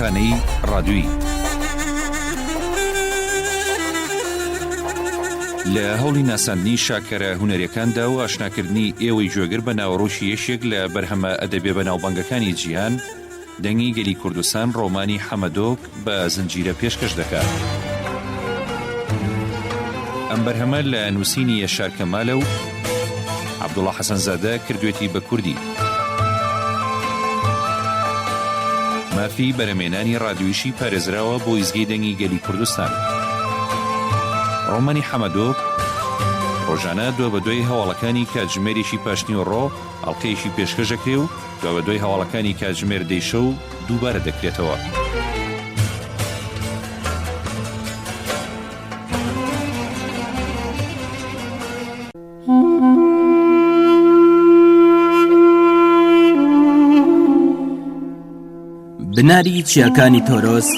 قوتابخانەی ڕادیۆیی. لە هەوڵی ناساندنی شاکەرە هونەریەکاندا و ئاشناکردنی ئێوەی گوێگر بە ناوەڕۆشی یەشێک لە بەرهەمە ئەدەبیە بەناوبانگەکانی جیهان، دەنگی گەلی کوردستان ڕۆمانی حەمەدۆک بە زنجیرە پێشکەش دەکات. ئەم بەرهەمە لە نووسینی یەشار کەمالە و عەبدوڵڵا حەسەنزادە کردوێتی بە کوردی. مافی بەرەمێنانی ڕادیۆییشی پارێزراوە بۆ ئیزگەی دەنگی گەلی کوردستان. ڕۆمانی حەمەدۆک ڕۆژانە دوای بە دوای هەواڵەکانی کاتژمێرێکی پاشنی و ڕۆ ئەڵقەیەکی پێشکەش دەکرێت و دوای بە دوای هەواڵەکانی کاتژمێر دەیشە و دووبارە دەکرێتەوە. بناری چیاکانی تۆرۆس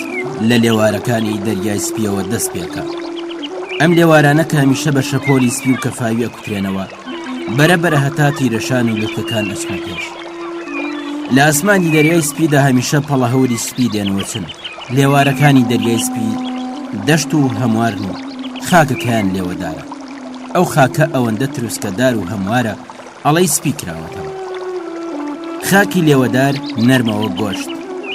لە لێوارەکانی دەریای سپیەوە دەست پێکە. ئەم لێوارانە کە هەمیشە بە شەپۆلی سپی و کەفاوی ئەکوترێنەوە، بەرەبەرە هەتا تیرەشان و لوتەکان ئەچنە پێش. لە ئاسمانی دەریای سپیدا هەمیشە پەڵە هەوری سپی دێنەوەچن. لێوارەکانی دەریای سپی دەشت و هەموارن و خاکەکەیان لێوەدارە. ئەو خاکە ئەوەندە تروسکەدار و هەموارە ئەڵەی سپی کراوەتەوە. خاکی لێوەدار نەرمەوە گۆشت.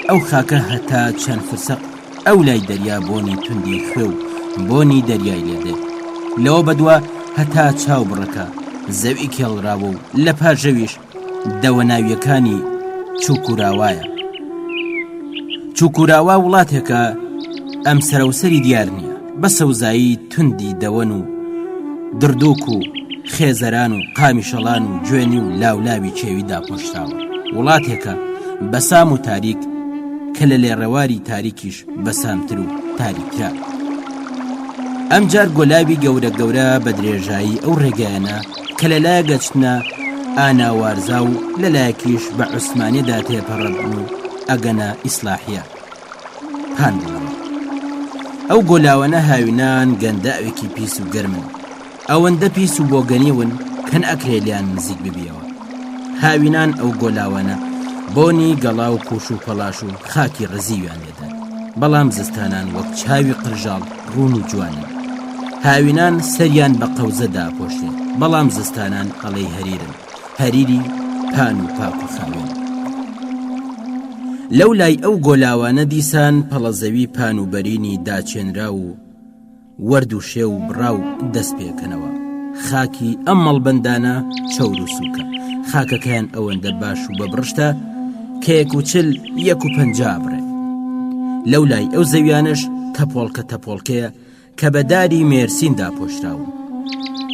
ئەو خاکە هەتا چەند فرسەق ئەو لای دەریا بۆنی توندی خوێ و بۆنی دەریای لێدێ. لەوە بەدووە هەتا چاو بڕەکە زەوی کێڵراوە و لە پاژەویش دەوەناویەکانی چووکوراوایە. چووکوراوا وڵاتێکە ئەم سەرەوسەری دیار نییە، بە سەوزایی توندی دەوەن و دردووک و خێزەران و قامیشەڵان و گوێنی و لاولاوی چێویدا پۆشتاوە. وڵاتێکە بەسام و تاریک کە لە لێڕێواری تاریکیش بەسامتر و تاریکرا. ئەم جار گۆلاوی گەورە گەورە بە درێژایی ئەو ڕێگایانە کە لەلایە گەچنە ئاناوارزا و لەلایەکیش بە عوسمانیدا تێپەڕەبن و ئەگەنە ئیسلاحیە پاندڵەوە. ئەو گۆلاوانە هاوینان گەنداوێکی پیس و گەرمن، ئەوەندە پیس و بۆگەنیون کەن ئەکرێ لیان نزیک ببیەوە. هاوینان ئەو گۆلاوانە بۆنی گەڵا و کوش و پەلاش و خاکی ڕزیویان لێدا، بەڵام زستانان وەک چاوی قرژاڵ ڕون و جوانن. هاوینان سەریان بە قەوزەدا پۆشتێ، بەڵام زستانان هەڵەی هەریرن، هەریری پان و پاک و خاوێن. لەو لای ئەو گۆلاوانە دیسان پەڵەزەوی پان و بەرینی داچێنرا و وەرد و شێ و بڕا و دەست پێکەنەوە. خاکی ئەم مەڵبەندانە چەور و سووکە، خاکەکەیان ئەوەندە باش و بەبڕشتە کە 1.40 بڕێ. لەو لای ئەو زەویانش تەپۆڵکە تەپۆڵکەیە کە بەداری مێرسیندا پۆشراون.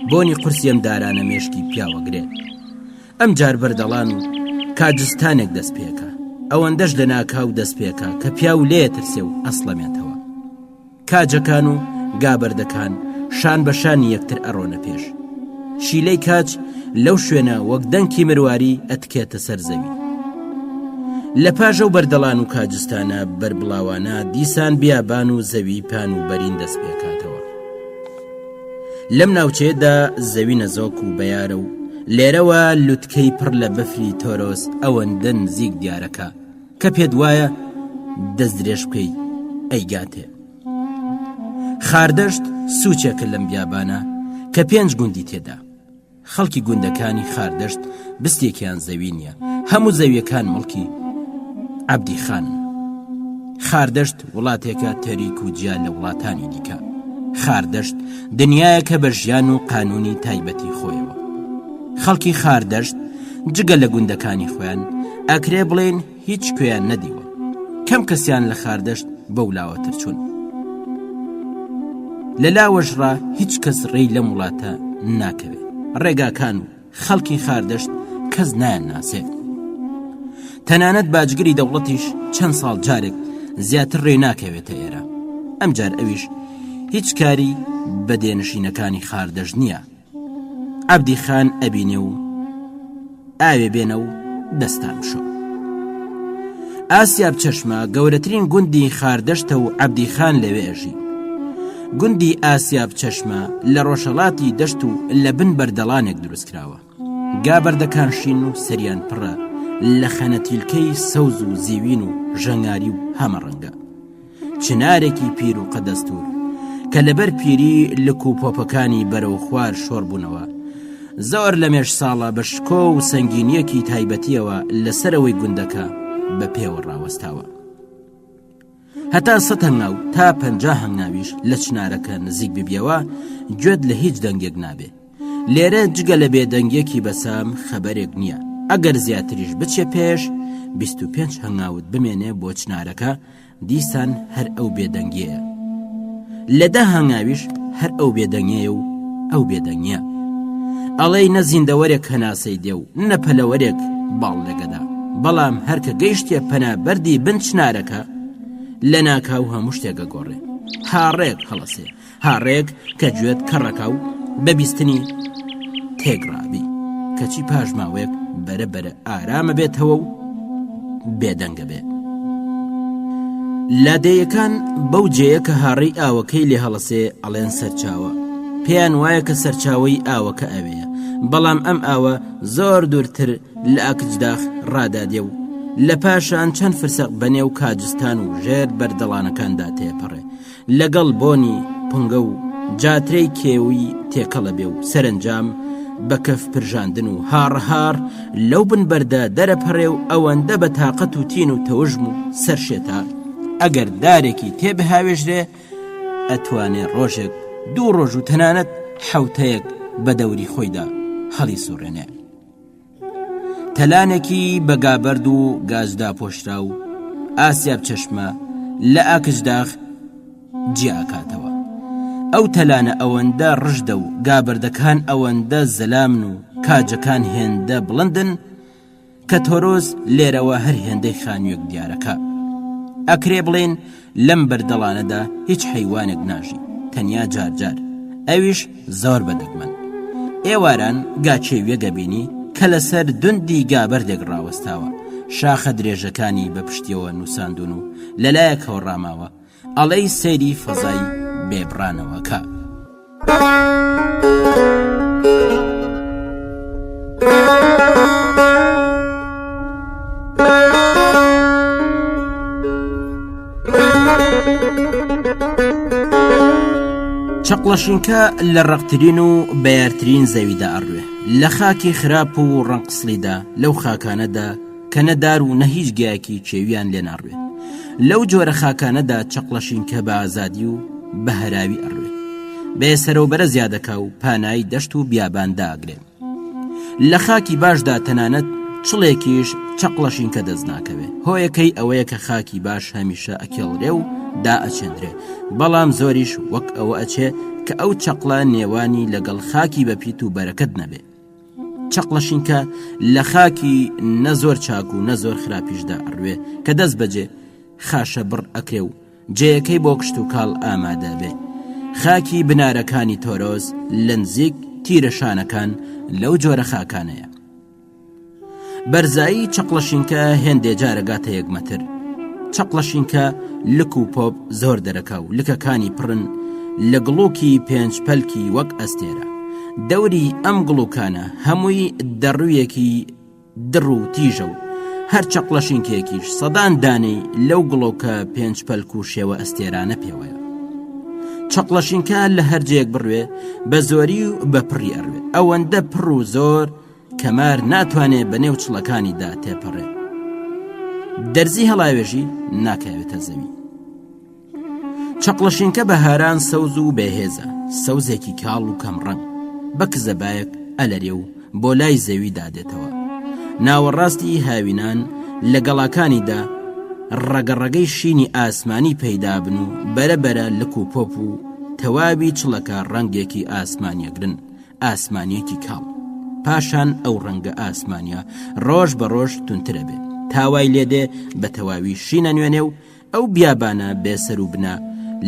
بۆنی قورسی ئەم دارانە مێشکی پیاوەگرێت. ئەم جار بەردەڵان و کاجستانێک دەست پێکە، ئەوەندەش لە ناکاو دەست پێکە کە پیاو لێ ترسێ و ئەسڵەمێتەوە. کاجەکان و گابەردەکان شان بە شانی یەکتر ئەڕۆنە پێش. شیلەی کاج لەو شوێنە وەک دەنکی مرواری ئەتکێتە سەر زەوی. لە پاژە و بەردەڵان و کاجستانە بەربڵاوانە دیسان بیابان و زەوی پان و بەرین دەست پێکاتەوە. لەم ناوچەیەدا زەوی نەزۆک و بەیارە و لێرەوە لوتکەی پڕ لە بەفری تۆرۆس ئەوەندە نزیک دیارەکە کە پێت وایە دەست درێژ بکەی ئەیگاتێ. خاردەشت سوچێکە لەم بیابانە کە 5 گوندی تێدا. خەڵکی گوندەکانی خاردەشت بستێکیان زەوی نییە، هەموو زەویەکان مڵکی عەبدی خانن. خاردەشت وڵاتێکە تەریک و جیان لە وڵاتانی دیکە. خاردەشت دنیایەکە بە ژیان و قانونی تایبەتی خۆیەوە. خەڵکی خاردەشت جگە لە گوندەکانی خۆیان ئەکرێ بڵێن هیچ کوێیان نەدیوە. کەم کەسیان لە خاردەشت بەولاوەتر چوون. لە لاوەژڕا هیچ کەس ڕێی لەم وڵاتە ناکەوێت. ڕێگاکان و خەڵکی خاردەشت کەس نایان ناسێت. تەنانەت باجگری دەوڵەتیش چەند ساڵ جارێک زیاتر ڕێ ناکەوێتە ئێرە. ئەم جار ئەویش هیچ کاری بە دێنشینەکانی خاردەشت نییە. عەبدی خان ئەبینێ و ئاوێ بێنە و دەستان بشۆ. ئاسیاب چەشمە گەورەترین گوندی خاردەشتە و عەبدی خان لەوێ ئەژی. گوندی ئاسیاب چەشمە لە ڕۆژهەڵاتی دەشت و لە بن بەردەڵانێک دروست کراوە. گابەردەکان شین و سەریان پڕە لە خەنەتیلکەی سەوز و زیوین و ژەنگاری و هەمەڕەنگە چنارێکی پیر و قەدەستور کە لەبەر پیری لک و پۆپەکانی بەرەو خوار شۆڕ بوونەوە زۆر لە مێژ ساڵە بە شکۆ و سەنگینیەکی تایبەتیەوە لەسەرەوەی گوندەکە بە پێوە ڕاوەستاوە هەتا 100 هەنگاو تا 50 هەنگاویش لە چنارەکە نزیک ببیەوە گوێت لە هیچ دەنگێک نابێ لێرە جگە لە بێدەنگێکی بەسام خەبەرێک نییە ئەگەر زیاتریش بچێ پێش 25 هەنگاوت بمێنێ بۆ چنارەکە دیسان هەر ئەو بێدەنگیەیە لە 10 هەنگاویش هەر ئەو بێدەنگیە و ئەو بێدەنگیە ئەڵەی نە زیندەوەرێک هەناسەی دێ و نە پەلەوەرێک باڵ لەگەدا بەڵام هەرکە گەیشتێ پەنابەردی بن چنارەکە لە ناکاو هەموو شتێکە گۆڕێ هاڕێک هەڵەسێ هاڕێک کە گوێت کەڕەکە و بەبیستنی تێگڕابی کەچی پاژماوەیەک بەرەبەرە ئارامە بێتەوە و بێدەنگە بێ لادەیەکان بەو جێیە کە هاڕی ئاوەکەی لێ هەڵەسێ ئەڵێن سەرچاوە پێیان وایە کە سەرچاوەی ئاوەکە ئەوەیە بەڵام ئەم ئاوە زۆر دوورتر لە ئاکجداخ ڕادادێ و لە پاشان چەند فرسەق بەنێو کاجستان و ژێر بەردەڵانەکاندا تێپەڕێ لەگەڵ بۆنی پنگە و جاترەی کێوی تێکەڵە بێ و سەرنجام بە کەف پرژاندن و هاڕهار لەو بنبەردە دەرەپەڕێ و ئەوەندە بە تاقەت و تین و تەوژم و سەرشێتە ئەگەر دارێکی تێبهاوێژرێ ئەتوانێ ڕۆژێک 2 ڕۆژ و تەنانەت حەوتەیەک بە دەوری خۆیدا هەڵی سوڕێنێ تەلانێکی بەگابەرد و گازدا پۆشرا و ئاسیاب چەشمە لە ئاکشداخ جیاکاتەوە ئەو تەلانە ئەوەندە ڕژدە و گابەردەکان ئەوەندە زەلامن و کاجەکان هێندە بڵندن کە تۆرۆز لێرەوە هەر هێندەی خانوویەک دیارەکە ئەکرێ بڵێن لەم بەردەڵانەدا هیچ حەیوانێک ناژی تەنیا جارجار ئەویش زۆر بەدەگمەن ئێواران گاچێویەگە بینی کە لەسەر دوندی گابەردێک ڕاوەستاوە شاخە درێژەکانی بە پشتیەوە نووساندون و لەلایەکەوە ڕاماوە ئەڵەی سەیری فەزای بێبڕانەوەکە چەقڵەشینکە لە ڕەقترین و بەیارترین زەویدا ئەڕوێ لە خاکی خراپ و ڕەنقسلیدا لەو خاکانەدا کە نەدار و نە هیچ گیاکی چێویان لێ ناڕوێ لەو جۆرە خاکانەدا چەقڵەشینکە بە ئازادی و بە هەراوی ئەڕوێ بێسەرەوبەرە زیادەکا و پانایی دەشت و بیاباندا ئەگرێ لە خاکی باشدا تەنانەت چڵێکیش چەقڵەشینکە دەست ناکەوێ هۆیەکەی ئەوەیە کە خاکی باش هەمیشە ئەکێڵرێ و دا ئەچێندرێ بەڵام زۆریش وەک ئەوە ئەچێ کە ئەو چەقڵە نێوانی لەگەڵ خاکی بەپیت و بەرەکەت نەبێ چەقڵەشینکە لە خاکی نەزۆر چاک و نەزۆر خراپیشدا ئەڕوێ کە دەست بەجێ خاشە بڕ ئەکرێ و جێیەکەی بۆ کشت و کاڵ ئامادە بێ خاکی بنارەکانی تۆرۆز لە نزیک تیرەشانەکان لەو جۆرە خاکانەیە بەرزایی چەقڵەشینکە هێندێ جارەگاتە یەکمەتر چەقڵەشینکە لک و پۆپ زۆر دەرەکا و لکەکانی پڕن لە گڵۆکی 5 پەلکی وەک ئەستێرە دەوری ئەم گڵوکانە هەمووی دەڕوویەکی دڕ و تیژە و هەر چەقڵەشینکێکیش سەدان دانەی لەو گڵۆکە 5 پەلک و شێوە ئەستێرانە پێوەیە چەقڵەشینکە لە هەرجەیەک بڕوێ بە زۆری و بە پڕی ئەڕوێ ئەوەندە پڕ و زۆر کەمار ناتوانێ بە نێو چڵەکانیدا تێپەڕێ دەرزی هەڵاوێژی ناکەوێتە زەوی چەقڵەشینکە بە هاران سەوز و بێهێزە سەوزێکی کاڵ و کەمڕەنگ بە کزەبایەک ئەلەرێ و بۆ لای زەوی دادێتەوە ناوەڕاستی هاوینان لە گەڵاکانیدا ڕەگەڕەگەی شینی ئاسمانی پەیدا بن و بەرەبەرە لک و پۆپ و تەوابی چڵەکە ڕەنگێکی ئاسمانیەگرن ئاسمانیەکی کاڵ پاشان ئەو ڕەنگە ئاسمانیا ڕۆژ بە ڕۆژ تونترە بێ تاوای لێدێ بە تەواوی شینە نوێنێ و ئەو بیابانە بێسەر و بنا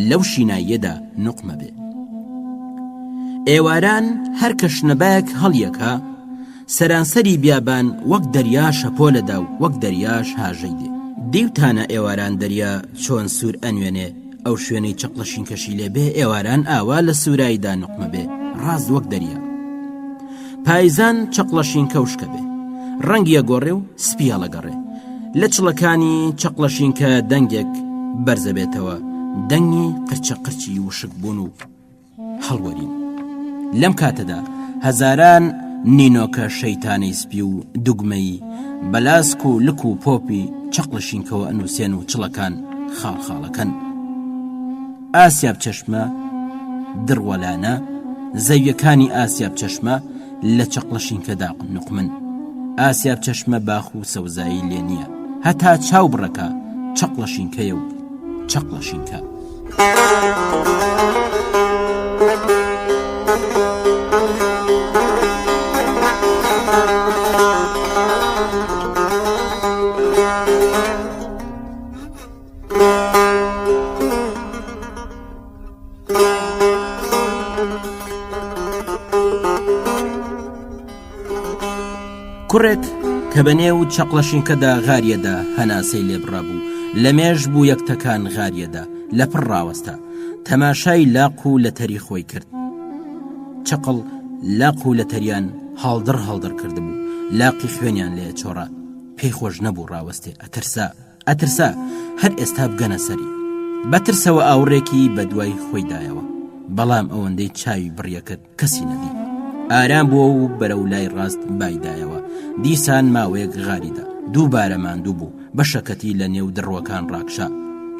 لەو شیناییەدا نوقمە بێ ئێواران هەر کە شنەبایەک هەڵیەکە سەرانسەری بیابان وەک دەریا شەپۆلەدا و وەک دەریاش هاژەی دێ دیوتانە ئێواران دەریا چۆن سوور ئەنوێنێ ئەو شوێنەی چەقڵەشینکەشی لێ بێ ئێواران ئاوا لە سووراییدا نوقمە بێ ڕاز وەک دەریا پایزان چەقڵەشینکە وشکە بێ ڕەنگیە گۆڕێ و سپی هەڵەگەڕێ لە چڵەکانی چەقڵەشینکە دەنگێک بەرزە بێتەوە دەنگی قرچە قرچی وشک بوون و هەڵوەرین لەم کاتەدا هەزاران نینۆکە شەیتانەی سپی و دوگمەی بەلاسک و لک و پۆپی چەقڵەشینکەوە ئەنووسێن و چڵەکان خاڵخاڵەکەن ئاسیاب چەشمە دڕوەلانە زەویەکانی ئاسیاب چەشمە لە چەقڵەشینکەدا نوقمن ئاسیاب چەشمە باخ و سەوزایی لێ نییە هەتا چاو بڕەکە چەقڵەشینکەیە و چەقڵەشینکە کوڕێک کە بەنێو چەقڵەشینکەدا غاریەدا هەناسەی لێبڕا بوو لە مێژ بوو یەکتەکان غاریەدا لە پڕ ڕاوەستا تەماشای لاق و لە تەری خۆی کرد چەقڵ لاق و لە تەریان هەڵدڕ کردبوو لاقی خوێنیان لێ چۆڕا پێی خۆش نەبوو ڕاوەستێ ئەترسا هەر ئێستا بگەنە سەری بەترسەوە ئاوڕێکی بە دوای خۆی دایەوە بەڵام ئەوەندەی چاوی بڕیەکرد کەسی نەدی ئارام بووە و بەرەو لای ڕاست بایدایەوە دیسان ماوەیەک غاریدا دووبارە ماندوو بوو بە شەکەتی لە نێو دڕوەکان ڕاکشا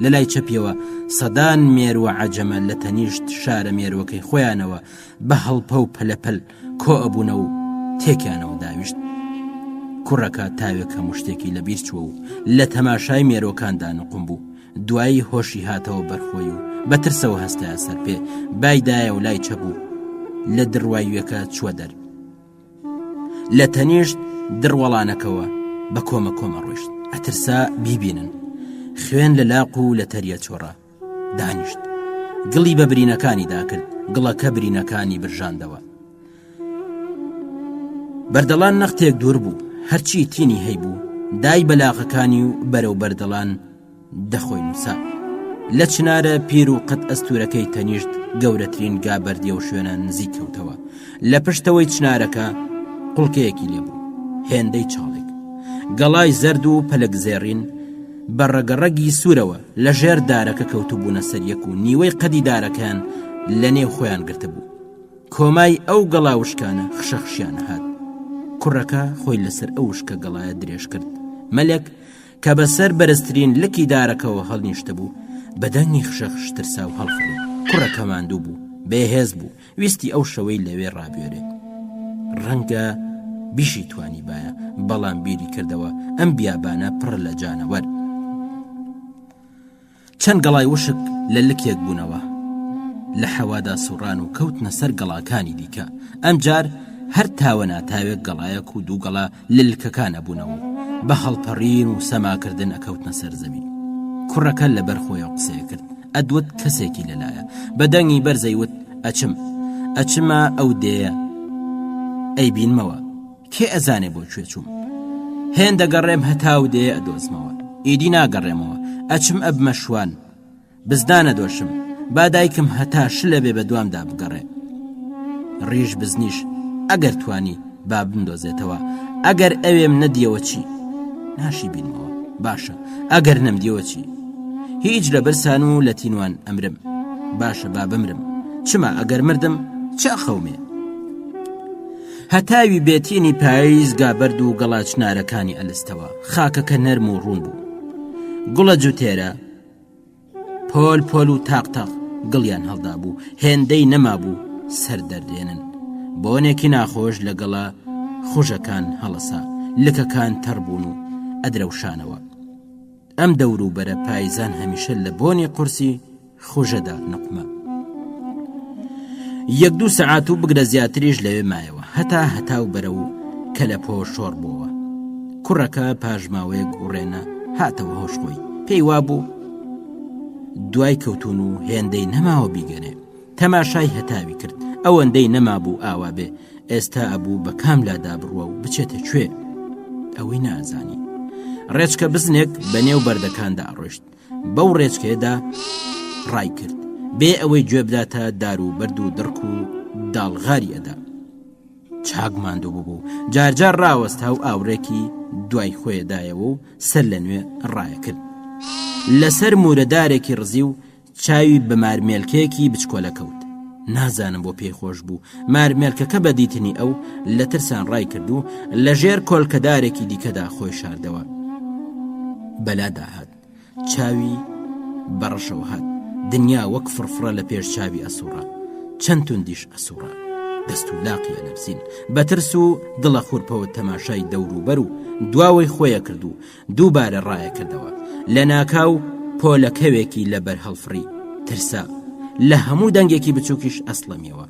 لە لای چەپیەوە سەدان مێروە عەجەمە لە تەنیشت شارە مێروەکەی خۆیانەوە بە هەڵپە و پەلەپەل کۆ ئەبوونە و تێکیانەوە داویشت کوڕەکە تاوێک هەموو شتێکی لەبیر چووە و لە تەماشای مێرۆکاندا نقم بوو دوایی هۆشی هاتەوە بەرخۆی و بەترسەوە هەستایە سەر پێ بایدایە و لای چەبوو لە دڕواییەکە چووە دەر لە تەنیشت دڕوەڵانەکەوە بە کۆمە ڕۆیشت ئەترسا بیبینن خوێن لە لاق و لە تەریە چۆڕە دانیشت گڵی بە برینەکانی داکرد گڵەکە برینەکانی برژاندەوە بەردەڵان نەختێک دوور بوو هەرچی تینی هەیبوو دای بەلاغەکانی و بەرەو بەردەڵان دەخۆی نووسا لە چنارە پیر و قەت ئەستورەکەی تەنیشت گەورەترین گابەردیە و شوێنە نزیک کەوتەوە لە پشتەوەی چنارەکە قوڵکەیەکی لێبوو هێندەی چاڵێک گەڵای زەرد و پەلک زێڕین بەڕەگەڕەگی سوورەوە لە ژێر دارەکە کەوتوبوونە سەر یەک و نیوەی قەدی دارەکەیان لە نێو خۆیان گرتبوو کۆمای ئەو گەڵاوشکانە خشەخشیانە هات کوڕەکە خۆی لەسەر ئەو شکە گەڵایە درێژ کرد مەلێک کە بەسەر بەرزترین لکی دارەکەەوە هەڵنیشتە بوو بەدەنگی خشەخش ترسا و هەڵفڕی کوڕەکە ماندوو بوو بێهێز بوو ویستی ئەو شەوەی لەوێ ڕابێرێ ڕەنگە بیشی توانی باە بەڵام بیری کردەوە ئەم بیابانە پڕ لە جانەوەر چەند گەڵای وشک لە لکێک بوونەوە لە حەوادا سوڕان و کەوتنە سەر گەڵاکانی دیکە ئەمجار هەر تاوە ناتاوێت گەڵایەک و دوو گەڵا لە لکەکانە بوونەوە بە هەڵپەڕین و سەماکردن ئەکەوتنە سەر زەوی کوڕەکە لەبەر خۆیە قسەیە کرد ئەدوت کەسێکی لەلایە بەدەنگی بەرزەیوت ئەچمە ئەو دێیە ئەی بینمەوە کێ ئەزانێ بۆ کوێ چووم هێن دەگەڕێم هەتاو دێ ئەدۆزمەوە ئیدی ناگەڕێمەوە ئەچم ئەبمە شوان بزدانە دۆشم با دایکم هەتا شلە بێ بە دوامدا بگەڕێ ڕیژ بزنیش ئەگەر توانی با بندۆزێتەوە ئەگەر ئەوێم نەدیەوە چی ناشی بینمەوە باشە ئەگەر نەمدیەوە چی هیچ لە برسان و لە تینوان ئەمرم باشە با بمرم چما ئەگەر مردم چا خەومێ هەتاوی بێتینی پاییز گابەرد و گەڵاچ نارەکانی ئەلستەوە خاکەکە نەرم و ڕوون بوو گوڵە جوتێرە پۆل پۆل و تاق گڵیان هەڵدا بوو هێندەی نەما بوو سەر دەردێنن بۆنێکی ناخۆش لە گەڵا خوژەکان هەڵەسا لکەکان تەڕبوون و ئەدرەوشانەوە ئەم دەور و بەرە پاییزان هەمیشە لە بۆنی قورسی خوژەدا نقمە یەک دوو سەعات و بگرە زیاتریش لەوێ مایەوە هەتا و بەرە و کە لە پۆ شۆڕ بووەوە کوڕەکە پاژماوەیەک گوڕێنە هاتەوە هۆشخۆی پێی وابوو دوای کەوتون و هێندەی نەماوە بیگەنێ تەماشای هەتاوی کرد ئەوەندەی نەمابوو ئاوا بێ ئێستا ئەبوو بە کاملادا بڕوە و بچێتە کوێ ئەوەی نازانی ڕێچکە بزنێک بەنێو بەردەکاندا ڕۆیشت بەو ڕێچکێدا ڕای کرد بێ ئەوەی گوێ بداتە دار و بەرد و دڕک و داڵغاری ئەدا چاک ماندوو بوو جارجار ڕاوەستا و ئاورێکی دوای خۆیدایەوە و سەر لە نوێ ڕایە کرد لەسەر مورەدارێکی ڕزی و چاوی بە مارمێلکەیەکی بچکۆلە کەوت نازانم بۆ پێی خۆش بوو مارمێلکەکە بە دیتنی ئەو لە ترسان ڕای کرد و لە ژێر کۆلکەدارێکی دیکەدا خۆی شاردەوە بەلادا هات چاوی بەڕەشەوە هات دنیا وەک فرفرە لە پێش چاوی ئەسوڕە چەند توندیش ئەسوڕە دەست و لاقیە نەبزین بە ترس و دڵە خوورپەوە تەماشای دەوروبەر و دواوەی خۆیە کرد و دووبارە ڕایە کردەوە لە ناکاو پۆلەکەوێکی لەبەر هەڵفری ترسا لە هەموو دەنگێکی بچووکیش ئەسڵەمیەوە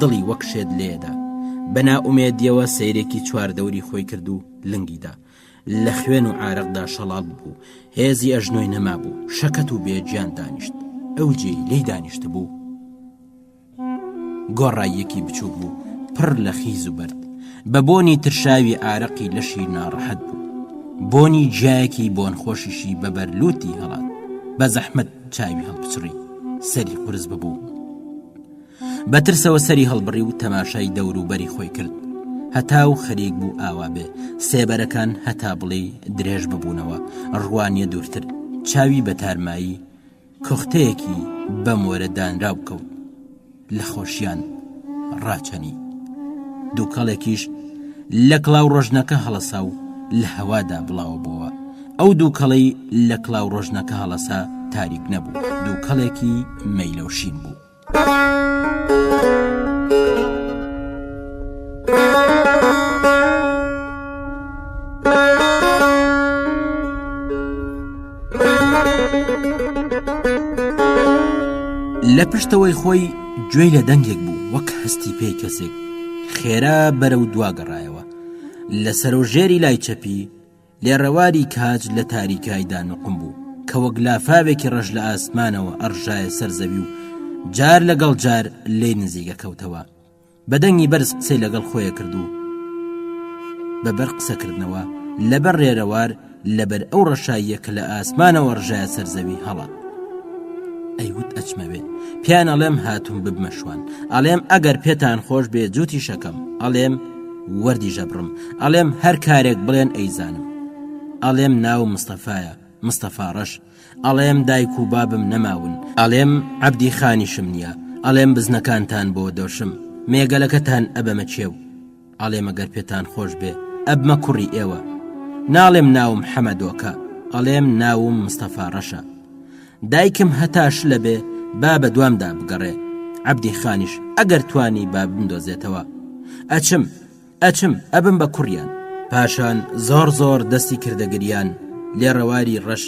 دڵی وەک شێد لێدا بەنا ئومێدیەوە سەیرێکی چواردەوری خۆی کرد و لنگیدا لە خوێن و عارەقدا شەڵال بوو هێزی ئەژنۆی نەما بوو شەکەت و بێجیان دانیشت ئەو جێی لێی دانیشت بوو گۆڕاییەکی بچوو بوو پڕ لە خیز و بەرد بە بۆنی ترشاوی ئارەقی لەشی ناڕەحەت بوو بۆنی جایەکی بۆن خۆشیشی بە بەرلوتی هەڵات بە زەحمەت چاوی هەڵبچڕی سەری قورس ببوو بە ترسەوە سەری هەڵبڕی و تەماشای دەوروبەری خۆی کرد هەتاو خەریک بوو ئاوا بێ سێبەرەکان هەتا بڵێ درێژ ببوونەوە ڕوانیە دوورتر چاوی بە تارمایی کۆختەیەکی بە مۆرە دانراو کەوت لە خۆشیان ڕاچەنی دووکەڵێکیش لە کڵاو ڕۆژنەکە هەڵەسا و لە هەوادا بڵاوە بووە ئەو دووکەڵەی لە کڵاو ڕۆژنەکە هەڵەسا تاریک نەبوو دووکەڵێکی مەیلەوشین بوو لە پشتەوەی خۆی گوێی لە دەنگێک بوو وەک هەستی پێی کەسێک خێرا بەرەو دواگەڕایەوە لە سەرۆژێری لای چەپی لێڕەواری کاج لە تاریکایدا نقم بوو کە وەک لافاوێکی ڕەش لە ئاسمانەوە ئەڕژایە سەرزەوی و جار لەگەڵ جار لێ نزیگە کەوتەوە بەدەنگی بەرز قسەی لەگەڵ خۆیە کردو بەبەر قسەکردنەوە لەبەر ڕێرەوار لەبەر ئەو ڕەشاییە کە لە ئاسمانەوە ڕژایە سەرزەوی هەڵات ئەیوت ئەچمەوێ پیان ئەڵێم هاتووم ببمە شوان ئەڵێم ئەگەر پێتان خۆش بێ جووتی شەکەم ئەڵێم وەردی ژەبڕم ئەڵێم هەر کارێک بڵێن ئەیزانم ئەڵێم ناو مستەفایە مستەفاڕەش ئەڵێم دایک و بابم نەماون ئەڵێم عەبدی خانیشم نییە ئەڵێم بزنەکانتان بۆ دۆشم مێگەلەکەتان ئەبەمە چێو ئەڵێم ئەگەر پێتان خۆش بێ ئەبمە کوڕی ئێوە ناڵێم ناوم حەمەدۆکە ئەڵێم ناوم مستەفاڕەشە دایکم هەتاش لەبێ با بە دوامدا بگەڕێ عەبدی خانیش ئەگەر توانی با بمدۆزێتەوە ئەچم ئەبم بە کوڕیان پاشان زۆر دەستی کردەگریان لێڕەواری ڕەش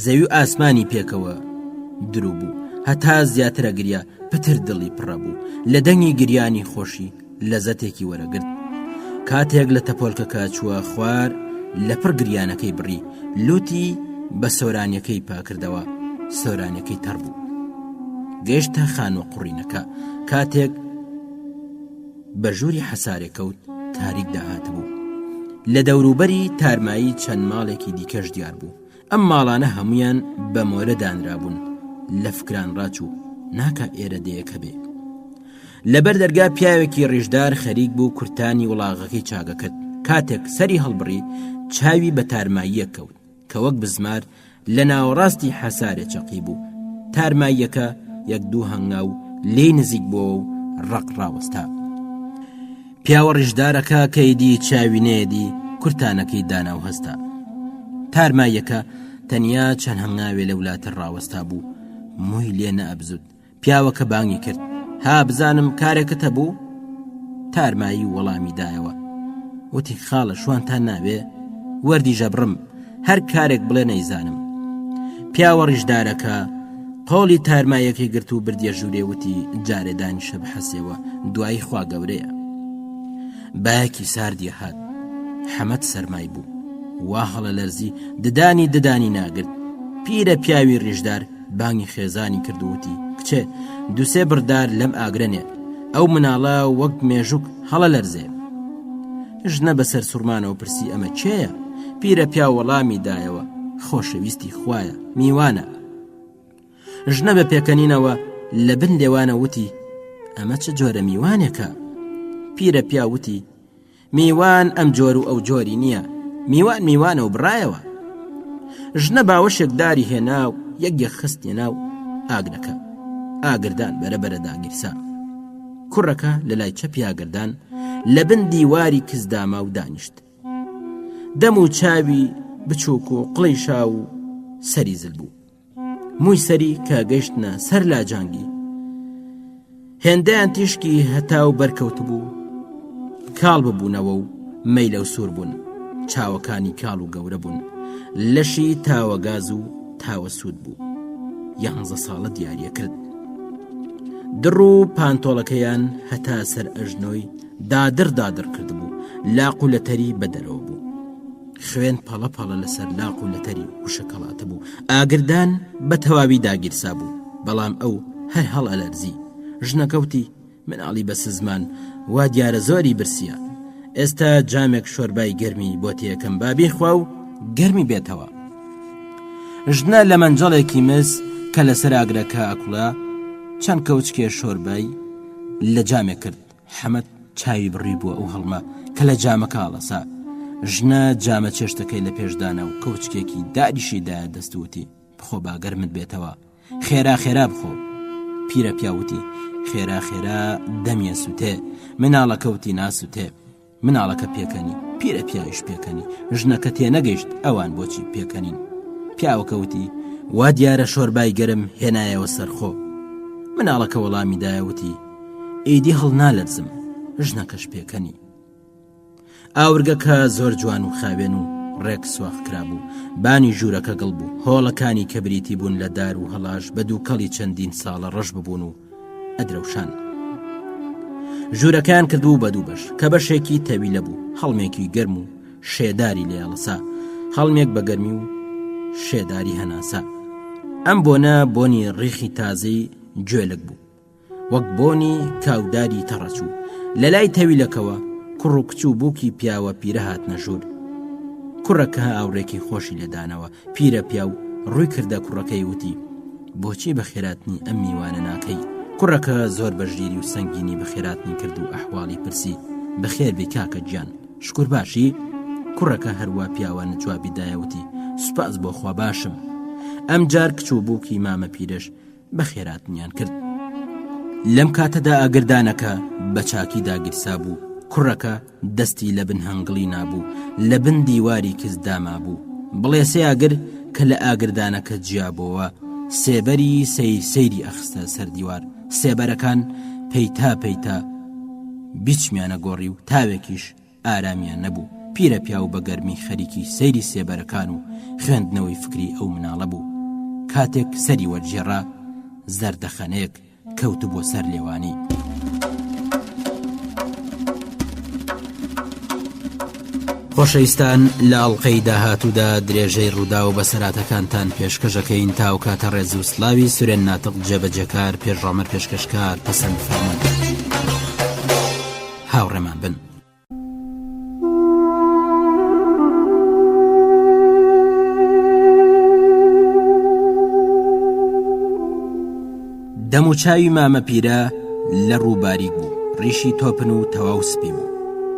زەوی و ئاسمانی پێکەوە درو بوو هەتا زیاترە گریا پتر دڵی پڕە بوو لە دەنگی گریانی خۆشی لەزەتێکی وەرەگرت کاتێک لە تەپۆلکەکە چووە خوار لە پڕ گریانەکەی بڕی لوتی بە سۆرانیەکەی پاکردەوە سۆرانەکەی تەڕ بوو گەیشتە خانوە قوڕینەکە کاتێک بە ژووری حەسارێک کەوت تاریک داهات بوو لە دەوروبەری تارمایی چەند ماڵێکی دیکەش دیار بوو ئەم ماڵانە هەمویان بە مۆرە دانرابوون لە فکران ڕاچوو ناکە ئێرە دەیەکە بێ لەبەر دەرگا پیاوێکی ڕیژدار خەریک بوو کورتانی وڵاغەکەی چاگەکەت کاتێک سەری هەڵبڕی چاوی بە تارماییە کەوت کە وەک بزمار لە ناوەڕاستی حەسارێ چەقی بوو تارماییەکە یەک دوو هەنگاو لێ نزیک بووە و ڕق ڕاوەستا پیاوە ڕیژدارەکە کەیدی چاوی نێدی کورتانەکەی داناو هەستا تارماییەکە تەنیا چەند هەنگاوێ لە وڵاتر ڕاوەستا بوو مووی لێ نەئەبزوت پیاوەکە بانگی کرد ها بزانم کارێکت هەبوو تارمایی وەڵامی دایەوە وتی خاڵە شوانتان ناوێ وەردی ژەبڕم هەر کارێک بڵێ نەیزانم پیاوە ڕیژدارەکە قۆڵی تارمایەکەی گرت و بردیە ژوورێ وتی جارێدانی شەب حەسێوە دوایی خوا گەورەیە باەکی ساردی هات حەمەد سەرمای بوو وا هەڵە لەرزی ددانی ناگرت پیرە پیاوی ڕیژدار بانگی خێزانی کردووتی کچێ دووسێ بردار لەم ئاگرەنێ ئەو مناڵە وەک مێژوک هەڵە لەرزێ ژنە بەسەر سوورمانەوە پرسی ئەمە چێیە پیرە پیا وەڵامی دایەوە خۆشەویستی خوایە میوانە ژنە بە پێکەنینەوە لە بن لێوانە وتی ئەمە چه جۆرە میوانێکە پیرە پیاوتی میوان ئەم جۆر و ئەو جۆری نییە، میوان میوانە و بڕایەوە. ژنە باوەشێک داری هێنا و یەک خستێ ناو ئاگرەکە. ئاگردان بەرەبەرە داگیرسا. کوڕەکە لە لای چەپی ئاگردان لە بن دیواری کزداما و دانیشت. دەم و چاوی بچووک و قڵی شاو و سەری زل بوو. مووی سەری کە گەیشتنە سەر لاجانگی، هێندەیان تیشکی هەتا و بەرکەوت بوو، کاڵ ببوونەوە و مەیلە و سوور بوون، چاوەکانی کاڵ و گەورە بوون، لەشی تاوەگاز و تاوە سوود بوو. 11 ساڵە دیاریە کرد. دڕ و پانتۆڵەکەیان هەتا سەر ئەژنۆی دادر کرد بوو، لاق و لەتەری بەدەرەوە بوو. خوێن پەڵە پەڵە لەسەر لاق و لەتەری وشەکەڵاتە بوو. ئاگردان بە تەواوی داگیرسا بوو، بەڵام ئەو هەر هەڵ ئەلەرزی. ژنەکەوتی مناڵی بە سزمان وا دیارە زۆری برسیە، ئێستا جامێک شۆربای گەرمی بۆ تێکەم بابی خوا و گەرمی بێتەوە. ژنە لە مەنجەڵێکی مز کە لەسەر ئاگرەکە ئەکوڵا چەند کەوچکێ شۆربای لە جامێک کرد. حەمەد چاوی بڕی بووە ئەو هەڵمە کە لە جامەکە ئاڵەسا. ژنە جامە چێشتەکەی لە پێشدانە و کەوچکێکی داریشیدایە دەستوتی بخۆ با گەرمت بێتەوە، خێرا خێرا بخۆ. پیرە پیاوتی خێرا خێرا دەمیە سوتێ، مناڵەکەوتی ناسوتێ، مناڵەکە پێکەنی، پیرە پیاویش پێکەنی. ژنەکە تێ نەگەیشت ئەوان بۆچی پێکەنین. پیاوەکەوتی وا دیارە شۆربای گەرم هێنایەوە سەرخۆ. مناڵەکە وەڵامی دایەوتی ئیدی هەڵ نالەرزم، ژنەکەش پێکەنی. ئاورگەکە زۆر جوان و خاوێن و ڕێک سواخ کرابوو، بانی ژوورەکە گڵ بوو، هۆڵەکانی کە بریتی بوون لە دار و هەڵاش بە دووکەڵی چەندین ساڵە ڕەش ببوون و ئەدرەوشان. ژوورەکان کردبوو بە دوو بەش کە بەشێکی تەویلە بوو، هەڵمێکی گەرم و شێداری لێڵەسا، هەڵمێک بە گەرمی و شێداری هەناسا. ئەم بۆنە بۆنی ڕیخی تازەی گوێلک بوو، وەک بۆنی کاوداری تەڕەچوو. لە لای تەویلەکەوە کوڕ و کچ و بووکی پیاوە پیرە هاتنە ژوور. کوڕەکە ئاوڕێکی خۆشی لێدانەوە. پیرە پیاو ڕووی کردە کوڕەکەی وتی بۆچی بە خێراتنی ئەم میوانە ناکەی؟ کوڕەکە زۆر بەژگیری و سەنگینی بە خێراتنی کرد و ئەحواڵی پرسی بەخێر بێ کاکە گیان، شکر باشی؟ کوڕەکە هەروە پیاوانە جوابی دایەوتی سوپاس بۆ خوا باشم. ئەم جار کچ و بووکی مامە پیرەش بە خێراتنیان کرد. لەم کاتەدا ئاگردانەکە بە چاکی داگیرسا بوو. کوڕەکە دەستی لە بن هەنگڵی نابوو، لە بن دیواری کەس داما بوو. بڵێ سێ ئاگر کە لە ئاگردانەکە جیابەوە سێبەری سەیری ئەخستە سەر دیوار. سێبەرەکان پەیتا پەیتا بیچمیانە گۆڕی و تاوێکیش ئارامیان نەبوو. پیرە پیاو بە گەرمی خەریکی سەیری سێبەرەکان و خوێندنەوەی فکری ئەو مناڵە بوو. کاتێک سەری وەرجێڕا زەردەخەنەیەک کەوت بۆ سەر لێوانی. خۆشەویستان لە ئەڵقەی داهاتوودا درێژەی ڕوودا و بەسەراتەکانتان پێشکەشەکەین تا و کاتە ڕێز و سلاوی سورێن ناتق جێبەجەکار پێشڕامەر پێشکەشکار پەسەند فەرموون. هاوڕێمان بن. دەم و چاوی مامە پیرە لە ڕووباریک بوو، ڕیشی تۆپن و تەواو سپی بوو،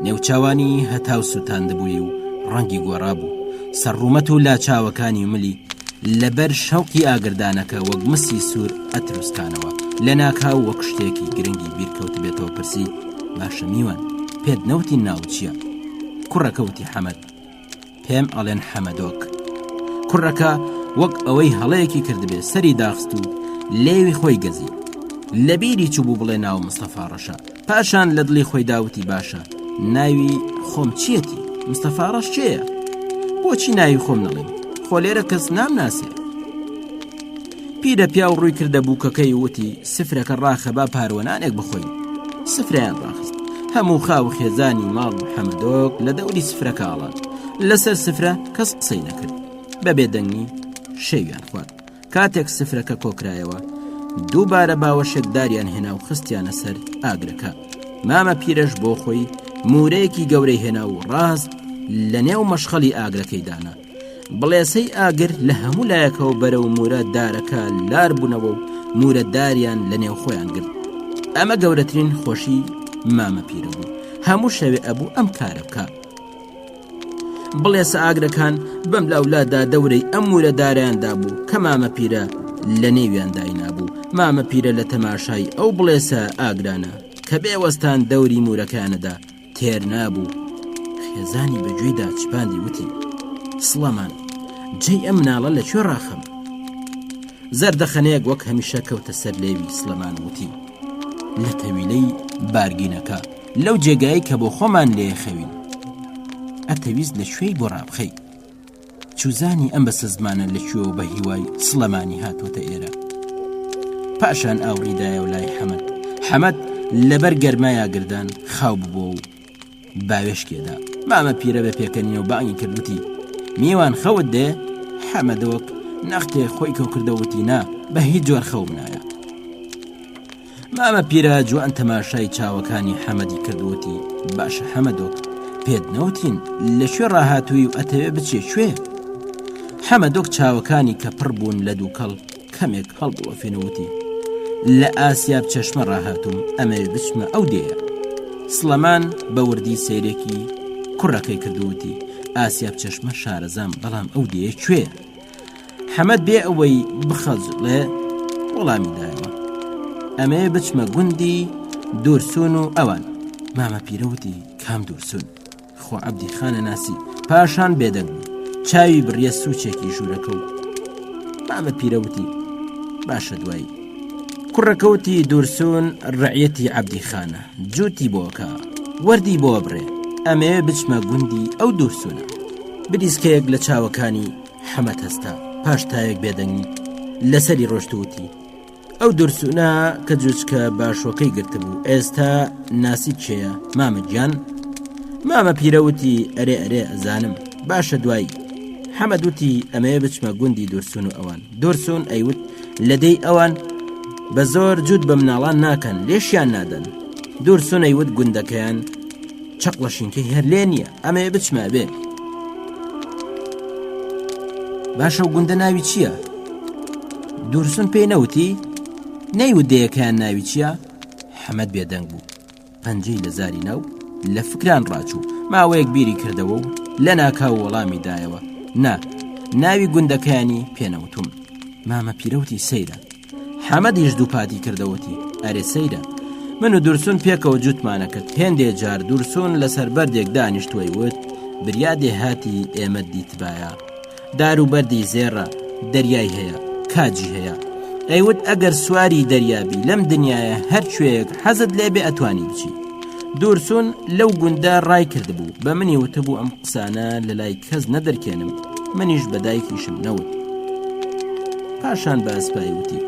نێوچاوانی هەتاو سووتاندەبووی و ڕەنگی گۆڕا بوو. سەرڕوومەت و لاچاوەکانی ملی لەبەر شەوقی ئاگردانەکە وەک مسی سوور ئەتروسکانەوە. لە ناکاو وەک شتێکی گرنگی بیرکەوت بێتەوە پرسی باشە میوان پێت نەوتی ناو چییە؟ کوڕەکەوتی حەمەد. پێم ئەڵێن حەمەدۆک. کوڕەکە وەک ئەوەی هەڵەیەکی کردبێ سەری داخست و لێوی خۆی گەزی. لە بیری چوو بوو بڵێ ناو مستەفا ڕەشە. پاشان لە دڵی خۆی داوتی باشە ناوی خۆم چیەتی؟ مستەفا ڕەش چێیە؟ بۆچی ناوی خۆم نەڵێم؟ خۆ لێرە کەس نامناسێ. پیرە پیاو ڕووی کردە بووکەکەی وتی سفرەکە ڕاخە با پارۆنانێک بخۆین. سفرەیان ڕاخست. هەموو خاو خێزانی ماڵ حەمەدۆک لە دەوری سفرەکە ئاڵان. لەسەر سفرە کەس قسەی نەکرد. بەبێ دەنگی شەویان خوارد. کاتێک سفرەکە کۆکرایەوە دووبارە باوەشێک داریان هێنا و خستیانە سەر ئاگرەکە. مامە پیرەش بۆ خۆی مورەیەکی گەورەی هێنا و ڕاست لە نێو مەشخەڵی ئاگرەکەی دانا. بڵێسەی ئاگر لە هەموو لایەکەوە بەرەو مورە دارەکە لار بوونەوە و مورە داریان لە نێو خۆیان گرت. ئەمە گەورەترین خۆشی مامە پیرە بوو. هەموو شەوێ ئەبوو ئەم کارە بکە. بڵێسە ئاگرەکان بەم لاولادا دەورەی ئەم مورە دارایاندا بوو کە مامە پیرە لە نێویان داینابوو. مامە پیرە لە تەماشای ئەو بڵێسە ئاگرانە کە بێوەستان دەوری مورەکانەدا تێر نابوو. خێزانی بەگوێدا چپاندی وتی: سڵەمان، جێی ئەم مناڵە لەکوێ ڕاخەم؟ زەردەخەنەیەک وەک هەمیشە کەوتە سەر لێوی. سڵەمان وتی: لە تەویلەی بارگینەکە، لەو جێگایی کە بۆ خۆمان لێ خەوین. ئەتەویست لە شوێی بۆ ڕابخەی. چوزانی ئەم بەسە زمانە لەکوێوە بە هیوای سڵەمانی هاتوۆتە ئێرە. پاشان ئاوڕیدایە و لای حەمەد لەبەر گەرمایە گردان خاو ببووە و باوێشکێدا. مامە پیرە بە پێکەنینەوە بانگی کردوتی: میوان خەوت دێ؟ حەمەدەوەک نەختێ خۆی کەو کردەوتی: نا، بە هیچ جۆر خەوم نایە. مامە پیرە جوان تەماشای چاوەکانی حەمەدی کردوتی: باشە حەمەدۆک، پێت نەوتین لەکوێ ڕاهاتووی و ئەتەوێ بچێ کوێ؟ حەمەدۆک چاوەکانی کە پڕ بوون لە دووکەڵ کەمێک هەڵبوەفێنەوتی: لە ئاسیاب چەشمە ڕاهاتوم، ئەمەوێ بچمە ئەو دێیە. سڵەمان بە وردی سەیرێکی کوڕەکەی کردووتی: ئاسیاب چەشمە شارەزام، بەڵام ئەو دێیە کوێ؟ حەمەد بێ ئەوەی بخەجڵێ وەڵامی دایەوە: ئەمەوێ بچمە گوندی دوورسون و ئەوان. مامە پیرەوتی: کام دوورسون؟ خۆ عەبدی خانە ناسی. پاشان بێدەنگ چاوی بڕیە سوچێکی ژوورەکە و مامە پیرەوتی: باشە دوایی. کوڕەکەوتی: دوورسون ڕعیەتی عەبدی خانە، جووتی بۆکە، وەردی بۆ بڕێ، ئەمەوێ بچمە گوندی ئەو دوورسونە. بریسکەیەک لە چاوەکانی حەمەد هەستا. پاش تایەک بێدەنگی لەسەری ڕۆشتوتی: ئەو دوورسونە کە جوچکە باشۆکەی گرتبوو، ئێستا ناسی چێە مامە گیان؟ مامە پیرەوتی: ئەرێ ئەزانم. باشە دوایی. حەمەد وتی: ئەمەیە بچمە گوندی دوورسون و ئەوان. دوورسون ئەیوت: لەدەی ئەوان بە زۆر جوود بە مناڵان ناکەن، لێشیان نادەن. دوورسون ئەیوت: گوندەکەیان چەق لە شینکەی هەر لێ نییە، ئەمەیە بچمە بێ. باشە و گوندە ناوی چییە؟ دوورسون پێی نەوتی؟ نەیوت دەیەکەیان ناوی چییە؟ حەمەد بێدەنگ بوو. پەنجەی لە زاری ناو لە فکران ڕاچوو. ماوەیەک بیری کردەوە و لە ناکاو وەڵامی دایەوە: نا، ناوی گوندەکەیانی پێنەوتوم. مامە پیرەوتی: سەیرە. حەمەدیش دووپاتی کردەوەتی: ئەرێ سەیرە، من و دوورسون پێکەوە جووتمانەکرد. هێندێ جار دوورسون لەسەر بەردێک دانیشتووی وت: بریادێ هاتی ئێمە دیتبایە، دار و بەردی زێڕە، دەریای هەیە، کاجی هەیە. ئەیوت: ئەگەر سواری دەریابی لەم دنیاە هەر کوێیەک حەزت لێبێ ئەتوانی بچی. دوورسون لەو گوندە ڕای کردبوو، بە منی وتبوو ئەم قسانە لە لای کەس نەدەرکێنم، منیش بەدایکیشم نەوت. پاشان بە ئەسپایی وتی: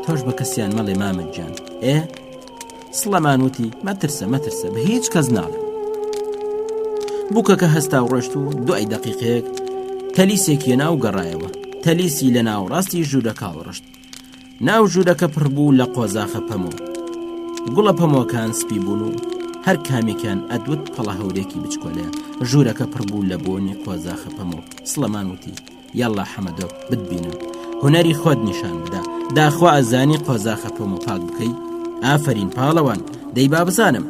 تۆش بە کەسیان مەڵێ مامەد گیان. ئێ؟ سڵەمان وتی: مەترسە بە هیچ کەس ناڵێ. بووکەکە هەستا و ڕۆشت و دوای دەقیقەیەک تەلیسێکی ناو گەڕایەوە. تەلیسی لە ناو ڕاستی ژوورەکە ڕشت. ناو ژوورەکە پڕ بوو لە قۆزاخە پەمۆ. گوڵە پەمۆکان سپی بوون و هەر کامێکیان ئەدوت پەڵە هەورێکی بچکۆلەیە. ژوورەکە پڕ بوو لە بۆنی قۆزاخە پەمۆ. سڵەمان وتی: یاڵا حەمەدۆ، بتبینم، هونەری خۆت نیشان بدە، داخوا ئەزانی قۆزاخە پەمۆ پاک بکەی. ئافرین پاڵەوان، دەی با بزانم.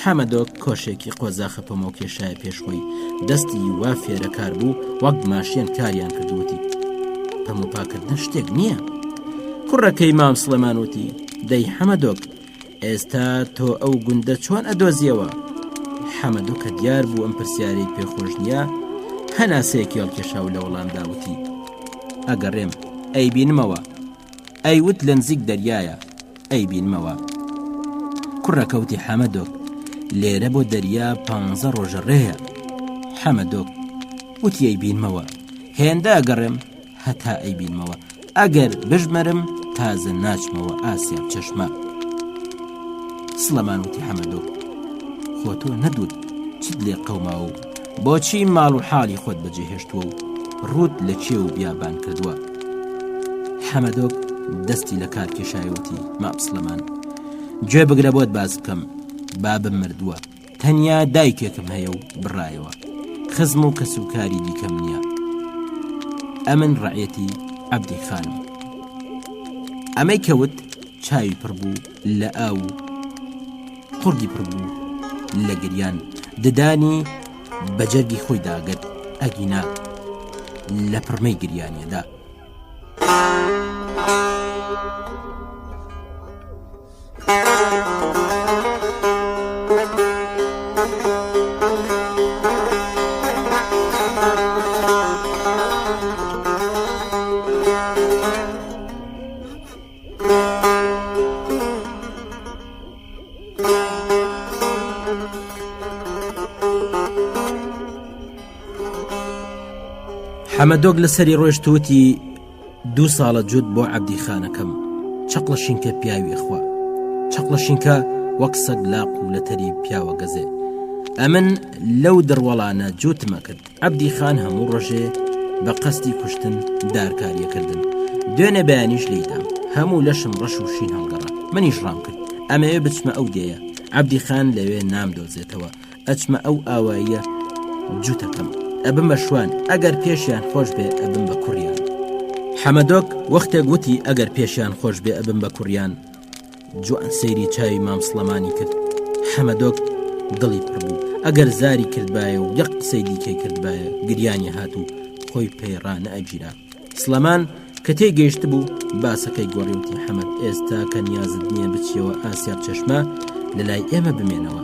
حەمەدۆک کۆشێکی قۆزاخە پەمۆ کێشایە پێشخۆی، دەستی وا فێرەکار بوو وەک ماشێن کاریان کردووتی: پەمۆ پاکردن شتێک نییە. کوڕەکەی مام سڵەمان وتی: دەی حەمەدۆک، ئێستا تۆ ئەو گوندە چۆن ئەدۆزیەوە؟ حەمەدۆکە دیار بوو ئەم پرسیارەی پێخۆش نییە، هەناسەیەکی هەڵکێشا و لە وەڵامدا وتی: ئەگەڕێم، ئەی بینمەوە. ئەیوت: لە نزیک دەریایە، ئەی بینمەوە. کوڕەکەوتی: حەمەدۆک، لێرە بۆ دەریا 15 ڕۆژە ڕێیە. حەمەدۆک وتی: ئەی بینمەوە. هێندە ئەگەڕێم هەتا ئەی بینمەوە، ئەگەر بژمەرم تازە ناچمەوە ئاسیاب چەشمە. سڵەمان وتی: حەمەدۆک، خۆ تۆ نەدوت چیت لێ قەوماوە و بۆچی ماڵ و حاڵی خۆت بەجێهێشتووە و ڕوت لە کێ و بیابان کردووە؟ حەمەدۆک دەستی لە کار کێشایوتی: مام سڵەمان، گوێ بگرە بۆت باز بکەم. بابم مردووە، تەنیا دایکێکم هەیە و بڕایەوە، خزم و کەسوکاری دیکەم نییە. ئەمن ڕعیەتی عەبدی خانم. ئەمەی کەوت چاوی پڕ بوو لە ئاو و قوڕگی پڕ بوو لە گریان ددانی بە جەرگی خۆی داگرت ئەگینا لە پڕمەی گریانیەدا. حەمەدۆک لەسەری ڕۆیشتوتی 2 ساڵە جووت بۆ عەبدیخانەکەم چەقڵە شینکە پیاوی خوا چەقڵە شینکە وەک سەگ لاق و لە تەری پیاوە گەزێ. ئەمن لەو دڕوەڵانە جووتمە کرد. عەبدیخان هەموو ڕۆژێ بە قەستی کوشتن دارکاریەکردن. دوێنێ بەیانیش لێدام هەموو لەشم ڕەش و شین هەڵگەڕا. منیش ڕام کرد ئەمەوێ بچمە ئەو دێیە. عەبدیخان لەوێ نامدۆزێتەوە ئەچمە ئەو ئاواییە جووتەکەم ئەبم بە شوان ئەگەر پێشیان خۆش بێ ئەبم بە کوڕیان. حەمەدۆک وەختێک گوتی ئەگەر پێشیان خۆش بێ ئەبم بە کوڕیان جوان سەیری چاوی مام سڵەمانی کرد. حەمەدۆک دڵی پڕ بوو ئەگەر زاری کردبایە و یەک قسەی دیکەی کردبایە گریانی هات و خۆی پەیڕانە ئەگیرا. سڵەمان کە تێگەیشت بوو باسەکەی گۆڕیوتی حەمەد ئێستا کە نیازت نییە بچیەوە ئاسیاب چەشمە لەلای ئێمە بمێنەوە.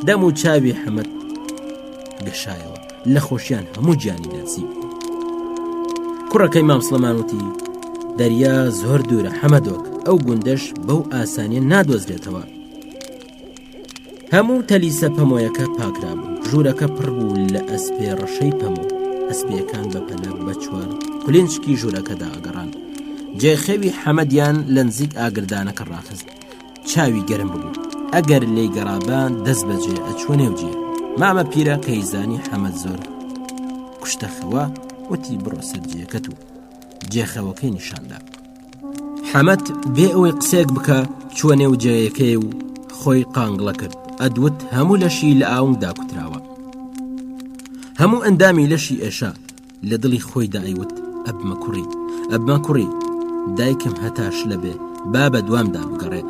دەم و چاوی حەمەد گەشایەوە لە خۆشیان هەموو گیانی دەرسی. کوڕەکەی مام سڵەمانوتی دەریا زۆر دوورە حەمەدۆک ئەو گوندەش بەو ئاسانیە نادۆزرێتەوە. هەموو تەلیسە پەمۆیەکە پاکرا بوو. ژوورەکە پڕ بوو لە ئەسپێ ڕەشەی پەمۆ. ئەسپیەکان بە پەلە بە چوار کولێنچکی ژوورەکەدا ئەگەڕان. جێخەوی حەمەدیان لە نزیک ئاگردانەکە ڕاخست. چاوی گەرم بوو ئەگەر لێی گەڕابان دەست بەجێ ئەچوە نێوجێ. مامە پیرە کەیزانی حەمەد زۆر کوشتەخەوە وتی بڕۆ سەر جێکەت و جێخەوەکەی نیشاندا. حەمەد بێ ئەوەی قسێک بکە چوە نێو جێیەکەی و خۆی قانگڵە کرد. ئەدوت هەموو لەشی لە ئاومدا کوتراوە. هەموو ئەندامی لەشی ئێشا لە دڵی خۆی دایوت ئەبمە کوڕی دایکم هەتاش لەبێ با بە دوامدا بگەڕێ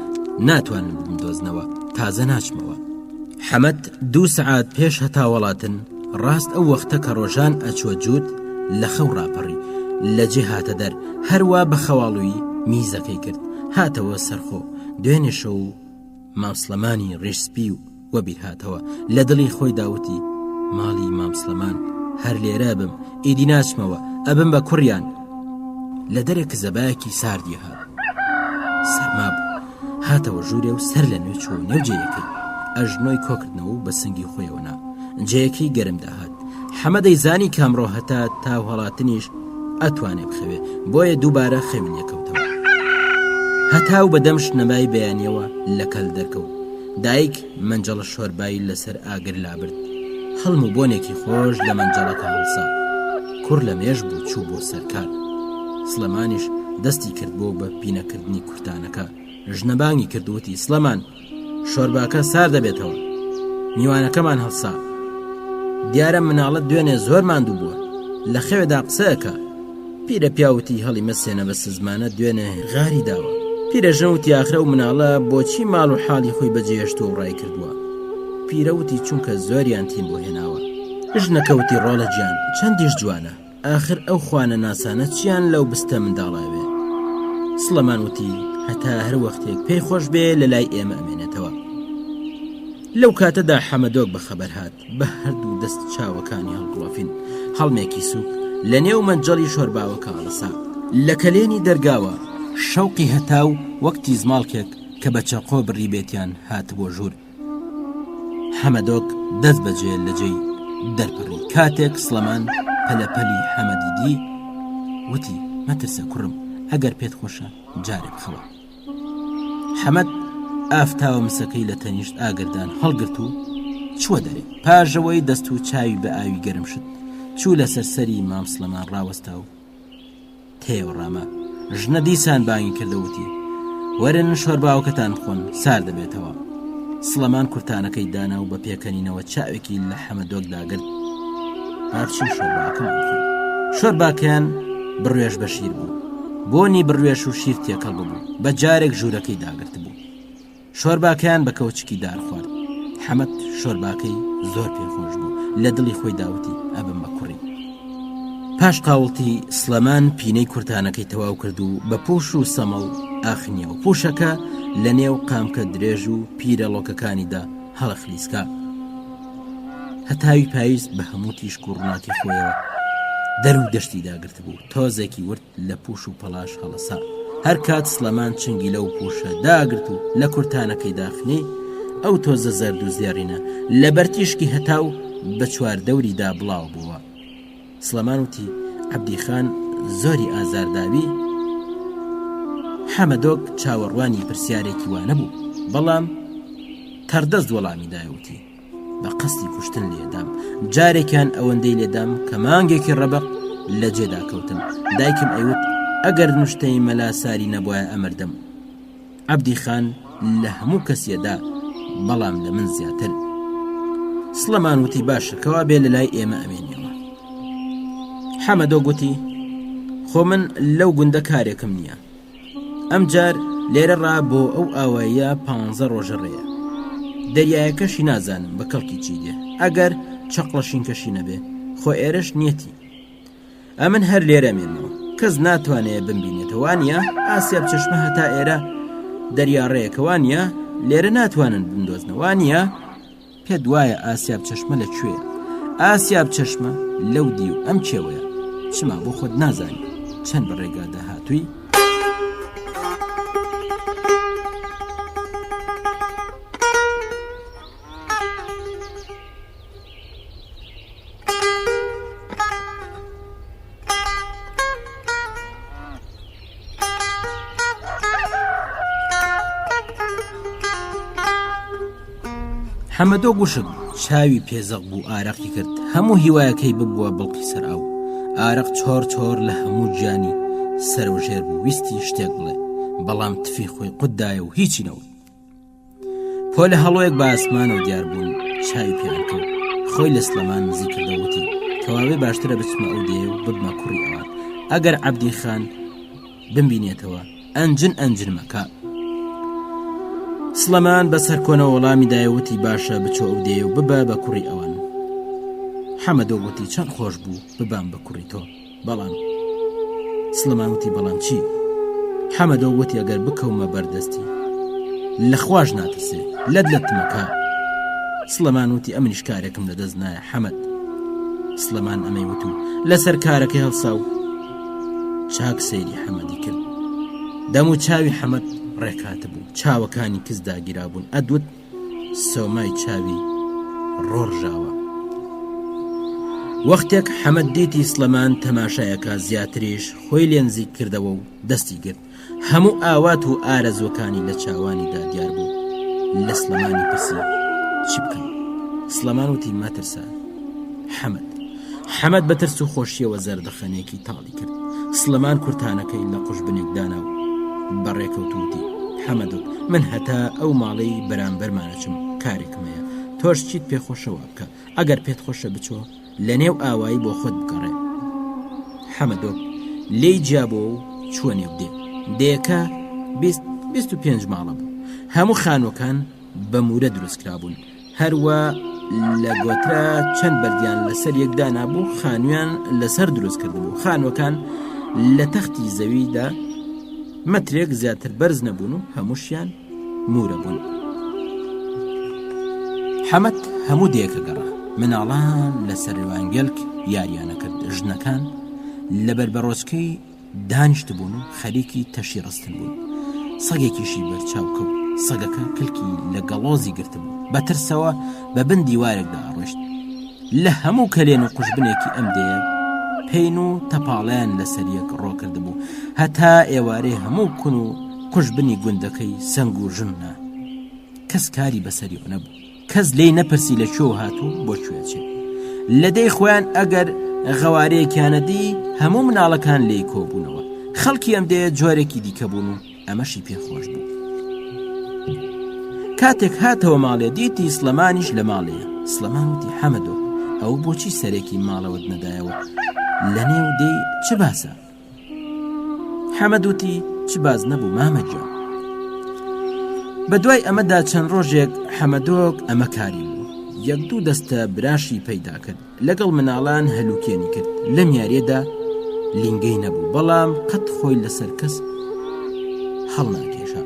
ناتوانم بمدۆزنەوە تازە ناچمەوە. حەمەد 2 سەعات پێش هەتا وڵاتن ڕاست ئەو وەختە کە ڕۆژان ئەچوە جووت لە خەو ڕاپەڕی لە جێ هاتە دەر هەروە بە خەواڵووی میزەکەی کرد هاتەوە سەرخۆ. دوێنێ شەو مام سڵەمانی ڕێشسپی و وەبیر هاتەوە لە دڵی خۆی داوتی ماڵی مام سڵەمان هەر لێرە بم ئیدی ناچمەوە ئەبم بە کوڕیان. لە دەرێک زەبایەکی ساردی هات سەرما بوو هاتەوە ژوورێ و سەر لە نوێ چوە نێو جێیەکەی ئەژنۆی کۆکردنەوە و بە سنگی خۆیەوەنا جێیەکەی گەرم داهات. حەمەدەی زانی کامڕۆ هەتا تاو هەڵاتنیش ئەتوانێ بخەوێ بۆیە دووبارە خەوینیە کەوتەوە. هەتاو بەدەم شنەمای بەیانیەوە لە کەل دەرکەوت. دایک منجەڵە شۆربایی لەسەر ئاگر لابرد. هەڵم و بۆنێکی خۆش لە منجەڵەکە هەڵسا. کوڕ لە مێژ بوو چوو بۆ سەرکار. سڵەمانیش دەستی کرد بۆ بە پینەکردنی کورتانەکە. ژنەبانگی کردوتی سڵەمان شۆرباکە سار دەبێتەوە میوانەکەمان هەڵسا. دیارە مناڵەت دوێنێ زۆر ماندوو بووە لە خەوێدا قسەکە. پیرە پیاوتی هەڵی مەسێنە بە سزمانە دوێنێ غاری داوە. پیرەژنەوتی ئاخرە و مناڵە بۆچی ماڵ و حاڵی خۆی بەجێهێشتۆ و ڕای کردووە. پیرەوتی چونکە زۆریان تیم بۆ هێناوە. ژنەکەوتی ڕۆڵە گیان چەندیش جوانە ئاخر ئەو خوانە ناسانە چیان لەو بستە منداڵاوێ. سڵەمان وتی هەتا هەر وەختێک پێی خۆش بێ لە لای ئێمە ئەمێنێتەوە. لەو کاتەدا حەمەدۆک بەخەبەر هات بە هەردوو دەست چاوەکانی هەڵگڵۆفین هەڵمێکی سووک لە نێو مەنجەڵی شۆرباوەکە هەڵسا. لە کەلێنی دەرگاوە شەوقی هەتاو وەکتی زماڵکێک کە بە چەقۆ بڕی بێتیان هات بۆ ژوور. حەمەدۆک دەست بەجێ لە جێی دەرپەڕی. کاتێک سڵەمان پەلەپەلی حەمەدی دی وتی مەترسە کوڕم ئەگەر پێت خۆشە جارێ بخەوە. حەمەد ئافتاوە مسەکەی لە تەنیشت ئاگردان هەڵگرت و چوە دەرێ. پاژەوەی دەست و چاوی بە ئاوی گەرم شت چوو لە سەرسەری مام سڵەمان ڕاوەستا و تێوەڕامە. ژنە دیسان بانگی کردەوتی وەرن شۆرباوەکەتان بخۆن سار دەبێتەوە. سڵەمان کورتانەکەی دانا و بە پێکەنینەوە چاوێکی لە حەمەدۆک داگرت. هاچی شۆرباکەمان بخۆن. شۆرباکەیان بڕوێش بە شیر بوو. بۆنی بڕوێش و شیر تێکەڵ ببوو. بە جارێک ژوورەکەی داگرت بوو. شۆرباکەیان بە کەوچکی دار خوارد. حەمەد شۆرباکەی زۆر پێخۆش بوو لە دڵی خۆی داوتی ئەبم بە کوڕی. پاش قاوڵتی سلەمان پینەی کورتانەکەی تەواو کرد و بە پوش و سەمەڵ ئاخنیە و پوشەکە لە نێو قامکە درێژ و پیرە لۆکەکانیدا هەڵەخلیسکە. هەتاوی پاییز بە هەموو تیشک و ڕووناکی خۆیەوە دەرو دەشتی داگرت بوو. تۆزێکی ورد لە پوش و پەلاش هەڵەسا. هەر کات سلەمان چنگی لەو پوشە داگرت و لە کورتانەکەی داخنی ئەو تۆزە زەرد و زێڕینە لە بەرتیشکی هەتاو بە چواردەوریدا بڵاو بووە. سلەمان وتی عەبدیخان زۆری ئازارداوی. حەمەدۆک چاوەڕوانی پرسیارێکی وانە بوو، بەڵام تەردەست وەڵامی دایوتی بە قەستی کوشتن لێدام. جارێکیان ئەوەندەی لێدام کە مانگێکی ڕەبق لە جێدا کەوتم. دایکم ئەیوت ئەگەر نوشتەی مەلا ساری نەبووە ئەمردم. عەبدیخان لە هەموو کەسیەدا، بەڵام لە من زیاتر. سلەمان وتی باشە کەوا بێ لە لای ئێمە ئەمێنیەوە. حەمەدۆ گوتی خۆ من لەو گوندە کارێکم نییە. ئەم جار لێرە ڕا بۆ ئەو ئاواییە 15 ڕۆژە ڕێیە. دەریایەکەشی نازانم بە کەڵکی چی دێ. ئەگەر چەقڵەشینکەشی نەبێ خۆ ئێرەش نیەتی. ئەمن هەر لێرە مێنەوە کەس ناتوانێت بمبینێتەوە. وانە ئاسیاب چەشمە هەتا ئێرە دەریا ڕێیەکەوانە لێرە ناتوانن بندۆزنەوە. وانە پێت وایە ئاسیاب چەشمە لەکوێیە؟ ئاسیاب چەشمە لەو دی و ئەم کێوەیە. چما بۆ خۆت نازانی چەند بە ڕێگادا هاتووی؟ حەمەدۆ گوشک چاوی پێزەق بوو ئارەقی کرد. هەموو هیوایەکەی ببووە بڵقی سەر ئاو. ئارەق چۆر لە هەموو گیانی سەرۆژێر بوو. ویستی شتێک بڵێ، بەڵام تفی خۆی قوددایە و هیچی نەوت. پۆلە هەڵۆیەک بە ئاسمانەوە دیار بوون. چاوی پێیانکەوت. خۆی لە سلەمان نزیک کردەوتی کەواوێ باشترە بچمە ئەو دێ و ببمە کوڕی ئەوان. ئەگەر عەبدیخان بمبینێتەوە ئەنجن مەکە. سلەمان بەسەر کۆنە وەڵامی دایەوتی باشە بچۆ ئەو دێ و ببە بە کوڕی ئەوان. حەمەدۆ گوتی چەند خۆش بوو ببام بە کوڕی تۆ. بەڵام سلەمان وتی بەڵام چی؟ حەمەدۆ گوتی ئەگەر بکەومە بەردەستی لەخواش ناترسێ لەت مەکە. سلەمان وتی ئەمنیش کارێکم لەدەست نایە حەمەد. سلەمان ئەمەی وتو لەسەر کارەکەی هەڵسا و چاک سەیری حەمەدی کرد. دەم و چاوی حەمەد ڕێکاتە بوو. چاوەکانی کەس داگیرا بوون. ئەدوت سۆمای چاوی ڕۆژاوە. وەختێک حەمەد دیتی سلەمان تەماشایەکە زیاتریش خۆی لێنزیک کردەوە و دەستی کرد. هەموو ئاوات و ئارەزوەکانی لە چاوانیدا دیار بوو. لە سلەمانی پرسی چی بکەم؟ سلەمان وتی مەترسە حەمەد بەترس و خۆشیەوە زەردەخەنێکی تاڵی کرد. سلەمان کورتانەکەی لە قوش بنێکدانا و بەڕێکەوتوتی حەمەدۆ من هەتا ئەو ماڵەی بەرامبەرمانەچم کارێکمەیە. تۆش چیت پێخۆشەوە بکە. ئەگەر پێت خۆشە بچۆ لە نێو ئاوایی بۆ خۆت بگەڕێ. حەمەدۆ لێی جیابۆ و چووە نێو دێکە 25 ماڵە بوو. هەموو خانوەکان بە مورە دروستکرا بوون. هەروە لە گۆترا چەند بەردیان لەسەر یەکدا نابوو. خانویان لەسەر دروست کردبوو. خانوەکان لە تەختی زەویدا مەترێک زیاتر بەرز نەبوون و هەمووشیان مورە بوون. حەمەد هەموو دێکە گەڕا. مناڵان لە سەروانگەلک یاریانە کرد. ژنەکان لە بەربەڕۆچکەی دانیشت بوون و خەریکی تەشی ڕستن بوون. سەگێکیشی بەرچاو کەوت. سەگەکە کلکی لە گەڵۆزی گرتبوو. بەترسەوە بە بن دیوارێکدا ئاڕۆشت. لە هەموو کەلێن و قوشبنێکی ئەم دێ پێین و تەپاڵیان لەسەر یەک ڕۆکردبوو. هەتا ئێوارێ هەموو کون و قوشبنی گوندەکەی سەنگ و ژنە. کەس کاری بەسەریەوە نەبوو. کەس لێی نەپرسی لە چۆ هاتوو بۆ کوێچێ. لە دەی خۆیان ئەگەر غەوارەیەکیانەدی هەموو مناڵەکان لێی کۆبوونەوە. خەڵکی ئەم دێ جۆرێکی دیکە بوون و ئەمەشی پێخۆش بوو. کاتێک هاتەوە ماڵێ دیتی سلەمانیش لە ماڵەیە. سلەمان وتی حەمەدۆ ئەو بۆچی سەرێکی ماڵەوەت نەدایەوە؟ لە نێو دەی چ باسە؟ حەمەد وتی چ باز نەبوو مامەجا. بەدوای ئەمەدا چەند ڕۆژێک حەمەدۆک ئەمە کاری بوو. یەک دوو دەستە براشی پەیدا کرد، لەگەڵ مناڵان هەلوکێنی کرد. لەم یاریەدا لینگەی نەبوو، بەڵام قەت خۆی لەسەر کەس هەڵناکێشا.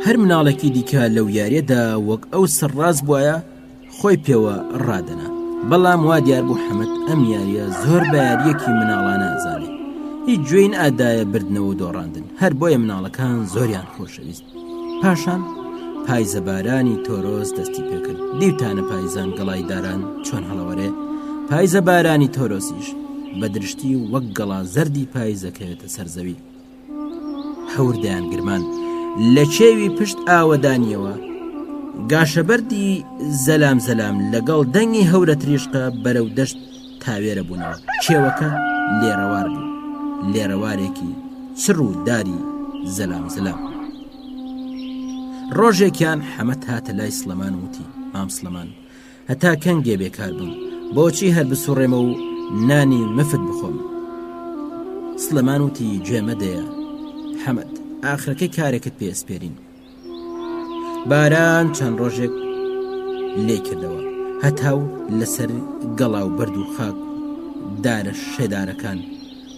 هەر مناڵێکی دیکە لەو یاریەدا وەک ئەو سەرڕاز بووایە خۆی پێوە ڕادەنا، بەڵام وا دیار بوو حەمەد ئەم یاریە زۆر بە یاریەکی مناڵانە ئازانێ. هیچ گوێی ئادایە بردنەوە و دۆڕاندن، هەر بۆیە مناڵەکان زۆریان خۆشەویست. پاشان پایزەبارانی تۆرۆز دەستی پێکرد. دیوتانە پایزان گەڵای داران چۆن هەڵەوەرێ. پایزەبارانی تۆرۆسیش بە درشتی وەک گەڵا زەردی پایزەکەوێتە سەرزەوی. هەوردیان گرمان لە چێوی پشت ئاوەدانیەوە. گاشەبەردی زەلام زەلام لەگەڵ دەنگی هەورە تریشقە بەرەو دەشت تاوێرە بوونەوە. چێوەکە لێڕەوار بوو، لێڕەوارێکی چڕ و داری زەلام زەلام. ڕۆژێکیان حەمەد هاتە لای سڵەمان وتی: مام سڵەمان، هەتا کەنگێ بێکار بم، بۆچی هەر بسوڕێمە و نانی مفت بخۆم؟ سڵەمان وتی: گوێمە دەیە حەمەد، ئاخرەکەی کارێکت پێسپێرین. باران چەند ڕۆژێک لێ کردەوە، هەتاو لەسەر گەڵا و بەرد و خاک دارە شێدارەکان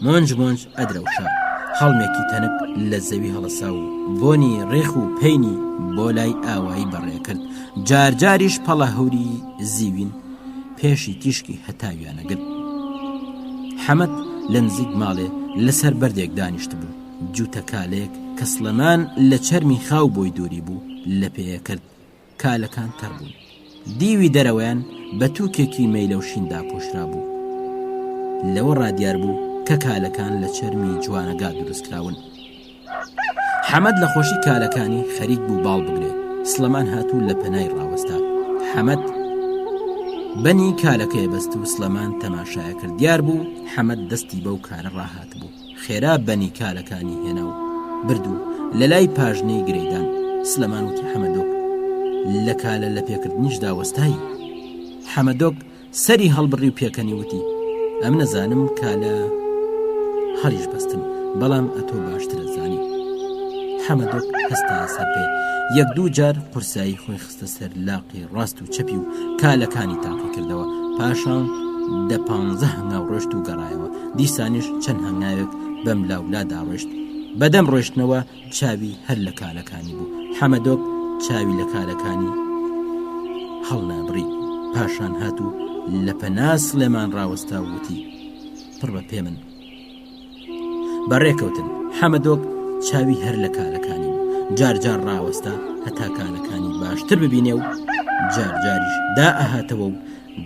مۆنج مۆنج ئەدرەوشا. هەڵمێکی تەنک لە زەوی هەڵەسا و بۆنی ڕێخ و پەینی بۆ لای ئاوایی بەڕێ کرد. جارجاریش پەڵە هەوری زیوین پێشی تیشکی هەتاویانەگرت. حەمەد لە نزیک ماڵێ لەسەر بەردێک دانیشت بوو. جووتە کالێک کە سڵەمان لە چەرمی خاو بۆی دووری بوو لە پێیە کرد. کالەکان تەڕ بوون، دیوی دەرەوەیان بە تووکێکی مەیلە و شیندا پۆشرا بوو. لەوە ڕادیار بوو کە کالەکان لە چەرمی جوانەگا دروستکراون. حەمەد لە خۆشی کالەکانی خەریک بوو باڵ بگرێ. سڵەمان هاتوو لە پەنای ڕاوەستا. حەمەد بەنی کالەکەی بەست و سڵەمان تەماشایە کرد. دیار بوو حەمەد دەستی بەو کارە ڕاهات بوو. خێرا بەنی کالەکانی هێنا و بردو لە لای پاژنەی گرەیدان. سڵەمان وتی: حەمەدۆک، لە کالە لە پێکردنیشدا وەستایی؟ حەمەدۆک سەری هەڵبڕی و پێکەنی وتی: ئەم نەزانم کالە هەڵیش بەستم، بەڵام ئەتۆ باشترە زانی. حەمەدۆک هەستایە سەر پێ. یەک دوو جار قورسایی خۆی خستە سەر لاقی ڕاست و چەپی و کالەکانی تاقی کردەوە. پاشان 15 هەنگاو ڕۆشت و گەڕایەوە. دیسانیش چەند هەنگاوێک بەم لاولادا ڕۆشت. بەدەم ڕۆشتنەوە چاوی هەر لە کالەکانی بوو. حەمەدۆک چاوی لە کالەکانی هەڵنابڕی. پاشان هاتوو لە پەنا سڵێمان ڕاوەستا وتی: پڕ بە پێ من. بەڕێکەوتن. حەمەدۆک چاوی هەر لە کالەکانی بوو. جارجار ڕاوەستا هەتا کالەکانی باشتر ببینێ و جارجاریش دا ئەهاتەوە و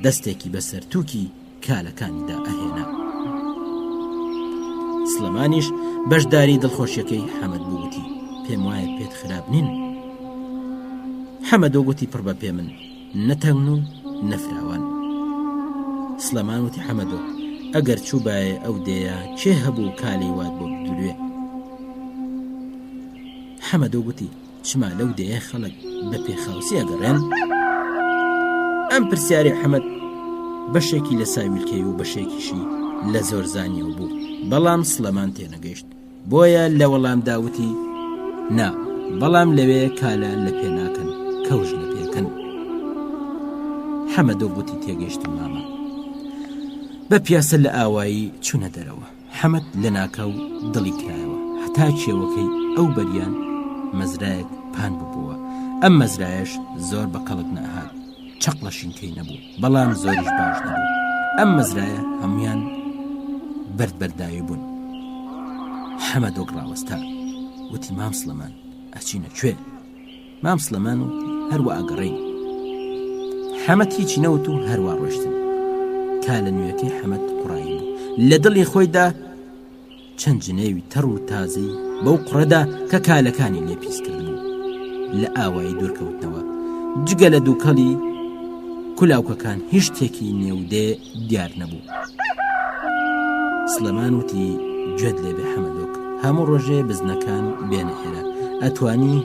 دەستێکی بەسەر تووکی کالەکانیدا ئەهێنا. سڵەمانیش بەشداری دڵخۆشیەکەی حەمەد بووتی: پێم وایە پێت خراپ نین؟ حەمەدۆ گوتی: پڕ بە پێ من، نەتەنگ و نەفراوان. سڵەمان وتی: حەمەدۆ، ئەگەر چوو باە ئەو دەیە کێ هەبوو کالی وات بۆ بدروێ؟ حەمەدۆ گوتی: چما لەو دەیە خەڵک بە پێخاوسی ئەگەڕێن؟ ئەم پرسیاری حەمەد بەشێکی لە ساویلکەی و بەشێکیشی لە زۆر زانیەوە بوو، بەڵام سڵەمان تێنەگەیشت. بۆیە لە وەڵامدا وتی: نا، بەڵام لەوێ کالە لە پێ ناکەن، کەوژ لە پێکەن. حەمەدۆ گوتی: تێگەیشتم مامە. بە پیاسە لە ئاوایی چوونە دەرەوە. حەمەد لە ناکاو دڵی کرایەوە، هەتا کێوەکەی ئەو بەریان مەزرایەک پان ببووە. ئەم مەزرایەش زۆر بە قەڵک نەهات، چەق لە شینکەی نەبوو، بەڵام زۆریش باش نەبوو. ئەم مەزرایە هەمویان بەردبەرداوی بوون. حەمەدۆک ڕاوەستا وتی: مام سڵەمان، ئەچینە کوێ؟ مام سڵەمان و هەروە ئەگەڕین. حەمەد هیچی نەوت و هەروە ڕۆشتن. کا لە نوێەکەی حەمەد قوڕایی بوو. لە دڵی خۆیدا چەند جنێوی تەڕ و تازەی بەو قوڕەدا کە کالەکانی لێ پیس کردبوو لە ئاوایی دوورکەوتنەوە. جگە لە دووکەڵی کولاوکەکان هیچ شتێکی نێودێ دیار نەبوو. سڵەمان وتی: گوێت لێبێ حەمەدۆک، هەموو ڕۆژێ بزنەکان بێنە ئێرە، ئەتوانی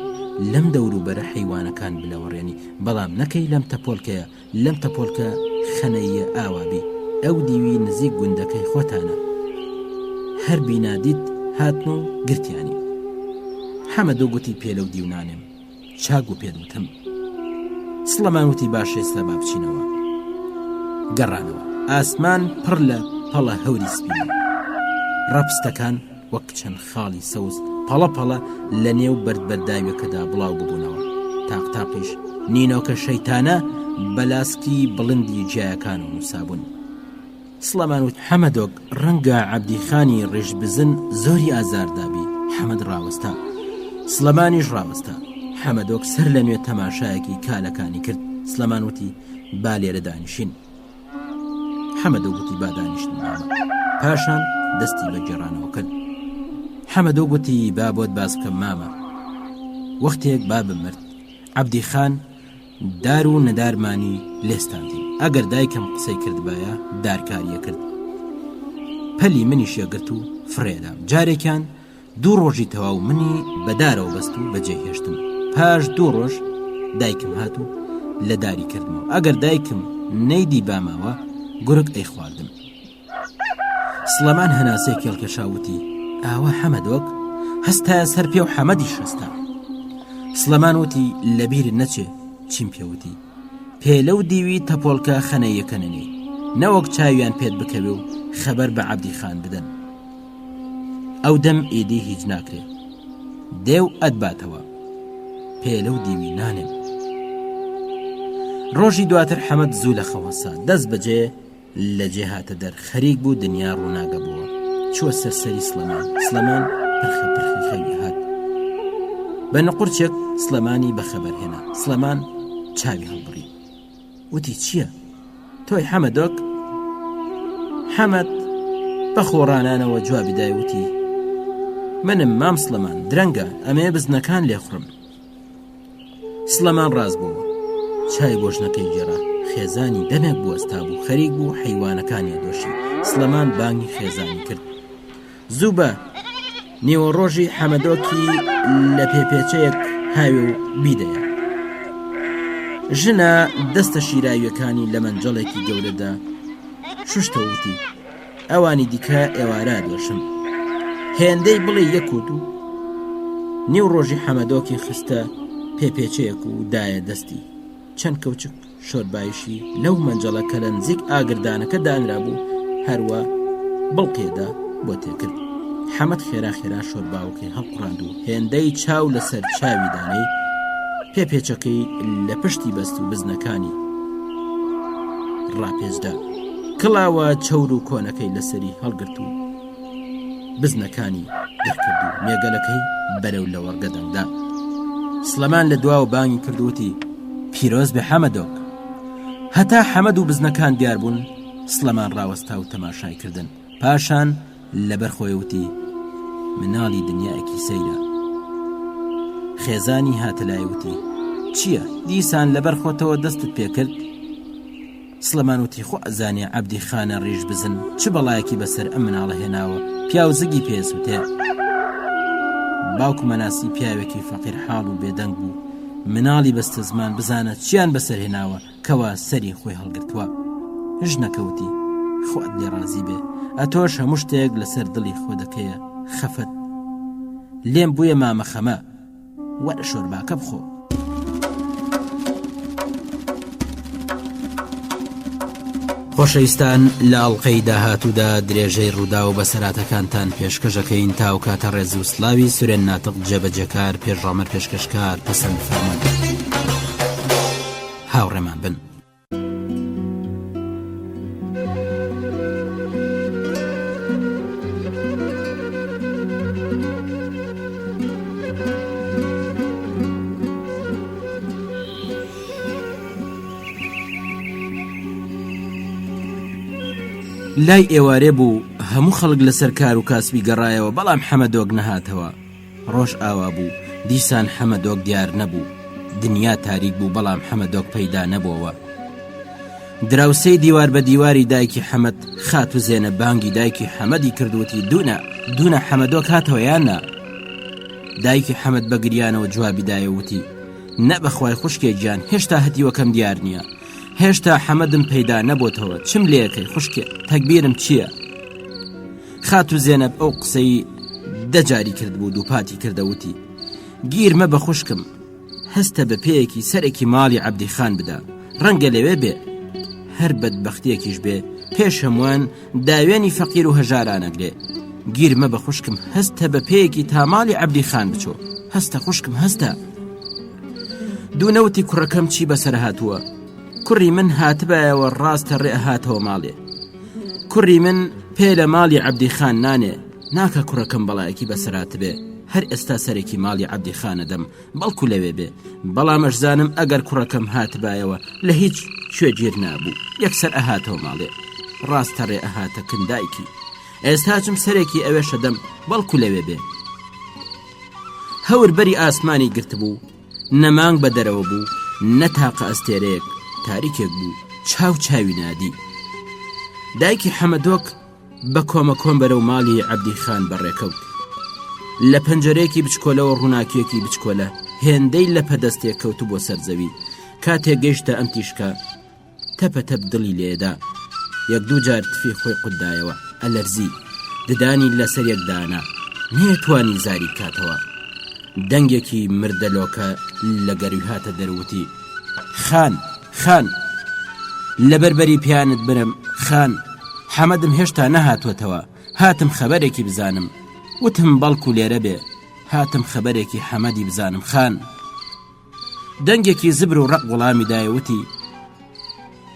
لەم دەوروبەرە حەیوانەکان بلەوەڕێنی، بەڵام نەکەی لەم تەپۆلکەیە، لەم تەپۆلکە خەنەیە ئاوابی. ئەو دیوی نزیک گوندەکەی خۆتانە، هەر بینادیت هاتن و گرتیانی. حەمەدۆ گوتی: پێلەو دیو نانێم، چاک و پێدوتم. سڵەمان وتی باش ئێستا با بچینەوە. گەڕانەوە. ئاسمان پڕ لە پەڵە هەوری سپینە. ڕەپستەکان وەک چەند خاڵی سەوز پەڵە لە نێو بەردبەرداویەکەدا بڵاو ببوونەوە. تاقتاقیش نینۆکە شەیتانە بەلاسکی بڵندی جیایەکان و نووسابوون. سڵەمان وت حەمەدۆک ڕەنگە عەبدیخانی ڕێژ بزن زۆری ئازاردابی. حەمەد ڕاوەستا. سڵەمانیش ڕاوەستا. حەمەدۆک سەر لە نوێ تەماشایەکی کالەکانی کرد. سڵەمان وتی با لێرە دانیشین. حەمەدۆک وتی با دانیشتن مامە. پاشان دەستی بە گێڕانەوە کرد. حەمەدۆک وتی با بۆت باز بکەم مامە. وەختێک با بمرد عەبدیخان دار و نەدارمانی لێستاندی. ئەگەر دایکم قسەی کردبایە دارکاریە کرد. پەلی منی شێگرت و فڕێدام. جارێکیان 2 ڕۆژی تەواو منی بەدارەوە بەست و بەجێ هێشتم. پاش 2 ڕۆژ دایکم هات و لە داری کردمەوە. ئەگەر دایکم نەیدی باماوە گورگ ئەی خواردم. سڵەمان هەناسەی کێڵکەشاوتی ئاوە حەمەدۆک هەستایە سەر پێ و حەمەدیش هەستا. سڵەمان وتی لەبیرت نەچێ چیم پێوتی پێلە و دیوی تەپۆڵکە خەنەیەکەننی نەوەک چاویان پێت بکەوێ و خەبەر بە عەبدیخان بدەن. ئەو دەم ئیدی هیچ ناکرێ دێو ئەدباتەوە پێلە و دیوی نانێم. ڕۆژی دواتر حەمەد زوو لە خەوەسا دەست بەجێ لە جێهاتە دەر خەریک بوو دنیا ڕووناگە بووە. چووە سەرسەری سڵەمان پرخە پرخی خەوی هات. بە نەقورچێک سڵەمانی بەخەبەر هێنا. سڵەمان چاوی هەڵبڕی وتی چییە؟ تۆی حەمەدۆک؟ حەمەد بە خۆڕانانەوە جوابی دای وتی منم مام سڵەمان درەنگە ئەمێ بزنەکان لێخڕم. سڵەمان ڕاست بووە چای بۆژنەکەی گێڕا. خێزانی دەمێک بوەستا بوو خەریک بوو حەیوانەکانی دۆشی. سڵەمان بانگی خێزانی کرد. زوو بە نیوە ڕۆژی حەمەدۆکی لە پێپێچەیەک هاوێ و بیدەیە. ژنە دەستە شیراویەکانی لە مەنجەڵێکی گەورەدا شوشتەوتی ئەوانی دیکە ئێوارە دۆشم. هێندەی بڵێ یەکوت و نیو ڕۆژی حەمەدۆکی خستە پێپێچەیەک و دایە دەستی. چەند کەوچک شۆربایشی لەو مەنجەڵە کە لە نزیک ئاگردانەکە دانرا بوو هەروە بڵقێدا بۆ تێکرد. حەمەد خێرا شۆرباوەکەی هەڵقڕاند و هێندەی چاو لەسەر چاوی دانەی پێپێچەکەی لە پشتی بەست و بزنەکانی ڕاپێزدا. کڵاوە چەور و کۆنەکەی لەسەری هەڵگرت و بزنەکانی دەرکرد و مێگەلەکەی بەرەو لە وەرگەدەندا. سڵەمان لە دواوە بانگی کردوتی پیرۆز بێ حەمەدۆک. هەتا حەمەد و بزنەکان دیار بوون سڵەمان ڕاوەستا و تەماشای کردن. پاشان لەبەر خۆیوتی مناڵی دنیایەکی سەیرە. خێزانی هاتەلایوتی چییە؟ دیسان لەبەر خۆتەوە دەستت پێکرد؟ سڵەمان وتی خۆ ئەزانێ عەبدیخانە ڕێژ بزن چ بەڵایەکی بەسەر ئەم مناڵە هێناوە. پیاوزگی پێسووتێ. باوکو مەناسی پیاوێکی فەقیر حاڵ و بێدەنگ بوو. مناڵی بەستە زمان بزانە چیان بەسەر هێناوە کەوا سەری خۆی هەڵگرتووە. ژنەکەوتی خۆت لێ ڕازی بێ ئەتۆش هەموو شتێک لەسەر دڵی خۆ دەکەیە خەفەت لێم بوویە مامەخەمە وەرە شۆرباکە بخۆ. خۆشەویستان لە ئەڵقەی داهاتوودا درێژەی ڕوودا و بەسەراتەکانتان پێشکەشەکەین تاوکاتە ڕێز و سلاوی سورێن ناتق جێبەجەکار پێشڕامەر پێشکەشکار پەسەند فەرموون. هاوڕێمان بن. لای ئێوارێ بوو هەموو خەڵک لەسەر کار و کاسبی گەڕایەوە بەڵام حەمەدۆک نەهاتەوە. ڕۆژ ئاوا بوو دیسان حەمەدۆک دیار نەبوو. دنیا تاریک بوو بەڵام حەمەدۆک پەیدا نەبووەوە. دراوسەی دیوار بە دیواری دایکی حەمەد خات و زێنە بانگی دایکی حەمەدی کردوتی دوونە حەمەدۆک هاتەوە یاننا؟ دایکی حەمەد بە گریانەوە جوابی دایەوتی نەبەخوای خوشکێ گیان هێشتا هەتیوەکەم دیار نییە. هێشتا حەمەدم پەیدا نەبووتەوە چم لێەکەی خوشکێ تەکبیرم چییە؟ خات و زێنەب ئەو قسەی دەجاری کرد بوو دووپاتی کردەوتی گیرمە بە خوشکم هەستە بە پێیەکی سەرێکی ماڵی عەبدیخان بدا ڕەنگە لەوێ بێ هەر بەدبەختیەکیش بێ پێش هەمووان داوێنی فەقیر و هەژارانەگرێ گیرمە بە خوشکم هەستە بە پێیەکی تا ماڵی عەبدیخان بچۆ هەستە خوشکم هەستە دوونەوتی کوڕەکەم چی بەسەر هاتووە کوڕی من هاتبایەوە ڕاستە ڕێ هاتەوە ماڵێ کوڕی من پێ لە ماڵی عەبدیخان نانێ ناکە کوڕەکەم بەڵایەکی بەسەرات بێ هەر ئێستا سەرێکی ماڵی عەبدیخانە دەم بەڵکو لەوێ بێ بەڵامەش زانم ئەگەر کوڕەکەم هاتبایەوە لە هیچ شوێگیر نابوو یەکسەر ئەهاتەوە ماڵێ ڕاستە ڕێ ئەهاتە کندایکی ئێستا چم سەرێکی ئەوێشە دەم بەڵکو لەوێ بێ هەور بەری ئاسمانی گرت بوو نەمانگ بە دەرەوە بوو نەتاقە ئەستێرەیەک تاریکێک بوو چاو چاوی نادی دایکی حەمەدۆک بە کۆمەکۆم بەرەو ماڵی عەبدیخان بەڕێکەوت لە پەنجەرەیەکی بچکۆلەوە ڕووناکیەکی بچکۆلە هێندەی لە پەدەستێک کەوت بۆ سەرزەوی کاتێک گەیشتە ئەم تیشکە تەپەتەپ دڵی لێدا یەک دوو جار تفی خۆی قوددایەوە ئەلەرزی ددانی لەسەر یەکدانا نێتوانی زاری بکاتەوە دەنگێکی مردەلۆکە لە گەروی هاتە دەروتی خان خان لە بەربەری پیانت برم خان حەمەدم هێشتا نەهاتوەتەوە هاتم خەبەرێکی بزانم وتم بەڵکو لێرە بێ هاتم خەبەرێکی حەمەدی بزانم خان دەنگێکی زبر و ڕق وەڵامی دایەوتی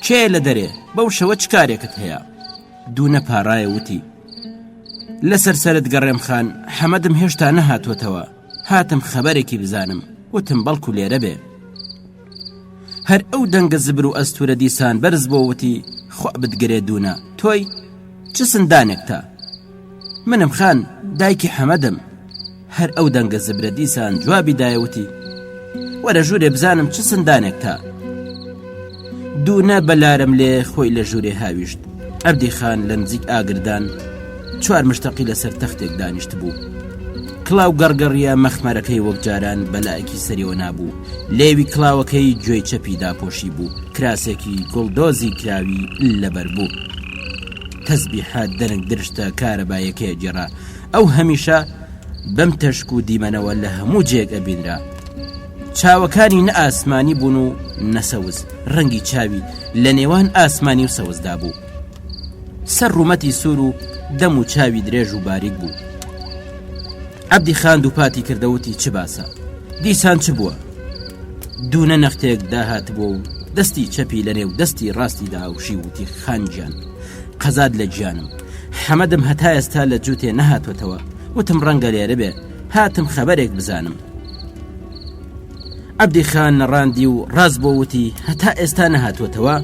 کێ لە دەرێ بەو شەوە چ کارێکت هەیە دوو نەپارایە وتی لەسەر سەرت گەڕێم خان حەمەدم هێشتا نەهاتوەتەوە هاتم خەبەرێکی بزانم وتم بەڵکو لێرە بێ هەر ئەو دەنگە زبر و ئەستورە دیسان بەرز بۆ وتی خوا بتگرێ دوونە تۆی چ سندانێک تا منم خان دایکی حەمەدم هەر ئەو دەنگە زبرە دیسان جوابی دایەوتی وەرە ژوورێ بزانم چ سندانێک تا دوونە بەلارم لێ خۆی لە ژوورێ هاویشت عەبدیخان لە نزیک ئاگردان چوار مشتەقی لەسەر تەختێک دانیشت بوو کڵاو گەڕگەڕیە مەخمەرەکەی وەک جاران بەلایەکی سەریەوە نابوو لێوی کڵاوەکەی گوێی چەپی داپۆشی بوو کراسێکی گوڵدۆزی کراوی لەبەر بوو تەسبیحات دەرنگ درشتە کارەبایەکەی جێڕا ئەو هەمیشە بەم تەشک و دیمەنەوە لە هەموو جێک ئەبینرا چاوەکانی نە ئاسمانی بوون و نەسەوز ڕەنگی چاوی لە نێوان ئاسمانی و سەوزدا بوو سەر ڕوومەتی سوور و دەم و چاوی درێژ و باریک بوو عەبدیخان دووپاتی کردەوتی چ باسە دیسان چ بووە دوونە نەختێک داهات بووە و دەستی چەپی لە نێو دەستی ڕاستی داوشی وتی خانگیان قەزاد لە گیانم حەمەدم هەتا ئێستا لە جووتێ نەهاتوەتەوە وتم ڕەنگە لێرە بێ هاتم خەبەرێک بزانم عەبدیخان نەڕاندی و ڕاست بۆ وتی هەتا ئێستا نەهاتوەتەوە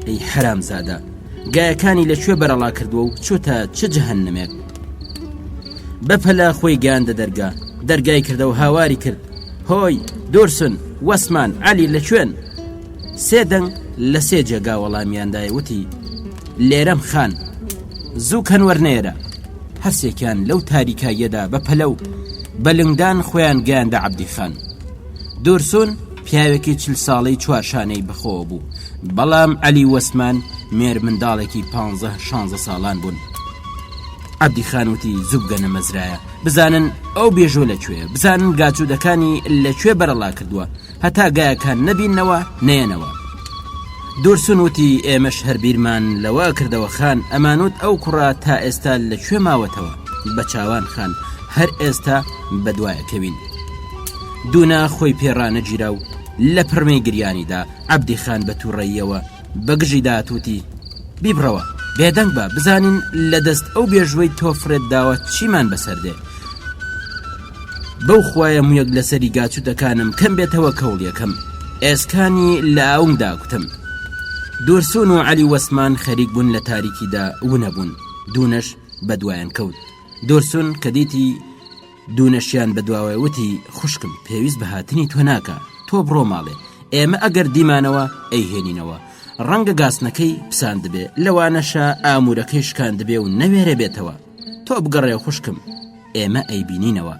ئەی حەرامزادە گایەکانی لەکوێ بەرەڵا کردووە و چوتە چ جەهەنەمێک بەپەلا خۆی گیاندە دەرگا دەرگای کردە و هاواری کرد هۆی دۆرسن وەسمان عەلی لەکوێن سێ دەنگ لە سێ جێگا وەڵامیاندایە وتی لێرەم خان زوو کەنوەرنێرە هەرسێکیان لەو تاریکاییەدا بەپەلە و بەلنگدان خۆیان گیاندە عەبدیخان دۆرسون پیاوێکی 40 ساڵەی چوارشانەی بەخۆوە بوو بەڵام عەلی وەسمان مێر منداڵێکی 15-16 ساڵان بوون عەبدیخان وتی زوو بگەنە مەزرایە بزانن ئەو بێژۆ لەکوێ بزانن گاچوودەکانی لەکوێ بەرەڵا کردووە هەتا گایەکان نەبینەوە نەیەنەوە دۆرسون وتی ئێمەش هەربیرمان لەوە کردەوە خان ئەمانوت ئەو کوڕا تا ئێستا لەکوێ ماوەتەوە بە چاوان خان هەر ئێستا بەدوایەکەوین دوونا خۆی پێڕانەگیرا و لە پڕمەی گریانیدا عەبدیخان بە تووڕەییەوە بەگژی داتوتی بیبڕەوە بێدەنگ بە بزانین لە دەست ئەو بێژوەی تۆفرێت داوە چیمان بەسەردێ بەو خوایە مویەک لەسەری گاچوودەکانم کەم بێتەوە کەوڵ یەکەم ئێسکانی لە ئاومدا کوتم دۆرسون و عەلی وەسمان خەریک بوون لە تاریکیدا ونەبوون دوونەش بەدوایان کەوت دۆرسون کە دیتی دوونەشیان بەدواوە وتی خوشکم پێویست بە هاتنی تۆ ناکە تۆ بڕۆ ماڵێ ئێمە ئەگەر دیمانەوە ئەیهێنینەوە ڕەنگە گاسنەکەی پسان دەبێ لەوانەشە ئامورەکەی شکان دەبێ و نەوێرە بێتەوە تۆ بگەڕێ خوشکم ئێمە ئەیبینینەوە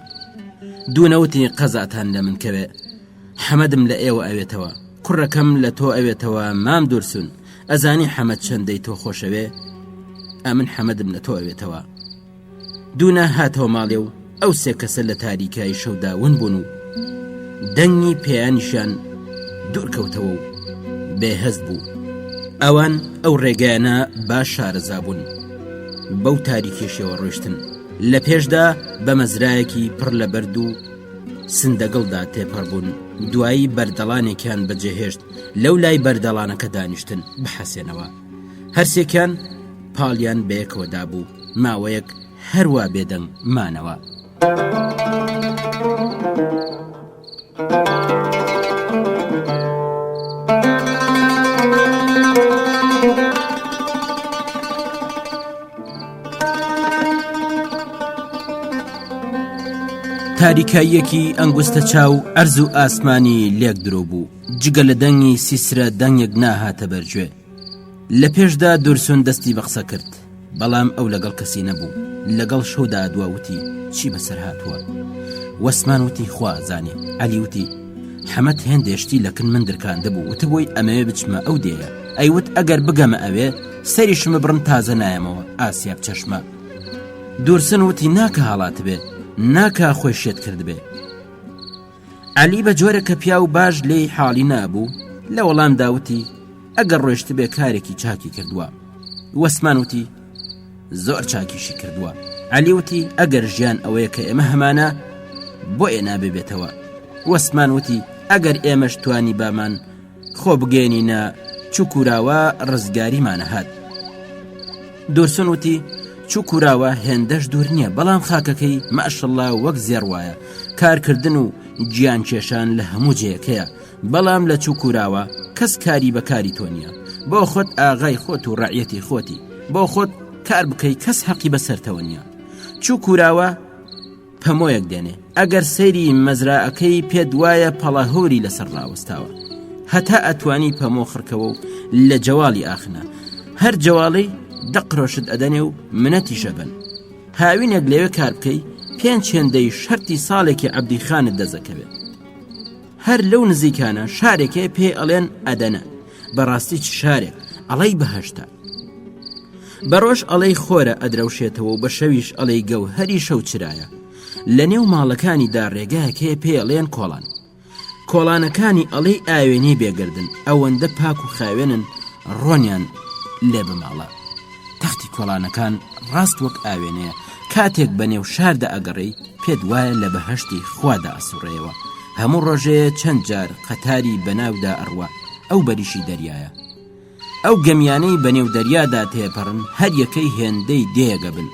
دوونەوتی قەزاتان لە من کەوێ حەمەدم لە ئێوە ئەوێتەوە کوڕەکەم لە تۆ ئەوێتەوە مام دۆرسون ئەزانی حەمەد چەندەی تۆ خۆشەوێ ئەمن حەمەدم لە تۆ ئەوێتەوە دوونە هاتەوە ماڵێ و ئەو سێ کەسە لە تاریکای شەودا ون بوون و دەنگی پێیانیشان دوورکەوتەوە و بێهەست بوو. ئەوان ئەو ڕێگایانە باش شارەزا بوون، بەو تاریکێشەوە ڕۆیشتن. لە پێشدا بە مەزرایەکی پڕ لە بەرد و سندەگەڵدا تێپەڕبوون. دوایی بەردەڵانێکیان بەجێهێشت، لەو لای بەردەڵانەکە دانیشتن بحەسێنەوە. هەرسێکیان پاڵیان بەیەکەوەدا بوو، ماوەیەک هەروە بێدەنگ مانەوە. تاریکاییەکی ئەنگوستە چاو ئەرز و ئاسمانی لێک درۆ بوو، جگە لە دەنگی سیسرە دەنگێک ناهاتە بەرگوێ. لە پێشدا دورسون دەستی بە قسە کرد، بەڵام ئەو لەگەڵ کەسی نەبوو. لەگەڵ شەودا دواوتی چی بەسەر هاتووە. وەسمان وتی خوا زانێ. عەلی وتی حەمەد هێندێشتی لەکن من درکاندە بوو، وتبووی ئەمەوێ بچمە ئەو دێیە. ئەیوت ئەگەر بگەمە ئەوێ سەریشمە بڕن تازە نایەمەوە ئاسیاب چەشمە. دورسن وتی ناکە هاڵات بێ، ناکە خۆی شێت کرد بێ. عەلی بە جۆرە کە پیا و باش لێی حاڵی نابوو لە وەڵام داوتی ئەگەر ڕۆیشت بێ کارێکی چاکی کردووە. وەسمان وتی زۆر چاکیشی کردووە. عەلی وتی ئەگەر ژیان ئەوەیە کە ئێمە هەمانە بۆ ئێ نابێتەوە. وەسمان وتی ئەگەر ئێمەش توانی بامان خۆ بگەێنینە چووکوراوە ڕزگاریمانە هات. دورسون وتی چووکوراوە هێندەش دوور نییە، بەڵام خاکەکەی ماشەڵڵا وەک زێڕ وایە. کارکردن و گیان کێشان لە هەموو جەیەکەیە، بەڵام لە چووکوراوە کەس کاری بەکاری تۆ نییە. بۆ خۆت ئاغای خۆت و ڕەعیەتی خۆتی، بۆ خۆت کار بکەی کەس حەقی بەسەرتەوە نییە. چووکوراوە پەمۆیەک دێنێ، ئەگەر سەیری مەزراعەکەی پێت وایە پەڵاهۆری لەسەر ڕاوەستاوە، هەتا ئەتوانی پەمۆ خڕکەوە و لە جەواڵی ئاخنە. هەر جەواڵی دەقڕۆشت ئەدەنێ و منەتیشە بن. هاوینێک لەوێ کار بکەی 5 هێندەی شەرتی ساڵێکی عەبدیخانت دەزەکەوێت. هەر لەو نزیکانە شارێکێ پێ ئەڵێن ئەدەنە، بەڕاستی چ شارێک ئەڵەی بەهەشتا. بەڕۆژ ئەڵەی خۆرە ئەدرەوشێتەوە و بە شەویش ئەڵەی گەوهەری شەو چرایە. لە نێو ماڵەکانیدا ڕێگایەکەیە پێ ئەڵێن کۆڵان. کۆڵانەکانی ئەڵەی ئاوێنەی بێگردن، ئەوەندە پاک و خاوێنن ڕۆنیان لێ بماڵە. تەختی کۆڵانەکان ڕاست وەک ئاوێنەیە، کاتێک بەنێو شاردا ئەگەڕێی پێت وایە لە بەهەشتی خوادا ئەسوڕێەوە. هەموو ڕۆژەیە چەند جار قەتاری بەناودا ئەڕوا، ئەو بەریشی دەریایە. ئەو گەمیانەی بەنێو دەریادا تێپەڕن هەر یەکەی هێندەی دێگە بن.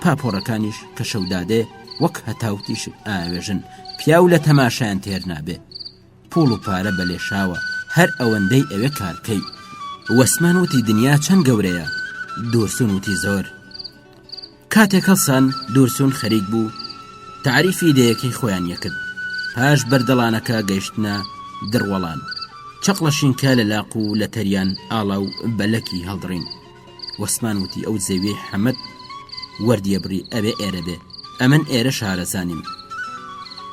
پاپۆڕەکانیش کە شەودادێ وەک هەتاوتیش ئاوێژن، پیاو لە تەماشایان تێر نابێ. پوڵ و پارە بەلێشاوە، هەر ئەوەندەی ئەوێ کارکەی. وەسمان وتی دنیا چەند گەورەیە. دورسون وتی زۆر. کاتێک هەڵسان دورسون خەریک بوو تعریفی دەیەکەی خۆیان یەکرد. پاش بەردەڵانەکە گەیشتنە دڕوەڵان، چەقڵە شینکە لە لاق و لە تەریان ئاڵا و بەلەکی هەڵدڕین. وەسمان وتی ئەو زەوێ حەمەد وەردیە بڕی ئەبێ ئێرە بێ، ئەمن ئێرە شارەزانیم.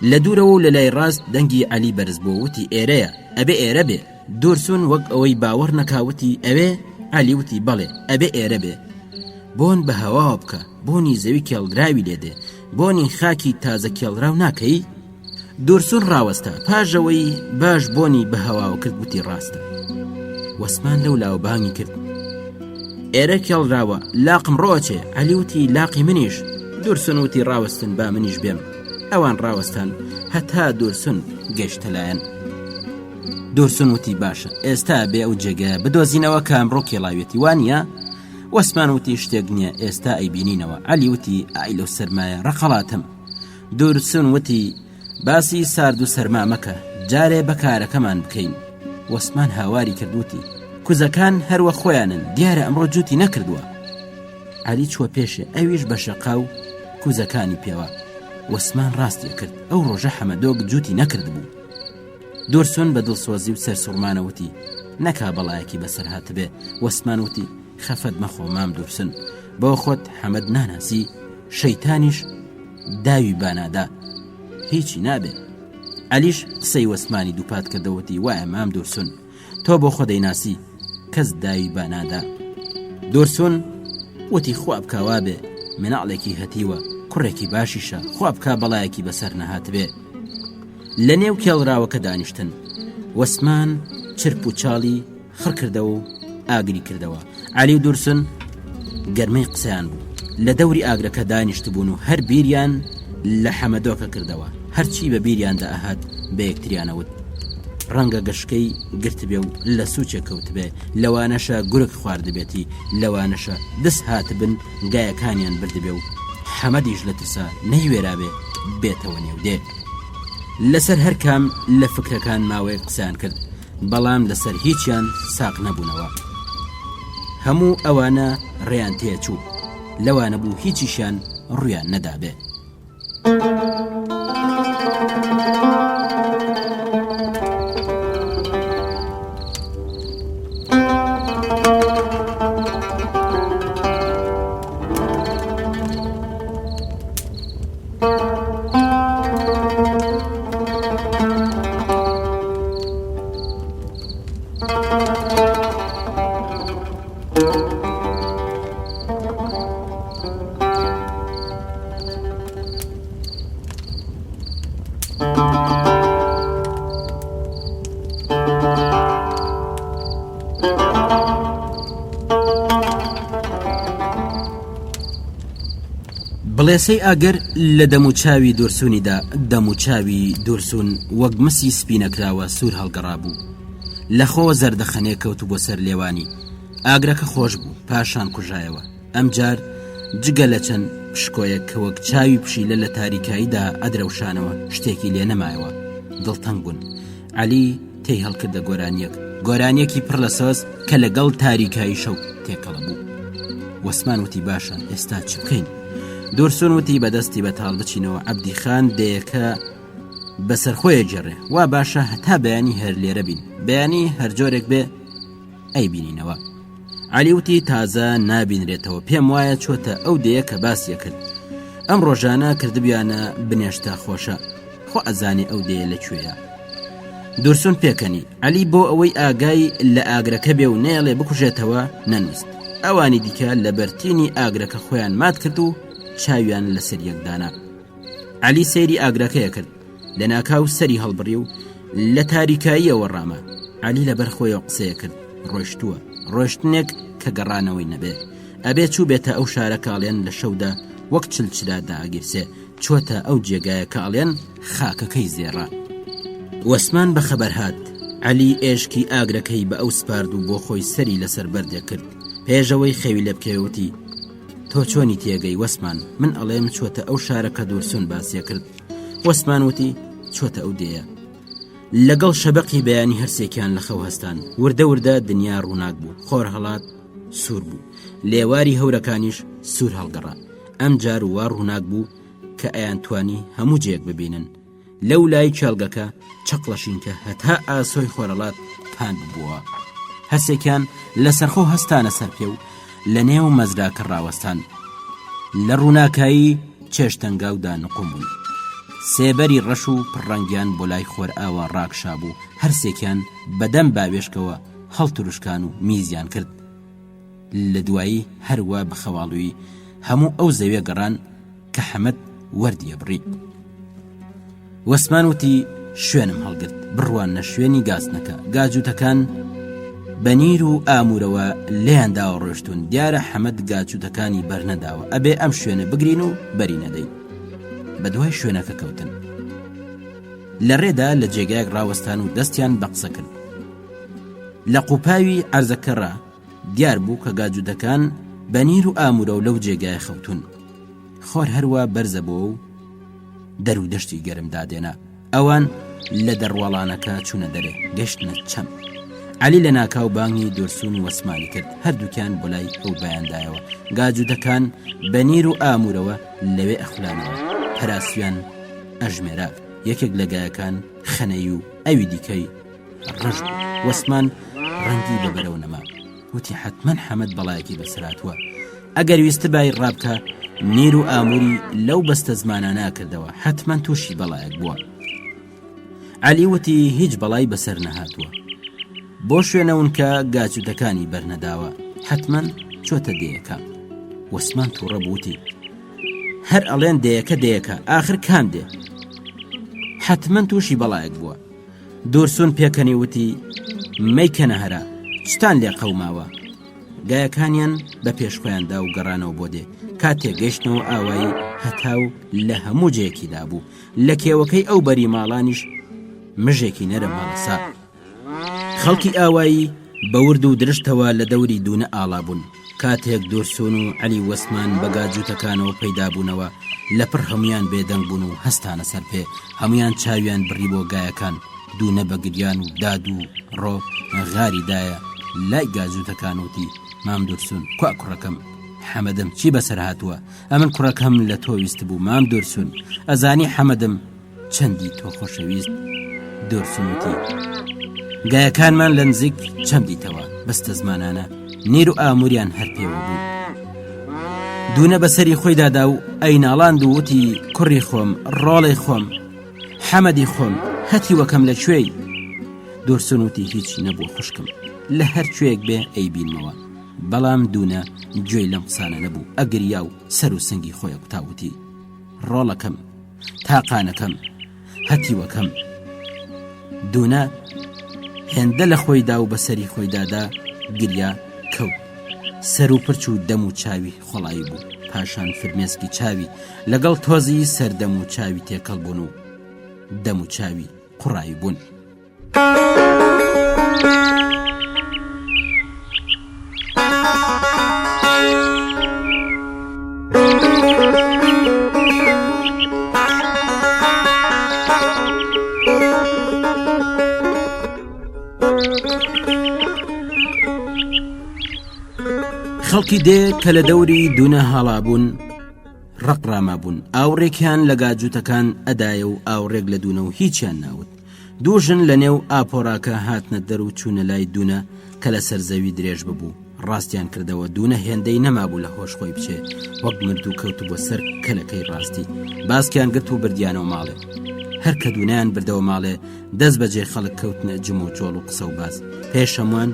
لە دوورەوە و لە لای ڕاست دەنگی عەلی بەرز بۆ وتی ئێرەیە ئەبێ ئێرە بێ. دورسون وەک ئەوەی باوەڕ نەکاوتی ئەوێ. عەلی وتی بەڵێ ئەبێ ئێرە بێ. بۆن بە هەواوە بکە، بۆنی زەوی کێڵدراوی لێدێ، بۆنی خاکی تازە کێڵراو ناکەی. دورسون ڕاوەستە، پاژەوەی باش بۆنی بە هەواوە کرد وتی ڕاستە. وەسمان لەو لاوە بانگی کرد ئێرە کێڵراوە، لاقم ڕۆچێ. عەلی وتی لاقی منیش. دورسون وتی ڕاوەستن با منیش بێم. ئەوان ڕاوەستان هەتا دورسون گەیشتە لایەن. دورسون وتی باشە، ئێستا بێ ئەو جێگە بدۆزینەوە کامڕۆ کێڵاوێتی وانە. وەسمان وتی شتێک نییە، ئێستا ئەیبینینەوە. عەلی وتی ئای لەو سەرمایە ڕەقەڵاتم. دورسون وتی باسی سارد و سەرما مەکە، جارێ بەکارەکەمان بکەین. وەسمان هاواری کردوتی کوزەکان هەروە خۆیانن، دیارە ئەمڕۆ جوتی نەکردووە. عەلی چوە پێشێ، ئەویش بە شەقا و کوزەکانی پێوە. وەسمان ڕاستی کرد، ئەو ڕۆژە حەمەدۆک جوتی نەکرد بوو. دورسون بە دڵسۆزی و سەرسوڕمانەوتی نەکا بەڵایەکی بەسەر هاتبێ. وەسمان وتی خەفەت مەخۆ مام دورسن، بۆ خۆت حەمەد ناناسی، شەیتانیش داوی بانادا، هیچی نابێ. عەلیش قسەی وەسمانی دووپات کردەوەتی وایە مام دورسون، تۆ بۆ خۆ دەیناسی، کەس داوی بانادا. دورسون وتی خوا بکاوا بێ، مناڵێکی هەتیوە، کوڕێکی باشیشە، خوا بکا بەڵایەکی بەسەر نەهات بێ. لە نێو کێڵراوەکە دانیشتن. وەسمان چرپ و چاڵی خڕ کردەوە و ئاگری کردەوە. عەلی و دورسون گەرمەی قسەیان بوو. لە دەوری ئاگرەکە دانیشت بوون و هەر بیریان لە حەمەدۆکە کردەوە. هەرچی بە بیریاندا ئەهات بە یەکتریانەوت ڕەنگە گەشکەی گرت بێ و لە سوچە کەوت بێ، لەوانەشە گورگ خواردبێتی، لەوانەشە دەست هاتبن گایەکانیان بردبێ و حەمەدیش لە ترسا نەیوێرابێ بێتەوە نێودێ. لەسەر هەر کام لە فکرەکان ماوەیە قسەیان کرد، بەڵام لەسەر هیچیان ساق نەبوونەوە. هەموو ئەوانە ڕێیان تێچوو، لەوانە بوو هیچیشیان ڕویان نەدابێ. بڵێسەی ئاگەر لە دەموچاوی دورسونیدا، دەموچاوی دورسون وەک مسی سپینەکراوە سوور هەڵگەڕا بوو. لە خۆوە زەردەخەنێ کەوت بۆ سەر لێوانی. ئاگرەکە خۆش بوو، پاشان کوژایەوە. ئەمجار جگە لە چەند پشکۆیە کە وەک چاوی پشیلە لە تاریکاییدا ئەدرەوشانەوە شتێکی لێ نەمایەوە. دڵتەنگ بوون. عەلی تێی هەڵکردە گۆرانیەکی پڕ لە سۆز کە لەگەڵ تاریکایی شەو تێکەڵە بوو. وەسمان وتی باشە ئێستا چ بکەین؟ دورسون وتی بەدەستی بەتاڵ بچینەوە. عەبدی خان دەیەکە بەسەرخۆیە جێڕێ، وا باشە هەتا بەیانی هەر لێرە بین، بەیانی هەر جۆرێک بێ ئەی بینینەوە. عەلی وتی تازە نابینرێتەوە، پێم وایە چۆتە ئەو دەیە کە باسیە کرد. ئەم ڕۆژانە کردبیانە بنێشتا خۆشە، خۆ ئەزانێ ئەو دەیە لەکوێیە. دورسون پێکەنی. عەلی بۆ ئەوەی ئاگای لە ئاگرەکە بێ و نێڵێ بکوژێتەوە نەنووست. ئەوانی دیکە لە بەرتینی ئاگرەکە خۆیان مات کرد و چاویان لەسەر یەکدانا. عەلی سەیری ئاگرەکەیە کرد، لە ناکاو سەری هەڵبڕی و لە تاریکاییەوە ڕامە. عەلی لەبەر خۆیەوە قسەیە کرد، ڕۆیشتووە، ڕۆیشتنێک کە گەڕانەوەی نەبێ. ئەبێ چوو بێتە ئەو شارە کاڵێن لە شەودا وەک چلچلادا ئاگیرسێ، چۆتە ئەو جێگایە کاڵێن خاکەکەی زێڕا. وەسمان بەخەبەر هات. عەلی ئێشکی ئاگرەکەی بە ئەو سپارد و بۆ خۆی سەری لەسەر بەردێ کرد. پێشەوەی خەوی لە بکەوتی تۆ چۆنی تێگەی وەسمان؟ من ئەڵێم چۆتە ئەو شارەکە دورسون باسیە کرد. وەسمان وتی چۆتە ئەو دێیە. لەگەڵ شەبەقی بەیانی هەرسێکیان لە خەو هەستان. وردە وردە دنیا ڕووناک بوو، خۆر هەڵات سوور بوو، لێواری هەورەکانیش سوور هەڵگەڕا. ئەم جار وا ڕووناک بوو کە ئەیان توانی هەموو جێک ببینن. لەو لای چێڵگەکە چەقڵەشینکە هەتا ئاسۆی خۆرەڵات پاند بووە. هەرسێکیان لەسەرخۆ هەستانە سەر پێ و لە نێو مەزراکە ڕاوەستان. لە ڕووناکایی چێشتەنگاودا نقم بوون. سێبەری ڕەش و پڕەنگیان بۆ لای خۆر ئاوا ڕاکشا بوو. هەرسێکیان بەدەم باوێشکەوە هەڵتروشکان و میزیان کرد. لە دوایی هەروە بەخەواڵوی هەموو ئەو زەویە گەڕان کە حەمەد وەردیە بڕی. وەسمان وتی شوێنم هەڵگرت، بڕوانە شوێنی گازنەکە. گاجووتەکان بەنیر و ئامورەوە لێیانداوە ڕۆشتون. دیارە حەمەد گاجووتەکانی بەرنەداوە، ئەبێ ئەم شوێنە بگرین و بەری نەدەین. بە دوای شوێنەکە کەوتن. لە ڕێدا لە جێگایەک ڕاوەستان و دەستیان بە قسە کرد. لە قوپاوی عەرزەکەڕا دیار بوو کە گاجووتەکان بەنیر و ئامورە و لەو جێگای خەوتون. خۆر هەروە بەرزە بۆ و دەر و دەشتی گەرم دادێنا. ئەوان لە دەڕواڵانەکە چوونە دەرێ، گەشتنە چەم. عەلی لە ناکاو بانگی دورسون و وەسمانی کرد. هەردووکیان بۆ لای ئەو بەیاندایەوە. گاجووتەکان بەنیر و ئامورەوە لەوێ ئەخولانەوە. هەراسویان ئەژمێرا. یەکێک لە گایەکان خەنەی و ئەوی دیکەی ڕژ بوو. وەسمان ڕەنگی بەبەرەوە نەما. وتی حتمەن حەمەد بەڵایەکی بەسراتوە. ئەگەر ویستە بای ڕابکە نیر و ئاموری لەو بەستە زمانە ناکردەوە، حتمەن تووشی بەڵایەک بووە. عەلی وتی هیچ بەڵای بەسەر نەهاتووە. بۆ شوێنەون کە گاجووتەکانی بەرنەداوە، حتمەن چۆتە دەیەکە. وەسمان تووڕە بووتی هەر ئەڵێن دەیەکە دەیەکە، ئاخر کام دێ؟ حتمما تووشی بەڵایەک بووە. دوورسون پێکەنی وتی مەیکەنە هەرا شتان لێ قەوماوە. گایەکانیان بە پێشخۆیاندا و گەڕانەوە بۆ دێ. کاتێک گەشتنەوە ئاوایی هەتاو لە هەموو جەیەکیدا بوو. لە کێوەکەی ئەو بەری ماڵانیش مژێکی نەرم هەڵسا. خەڵکی ئاوایی بەورد و درشتەوە لە دەوری دوونە ئاڵا بوون. کاتێک دوورسون و عەلی وەسمان بەگاجووتەکانەوە پەیدا بوونەوە لەپڕ هەمویان بێدەنگ بوون و هەستانە سەر پێ. هەمویان چاویان بڕی بۆ گایەکان. دوونە بەگریان و داد و ڕۆ غاریدایە لای گاجووتەکان وتی مام دوورسون کوا کوڕەکەم حەمەدم چی بەسەر هاتووە؟ ئەمن کوڕەکەم لە تۆ ویست بوو مام دوورسون. ئەزانی حەمەدم چەندی تۆ خۆشەویست. دوورسون وتی گایەکانمان لە نزیک چەمدیتەوە بەستە زمانانە نیر و ئاموریان هەر پێوە بوو. دوونە بەسەری خۆی دادا و ئەیناڵاند و وتی کوڕی خۆم ڕۆڵی خۆم حەمەدی خۆم هەتی وەکەم لە کوێی؟ دوورسون وتی هیچی نەبوو خوشکم لە هەر کوێیەک بێ ئەی بینمەوە. بەڵام دوونە گوێی لەم قسانە نەبوو. ئەگریا و سەر و سنگی خۆی قوتاوتی ڕۆڵەکەم تاقانەکەم هەتی وەکەم. دوونە هێندە لە خۆیدا و بەسەری خۆی دادا گریا کەوت. سەر و پرچ و دەم و چاوی خۆڵایی بوو. پاشان فرمێسکی چاوی لەگەڵ تۆزی سەردەم و چاوی تێکەڵ بوون و دەم و چاوی قوڕایی بوون. خەڵکی دێ کە لە دەوری دوونە هەڵا بوون ڕقڕاما بوون. ئاوڕێکیان لە گاجووتەکان ئەدایە و ئاوڕێک لە دوونە و هیچیان ناوت. دووژن لە نێو ئاپۆراکە هاتنە دەر و چوونە لای دوونە کە لە سەرزەوی درێژ ببوو. ڕاستیان کردەوە دوونە هێندەی نەمابوو لە هۆش خۆی بچێ وەک مرد و کەوت بۆ سەر کەلەکەی ڕاستی. باسکیان گرت و بردیانەوە ماڵێ. هەر کە دوونیان بردەوە ماڵێ دەست بەجێ خەڵک کەوتنە جم و جۆڵ و قسە و باز. پێش هەمووان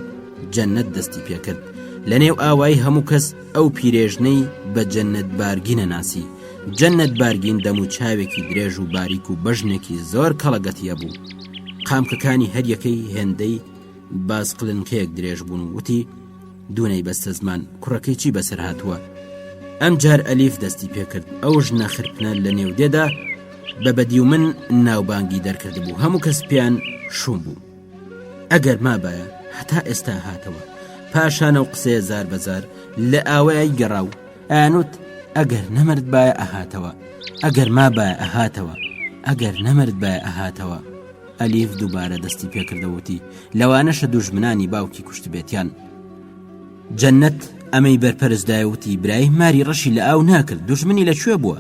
جەنەت دەستی پێکرد. لە نێو ئاوایی هەموو کەس ئەو پیرێژنەی بە جەنەت بارگینە ناسی. جەنەت بارگین دەم و چاوێکی درێژ و باریک و بەژنێکی زۆر کەڵەگەتیە بوو. قامکەکانی هەر یەکەی هێندەی بازقلنکەیەک درێژ بوون و وتی دوونەی بەستە زمان کوڕەکەی چی بەسەر هاتووە؟ ئەم جار ئەلیف دەستی پێکرد. ئەو ژنە خرپنە لە نێو دێدا بە بەدی و من ناوبانگی دەرکرد بوو. هەموو کەس پیان شوم بوو. ئەگەر مابایە هەتا ئێستا هاتەوە. پاشانە و قسەیە زار بەزار لە ئاوایی گەڕا و ئانوت ئەگەر نەمرد بایە ئەهاتەوە ئەگەر مابایە ئەهاتەوە ئەگەر نەمرد بایە ئەهاتەوە. ئەلیف دووبارە دەستی پێکردەوەتی لەوانەشە دوژمنانی باوکی کوشت بێتیان. جەنەت ئەمەی بەرپەرزدایوتی برای ماری ڕەشی لە ئاو ناکرد. دوژمنی لەکوێ بووە؟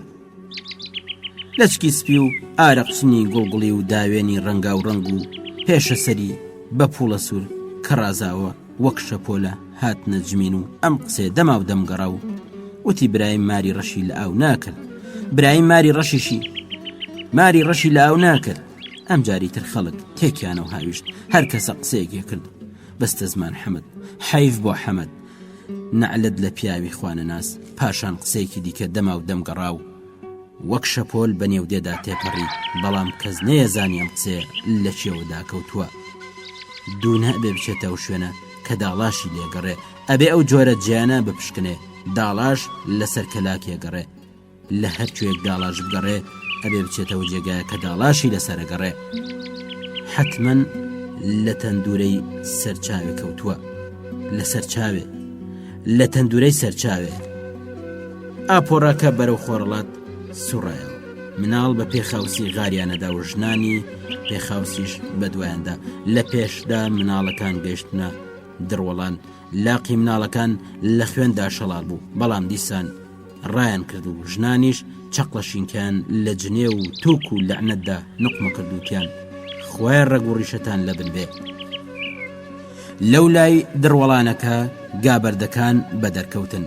لەچکی سپی و ئارەقچنی گوڵگوڵی و داوێنی ڕەنگا و ڕەنگ و پێشە سەری بە پوڵە سوور کە ڕازاوە وەک شەپۆلە هاتنە جمین و ئەم قسێ دەما و دەمگەڕا و وتی برایم ماری ڕەشی لە ئاو ناکرد. برایم ماری ڕەشی لە ئاو ناکرد. ئەم جاری تر خەڵک تێکیانەوە هاویشت. هەر کەسە قسەیەکی کرد بەستە زمان حەمەد حەیف بۆ حەمەد نەعلت لە پیاوی خوانە ناس. پاشان قسەیەکی دیکە دەما و دەمگەڕا و وەک شەپۆل بە نێو دێدا تێپەڕی. بەڵام کەس نەیەزانی ئەم قسێ لە چێوەدا کەوتووە. دوونە ئەبێ بچێتەوە شوێنە کە داڵاشی لێگەڕێ. ئەبێ ئەو جۆرە جیانە بپشکنێ. داڵاش لەسەر کەلاکێ گەڕێ. لە هەر کوێک داڵاش بگەڕێ ئەبێ بچێتەوە جێگایە کە داڵاشی لەسەرەگەڕێ. حتمەن لە تەندورەی سەرچاوێ کەوتووە. لە سەرچاوێ لە تەندورەی سەرچاوێ. ئاپۆڕاکە بەرەو خۆرڵات سوڕایەوە. مناڵ بە پێخاوسی غاریانەدا و ژنانی پێخاوسیش بەدوایاندا. لە پێشدا مناڵەکان گەشتنە دڕوەڵان. لاقی مناڵەکان لە خوێندا شەڵال بوو. بەڵام دیسان ڕایان کرد و ژنانیش چەقلەشینکیان لە جنێ و تووک و لەعنەتدا نقمە کردوتیان. خوای ڕەگ و ڕیشەتان لە بن بێ. لەو لای دڕوەڵانەکە گابەردەکان بەدەرکەوتن.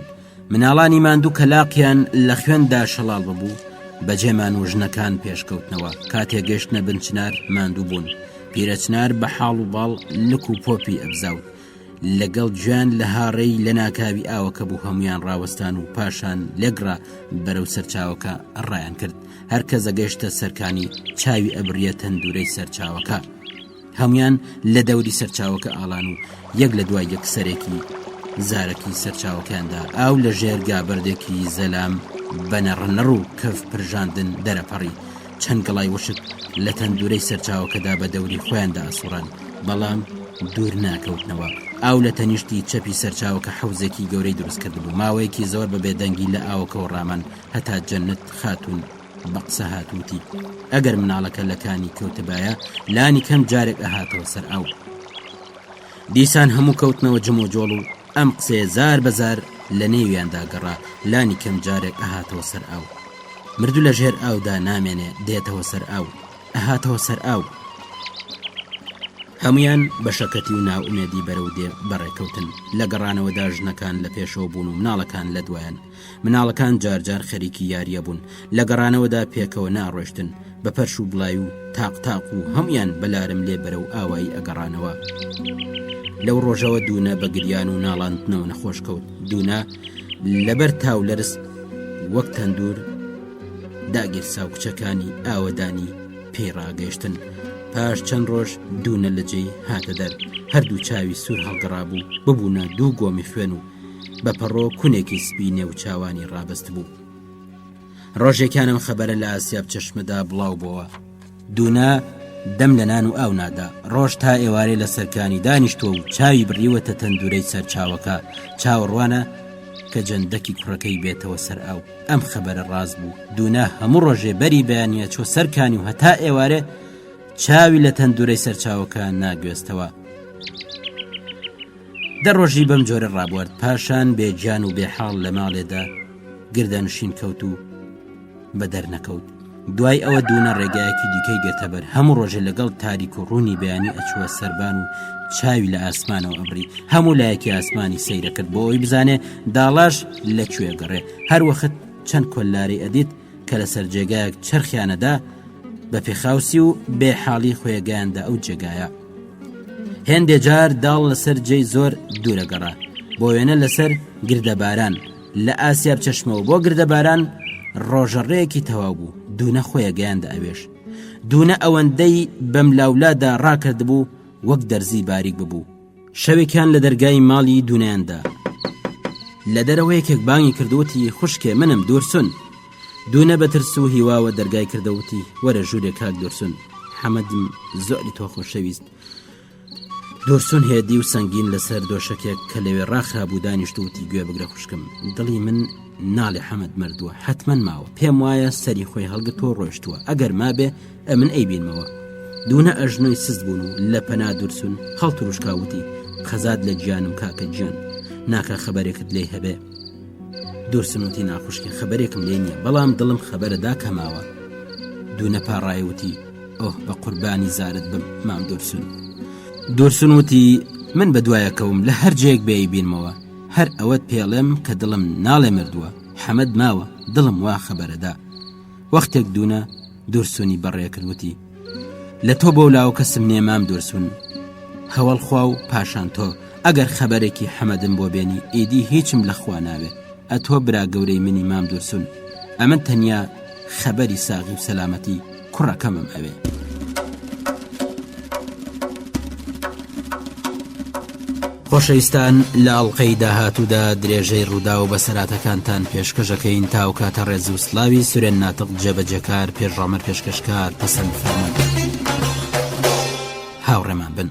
مناڵانی ماندوو کە لاقیان لە خوێندا شەڵال ببوو بەجێمان و ژنەکان پێشکەوتنەوە. کاتێک گەشتنە بنچنار ماندوو بوون. پیرەچنار بە حاڵ و باڵ لک و پۆپی ئەبزاوت. لەگەڵ گوێن لە هاڕێی لە ناکاوی ئاوەکە بوو هەمویان ڕاوەستان و پاشان لێگڕا بەرەو سەرچاوەکە ڕایان کرد هەر کەس ئەگەیشتە سەرکانی چاوی ئەبریە تەندورەی سەرچاوەکە هەمویان لە دەوری سەرچاوەکە ئاڵان و یەک لە دوای یەک سەرێکی زارەکی سەرچاوەکاندا ئاو لە ژێر گابردێکی زەلام بەنەڕنەڕ و کەف پرژاندن دەرەپەڕی چەند گەڵای وشک لە تەندورەی سەرچاوەکەدا بە دەوری خۆیاندا ئەسوڕان بەڵام دوور ناکەوتنەوە ئاو لە تەنیشتی چەپی سەرچاوەکە حەوزێکی گەورەی دروست کردبوو ماوەیەکی زۆر بە بێدەنگی لە ئاوەکەەوە ڕامان هەتا جەنت خاتون بە قسە هاتووتی ئەگەر مناڵەکە لەکانی کەوتبایە لانی کەم جارێک ئەهاتەوە سەر ئاو دیسان هەموو کەوتنەوە جم و جۆڵ و ئەم قسێ زار بەزار لە نێویاندا گەڕا لانی کەم جارێک ئەهاتەوە سەر ئاو مردوو لە ژێر ئاودا نامێنێ دێتەوە سەر ئاو ئەهاتەوە سەر ئاو هەمویان بە شەکەتی و ناوئومێدی بەرەو دێ بەڕێکەوتن لە گەڕانەوەدا ژنەکان لە پێشەوە بوون و مناڵەکان لە دوایان مناڵەکان جارجار خەریکی یاریە بوون لە گەڕانەوەدا پێکەوە ناڕۆشتن بە پەرش و بڵای و تاق و هەمویان بەلارم لێ بەرەو ئاوایی ئەگەڕانەوە لەو ڕۆژەوە دوونە بە گریان و ناڵاندنەوە نەخۆش کەوت دوونە لەبەر تاو لەرس وەک تەندور داگیرسا و کچەکانی ئاوەدانی پێی ڕاگەیشتن پاش چەند ڕۆژ دوونە لە جێی هاتە دەر هەردوو چاوی سوور هەڵگەڕابوو ببوونە دوو گۆمی خوێن و بە پەڕۆ کونێکی سپی نێو چاوانی ڕابست بوو ڕۆژێکانم خەبەرە لە ئاسیاب چەشمەدا بڵاو بووە دوونە دەم لە نان و ئاو نادا ڕۆژ تا ئێوارەی لە سەرکانی دانیشتووە و چاوی بڕیوەتە تەندورەی سەرچاوەکە چاوەڕوانە کە جەندەکی کوڕەکەی بێتەوە سەر ئاو ئەم خەبەرە ڕاست بوو دوونە هەموو ڕۆژێ بەری بەیانە چۆ سەرکانی و هەتا ئێوارێ چاوی لە تەندورەی سەرچاوەکە ناگوێستەوە دەڕۆژی بەم جۆرە ڕابوارد پاشان بێجان و بێحاڵ لە ماڵێدا گردەنشین کەوت و بە دەرنەکەوت دوای ئەوە دوونە ڕێگایەکی دیکەی گرتەبەر هەموو ڕۆژێ لەگەڵ تاریک و ڕوونی بەیانی ئەچووە سەربان و چاوی لە ئاسمانەوە ئەبری هەموو لایەکی ئاسمانی سەیرە کرد بۆ ئەوی بزانێ داڵاش لەکوێ گەڕێ هەر وەخت چەند کۆللارەی ئەدیت کە لەسەر جێگایەک چرخیانەدا بە پێخاوسی و بێحاڵی خۆیەگەیاندا ئەو جێگایە هێندێ جار داڵ لەسەر جێی زۆر دوورەگەڕا بۆ وێنە لەسەر گردەباران لە ئاسیاب چەشمەوە بۆ گردەباران ڕۆژەڕەیەکی تەواو بوو دوونە خۆیەگەیاندا ئەوێش دوونە ئەوەندەی بەم لاولادا ڕاکرد بوو وەک دەرزی باریک ببوو شەوێکیان لە دەرگای ماڵی دوونەیاندا لە دەرەوەیەکێک بانگی کردوتی خوشکێ منم دوورسون دوونە بەترس و هیواوە دەرگای کردەوتی وەرە ژوورێک کاک دوورسون حەمەدم زۆری تۆ خۆشەویست دوورسون هێدی و سەنگین لەسەر دۆشەکێک کە لەوێ ڕاخرابوو دانیشتوتی گوێ بگرە خوشکم دڵی من ناڵێ حەمەد مردووە حتمەن ماوە پێم وایە سەری خۆی هەڵگرتۆ ڕۆیشتووە ئەگەر مابێ ئەمن ئەیبینمەوە دوونە ئەژنۆی سست بوون و لە پەنا دوورسون هەڵتروشکاوتی خەزاد لە گیانم کاکە گیان ناکە خەبەرێکت لێی هەبێ دوورسنوتی ناخوشکی خەبەرێکم لێ نییە بەڵام دڵم خەبەرەدا کەماوە دوونە پاڕایوتی ئۆه بە قوربانی زارت بم مام دوورسنوتی من بە دوایەکەوم لە هەر جێک بێی بینمەوە هەر ئەوەت پێڵێم کە دڵم ناڵێ مردووە حەمەد ماوە دڵم وا خەبەرەدا وەختێک دوونە دوورسونی بەڕێکردوتی لە تۆ بۆ لاو کەسم نێ مام دوورسون هەوڵ خوا و پاشان تۆ ئەگەر خەبەرێکی حەمەدم بۆ بێنی ئیدی هیچم لە خوا ناوێ ئەتۆ برا گەورەی منی مام دوورسون ئەمن تەنیا خەبەری ساغی و سەلامەتی کوڕەکەمم ئەوێ خۆشەویستان لە ئەڵقەی داهاتوودا درێژەی ڕوودا و بەسەراتەکانتان پێشکەشەکەین تا و کاتە ڕێز و سلاوی سورێن ناتق جێبەجەکار پێشڕامەر پێشکەشکار پەسەند فەرموون هاوڕێمان بن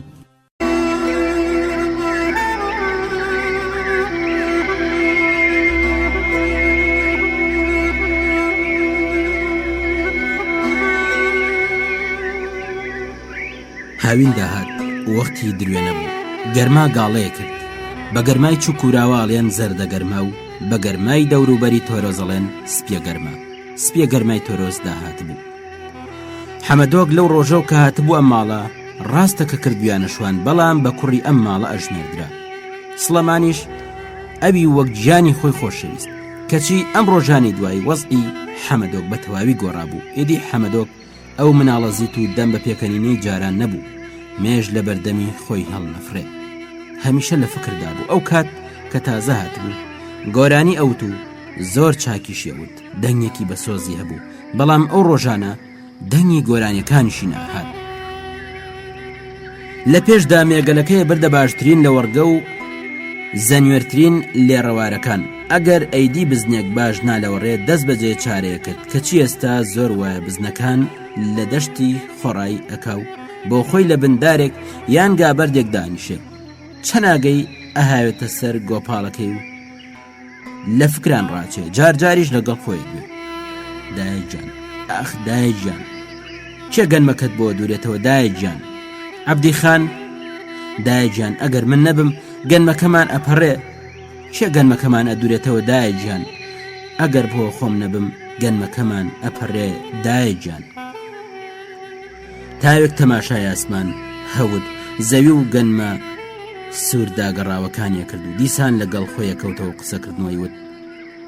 هاوین داهات وەختی دروێنە بوو گەرما گاڵەیە کرد بە گەرمای چوو کوراواڵێن زەردە گەرما و بە گەرمای دەوروبەری تۆرۆزەڵێن سپیە گەرما سپیە گەرمای تۆرۆز داهات بوو حەمەدۆک لەو ڕۆژەو کە هاتبوو ئەم ماڵە ڕاستە کە کردویانە شوان بەڵام بە کوڕی ئەم ماڵە ئەژمێردرا سڵەمانیش ئەوی وەک گیانی خۆی خۆشەویست کەچی ئەم ڕۆژانی دوای وەزئی حەمەدۆک بە تەواوی گۆڕابوو ئیدی حەمەدۆک ئەو مناڵەزیت و دەم بە پێکەنینەی جاران نەبوو مێژ لە بەردەمی خۆی هەڵنەفرێ هەمیشە لە فکردا بوو. ئەو کات کە تازە هاتبوو گۆرانی ئەوت و زۆر چاکی شێوت، دەنگێکی بە سۆزی هەبوو، بەڵام ئەو ڕۆژانە دەنگی گۆرانیەکانیشی ناهات. لە پێشدا مێگەلەکەی بردە باشترین لە وەرگە و زەنوێرترین لێڕەوارەکان. ئەگەر ئەیدی بزنێک باش نالەوەڕێ دەست بەجێ چارەیە کرد، کەچی ئێستا زۆر وایە بزنەکان لە دەشتی خۆڕایی ئەکاو بۆ خۆی لە بندارێک یان گابەردێک دانیشێ، چەناگەی ئەهاوێتە سەر گۆپاڵەکەی و لە فکران ڕاچێ، جارجاریش لەگەڵ خۆی دوێ. دایەکجان، ئاخ دایەکجان، چێ گەنمەکەت بۆ دوورێتەوە دایەکجان؟ عەبدی خان، دایەکجان ئەگەر من نەبم گەنمەکەمان ئەپەڕێ. چێ گەنمەکەمان ئەدوورێتەوە دایەکجان؟ ئەگەر بۆ خۆم نەبم گەنمەکەمان ئەپەڕێ دایەکجان. تاوێک تەماشای ئاسمان هەود، زەوی و گەنمە سوورداگەڕاوەکانیە کرد و دیسان لەگەڵ خۆیە کەوتەوە قسەکردنەوەی وت: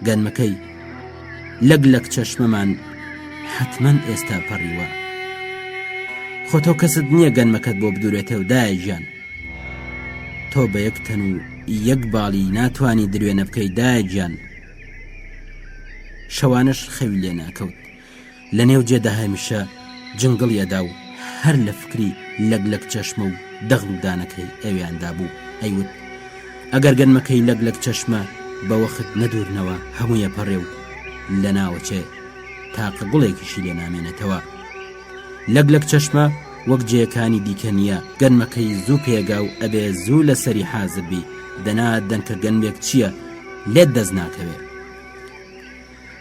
گەنمەکەی لەک چەشمەمان حتمەن ئێستا پەڕیوە. خۆ تۆ کەست نییە گەنمەکەت بۆ بدورێتەوە دایەکجان؟ تۆ بە یەک تەن و یەک باڵی ناتوانی درێنە بکەی دایەکجان. شەوانش خەوی لێ ناکەوت، لە نێو جێدا هەمیشە جنگڵیەدا و هەر لە فکری لەک چەشمە و دەغڵ و دانەکەی ئەویاندا بوو. ئەیوت: ئەگەر گەنمەکەی لەک چەشمە بە وەخت نەدورنەوە هەموویە پەڕێ و لە ناوەچێ تاقە گوڵێکیشی لێ نامێنێتەوە. لەک چەشمە وەک جێەکانی دیکە نییە، گەنمەکەی زوو پێگا و ئەبێ زوو لە سەری حازر بی، دەنا دەنکە گەنمێک چییە لێت دەست ناکەوێ.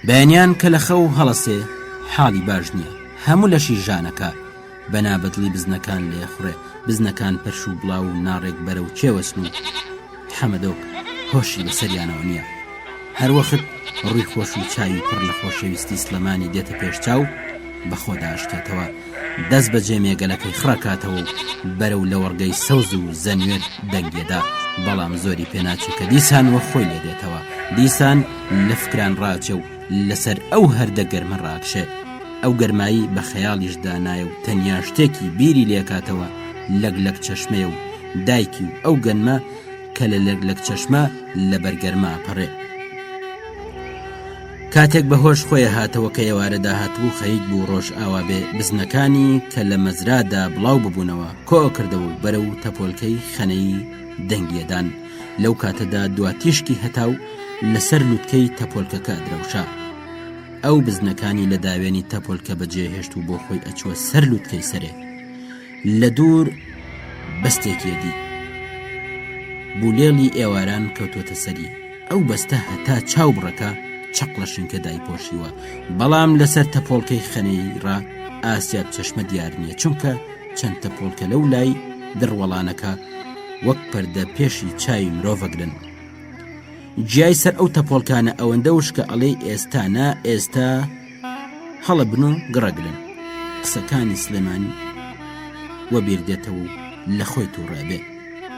بەیانیان کە لە خەو هەڵەسێ حاڵی باش نییە، هەموو لەشی ژانەکە بەنابەتڵی بزنەکان لێ خوڕێ، بزنەکان پەرش و بڵاو و ناڕێک بەرە و چێوەسن و حەمەدۆک هۆشی بەسەریانەوە نییە. هەر وەخت ڕووی خۆش و چاوی پڕ لە خۆشەویستی سلەمانی دێتە پێش چاو بەخۆداشتێتەوە، دەست بە جێمێگەلەکەی خڕکاتەوە و بەرەو لە وەرگەی سەوز و زەنوێر دەنگێدا، بەڵام زۆری پێناچێت کە دیسان وە خۆی لێ دێتەوە، دیسان لە فکران ڕاچێ و لەسەر ئەو هەردە گەرمە ڕاکشێ. ئەو گەرمایی بە خەیاڵیشدا نایە و تەنیا شتێکی بیری لێکاتەوە لەک چەشمەیە و دایکی و ئەو گەنمە کە لە لەک چەشمە لە بەرگەرما پەڕێ. کاتێک بەهۆش خۆیە هاتەوە کە ئێوارەدا هاتبوو خەید بوو ڕۆژ ئاوا بێ، بزنەکانی کە لە مەزرادا بڵاو ببوونەوە کۆ کردەوە و بەرە و تەپۆلکەی خەنەی دەنگیەدان. لەو کاتەدا دواتیشکی هەتاو لەسەر لووتکەی تەپۆلکەکە درەوشا. ئەو بزنەکانی لە داوێنی تەپۆلکە بەجێهێشت و بۆ خۆی ئەچوە سەر لووتکەی سەرێ. لە دوور بەستێکیەدی بولێڵی ئێواران کەوتۆتە سەری. ئەو بەستە هەتا چاو بڕەکە چەقلەشنکە دایپۆشیوە، بەڵام لەسەر تەپۆلکەی خەنەی ڕا ئاسیاب چەشمە دیار نییە، چونکە چەند تەپۆلکە لەو لای دڕوەڵانەکە وەک پەردە پێشی چاوی مرۆڤەگرن. جیای سەر ئەو تەپۆلکانە ئەوەندە وشکە ئەڵێ ئێستانا ئێستا هەڵە بن و گڕەگرن. قسەکانی سلێمانی وە بیردێتەوە و لە خۆی تووڕێبێ.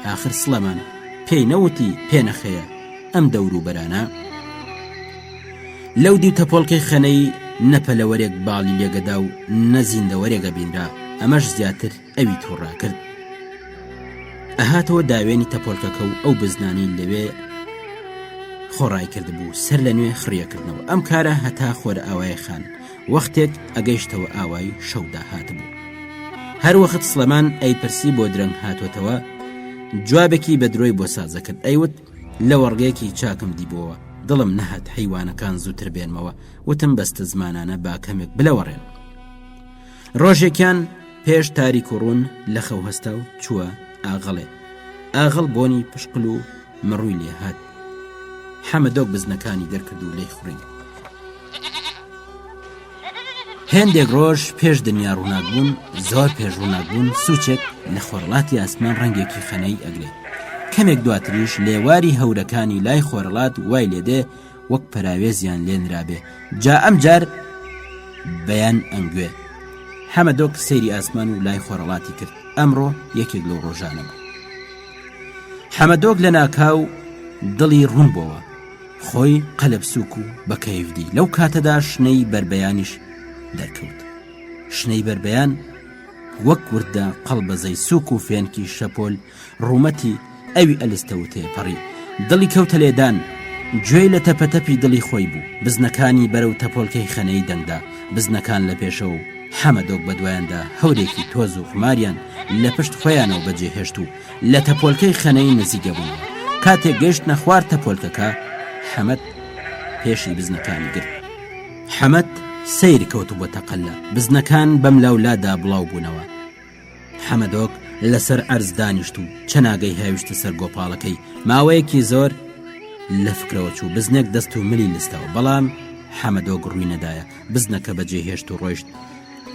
ئاخر سلەمان پێی نەوتی پێنەخەیە ئەم دەوروبەرانە. لەو دیو تەپۆلکەی خەنەی نەپەلەوەرێک باڵی لێگەدا و نەزیندەوەرێگە بینرا، ئەمەش زیاتر ئەوی تووڕا کرد. ئەهاتەوە داوێنی تەپۆلکەکە و ئەو بزنانی لەوێ خۆڕای کرد بوو سەر لە نوێ خڕیەکردنەوە. ئەم کارە هەتا خۆرە ئاوای خان وەختێک ئەگەیشتەوە ئاوای شەودا هاتبوو. هەر وەخت سلەمان ئەیپرسی بۆ درەنگ هاتوێتەوە، جوابێکی بە درۆی بۆ سازە کرد. ئەیوت: لە وەرگەیەکی چاکم دیبەوە، دڵم نەهات حیوانەکان زووتر بێنمەوە، وتم بەستە زمانانە با کەمێک بلەوەڕێن. ڕۆژێکیان پێش تاریک و ڕوون لە خەو هەستا و چووە ئاغڵێ. ئاغڵ بۆنی پشقل و مڕووی لێ هات. حەمەدۆک بزنەکانی دەرکرد و لێی خوڕی. هێندێک ڕۆژ پێش دنیا ڕووناکبوون، زۆر پێش ڕووناکبوون، سوچێک لە خۆرڵاتی ئاسمان ڕەنگێکی خەنەی ئەگرێت. کەمێک دواتریش لێواری هەورەکانی لای خۆرڵات وای لێدێ وەک پەراوێزیان لێنرابێ. جا ئەم جار بەیان ئەنگوێ. حەمەدۆک سەیری ئاسمان و لای خۆرڵاتی کرد. ئەمڕۆ یەکێک لەو ڕۆژانە بوو. حەمەدۆک لە ناکاو دڵی ڕوون بۆەوە، خۆی قەلب سووک و بەکەیفدی. لەو کاتەدا شنەی بربەیانیش دەرکەوت. شنەی بربەیان وەک وردە قەڵبەزەی سووک و فێنکی شەپۆل ڕوومەتی ئەوی ئەلستەوتێ پەڕی دڵی کەوتە لێدان گوێی لە تەپەتەپی دڵی خۆی بوو بزنەکانی بەرەو تەپۆلکەی خەنەی دەنگدا بزنەکان لە پێشە و حەمەدۆک بەدوایاندا هەورێکی تۆز و خماریان لە پشت خۆیانەوە بەجێهێشت و لە تەپۆلکەی خەنەی نزیکە بوون کاتێک گەیشتنە خوار تەپۆلکەکە حەمەد پێشی بزنەکانی گرت حەمەد سەیری کەوت بۆ تەقەلە بزنەکان بەم لاولادا بڵاو بوونەوە حەمەدۆک لەسەر عەرز دانیشت و چەناگەی هاویشتە سەر گۆپاڵەکەی ماوەیەکی زۆر لە فکرەوە چوو بزنێک دەست و ملی لستەوە بەڵام حەمەدۆک ڕووی نەدایە بزنەکە بەجێهێشت و ڕۆیشت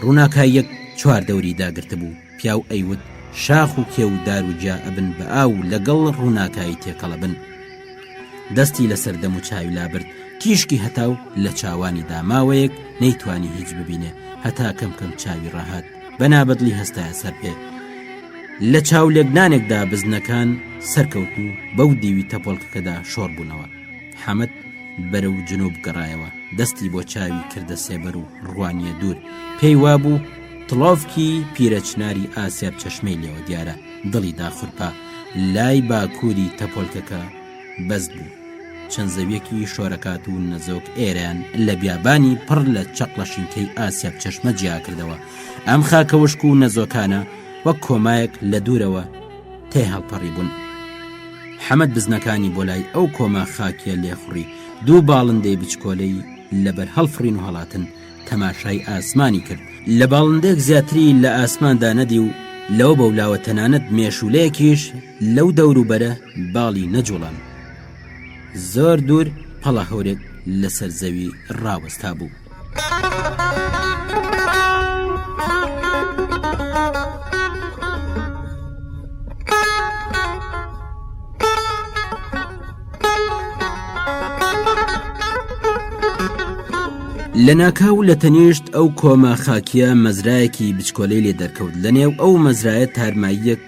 ڕووناکایەک چوار دەوری داگرتە بوو پیاو ئەیوت شاخ و کێو و دار و جا ئەبن بە ئاو لەگەڵ ڕووناکایی تێکەڵە بن دەستی لەسەر دەم و چاوی لابرد تیشکی هەتاو لە چاوانیدا ماوەیەک نەیتوانی هیچ ببینێ هەتا کەم چاوی ڕاهات بەنابەدلی هەستایە سەر پێ لە چاو لێگنانێکدا بزنەکان سەرکەوت و بەو دیوی تەپۆلکەکەدا شۆڕ بوونەوە حەمەد بەرەو جنوب گەڕایەوە دەستی بۆ چاوی کردە سێبەر و ڕوانیە دوور پێی وابوو تڵۆڤکی پیرەچناری ئاسیاب چەشمەی لێوە دیارە دڵی داخورپا لای باکووری تەپۆلکەکە بەست بوو چەند زەویەکی شۆرەکات و نەزۆک ئێران لە بیابانی پڕ لە چەقلە شینکەی ئاسیاب چەشمە جیا کردەوە ئەم خاکە وشک و نەزۆکانە وەک کۆمایەک لە دوورەوە تێ هەڵپەڕی بوون حەمەد بزنەکانی بۆ لای ئەو کۆما خاکیە لێخوڕی دوو باڵندەی بچکۆلەی لەبەر هەڵفڕین و هەڵاتن تەماشای ئاسمانی کرد لە باڵندێک زیاتری لە ئاسماندا نەدی و لەوە بەولاوە تەنانەت مێشولەیەکیش لەو دەوروبەرە باڵی نەجوڵان زۆر دوور پەڵە هەورێک لەسەر زەوی ڕاوەستا بوو لە ناکاو لە تەنیشت ئەو کۆما خاکیە مەزرایەکی بچکۆلەی لێ دەرکەوت لە نێو ئەو مەزرایە تارماییەک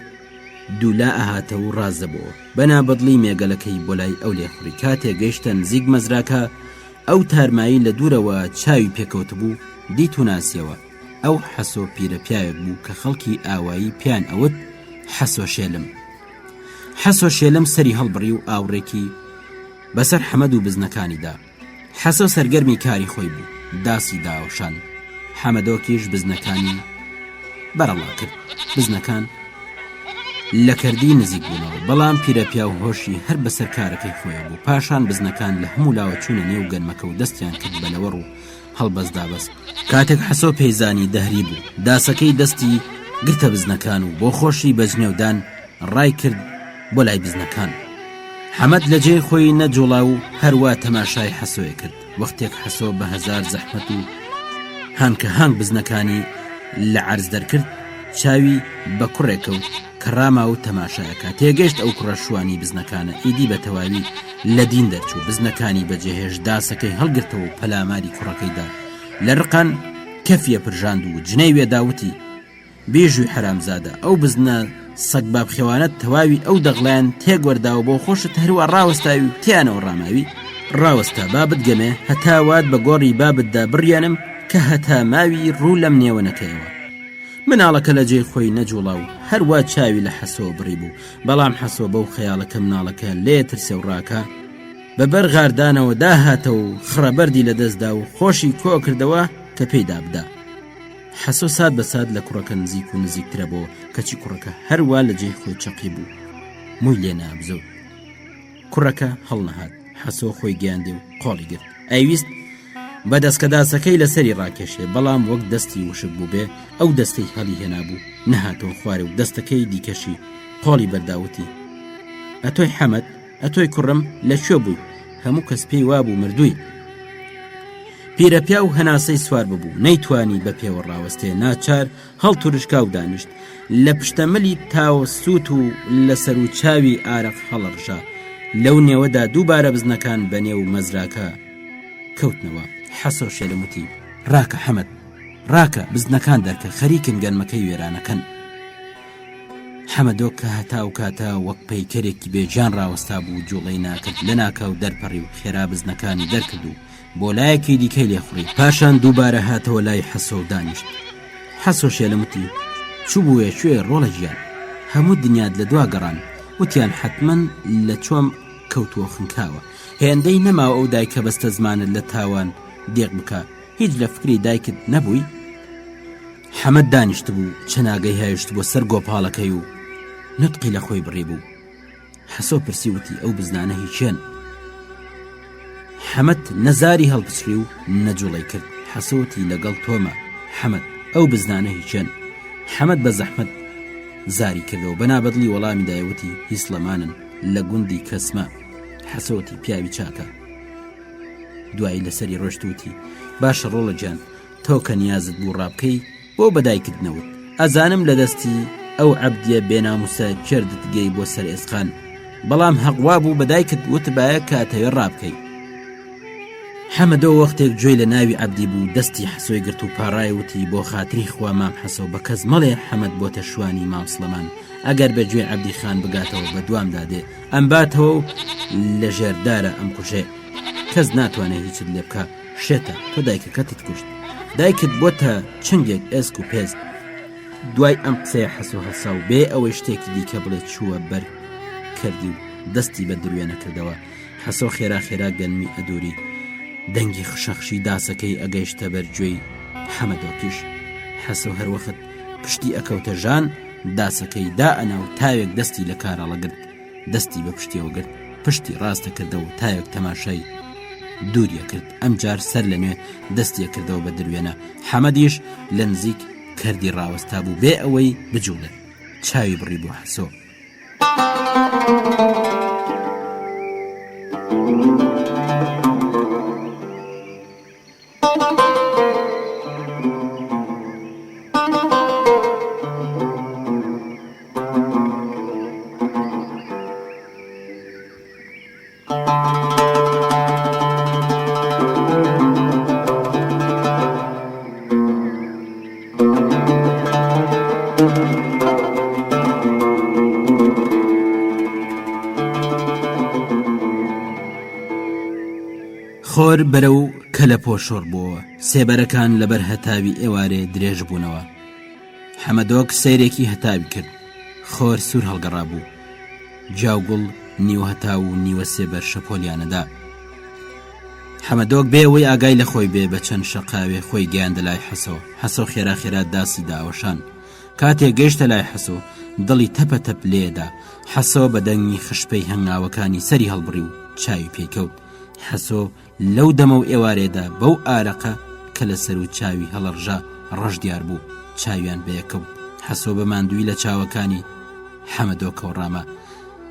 دوولا ئاهاتە و ڕازەبەوە بەنابەدڵی مێگەلەکەی بۆ لای ئەو لێخوڕی کاتێک گەیشتە نزیک مەزراکە ئەو تارمایی لە دوورەوە چاوی پێکەوت بوو دیت و ناسیەوە ئەو حەسۆ پیرە پیاوێک بوو کە خەڵکی ئاوایی پیان ئەوت حەسۆ شێلم سەری هەڵبڕی و ئاوڕێکی بەسەر حەمەد و بزنەکانیدا حەسۆ سەرگەرمی کاری خۆی بوو داسی داوەشان حەمەدۆکیش بزنەکانی بەرەڵا کرد بزنەکان لە کەردی نزیک بوونەوە بەڵام پیرەپیا و هۆشی هەر بەسەر کارەکەی خۆیە بوو پاشان بزنەکان لە هەموو لاوە چوونە نێو گەنمەکە و دەستیان کرد بەلەوەڕ و هەڵبەستدابەست کاتێک حەسۆ پەیزانی دەهری بوو داسەکەی دەستی گرتە بزنەکان و بۆ خۆشی بەجنێودان ڕای کرد بۆ لای بزنەکان حەمەد لە جێی خۆی نەجوڵا و هەروە تەماشای حەسۆیە کرد وەختێک حەسۆ بە هەزار زەحمەت و هانکە هانگ بزنەکانی لە عەرز دەرکرد چاوی بە کوڕێکەوت کە ڕاما و تەماشایەکە تێگەشت ئەو کوڕە شوانی بزنەکانە ئیدی بە تەواوی لە دین دەرچوو بزنەکانی بەجێهێش داسەکەی هەڵگرتەوە و پەلاماری کوڕەکەیدا لە ڕقان کەفیە پرژاند و جنەی وێداوتی بێژووی حرامزادە ئەو بزنە سەگ بابخێوانەت تەواوی ئەو دەغڵیان تێگوەرداوە بۆ خۆشت هەروە ڕاوەستاوی و تیانەوە ڕاماوی ڕاوەستا بابت گەمێ هەتاوات بە گۆڕی بابتدا بڕیانم کە هەتا ماوی ڕوو لەم نێوەنەکەیەوە مناڵەکە لە جێی خۆی نەجوڵا و هەروە چاوی لە حەسۆ بڕی بوو بەڵام حەسۆ بەو خەیاڵەکە مناڵەکە لێ ترسێ و ڕاکە بەبەر غاردانەوە داهاتە و خڕەبەردی لە دەستدا و خۆشی کۆ کردەوە کە پێیدا بدا حەسۆ سات بە سات لە کوڕەکە نزیک و نزیکترە بۆ کەچی کوڕەکە هەروە لە جێی خۆی چەقی بوو مووی لێ نابزەوت کوڕەکە هەڵنەهات حەسۆ خۆی گیاندێ و قۆڵی گرت ئەیویست بە دەستکەداسەکەی لەسەری ڕاکێشێ بەڵام وەک دەستی وشک بوو بێ ئەو دەستەی هەڵی هێنابوو نەهاتەوە خوارێ و دەستەکەی دیکەشی قۆڵی بەرداوتی ئەتۆی حەمەد ئەتۆی کوڕم لەکوێ بووی هەموو کەس پێی وابوو مردووی پیرەپیا و هەناسەی سوار ببوو نەیتوانی بە پێوە ڕاوەستێ ناچار هەڵتوورشکا و دانیشت لە پشتەمەلی تاوە سووت و لەسەر و چاوی ئارەق هەڵەڕژا لەو نێوەدا دووبارە بزنەکان بەنێو مەزراکە کەوتنەوە حەسۆ شێلموتی ڕاکە حەمەد ڕاکە بزنەکان دەرکە خەریکن گەنمەکەی وێرانەکەن حەمەدۆ کە هەتا و کاتە وەک پەیکەرێکی بێجان ڕاوەستا بوو جوڵەی ناکرد لە ناکاو دەرپەڕی و خێرا بزنەکانی دەرکرد و بۆ لایەکی دیکەی لێخوڕی پاشان دووبارە هاتەوە لای حەسۆ و دانیشت حەسۆ شێلموتی چوو بووە کوێ ڕۆڵە ژیان هەموو دنیات لە دوا گەڕان وتیان حتمما لە چۆم کەوتووە خنکاوە. هێندەی نەماوە ئەو دایکە بەستە زمانت لە تاوان دێق بکە، هیچ لە فکری دایکت نەبووی؟ حەمەد دانیشت بوو چەناگەی هێشت بۆ سەر گۆپاڵەکەی و نوتقی لە خۆی بڕی بوو. حەسۆ پرسیوتی ئەو بزنانە هیچیان؟ حەمەد نەزاری هەڵپچری و نەجوڵی کرد. حەسۆتی لەگەڵ تۆمە حەمەد، ئەو بزنانە هیچیان؟ حەمەد بە زەحمەت زاری کردەوە بەنابەدڵی وەڵامی دایوتی هیسلەمانن لە گوندی کەسمە. حەسۆتی پیاوی چاکە. دوایی لەسەری ڕۆشتوتی باشە ڕۆڵە گیان، تۆ کە نیازت بوو ڕابکەی بۆ بەدایکردنەوت. ئەزانم لە دەستی ئەو عەبدیە بێناموسە کردت گەی بۆ سەر ئێسقان، بەڵام هەقوا بوو بەدایکت وتبایە کاتەوێ ڕابکەی. حەمەدەوە وەختێک گوێی لە ناوی عەبدی بوو، دەستی حەسۆی گرت و پاڕای وتی بۆ خاتری خوا مام حەسۆ بە کەس مەڵێ حەمەد بۆتە شوانی مام سڵەمان، ئەگەر بە گوێ عەبدی خان بگاتەوە بە دوام دادێ ئەم باتەوە و لە ژێردارە ئەم کوژێ، کەس ناتوانێت هیچت لێ بکە. شێتە تۆ دایکەکەتت کوشت، دایکت بۆتە چنگێک ئێسک و پێز. دوای ئەم قسەیە حەسۆ هەسا و بێ ئەوەی شتێکی دیکە بڵێ چووە بەر کردی و دەستی بە دروێنە کردەوە. حەسۆ خێرا خێرا گەنمی ئەدووری، دەنگی خشەخشی داسەکەی ئەگەیشتە بەر گوێی حەمەدۆکیش. حەسۆ هەروەخت پشتی ئەکەوتە ژان، داسەکەی دائەنا و تاوێک دەستی لە کارەڵەگرت، دەستی بە پشتیەوە گرت، پشتی ڕاستە کردەوە و تاوێک تەماشای دووریە کرد. ئەم جار سەر لە نوێ دەستیە کردەوە بە دروێنە. حەمەدیش لە نزیک کردی ڕاوەستا بوو بێ ئەوەی بجوڵێت. چاوی بڕی بۆ حەسۆ. خۆر بەرەو کەلە پۆشۆر بووە، سێبەرەکان لەبەر هەتاوی ئێوارێ درێژ بوونەوە. حەمەدۆک سەیرێکی هەتاوی کرد، خۆر سوور هەڵگەڕا بوو، جاوگوڵ نیوە هەتا و نیوە سێبەر شەپۆلیانەدا. حەمەدۆک بێەوەی ئاگای لە خۆی بێ بە چەند شەقاوێ خۆی گەیاندە لای حەسۆ. حەسۆ خێرا خێرا داسی داوەشان. کاتێک گەیشتە لای حەسۆ دڵی تەپە تەپ لێدا. حەسۆ بە دەنگی خشپەی هەنگاوەکانی سەری هەڵبڕی و چاوی پێکەوت. حەسۆ لەو دەمە و ئێوارێدا بەو ئارەقە کە لە سەر و چاوی هەڵەڕژا ڕەش دیار بوو، چاویان بەیەکەوت. حەسۆ بە ماندووی لە چاوەکانی حەمەدۆکەوە ڕامە.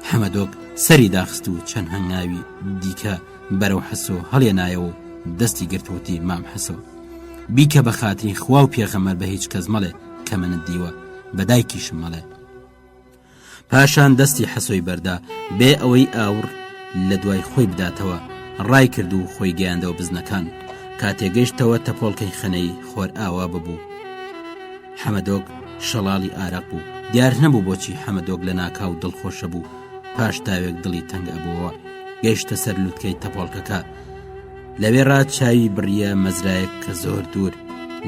حەمەدۆک سەری داخست و چەند هەنگاوی دیکە بەرەو حەسۆ هەڵێنایەوە و دەستی گرتوتی مام حەسۆ بیکە بە خاتری خوا و پێغەمبەر بە هیچ کەس مەڵێ کە منت دیوە، بە دایکیشم مەڵێ. پاشان دەستی حەسۆی بەردا بێ ئەوەی ئاور لە دوای خۆی بداتەوە، ڕای کرد و خۆی گەیاندەوە بزنەکان. کاتێگەیشتەوە تەپۆڵکەی خەنەی خۆر ئاوا ببوو. حەمەدۆک شەڵاڵی ئارەق بوو، دیار نەبوو بۆچی حەمەدۆک لە ناکاو دڵخۆشە بوو. پاش تاوێک دڵی تەنگ ئەبووەوە، گەیشتە سەر لووتکەی تەپۆڵکەکە. لەوێ ڕاچاوی بڕیە مەزرایەک کە زۆر دوور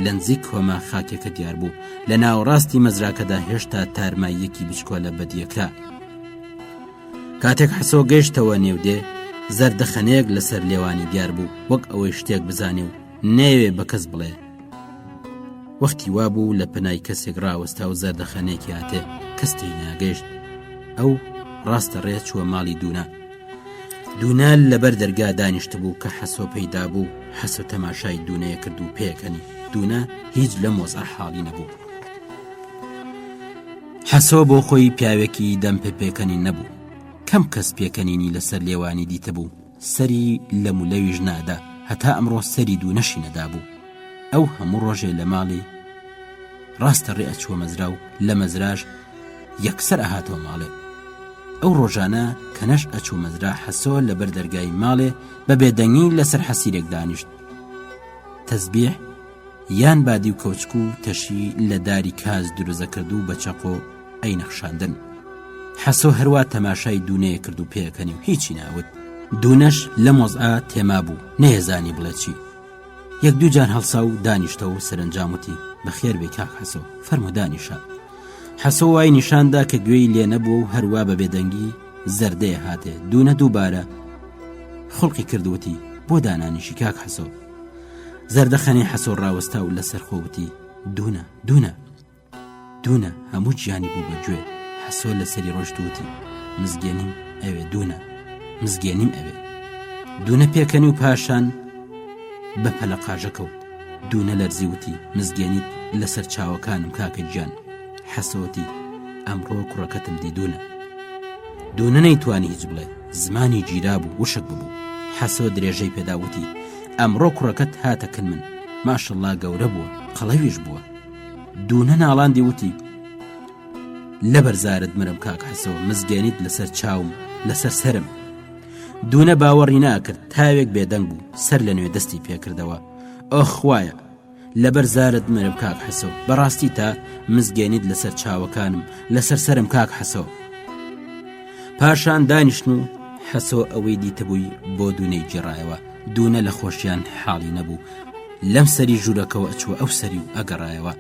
لە نزیک کۆما خاکێکە دیار بوو. لە ناوەڕاستی مەزراکەدا هێشتا تارماییەکی بچکۆلە بەدیەکە. کاتێک حەسۆ گەیشتەوە نێودێ، زەردەخەنەیەک لەسەر لێوانی دیار بوو، وەک ئەوەی شتێک بزانێ و نەیەوێ بە کەس بڵێ. وەختی وابوو لە پنای کەسێک ڕاوەستا و زەردەخەنەیەکی هاتێ، کەس تێی ناگەیشت. ئەو ڕاستە ڕێ چووە ماڵی دوونا. دوونا لەبەر دەرگا دانیشت بوو کە حەسۆ پەیدا بوو. حەسۆ تەماشای دوونەیە کرد و پێکەنی. دوونا هیچ لە مۆزە حاڵی نەبوو. حەسۆ بۆ خۆی پیاوێکی دەم پێکەنی نەبوو. کەم کەس پێکەنینی لەسەر لێوانی دیتە بوو، سەری لە مولەویش نادا، هەتا ئەمڕۆ سەری دوونەشی نەدا بوو. ئەو هەموو ڕۆژێ لە ماڵی ڕاستە ڕێ ئەچووە مەزرا و لە مەزراش یەکسەر ئەهاتەوە ماڵێ. ئەو ڕۆژانە کە نەش ئەچوو مەزرا، حەسۆ لەبەر دەرگای ماڵێ بە بێدەنگی لەسەر حەسیرێک دانیشت. تەزبیح یان بادی و کەوچک و تەشی لە داری کاز دروزە کرد و بە چەقۆ ئەی نەخشاندن. حەسۆ هەروە تەماشای دوونەیە کرد و پێکەنی و هیچی ناوت. دوونەش لە مۆزعا تێما بوو، نەیەزانی بڵێ چی. یەک دوو جار هەڵسا و دانیشتەوە و سەرنجاموتی بەخێر بێ کاک حەسۆ، فەرموو دانیشە. حەسۆ وای نیشاندا کە گوێی لێ نەبوو و هەروە بە بێدەنگی زەردەیە هاتێ. دوونە دووبارە خوڵقی کردوتی بۆ دانانیشی کاک حەسۆ. زەردەخەنی حەسۆ ڕاوەستا و لەسەر خۆوتی دوونە هەموو گیانی بوو بەگوێ. حەسۆ لەسەری ڕۆژتوتی مزگەنیم ئەوێ دوونە، مزگەنیم ئەوێ. دوونە پێکەنی و پاشان بە پەلە قاژە کەوت. دوونە لەرزیوتی مزگەنیت لەسەر چاوەکانم کاکە گیان. حەسۆتی ئەمڕۆ کوڕەکەتم دیدونە. دوونە نەیتوانی هیچ بڵێ، زمانی گیرا بوو، وشک ببوو. حەسۆ درێژەی پێداوتی ئەمڕۆ کوڕەکەت هاتەکن من، ماشەڵڵا گەورە بووە، قەڵەویش بووە. دوونە ناڵاندی وتی لەبەرزارت مرم کاک حەسۆ، مزگەنیت لەسەر چاوم، لەسەر سرم. دوونە باوەڕی ناکرد، تاوێک بێدەنگ بوو، سەر لە نوێ دەستی پێکردەوە. ئۆخوایە لەبەرزارت مرم کاک حەسۆ، بەڕاستی تا مزگەنیت لەسەر چاوەکانم، لەسەر سرم کاک حەسۆ. پاشان دانیشتن و حەسۆ ئەوەی دیتەبووی بۆ دوونەی جێڕایەوە. دوونە لە خۆشیان حاڵی نەبوو، لەم سەری ژوورەکەەوە ئەچوە ئەو سەری و ئەگەڕایەوە.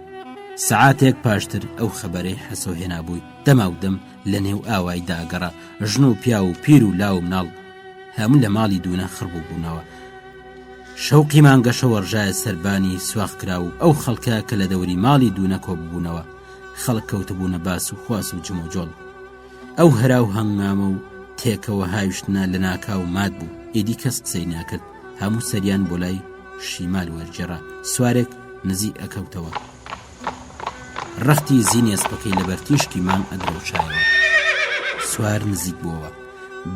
سەعاتێک پاشتر ئەو خەبەرەی حەسۆ هێنابووی. دەماودەم لە نێو ئاوای داگەڕا، ژن و پیا و پیر و لاو مناڵ هەموو لە ماڵی دوونە خڕبوو بوونەوە. شەوقی مانگەشە وەڕژایە سەربانی سواخ کرا و ئەو خەڵکە کە لە دەوری ماڵی دوونە کۆببوونەوە. خەڵک کەوتبوونە باس و خواس و جم و جۆڵ. ئەو هەرا و هەنگامە و تێکەوە هاویشتنە لە ناکا و مات بوو. ئیدی کەس قسەی ناکرد، هەموو سەریان بۆ لای شیمال وەرجێڕا. سوارێک نزیک ئەکەوتەوە، ڕەختی زینی ئەسپەکەی لەبەر تیشکی مام ئەدرەوشایەوە. سوار نزیک بووەوە،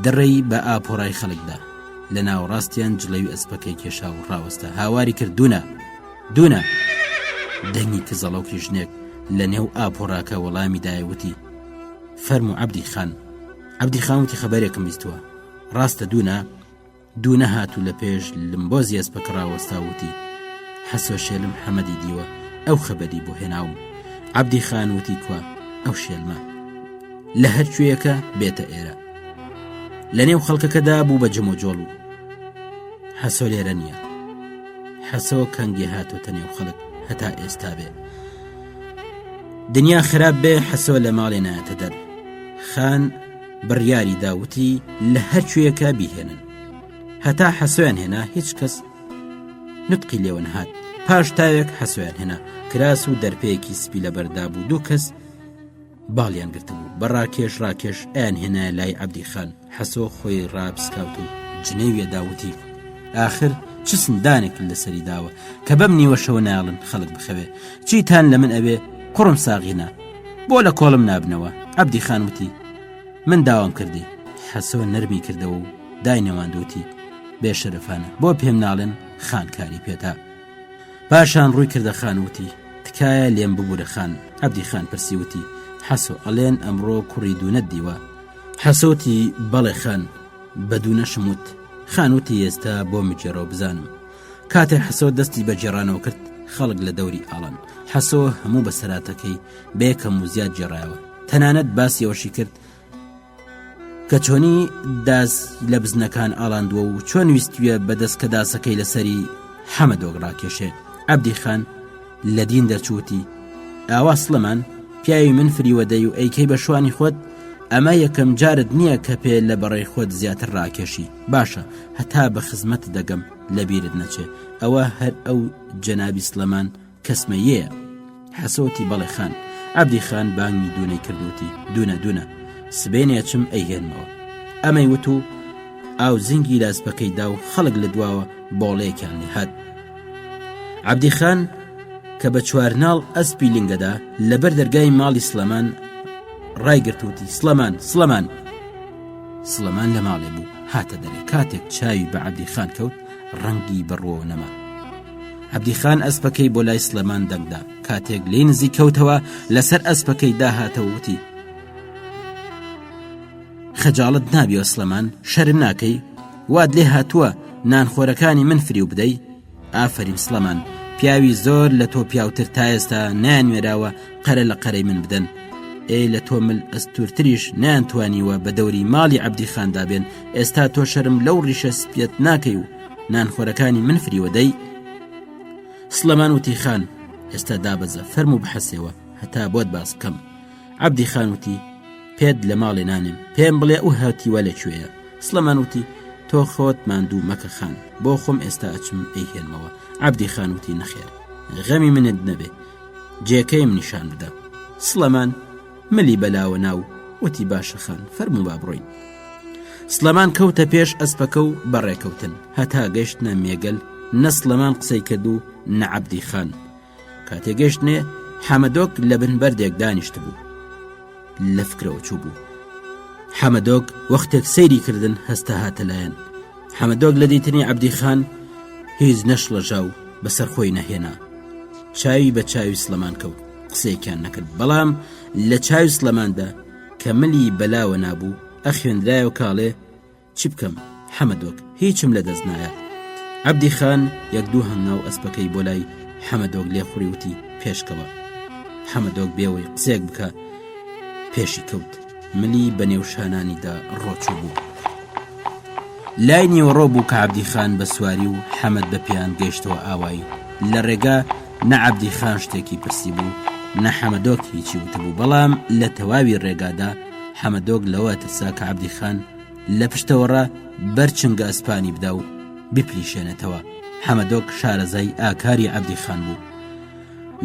دڕێی بە ئاپۆڕای خەڵکدا. لە ناوەڕاستیان جڵەوی ئەسپەکەی کێشا و ڕاوەستە. هاواری کرد دوونە. دەنگی کزەڵەوکی ژنێک لە نێو ئاپۆڕاکە وەڵامی دایەوتی فەرموو عەبدی خان. عەبدی خان وتی خەبەرێکم بیستووە. ڕاستە دوونە هاتوو لە پێش لمبۆزی ئەسپەکە ڕاوەستا وتی حەسۆ شێلم حەمەدی دیوە، ئەو خەبەری بۆ هێناوم. عەبدی خان وتی کوا ئەو شێلمە لە هەر کوێیەکە بێتە ئێرە. لە نێو خەڵکەکەدا بوو بە جم و جۆڵ و حەسۆ لێرە نییە. حەسۆ کەنگی هاتوتە نێو خەڵک هەتا ئێستا بێ. دنیا خراپ بێ حەسۆ لە ماڵێ نایەتە دەر. خان بڕیاری داوتی لە هەر کوێیەکە بیهێنن. هەتا حەسۆیان هێنا، هیچ کەس نوتقی لێوە نەهات. پاش تاوێک حەسۆیان هێنا، کراس و دەرپەیەکی سپی لەبەردا بوو. دوو کەس باڵیان گرتبوو. بە ڕاکێش ئەیان هێنا لای عەبدی خان. حەسۆ خۆی ڕابسکاوت و جنەی وێداوتی ئاخر چ سندانێک لەسەری داوە کە بەم نیوەشەوە ناڵن خەڵک بخەوێ. چیتان لە من ئەوێ قوڕم ساغینا، بۆ لە کۆڵم نابنەوە. عەبدی خان وتی من داوام کردی. حەسۆ نەرمی کردەوە و داینەواندوتی بێشەرەفانە بۆ پێم ناڵێن خانکاری پێتا. پاشان ڕووی کردە خان وتی تکایە لێم ببوورە خان. عەبدی خان پرسی وتی حەسۆ ئەڵێن ئەمڕۆ کوڕی دوونەت دیوە؟ حەسۆتی بەڵێ خان، بە دوونەشم وت. خان وتی ئێستا بۆ مجێڕەوە بزانم. کاتێ حەسۆ دەستی بە جێڕانەوە کرد، خەڵک لە دەوری ئاڵان. حەسۆ هەموو بەسەراتەکەی بەیەکەم و زیاد جێڕایەوە. تەنانەت باسی ئەوەشی کرد کە چۆنی داس لە بزنەکان ئاڵاندووە و چۆن ویستویە بەدەست کە داسەکەی لەسەری حەمەدۆک ڕاکێشێ. عەبدی خان لە دین دەرچووتی ئاوا سڵەمان پیاوی من فریوەدەی و ئەیکەی بە شوانی خۆت، ئەمە یەکەم جارت نییە کە پێ لە بەڕێی خۆت زیاتر ڕاکێشی. باشە هەتا بە خزمەت دەگەم لە بیرت نەچێ. ئەوە هەر ئەو جەنابی سڵەمان کەسمەیەیە. حەسۆتی بەڵێ خان. عەبدی خان بانگی دوونەی کردوتی دوونە سبێنێ چم ئەیهێنمەوە. ئەمەی وت و ئاو زنگی لاسپەکەیدا و خەڵک لە دواوە بۆڵەیەکیان لێهات. عەبدی خان کە بە چوارناڵ ئەسپی لنگەدا لەبەر دەرگای ماڵی سڵەمان ڕایگرتوتی سڵەمان لە ماڵێ بوو. هاتە دەرێ. کاتێک چاوی بە عەبدی خان کەوت، ڕەنگی بەڕۆوە نەما. عەبدی خان ئەسپەکەی بۆ لای سڵەمان دەنگدا. کاتێک لێ نزیک کەوتەوە لەسەر ئەسپەکەی داهاتەوە وتی خەجاڵت نابیەوە سڵەمان، شەرم ناکەی؟ واد لێ هاتووە نانخۆرەکانی من فریو بدەی؟ ئافەرین سڵەمان، پیاوی زۆر لە تۆ پیاوتر تا ئێستا نانوێراوە قەرە لە قەرەی من بدەن. لە تۆ مل ئەستورتریش نانتوانیوە بە دەوری ماڵی عەبدی خاندا بێن. ئێستا تۆ شەرم لەو ڕیشە سپێت ناکەی و نانخۆرەکانی من فریوەدەی؟ سڵەمان وتی خان ئێستا دابەزە، فەرموو بحەسێەوە هەتا بۆت باس بکەم. عەبدی خان وتی پێت لە ماڵێ نانێم پێم بڵێ ئەو هاتیوە لەکوێیە. سڵەمان وتی تۆ خۆت ماندوو مەکە خان بۆ خۆم ئێستا ئەچم ئەیهێنمەوە. عەبدی خان وتی نەخێر غەمی منت نەبێ جێکەیم نیشان بدە. سڵەمان ملی بەلاوە ناو وتی باشە خان فەرموو با بڕۆین. سڵەمان کەوتە پێش ئەسپەکە و بەڕێکەوتن هەتا گەیشتنە مێگەل. نە سڵەمان قسەی کرد و نە عەبدی خان. کاتێ گەیشتنێ حەمەدۆک لە بن بەردێک دانیشت بوو لە فکرەوە چوو بوو. حەمەدۆک وەختێک سەیری کردن هەستە هاتە لایەن. حەمەدۆک لە دیتنی عەبدی خان هیچ نەشڵەژا و بەسەر خۆی نەهێنا. چاوی بە چاوی سڵەمان کەوت قسەیەکیان نەکرد. بەڵام لە چاوی سڵەماندا کە ملی بەلاوە نابوو ئەخوێندرایە و کاڵێ چی بکەم حەمەدۆک هیچم لە دەست نایە. عەبدی خان یەک دوو هەنگاو ئەسپەکەی بۆ لای حەمەدۆک لێخوڕی وتی پێشکەوە. حەمەدۆک بێەوەی قسێک بکە پێشی کەوت. ملی بە نێوشانانیدا ڕۆچوو بوو. لای نیوەڕۆ بوو کە عەبدی خان بە سواری و حەمەد بە پێیان گەیشتەوە ئاوایی. لە ڕێگا نە عەبدی خان شتێکی پرسی بوو نە حەمەدۆک هیچی وتبوو. بەڵام لە تەواوی ڕێگادا حەمەدۆک لەوە ترسا کە عەبدی خان لە پشتەوەڕە بەرچنگە ئەسپانی بدا و بپلیشێنێتەوە. حەمەدۆک شارەزای ئاکاری عەبدی خان بوو.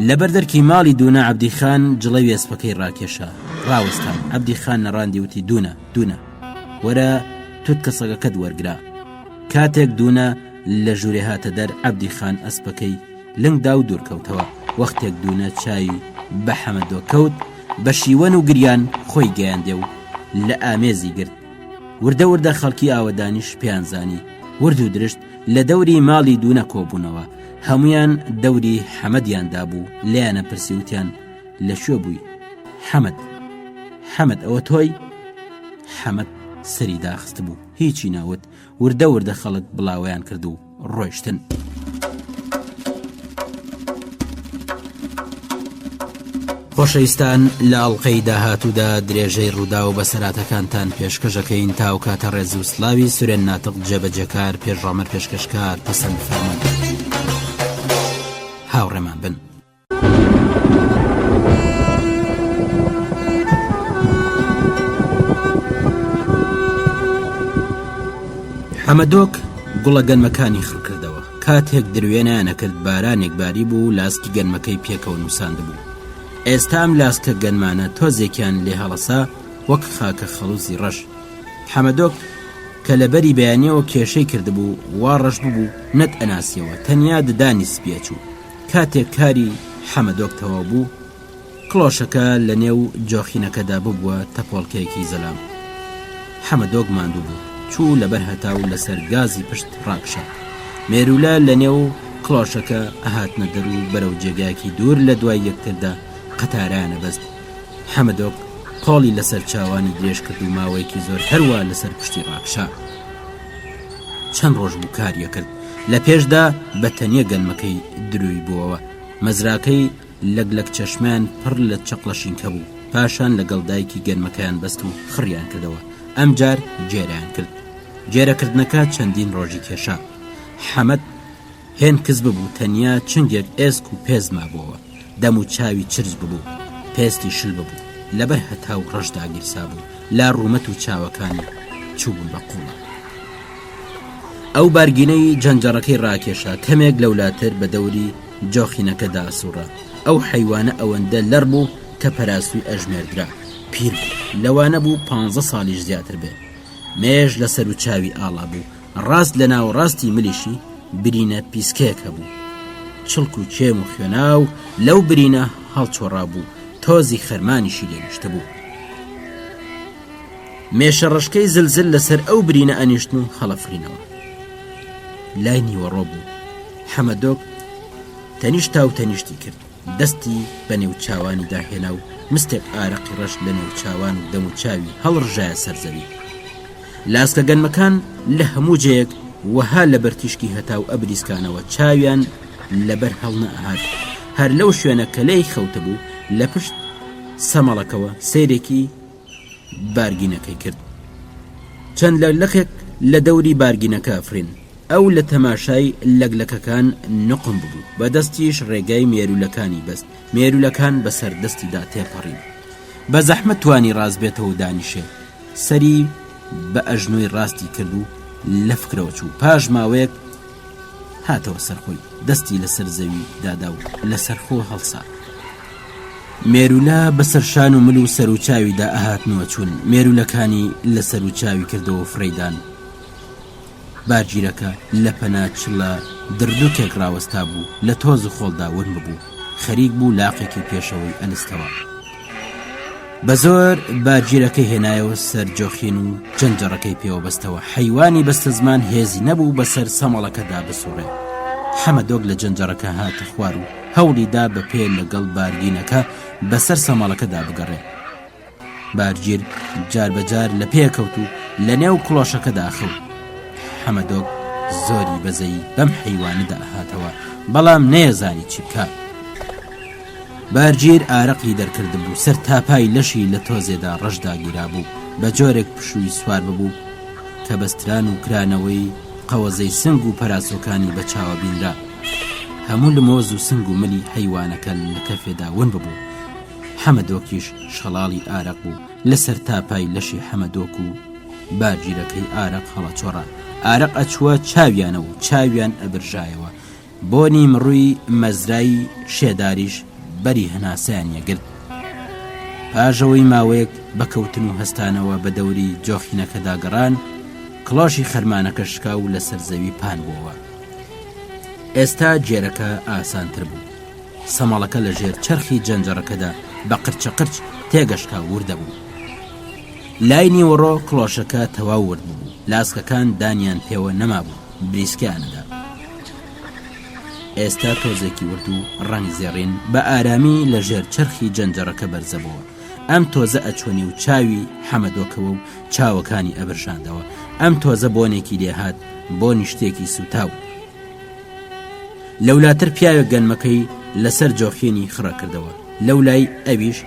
لە بەردەرکی ماڵی دوونە عەبدی خان جڵەوی ئەسپەکەی ڕاکێشا ڕاوەستان. عەبدی خان نەڕاندی وتی دوونە وەرە توت کە سەگەکەت وەرگرا. کاتێک دوونە لە ژوورێ هاتە دەر عەبدی خان ئەسپەکەی لنگدا و دوورکەوتەوە. وەختێک دوونە چاوی بە حەمەدۆک کەوت بە شیوەن و گریان خۆی گەیاندێ و لە ئامێزی گرت. وردە خەڵکی ئاوەدانیش پێیانزانی. ورد و درشت لە دەوری ماڵی دوونە کۆبوونەوە. هەمویان دەوری حەمەدیاندا بوو. لێیانە پرسیوتیان لەکوێ بووی؟ حەمەد ئەوە تۆی؟ حەمەد سەری داخست بوو هیچی ناوت. وردە خەڵک بڵاویان کرد و ڕۆیشتن. خۆشەویستان لە ئەڵقەی داهاتوودا درێژەی ڕوودا و بەسەراتەکانتان پێشکەشەکەین تا و کاتە ڕێز و سلاوی سورێن ناتق جێبەجێکار پێشڕامەر پێشکەشکار پەسەند فەرموون. هاوڕێمان بن. حەمەدۆک گوڵە گەنمەکانی خڕکردەوە. کاتێک دروێنیانە کرد بارانێک باری بوو لاسکی گەنمەکەی پێکەوە نووساند بوو. ئێستام لاسکە گەنمانە تۆزێکیان لێ هەڵەسا وەک خاکە خەڵوزی ڕەش. حەمەدۆک کە لەبەری بەیانیەوە کێشەی کردبوو وا ڕەش بوو نەت ئەناسیەوە تەنیا ددانی سپیەچوو. کاتێک کاری حەمەدۆک تەواو بوو کڵۆشەکە لە نێو جۆخینەکەدا ببووە تەپۆڵکەیەکی زەلام. حەمەدۆک ماندوو بوو چوو لەبەر هەتاو لەسەر گازی پشت ڕاکشە. مێرولە لە نێو کڵۆشەکە ئەهاتنە دەر و بەرەو جێگایەکی دوور لە دوای یەکتردا قەتارانە بەست. حەمەدۆک قۆڵی لەسەر چاوانی درێژ کرد و ماوەیەکی زۆر هەروە لەسەر پشتی ڕاکشا. چەند ڕۆژ بوو کاریە کرد. لە پێشدا بە تەنیە گەنمەکەی دروی بووەوە. مەزراکەی لەگلەک چەشمان پڕ لە چەقڵەشینکە بوو. پاشان لەگەڵ دایکی گەنمەکەیان بەست و خڕیان کردەوە. ئەم جار جێران کرد. جێرەکردنەکە چەندین ڕۆژی کێشا. حەمەد هێن کەس ببوو تەنیا چنگێک ئێسک و پێز مابووەوە. دەم و چاوی چرج ببوو پێستی شل ببوو. لەبەر هەتاو ڕەشدا گیرسا بوو. لا ڕوومەت و چاوەکانی چوبوون بە قوڵە. ئەو بارگینەی جەنجەڕەکەی ڕاکێشا کەمێک لەولاتر بە دەوری جۆخینەکەدا ئەسوڕا. ئەو حەیوانە ئەوەندە لەر بوو کە پەراسوی ئەژمێردرا. پیر لەوانە بوو 15 ساڵیش زیاتر بێ. مێژ لەسەر و چاوی ئاڵا بوو. ڕاست لە ناوەڕاستی ملیشی برینە پیسکەیەکە بوو. چڵک و چێم و خوێناو لەو برینە هەڵچۆڕا بوو. تۆزی خەرمانیشی لێنیشتە بوو. مێشە ڕشکەی زلزل لەسەر ئەو برینە ئەنیشتن و هەڵەفرینەوە. لای نیوەڕۆ بوو. حەمەدۆک تەنیشتا و تەنیشتی کرد. دەستی بە نێو چاوانی داهێنا و مستێک ئارەقی ڕەش لە نێو چاوان و دەم و چاوی هەڵڕژایە سەرزەوی. لاسکە گەنمەکان لە هەموو جەیەک وەها لە بەرتیشکی هەتاو ئەبریسکانەوە چاویان لەبەر هەڵنە ئاهات. هەر لەو شوێنە کە لەی خەوتە بوو لە پشت سەمەڵەکەوە سەیرێکی بارگینەکەی کرد. چەند لەگلەکێک لە دەوری بارگینەکە ئەفرین. ئەو لە تەماشای لەگلەکەکان نقم ببوو. بەدەستیش ڕێگای مێرولەکانی بەست. مێرولەکان بەسەر دەستیدا تێپەڕین. بە زەحمەت توانی ڕاست بێتەوە و دانیشێ. سەری بە ئەژنۆی ڕاستی کرد و لە فکرەوە چوو. پاش ماوەیەک هاتەوە سەرخۆی، دەستی لەسەر زەوی دادا و لەسەر خۆ هەڵسا. مێرولا بەسەر شان و مل و سەر و چاویدا ئەهاتنەوە چوون. مێرولەکانی لەسەر و چاوی کردەوە فڕێدان. بارگیرەکە لە پەنا چڵە دردوکێک ڕاوەستا بوو، لە تۆز و خۆڵدا ون ببوو، خەریک بوو لاقێکی پێشەوەی ئەنستەوە. بە زۆر بارگیرەکەی هێنایەوە سەر جۆخین و جەنجەڕەکەی پێوە بەستەوە. حەیوانی بەستە زمان هێزی نەبوو بەسەر سەمەڵەکەدا بسوڕێ. حەمەدۆک لە جەنجەڕەکە هاتە خوار و هەوڵیدا بە پێ لەگەڵ بارگینەکە بەسەر سەمەڵەکەدا بگەڕێ. بارگیر جار بەجار لە پێکەوت و لە نێو کڵۆشەکەدا خەوت. حەمەدۆک زۆری بەزەی بەم حەیوانەدا هاتەوە، بەڵام نەیەزانی چی بکات. بارگیر ئارەقی دەرکرد بوو، سەر تاپای لەشی لە تۆزێدا ڕەشداگیرا بوو، بە جۆرێک پشووی سوار ببوو کە بەستران و کرانەوەی قەوەزەی سنگ و پەراسۆکانی بە چاوە بینرا. هەموو لمۆز و سنگ و ملی حەیوانەکە لە کەفێدا ون ببوو. حەمەدۆکیش شەڵاڵی ئارەق بوو. لەسەر تاپای لەشی حەمەدۆک و بارگیرەکەی ئارەق هەڵەچۆڕا. ئارەق ئەچووە چاویانە و چاویان ئەبرژایەوە. بۆنی مڕووی مەزرایی شێداریش بەری هەناسەیان یەگرت. پاژەوەی ماوەیەک بەکەوتن و هەستانەوە بە دەوری جۆخینەکەدا گەڕان، کڵۆشی خەرمانەکە شکا و لەسەر زەوی پان بووەوە. ئێستا جێرەکە ئاسانتر بوو. سەمەڵەکە لە ژێر چەرخی جەنجەڕەکەدا بە قرچە قرچ تێگەشکا وردە بوو. لای نیوەڕۆ کڵۆشەکە تەواو ورد بوو. لاسکەکان دانیان پێوە نەما بوو، بریسکیانەدا. ئێستا تۆزێکی ورد و ڕەنگ زێڕین بە ئارامی لە ژێر چەرخی جەنجەڕەکە بەرزەبەوە. ئەم تۆزە ئەچۆنی و چاوی حەمەدۆکەوە و چاوەکانی ئەبرژاندەوە. ئەم تۆزە بۆنێکی لێهات، بۆنی شتێکی سوتاو. لەولاتر پیاوێک گەنمەکەی لەسەر جۆخێنی خڕە کردەوە. لەولای ئەویش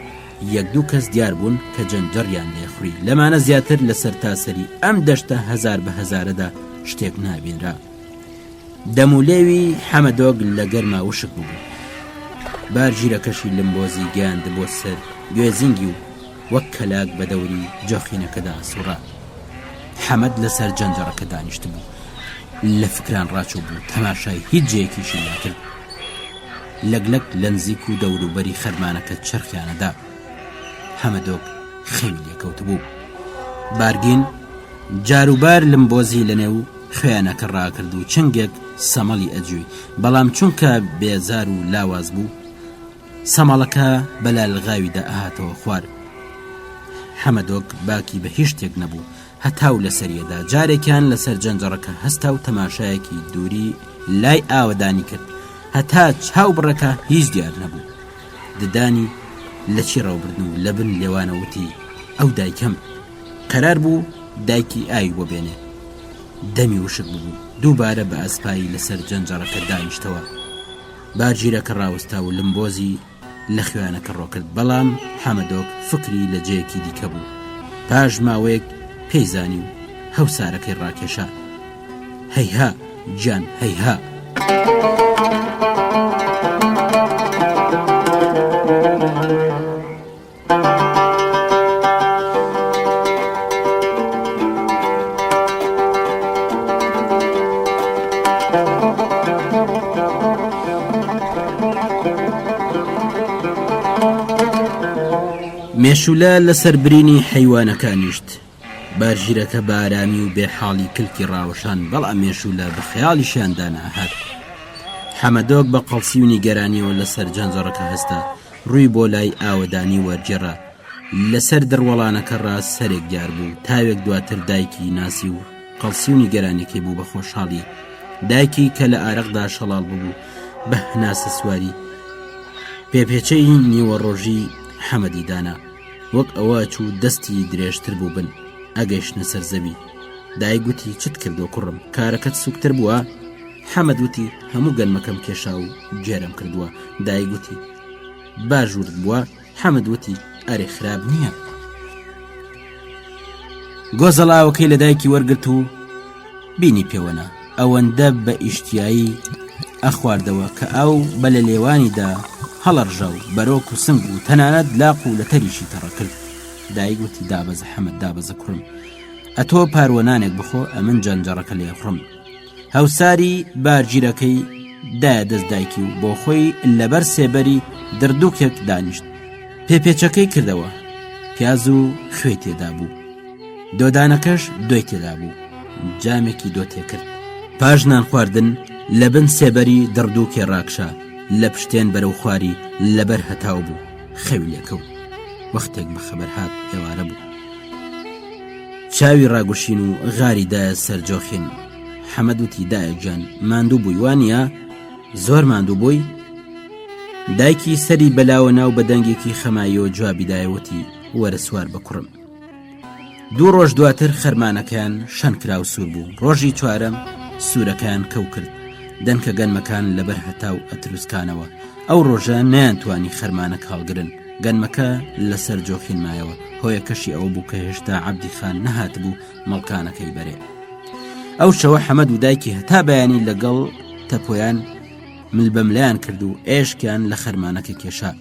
یەک دوو کەس دیار بوون کە جەنجەڕیان لێخوڕی. لەمانە زیاتر لەسەر تاسەری ئەم دەشتە هەزار بە هەزارەدا شتێک نابینرا. دەمولێوی حەمەدۆک لە گەرما وشک بوو. بارگیرەکەشی لمبۆزی گەیاندە بۆ سەر گوێزینگی و وەک کەلاک بە دەوری جۆخینەکەدا سوڕا. حەمەد لەسەر جەنجەڕەکە دانیشت بوو، لە فکران ڕاچوو بوو، تەماشای هیچ جێیەکیشی ناکرد. لەگلەک لە نزیک و دەوروبەری خەرمانەکە چرخیانەدا. حەمەدۆک خەوی لێکەوت بوو. بارگین جاروبار لمبۆزی لەنێو خوێنەکە ڕاکرد و چنگێک سەمەڵی ئەجووی، بەڵام چونکە بێزار و لاواز بوو، سەمەڵەکە بەلالغاویدا ئاهاتەوە خوار. حەمەدۆک باکی بە هیچ شتێک نەبوو، هەتاو لە سەریەدا. جارێکیان لەسەر جەنجەڕەکە هەستا و تەماشایەکی دووری لای ئاوەدانی کرد، هەتا چاو بڕەکە هیچ دیار نەبوو. ددانی لە چی ڕەوبردن و لە بن لێوانەوتی ئەو دایکەم. قەرار بوو دایکی ئاوی بۆ بێنێ. دەمی وشک بوو، دووبارە بە ئەسپایی لەسەر جەنجەڕەکە دانیشتەوە. بارگیرەکە ڕاوەستا و لمبۆزی لە خوێنەکە ڕۆکرد، بەڵام حەمەدۆک فکری لە جەیەکی دیکە بوو. پاش ماوەیەک پێیزانی و هەوسارەکەی ڕاکێشا. هەیها گیان، هەیها. مێشولە لەسەر برینی حەیوانەکانیشت. بارگیرەکە بە ئارامی و بێحاڵی کلکی ڕاوەشان، بەڵام مێشولە بە خەیاڵیشیاندا نەهات. حەمەدۆک بە قەڵسی و نیگەرانیەوە لەسەر جەنجەڕەکە هەستا، ڕووی بۆ لای ئاوەدانی وەرجێڕا. لەسەر دڕوەڵانەکە ڕاست سەرێک دیار بوو. تاوێک دواتر دایکی ناسی و قەڵسی و نیگەرانێکی بوو بە خۆشحاڵی. دایکی کە لە ئارەقدا شەڵاڵ بوو بە هەناسە سواری. پێپێچەی نیوەڕۆژی حەمەدی دانا، وەک ئەوە چوو دەستی درێژتر بوو بن ئەگەیشتنە سەر زەوی. دایگوتی چت کردو کوڕم، کارەکەت سوکتر بووە؟ حەمەدوتی هەموو گەنمەکەم کێشا و جێرم کردووە. دایگوتی باژورت بووە؟ حەمەدوتی ئەرێ خراب نییە. گۆزەڵاوەکەی لە دایکی وەرگرت و بینی پێوەنا. ئەوەندە بە ئیشتیایی ئەخواردەوە کە ئەو بە لە لێوانیدا هەڵەڕژە و بەرۆک و سنگ و تەنانەت لاق و لە تەریشی تەڕەکرد. دایک وتی دابەزە حەمەد دابەزە کوڕم، ئەتۆ پاروەنانێک بخۆ ئەمن جەنجەڕەکە لێ خوڕم. هەوساری بارگیرەکەی دایە دەست دایکی و بۆ خۆی لەبەر سێبەری دردووکێک دانیشت. پێپێچەکەی کردەوە، پیاز و خوێ تێدا بوو، دۆدانەکەش دوای تێدا بوو، جامێکی دۆ تێکرد. پاش نان خواردن لە بن سێبەری دردووکێ ڕاکشا، لە پشتێن بەرەو خواری لەبەر هەتاو بوو، خەوی لێکەوت. وەختێک بەخەبەر هات ئێوارە بوو، چاوی ڕاگوشین و غاریدایە سەرجۆخین. حەمەد وتی دایک جان ماندوو بووی وانە؟ زۆر ماندوو بووی؟ دایکی سەری بەلاوە ناو بەدەنگێکی خەماییەوە جوابی دایەوەتی وەرە سوار بە کوڕم. 2 ڕۆژ دواتر خەرمانەکان شەن کرا و سوور بوو. ڕۆژی چوارەم سوورەکان کەو کرد، دەنکە گەنمەکان لەبەر هەتاو ئەتروسکانەوە. ئەو ڕۆژە نەیانتوانی خەرمانە هەڵگرن، گەنمەکە لەسەر جۆخین مایەوە. هۆیەکەشی ئەوە بوو کە هێشتا عەبدی خان نەهات بوو مەڵکانەکەی بەرێ. ئەو شەوە حەمەد و دایکی هەتا بەیانی لەگەڵ تەپۆیان ملبەملەیان کرد و ئێشکیان لە خەرمانەکە کێشا.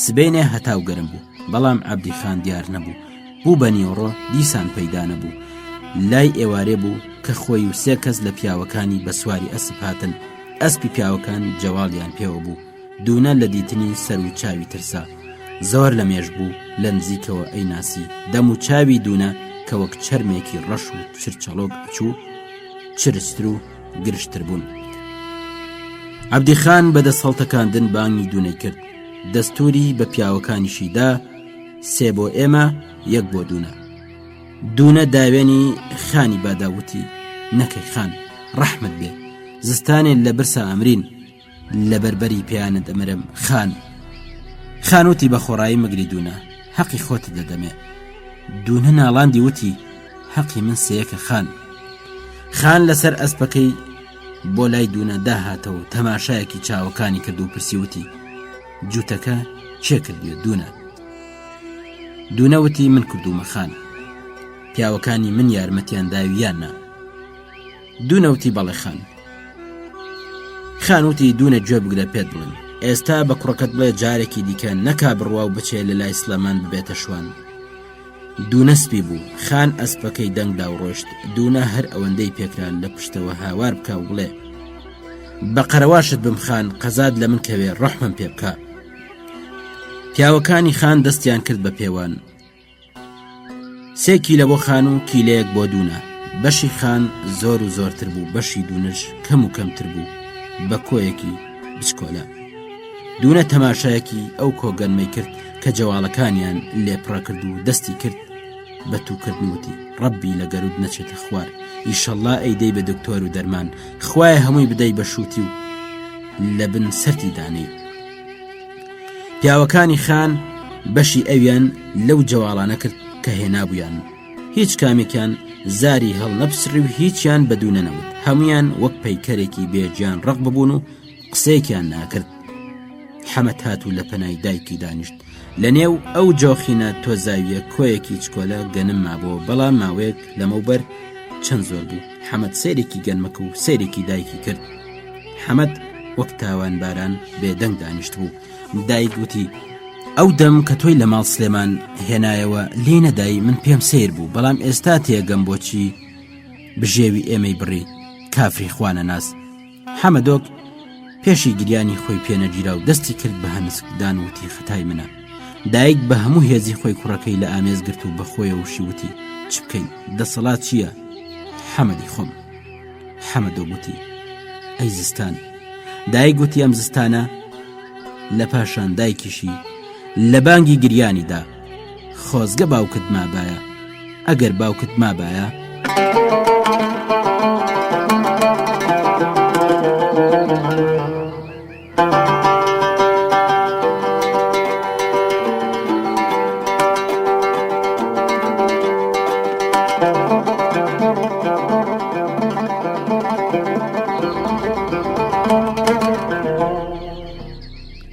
سبەینێ هەتاو گەرم بوو، بەڵام عەبدی خان دیار نەبوو. بوو بە نیوەڕۆ دیسان پەیدا نەبوو. لای ئێوارێ بوو کە خۆی و 3 کەس لە پیاوەکانی بە سواری ئەسپ هاتن. ئەسپی پیاوەکان جەواڵیان پێوە بوو، دوونە لە دیتنی سەر و چاوی ترسا. زۆر لە مێژ بوو، لە نزیکەوە ئەیناسی دەم و چاوی دوونە کە وەک چەرمێکی ڕەش و چرچەڵۆک بچوو چرستر و گرشتر بوون. عەبدی خان بەدەسەڵتەکاندن بانگی دوونەی کرد، دەستوری بە پیاوەکانیشیدا 3 بۆ ئێمە 1 بۆ دوونە. دوونە داوێنی خانی باداوتی نەکەی خان ڕەحمت بێ، زستانێن لە برسا ئەمرین، لە بەربەری پیانت ئەمرم. خانوتی بە خۆڕایی مگری دوونە، حەقی خۆت دەدەمێ. دوونە ناڵاندی وتی حەقی من سەیەکە خان. خان لەسەر ئەسپەکەی بۆ لای دوونە داهاتەوە، تەماشایەکی چاوەکانی کرد و پرسی وتی جووتەکە چێ کردوێ دوونە؟ دوونە وتی من کردومە خان، پیاوەکانی من یارمەتیان داوی یان نا؟ دوونە وتی بەڵێ خان. خانوتی دوونە گوێ بگرە پێت بڵێن، ئێستا بە کوڕەکەت بڵێ جارێکی دیکە نەکا بڕوا و بچێ لە لای سلەمان ببێتە شوان. دوونە سپی بوو، خان ئەسپەکەی دەنگدا و ڕۆشت. دوونە هەر ئەوەندەی پێکران لە پشتەوە هاوار بکە و بڵێ بە قەرەواشت بم خان، قەزاد لە من کەوێ ڕەحمم پێ بکە. پیاوەکانی خان دەستیان کرد بە پێوان، 3 کیلە بۆ خان و کیلەیەک بۆ دوونە. بەشی خان زۆر و زۆرتر بوو، بەشی دوونش کەم و کەمتر بوو بە کۆیەکی بچکۆلە. دوونە تەماشایەکی ئەو کۆگەنمەی کرد کە جەواڵەکانیان لێپڕە کرد و دەستی کرد بە تووکردنوتی ڕەبی لە گەرود نەچێتە خوار، ئیشەڵڵا ئەیدەی بە دکتۆر و دەرمان، خوایە هەمووی بدەی بە شووتی و لە بن سەرتی دانەی. پیاوەکانی خان بەشی ئەویان لەو جەواڵانە کرد کە هێنابوویان، هیچ کامێکیان زاری هەڵ نەپسڕی و هیچیان بە دوو نەنەوت. هەمویان وەک پەیکەرێکی بێجیان ڕق ببوون و قسەیەکیان ناکرد. حەمەد هات و لە پەنای دایکی دانیشت. لە نێو ئەو جۆخینە تۆزاویە کۆیەکی چکۆلە گەنم مابەوە، بەڵام ماوەیەک لەمەوبەر چەند زۆر بوو. حەمەد سەیرێکی گەنمەکە و سەیرێکی دایکی کرد. حەمەد وەک تاوان باران بێدەنگ دانیشت بوو. دایک وتی ئەو دەم کە تۆی لە ماڵ سلێمان هێنایەوە لێ نەدای، من پێم سیر بوو، بەڵام ئێستا تێگەم بۆچی بژێوی ئێمەی بڕی کافری خوانە ناس. حەمەدۆک پێشی گریانی خۆی پێنەگیرا و دەستی کرد بە هەنسکدان وتی خەتای منە. دایک بە هەموو هێزی خۆی کوڕەکەی لە ئامێز گرت و بەخۆیە وشی وتی چ بکەین، دەسەڵات چییە؟ حەمەدی خۆم. حەمەدۆ گوتی ئەی زستان. دایک گوتی ئەم زستانە. لە پاشان دایکیشی لە بانگی گریانیدا خۆزگە باوکت مابایە، ئەگەر باوکت مابایە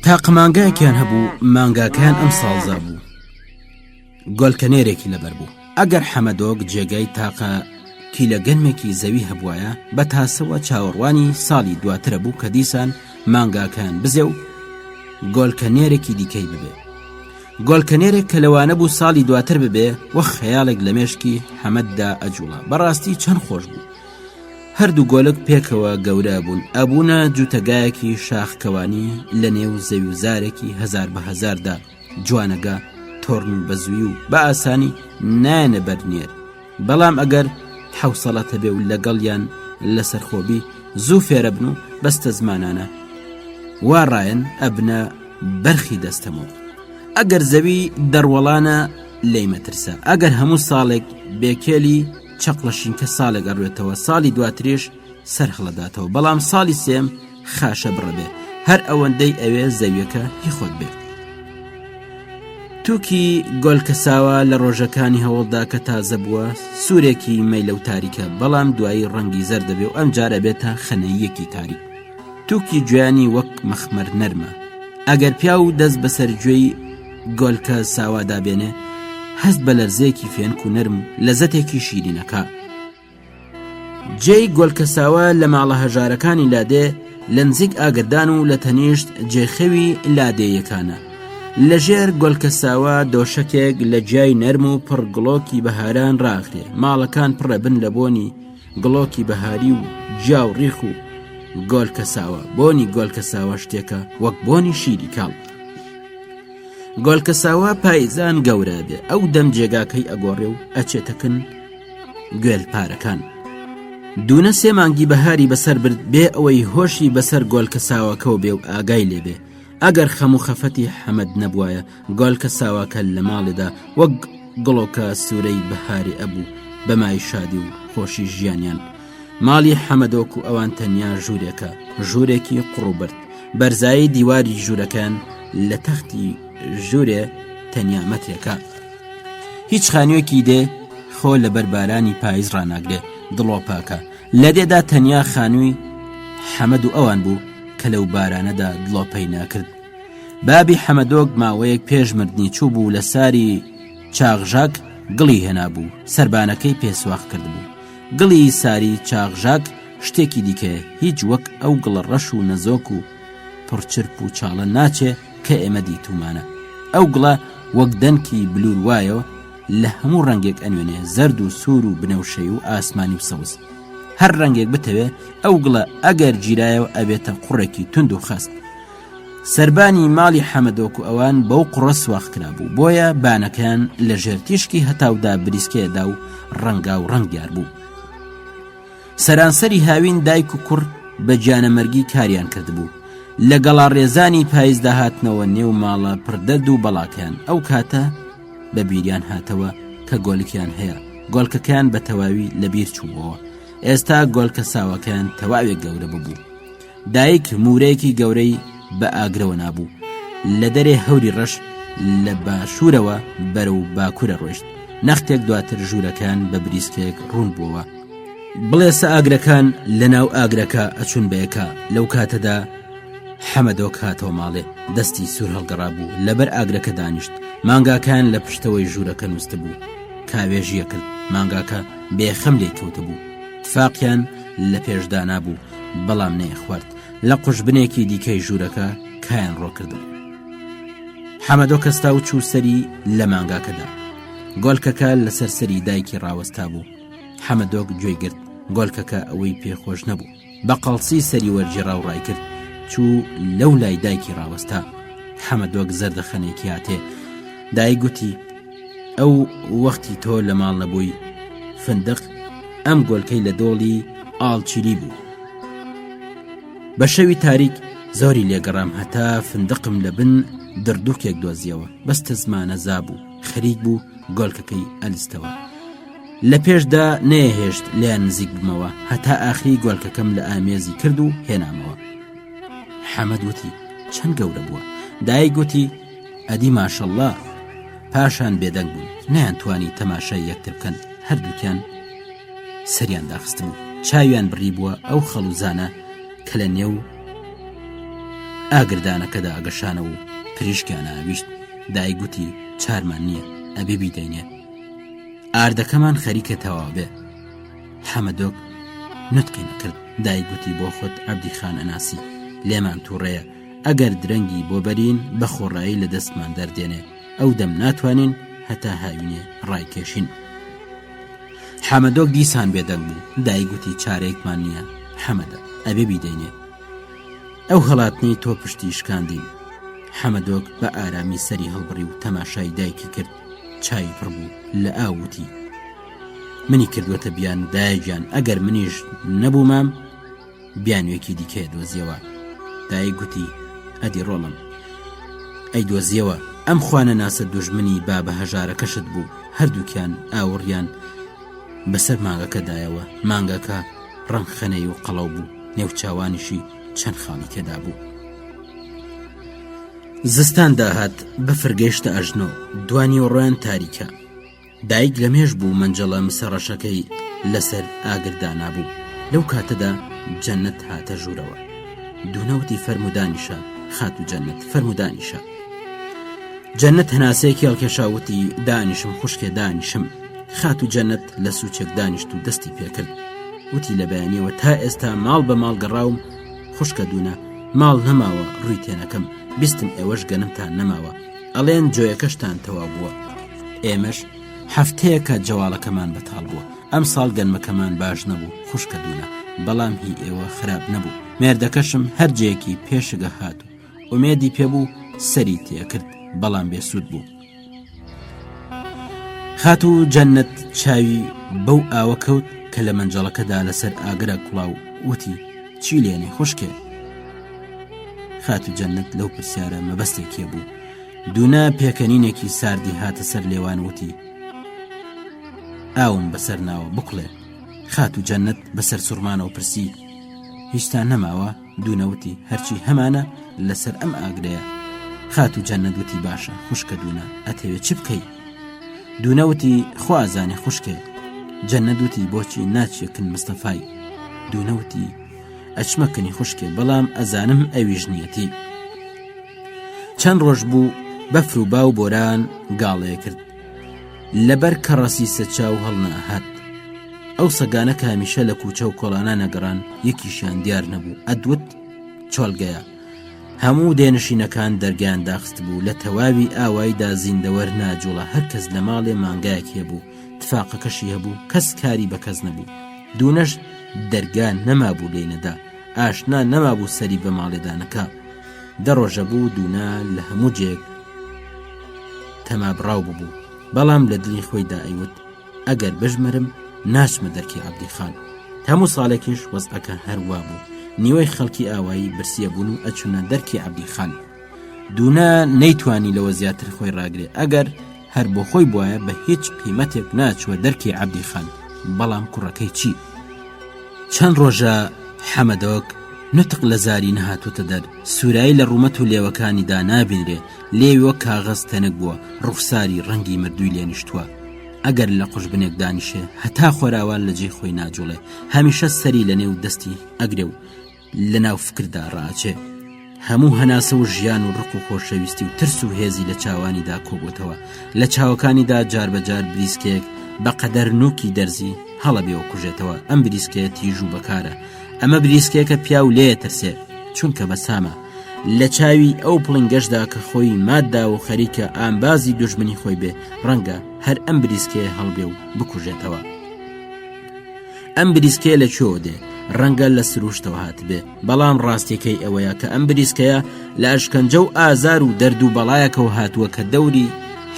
تاقمانگایەکیان هەبوو. مانگاکان ئەم ساڵزا بوو، گۆلکەنێرێکی لەبەر بوو. ئەگەر حەمەدۆک جێگای تاقە کیلە گەنمێکی زەوی هەبوایە، بە تاسەوە چاوەڕوانی ساڵی دواترە بوو کە دیسان مانگاکان بزێ و گۆڵکەنێرێکی دیکەی ببێ. گۆڵکەنێرێک کە لەوانە بوو ساڵی دواتر ببێ وەک خەیاڵێک لە مێشکی حەمەددا ئەجوڵا. بەڕاستی چەند خۆش بوو. هەردوو گۆلک پێکەوە گەورە بوون، ئەبوونە جوتەگایەکی شاخکەوانی لە نێو زەوی و زارێکی هەزار بە هەزاردا جوانەگا تۆڕن بە زووی و بە ئاسانی نایەنە بەرنێر. بەڵام ئەگەر حەوسەڵەت هەبێ و لەگەڵیان لەسەر خۆبی زوو فێرە بن و بەستە زمانانە وا ڕایەن ئەبنە بەرخی دەستەمەوە. ئەگەر زەوی دەڕوەڵانە لێی مەترسە، ئەگەر هەموو ساڵێک بێکێلی چەقلەشین کە ساڵێک ئەڕوێتەوە ساڵی دواتریش سەر هەڵەداتەوە، بەڵام ساڵی سێم خاشە بڕەبێ هەر ئەوەندەی ئەوێ زەویەکە هی خۆت بێ. تووکی گۆلکەساوە لە ڕۆژەکانی هەوڵدا کە تازە بووە سوورێکی مەیلە و تاریکە، بەڵام دوایی ڕەنگی زەر دەبێ و ئەم جارە بێتە خەنەیەکی تاریک. تووکی گوێیانی وەک مەخمەر نەرمە، ئەگەر پیا و دەست بەسەر گوێی گۆلکە ساوادا بێنێ هەست بە لەرزەیەکی فێنک و نەرم لەزەتێکی شیرینەکە. جێی گۆلکەساوە لە ماڵە هەژارەکانی لادێ لە نزیک ئاگردان و لە تەنیشت جێخەوی لادێیەکانە. لەژێر گۆلکەساوە دۆشەکێک لە جای نەرم و پڕ گڵۆکی بەهاران ڕاخرێ. ماڵەکان پڕە بن لە بۆنی گڵۆکی بەهاری و جیا و ڕیخ و گۆلکەساوە. بۆنی گۆلکەساوە شتێکە وەک بۆنی شیری کاڵ. گۆلکەساوە پایزان گەورە بێ، ئەو دەم جێگاکەی ئەگۆڕێ و ئەچێتەکن گوێلپارەکان. دوونە سێ مانگی بەهاری بەسەر برد بێ ئەوەی هۆشی بەسەر گۆلکەساوەکەو بێ و ئاگای لێبێ. ئەگەر خەم و خەفەتی حەمەد نەبوایە گۆلکەساوەکە لە ماڵێدا وەک گڵۆکە سوورەی بەهاری ئەبوو بەمای شادی و خۆشی ژیانیان. ماڵی حەمەدۆک و ئەوان تەنیا ژوورێکە، ژوورێکی قوڕوبرد. بەرزایی دیواری ژوورەکان لە تەختی ژوورێ تەنیا مەترێکە. هیچ خانوویەکی دێ خۆ لە بەربارانی پاییز ڕناگرێ دڵۆپاکە. لە دێدا تەنیا خانووی حەمەد و ئەوان بوو کە لەو بارانەدا دڵۆپەی ناکرد. بابی حەمەدۆک ماوەیەک پێش مردنی چوو بوو لە ساری چاغژاک گڵی هێنابوو، سەربانەکەی پێسواخ کرد بوو. گڵی ساری چاغژاک شتێکی دیکە هیچ وەک ئەو گڵە ڕەش و نەزۆک و پڕچرپ و چاڵە ناچێ کە ئێمە دیتومانە. ئەو گڵە وەک دەنکی بلور وایەوە لە هەموو ڕەنگێک ئەنوێنێ، زەرد و سوور و بنەوشەی و ئاسمانی و سەوز. هەر ڕەنگێک بتەوێ ئەو گڵە ئەگەر گیرایەوە ئەبێتە قوڕێکی تند و خەست. سەربانی ماڵی حەمەدۆک و ئەوان بەو قوڕە سواخ کرابوو، بۆیە بانەکەیان لە ژێر تیشکی هەتاودا بریسکێدا و ڕەنگا و ڕەنگیار بوو. سەرانسەری هاوین دایک و کوڕ بە جانەمەرگی کاریان کردبوو. لە گەڵا ڕێزانی پاییزدا هاتنەوە نێو ماڵە پردەرد و بەڵاکیان. ئەو کاتە بە بیریان هاتەوە کە گۆلکیان هەیە. گۆلکەکان بە تەواوی لەبیر چووەوە. ئێستا گۆلکەساوەکان تەواوێک گەورە ببوو. دایک مورەیەکی گەورەی بە ئاگرەوە نابوو. لە دەرێ هەوری ڕەش لە باشوورەوە بەرەو باکوورە ڕۆیشت. نەختێک دواتر ژوورەکان بە بریسکێک ڕوون بووەوە. بڵێسە ئاگرەکان لە ناو ئاگرەکە ئەچون بەیەکە. لەو کاتەدا حەمەدۆک هاتەوە ماڵێ، دەستی سوور هەڵگەڕا بوو، لەبەر ئاگرەکە دانیشت. مانگاکان لە پشتەوەی ژوورەکە نووسە بوو. کاوێژیە کرد. مانگاکە بێخەم لێ کەوتە بوو. تفاقیان لە پێشدا نابوو، بەڵام نەیە خوارد. لە قوشبنێکی دیکەی ژوورەکە کایان ڕۆ کردن. حەمەدۆک کەستا و چوو سەری لە مانگاکەدا. گۆلکەکە لەسەر سەری دایکی ڕاوەستا بوو. حەمەدۆک گوێی گرت. گۆلکەکە ئەوەی پێخۆش نەبوو. بە قەڵسی سەری وەرجێڕا و ڕای کرد. چوو لەو لای دایکی ڕاوەستا. حەمەدۆک زەردەخەنێکی هاتێ. دایک گوتی ئەو وەختی تۆ لە ماڵ نەبووی فندق ئەم گۆلکەی لە دۆڵی ئاڵچیلی بوو. بە شەوی تاریک زۆری لێگەڕام هەتا فندقم لە بن دردووکێک دۆزیەوە. بەستە زمانە زابوو، خەریک بوو گۆلکەکەی ئەلیستەوە. لە پێشدا نەیەهێشت لیان نزیک بمەوە هەتا ئاخری گۆلکەکەم لە ئامێزی کرد و هێنامەوە. حەمەد وتی چەند گەورە بووە. دایک گوتی ئەدی ماشەڵڵا. پاشان بێدەنگ بوون، نەیانتوانی تەماشای یەکتر بکەن. هەردووکیان سەریان داخست بوو. چاویان بڕی بووە ئەو خەڵوزانە کە لە نێو ئاگردانەکەدا ئەگەشانە و پریشکیان ئاویشت. دایک گوتی چارمان نییە، ئەبێ بیدەینێ، ئاردەکەمان خەریکە تەواو بێ. حەمەدۆک نوتقی نەکرد. دایک گوتی بۆ خۆت عەبدی خان ئەناسی، لێمان تووڕەیە ئەگەر درەنگی بۆ بەرین بە خۆڕایی لە دەستمان دەردێنێ ئەو دەم ناتوانین هەتا هاوینێ ڕایکێشین. حەمەدۆک دیسان بێدەنگ بوو. دایگوتی چارەیەکمان نییە حەمەدە، ئەبێ بیدەینێ. ئەو هەڵاتنی تۆ پشتی شکاندین. حەمەدۆک بە ئارامی سەری هەڵبڕی و تەماشای دایکی کرد. چای پڕ بوو لە ئاوتی منی کردوەتە بیان و دایگیان ئەگەر منیش نەبوومام بیانوێکی دیکەیە دۆزیەوە. دایک گوتی ئەدی ڕۆڵم ئەی دۆزیەوە ئەم خوانە ناسە دوژمنی با بە هەژارەکەشت بوو. هەردووکیان ئاوڕیان بەسەر مانگەکەدایەوە. مانگەکە ڕەنگ خەنەی و قەڵەو بوو. نێوچاوانیشی چەند خاڵی تێدا بوو. زستان داهات بە فرگەیشتە ئەژنۆ. دوانی و ڕۆیان تاریکە. دایک لە مێژ بوو. مەنجەڵە مسەڕەشەکەی لەسەر ئاگردانا بوو. لەو کاتەدا جەنەت هاتە ژوورەوە. دوونەوتی فەرمودانیشە خات و جەنەت فەرمودانیشە. جەنەت هەناسەیەکی هەڵکێشاوتی دانیشم خوشکێ دانیشم. خات و جەنەت لە سوچێک دانیشت و دەستی پێکرد. وتی لە بەیانیەوە تا ئێستا ماڵ بە ماڵ گەڕاوم خوشکە دوونە ماڵ نەماوە ڕووی تێنەکەم. بیستم ئێوەش گەنمتان نەماوە. ئەڵێن جۆیەکەشتان تەواو بووە. ئێمەش هەفتەیەکە جەواڵەکەمان بەتاڵ بووە. ئەم ساڵ گەنمەکەمان باش نەبوو خوشکە دوونە بەڵام هی ئێوە خراپ نەبوو. مێردەکەشم هەرجەیەکی پێشگە هات و ئومێدی پێبوو سەری تێکرد بەڵام بێسوود بوو. خات و جەنەت چاوی بەو ئاوە کەوت کە لە مەنجەڵەکەدا لەسەر ئاگرە کوڵاو. وتی چی لێنێ خوشکێ؟ خات و جەنەت لەو پرسیارە مەبەستێکێ بوو. دوونا پێکەنینێکی ساردی هاتە سەر لێوان. وتی ئاوم بەسەر ناوە بکڵێ. خات و جەنەت بەسەر سوڕمانەوە پرسی هیچتان نەماوە؟ دوونەوتی هەرچی هەمانە لەسەر ئەم ئاگرەیە. خات و جەنەت وتی باشە خوشکە دوونە ئەتەوێ چ بکەی؟ دوونەوتی خوا ئازانێ خوشکێ. جەنەت وتی بۆچی ناچێکن مستەفای؟ دوونەوتی ئەچمەکنی خوشکێ بەڵام ئەزانم ئەویش نیەتی. چەند ڕۆژ بوو بەفر و با و بۆران گاڵەیە کرد. لەبەر کە ڕەسی سەرچاو هەڵنەهات. ئەو سەگانە کە هەمیشە لە کوچە و کۆڵانە نەگەڕان یەکیشیان دیار نەبوو. ئەدوت چۆلگەیە. هەموو دێنشینەکان دەرگیان داخست بوو. لە تەواوی ئاوایدا زیندەوەر ناجوڵە. هەرکەس لە ماڵێ مانگایەکی هەبوو. تفاقەکەشی هەبوو. کەس کاری بە کەس نەبوو. دوونەش دەرگان نەمابوو لێنەدا. ئاشنا نەمابوو سەری بە ماڵێدانەکە. دەڕۆژە بوو دوونا لە هەموو جێک تەمابڕاو بوو. بەڵام لە دڵی خۆیدا ئەیوت ئەگەر بژمرم ناچمە دەرکی عەبدیخان. هەموو ساڵێکیش وەزعەکە هەروا بوو. نیوەی خەڵکی ئاوایی برسیە بوون و ئەچونە دەرکی عەبدیخان. دوونا نەیتوانی لەوە زیاتر خۆی ڕاگرێ. ئەگەر هەر بۆ خۆی بواە بە هیچ قیمەتێک ناچوە دەرکی عەبدیخان. بەڵام کوڕەکەی چی؟ چەند ڕۆژە حەمەدۆک نوتق لە زاری نەهاتوتە دەر. سوورایی لە ڕوومەت و لێوەکانیدا نابینرێ. لێوە کاغەز تەنک بووە. ڕوخساری ڕەنگی مردووی لێنیشتووە. ئەگەر لە قوشبنێک دانیشێ هەتا خۆراوان لە جێ خۆی ناجوڵێ. هەمیشە سەری لە نێو دەستی ئەگرێ و لە ناو فکردا ڕاچێ. هەموو هەناسە و ژیان و ڕق و خۆشەویستی و ترس و هێزی لە چاوانیدا کۆبووتەوە. لە چاوەکانیدا جار بەجار بریسکێک بە قەدەر نوکی دەرزی هەڵە بێوە کوژێتەوە. ئەم بریسکەیە تیژ و بەکارە. ئەمە بریسکێکە پیا و لێ ترسێ چونکە بەسامە. لە چاوی ئەو پڵنگەشدا کە خۆی ماددا و خەریکە ئامبازی دوژمنی خۆی بێ ڕەنگە هەر ئەم بریسکەیە هەڵبێ و بکوژێتەوە. ئەم بریسکەیە لە چۆ دێ؟ ڕەنگە لە سروشتەوە هات بێ. بەڵام ڕاستیەکەی ئەوەیە کە ئەم بریسکەیە لە ئەشکەنجە و ئازار و دەرد و بەڵایەکەوە هاتووە کە دەوری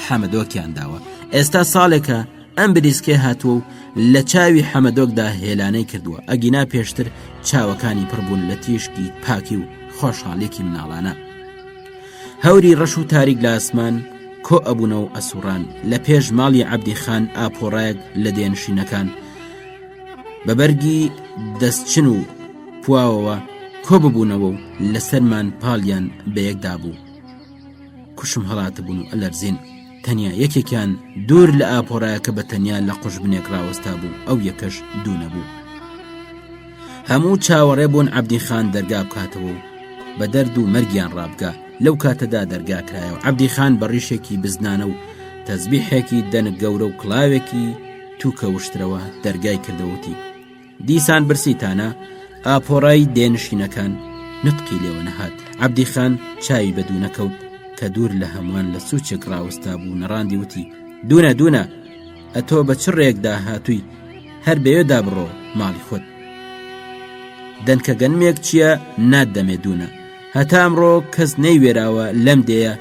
حەمەدۆکیان داوە. ئێستا ساڵێکە ئەم بریسکەی هاتووە و لە چاوی حەمەدۆکدا هێلانەی کردووە. ئەگینا پێشتر چاوەکانی پڕبوون لە تیشکی پاکی و خۆشحاڵێکی مناڵانە. هەوری ڕەش و تاریک لە ئاسمان کۆ ئەبوونە و ئەسوڕان. لە پێش ماڵی عەبدیخان ئاپۆڕایەک لە دێنشینەکان بەبەرگی دەستچن و پواوەوە کۆ ببوونەوە و لەسەرمان پاڵیان بەیەکدا بوو. کوشم هەڵاتە بوون و ئەلەرزین. تەنیا یەکێکیان دوور لە ئاپۆڕایەکە بە تەنیا لە قوشبنێک ڕاوەستا بوو. ئەو یەکەش دوو نەبوو. هەموو چاوەڕێ بوون عەبدیخان دەرگا بکاتەوە و بە دەرد و مەرگیان ڕابگا. لەو کاتەدا دەرگا کرایەوە. عەبدیخان بە ڕیشێکی بزنانە و تەزبیحێکی دەنگ گەورە و کڵاوێکی تووکە وشترەوە دەرگای کردەوتی دیسان برسیتانە ئاپۆڕای دێنشینەکان نتقی لێوە نەهات. عەبدی خان چاوی بە دوونە کەوت کە دوور لە هەمووان لە سوچێک ڕاوەستا بوو. نەڕاندی وتی دوونە ئەتۆ بە چ ڕێکدا هاتووی؟ هەر بەوێدا بڕۆ ماڵی خۆت. دەنکە گەنمێک چییە نادەمێ دوونە. هەتا ئەمڕۆ کەس نەیوێراوە لەم دێیە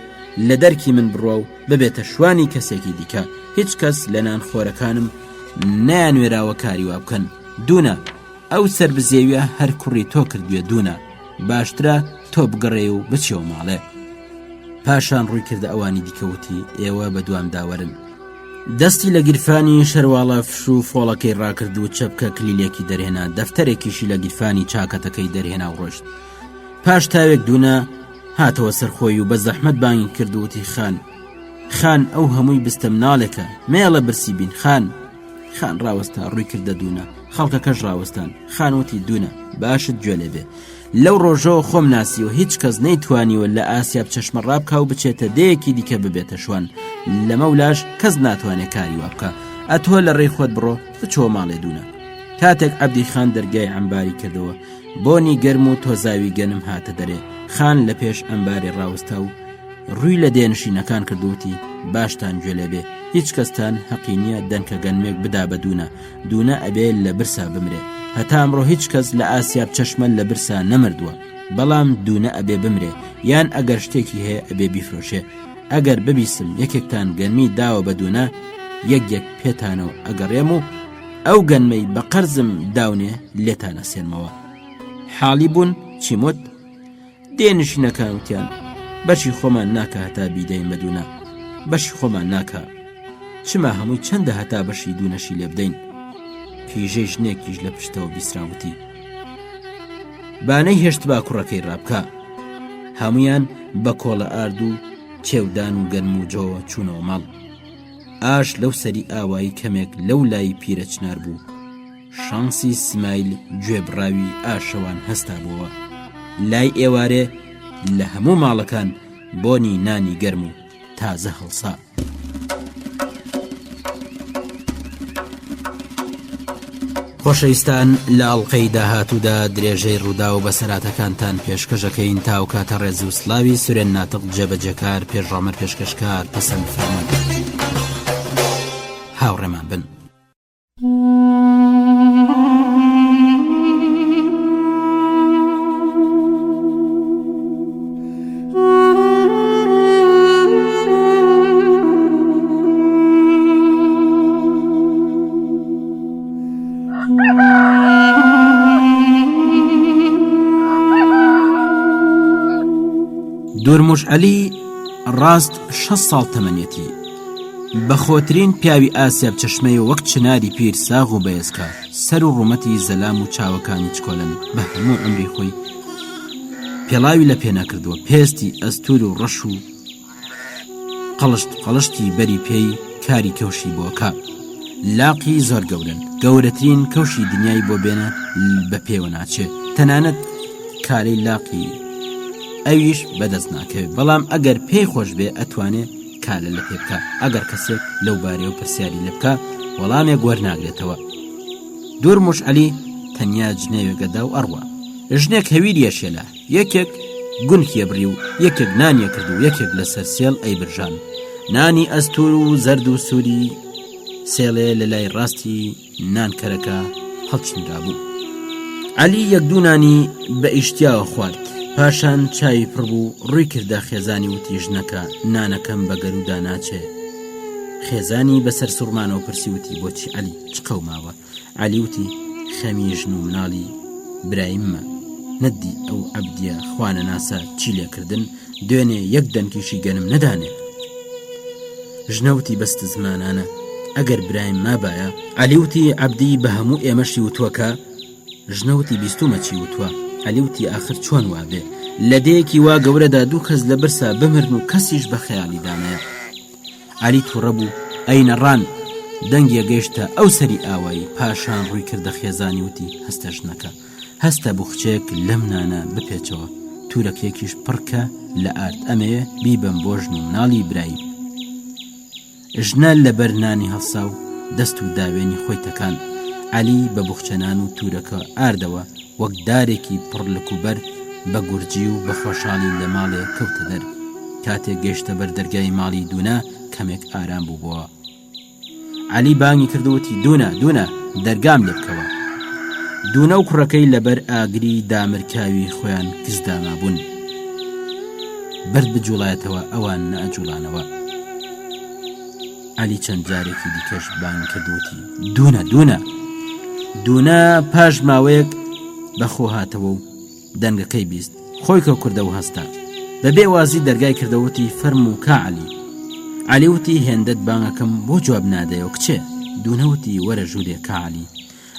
لە دەرکی من بڕۆ و ببێتە شوانی کەسێکی دیکە. هیچ کەس لە نانخۆرەکانم نەیانوێراوە کاری وا بکەن. دوونە ئەو سەربزێویە هەر کوڕی تۆ کردوێ. دوونە باشترە تۆ بگەڕێ و بچێەوە ماڵێ. پاشان ڕووی کردە ئەوانی دیکەوتی ئێوە بە دوام داوەرن. دەستی لە گیرفانی شەرواڵە فش و فۆڵەکەی ڕاکرد و چەپکە کلیلێکی دەرهێنا. دەفتەرێکیشی لە گیرفانی چاکەتەکەی دەرهێنا و ڕۆشت. پاش تاوێک دوونە هاتەوە سەرخۆی و بە زەحمەت بانگی کردووتی خان ئەو هەمووی بستە مناڵێکە مێڵە برسی بین. خان ڕاوەستا ڕووی کردە دوونە. خەڵکەکەش ڕاوەستان. خانوتی دوونە باشت گوێ لێ بێ. لەو ڕۆژەوە خۆم ناسی و هیچ کەس نەیتوانیوە لە ئاسیا بچەشمە ڕابکە و بچێتە دەیەکی دیکە ببێتە شوان. لە مەولاش کەس ناتوانێت کاری وا بکە. ئەتۆ لە ڕێی خۆت بڕۆ بچۆ ماڵێ دوونە. کاتێک عەبدی خان دەرگای ئەمباری کردەوە بۆنی گەرم و تۆزاوی گەنم هاتە دەرێ. خان لە پێش ئەمباری ڕاوەستا و ڕووی لە دێنشینەکان کردوتی باشتان گوێ لێ بێ. هیچ کەستان حەقی نییە دەنکە گەنمێک بدا بە دوونە ئەبێ لە برسا بمرێ. هەتا ئەمڕۆ هیچ کەس لە ئاسیا بچەشمە لە برسا نەمردووە. بەڵام دوونە ئەبێ بمرێ یان ئەگەر شتێکی هەیە ئەبێ بیفرۆشێ. ئەگەر ببیسم یەکێکتان گەنمی داوە بە دوونە یەک پێتانەوە ئەگەڕێم و ئەو گەنمەی بە قەرزم داونێ لێتانە سێنمەوە. حاڵی بوون چیموت دێنشینەکان وتیان بەشی خۆمان ناکە هەتا بیدەین بە دوونە. بەشی خۆمان ناکە چما هەمووی چەندە هەتا بەشی دوونەشی لێ بدەین. پیژەی ژنێکیش لە پشتەوە بیسراوتی بانەی هێشت با کوڕەکەی ڕابکە. هەمویان بە کۆڵە ئارد و چێودان و گەرم و جۆوە چوونەوە ماڵ. ئاش لەو سەری ئاوایی کەمێک لەو لای پیرە چنار بوو. شانسی سمایل گوێبڕاوی ئاشەوان هەستا بووە. لای ئێوارێ لە هەموو ماڵەکان بۆنی نانی گەرم و تازە هەڵسا. خۆشەویستان لە ئەڵقەی داهاتوودا درێژەی ڕوودا و بەسەراتەکانتان پێشکەشەکەین تا و کاتە ڕێز و سلاوی سورێن ناتق جێبەجێکار پێشڕامەر پێشکەشکار پەسەند فەرموون. هاوڕێمان بن. دوورموش عەلی ڕاست 6 ساڵ تەمەنێتی بە خۆترین پیاوی ئاسیا بچەشمەی وەک چناری پیر ساغ و بەهێزکار سەر و ڕوومەتی زەلام و چاوەکانی چکۆلن بە هەموو عمری خۆی پێڵاوی لە پێناکردووە. پێستی ئەستور و ڕەش و قەڵشتی بەری پێی کاری کەوشی بۆکە. لاقی زۆر گەورن گەورەترین کەوشی دنیای بۆ بێنە بە پێوە ناچێت. تەنانەت کارەی لاقی ئەویش بەدەست ناکەوێت. بەڵام ئەگەر پێی خۆش بێ ئەتوانێت کالە لە پێ بکە. ئەگەر کەسێک لەو بارەیە و پرسیاری لێ بکە وەڵامێک وەرناگرێتەوە. دوورموش عەلی تەنیا جنێوێگەدا و ئەڕوا. ژنێک هەویریە شێلا یەکێک گونکیە بڕی و یەکێک نانیە کرد و یەکێک لەسەر سێڵ ئەیبرژان. نانی ئەستور و زەرد و سووری سێڵێ لە لای ڕاستی نانکەرەکە هەڵچنرا بوو. عەلی یەک دوو نانی بە ئیشتیاوە خوارد. پاشان چاوی پڕ بوو ڕووی کردە خێزانی وتی ژنەکە نانەکەم بە گەرودا ناچێ. خێزانی بەسەر سوڕمانەوە پرسی وتی بۆچی عەلی چ قەوماوە؟ عەلی وتی خەمی ژن و مناڵی برایممە نەدی ئەو عەبدیە خوانە ناسە چی لێکردن دوێنێ یەک دەنکیشی گەنم نەدانێت. ژنەوتی بەست زمانانە ئەگەر برایم مابایە. عەلی وتی عەبدی بە هەموو ئێمەشی وتووەکە. ژنەوتی بیستومە چی وتووە. عەلی وتی ئاخر چۆن وابێ لە دەیەکی وا گەورەدا دوو کەس لە برسا بمرن و کەسیش بە خەیاڵی دانەیە. عەلی تووڕە بوو ئەینەڕان دەنگیە گەیشتە ئەو سەری ئاوایی. پاشان ڕووی کردە خێزانی وتی هەستە ژنەکە هەستە بوخچێک لەم نانە بپێچەوە تورەکێکیش پڕکە لە ئارد ئەمەیە بیبەم بۆ ژن و مناڵی برایی. ژنە لەبەر نانی هەڵسا و دەست و داوێنی خۆی تەکان. عەلی بە بوخچەنان و تورەکە ئاردەوە وەک دارێکی پڕ لە کوبەر بە گورجی و بە خۆشحاڵی لە ماڵێ کەوتە دەر. کاتێک گەیشتە بەر دەرگای ماڵی دوونا کەمێک ئارام بوو بووە. عەلی بانگی کردووەتی دوونا دەرگام لێ بکەوە. دوونا و کوڕەکەی لەبەر ئاگری دامرکاوی خۆیان گزداما بوون. بەرد بجوڵایەتەوە ئەوان نەئەجوڵانەوە. عەلی چەند جارێکی دیکەش بانگ کردووەتی دوونا پاش ماوەیەک بەخۆ هاتەوە و دەنگەکەی بیست. خۆی کەو کردە و هەستا. بەبێ وازی دەرگای کردەوەتی فەرموو کا عەلی. عەلی وتی هێندەت بانگەکەم بۆ جواب نادەیەوە کچێ؟ دوونەوتی وەرە ژوورێ کا عەلی.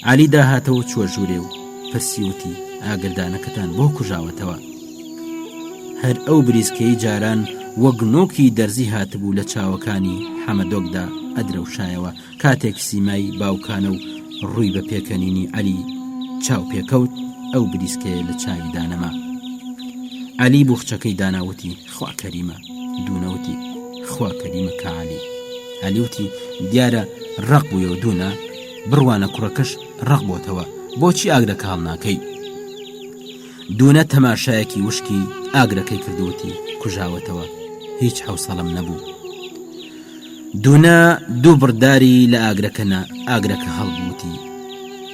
عەلی داهاتەوە چووە ژوورێ و پرسیوتی ئاگردانەکەتان بۆ کوژاوەتەوە؟ هەر ئەو بریسکەی جاران وەک نۆکی دەرزی هاتبوو لە چاوەکانی حەمەدۆکدا ئەدرەوشایەوە. کاتێک سیمای باوکانە و ڕووی بە پێکەنینی عەلی چاو پێکەوت ئەو بریسکەیە لە چاوی دانەما. عەلی بوخچەکەی داناوتی خوا کەریمە. دوونەوتی خوا کەریمە کە عەلی. عەلی وتی دیارە ڕق بوویەوە دوونا، بڕوانە کوڕەکەش ڕق بۆتەوە، بۆچی ئاگرەکە هەڵ ناکەی؟ دوونە تەماشایەکی وشکی ئاگرەکەی کردووەتی کوژاوەتەوە. هیچ حوسەڵەم نەبوو. دوونە دوو بڕداری لە ئاگرەکە هەڵبووتی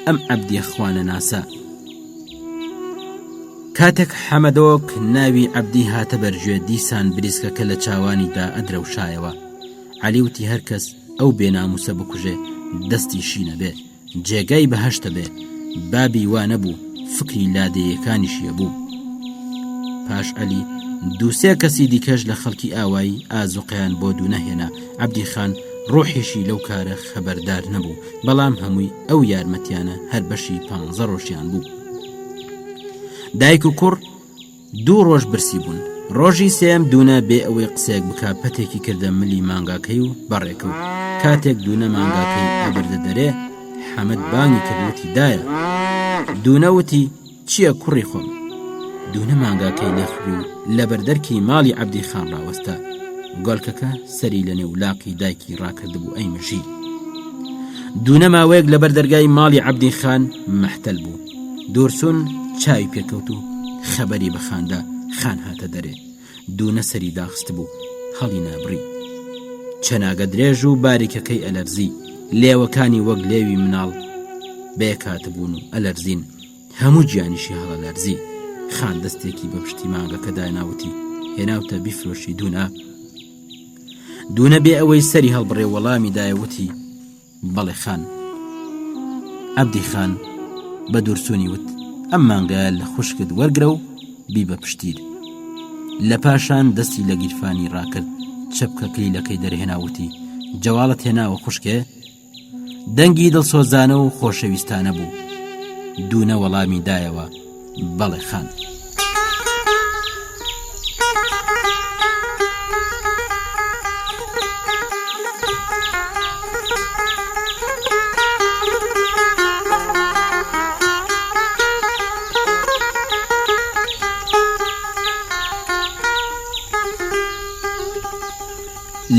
ئەم عەبدیە خوانە ناسا. کاتێک حەمەدۆک ناوی عەبدی هاتە بەرژێ دیسان بریسکەکە لە چاوانیدا ئەدرەوشایەوە. عەلی وتی هەر کەس ئەو بێناموسە بکوژێ دەستی شینە بێ، جێگای بەهەشتە بێ. بابی وا نەبوو، فکری لادەیەکانیشیە بوو. پاش عەلی دووسێ کەسی دیکەش لە خەڵکی ئاوایی ئازوقیان بۆ دوو نەهێنا. عەبدی خان ڕۆحێشی لەو کارە خەبەردار نەبوو، بەڵام هەمووی ئەو یارمەتیانە هەر بەشی 15 ڕۆژیان بوو. دایک و کوڕ 2 ڕۆژ برسی بوون. ڕۆژی سێم دوونە بێ ئەوەی قسێک بکا پەتێکی کردە ملی مانگاکەی و بەڕێکەوت. کاتێک دوونە مانگاکەی ئەبردە دەرێ حەمەد بانگی کردوەتی دایە. دوونەوتی چییە کوڕی خۆم؟ دوونە مانگاکەی لێخوی و لە بەردەرکی ماڵی عەبدی خان ڕاوەستا. گۆڵکەکە سەری لە نێو لاقی دایکی ڕاکردبوو ئەی مژی. دوونە ماوەیەک لە بەردەرگای ماڵی عەبدی خان مەحتەل بوو. دوورسون چاوی پێکەوت و خەبەری بەخاندا خان هاتە دەرێ. دوونە سەری داخست بوو هەڵی نابڕی. چەناگە درێژ و باریکەکەی ئەلەرزی، لێوەکانی وەک لێوی مناڵ بێکاتبوون و ئەلەرزین، هەموو گیانیشی هەڵەلەرزی. خان دەستێکی بە پشتی مانگەکە داناوتی هێناوتە بیفرۆشی دوونە بێ ئەوەی سەری هەڵبڕێ وەڵامی دایەوتی بەڵێ خان. عەبدی خان بە دوورسونی وت ئەم مانگایە لە خوشکت وەرگرە و بی بە پشتیر. لە پاشان دەستی لە گیرفانی ڕاکرد، چەپکەکەی لەکەی دەرهێناوتی جەواڵت هێناوە خوشکێ؟ دەنگی دڵسۆزانە و خۆشەویستانە بوو. دوونە وەڵامی دایەوە بەڵێ خان.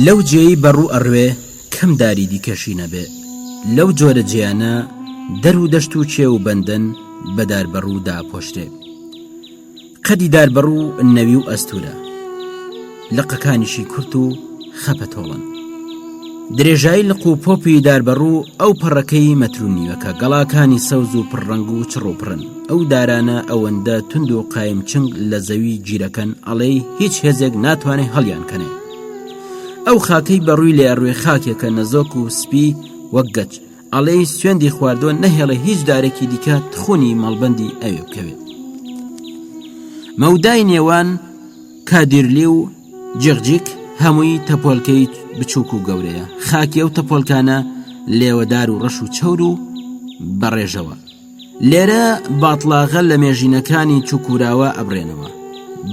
لەو جێی بەڕوو ئەڕوێ کەم داری دیکەشی نەبێ. لەو جۆرە جیانە دەر و دەشت و چێ و بەندەن بەدار بەڕوو داپۆشتێ. قەدی دار بەڕوو نەوی و ئەستورە، لقەکانیشی کورت و خەپەتۆڵن. درێژایی لق و پۆپی دار بەڕوو ئەو پەڕەکەی مەترونیوەکە، گەڵاکانی سەوز و پڕڕەنگ و چڕۆپڕن. ئەو دارانە ئەوەندە تند و قایم چنگ لە زەوی گیرەکەن ئەڵێ هیچ هێزێک ناتوانێ هەڵیان کەنێ. ئەو خاکەی بەڕووی لێ ڕوێ خاکێکە نەزۆک و سپی وەک گەج، ئەڵێ سوێندی خواردووە نەهێڵە هیچ دارێکی دیکە تخۆنی مەڵبەندی ئەوێ بکەوێت. مەودای نێوان کادیرلی و جیغجیک هەمووی تەپۆلکەی بچووک و گەورەیە. خاکی ئەو تەپۆلکانە لێوەدار و ڕەش و چەور و بەڕێژەوە. لێرە باتڵاغە لە مێژینەکانی چوکوراوە ئەبڕێنەوە.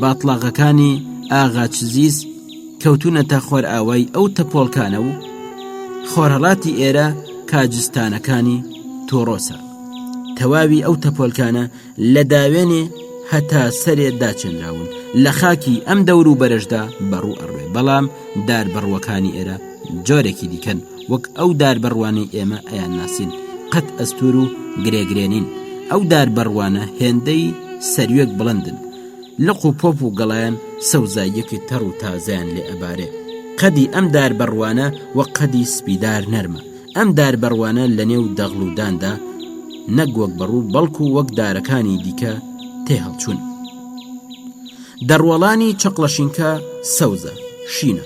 باتڵاغەکانی ئاغاچزیز کەوتونەتە خۆر ئاوای ئەو تەپۆلکانە و خۆرهەڵاتی ئێرە کاجستانەکانی تۆڕۆسە. تەواوی ئەو تەپۆلکانە لە داوێنێ هەتا سەرێ داچێنراون. لە خاکی ئەم دەور و بەرەشدا بەڕوو ئەڕوێ، بەڵام دار بەڕوەکانی ئێرە جۆرێکی دیکەن، وەک ئەو دار بەڕوانی ئێمە ئەیان ناسین، قەت ئەستور و گرێگرێنین. ئەو دار بەڕوانە هێندەی سەریوێک بڵندن، لق و پۆپ و گەڵایان سەوزاییەکی تەڕ و تازیان لێ ئەبارێ. قەدی ئەم دار بەڕوانە وەک قەدی سپیدار نەرمە. ئەم دار بەڕوانە لە نێو دەغڵ و داندا نەک وەک بەڕوو بەڵکو وەک دارەکانی دیکە تێ هەڵچوون. دەڕوەڵانی چەقلەشینکە سەوزە شینە.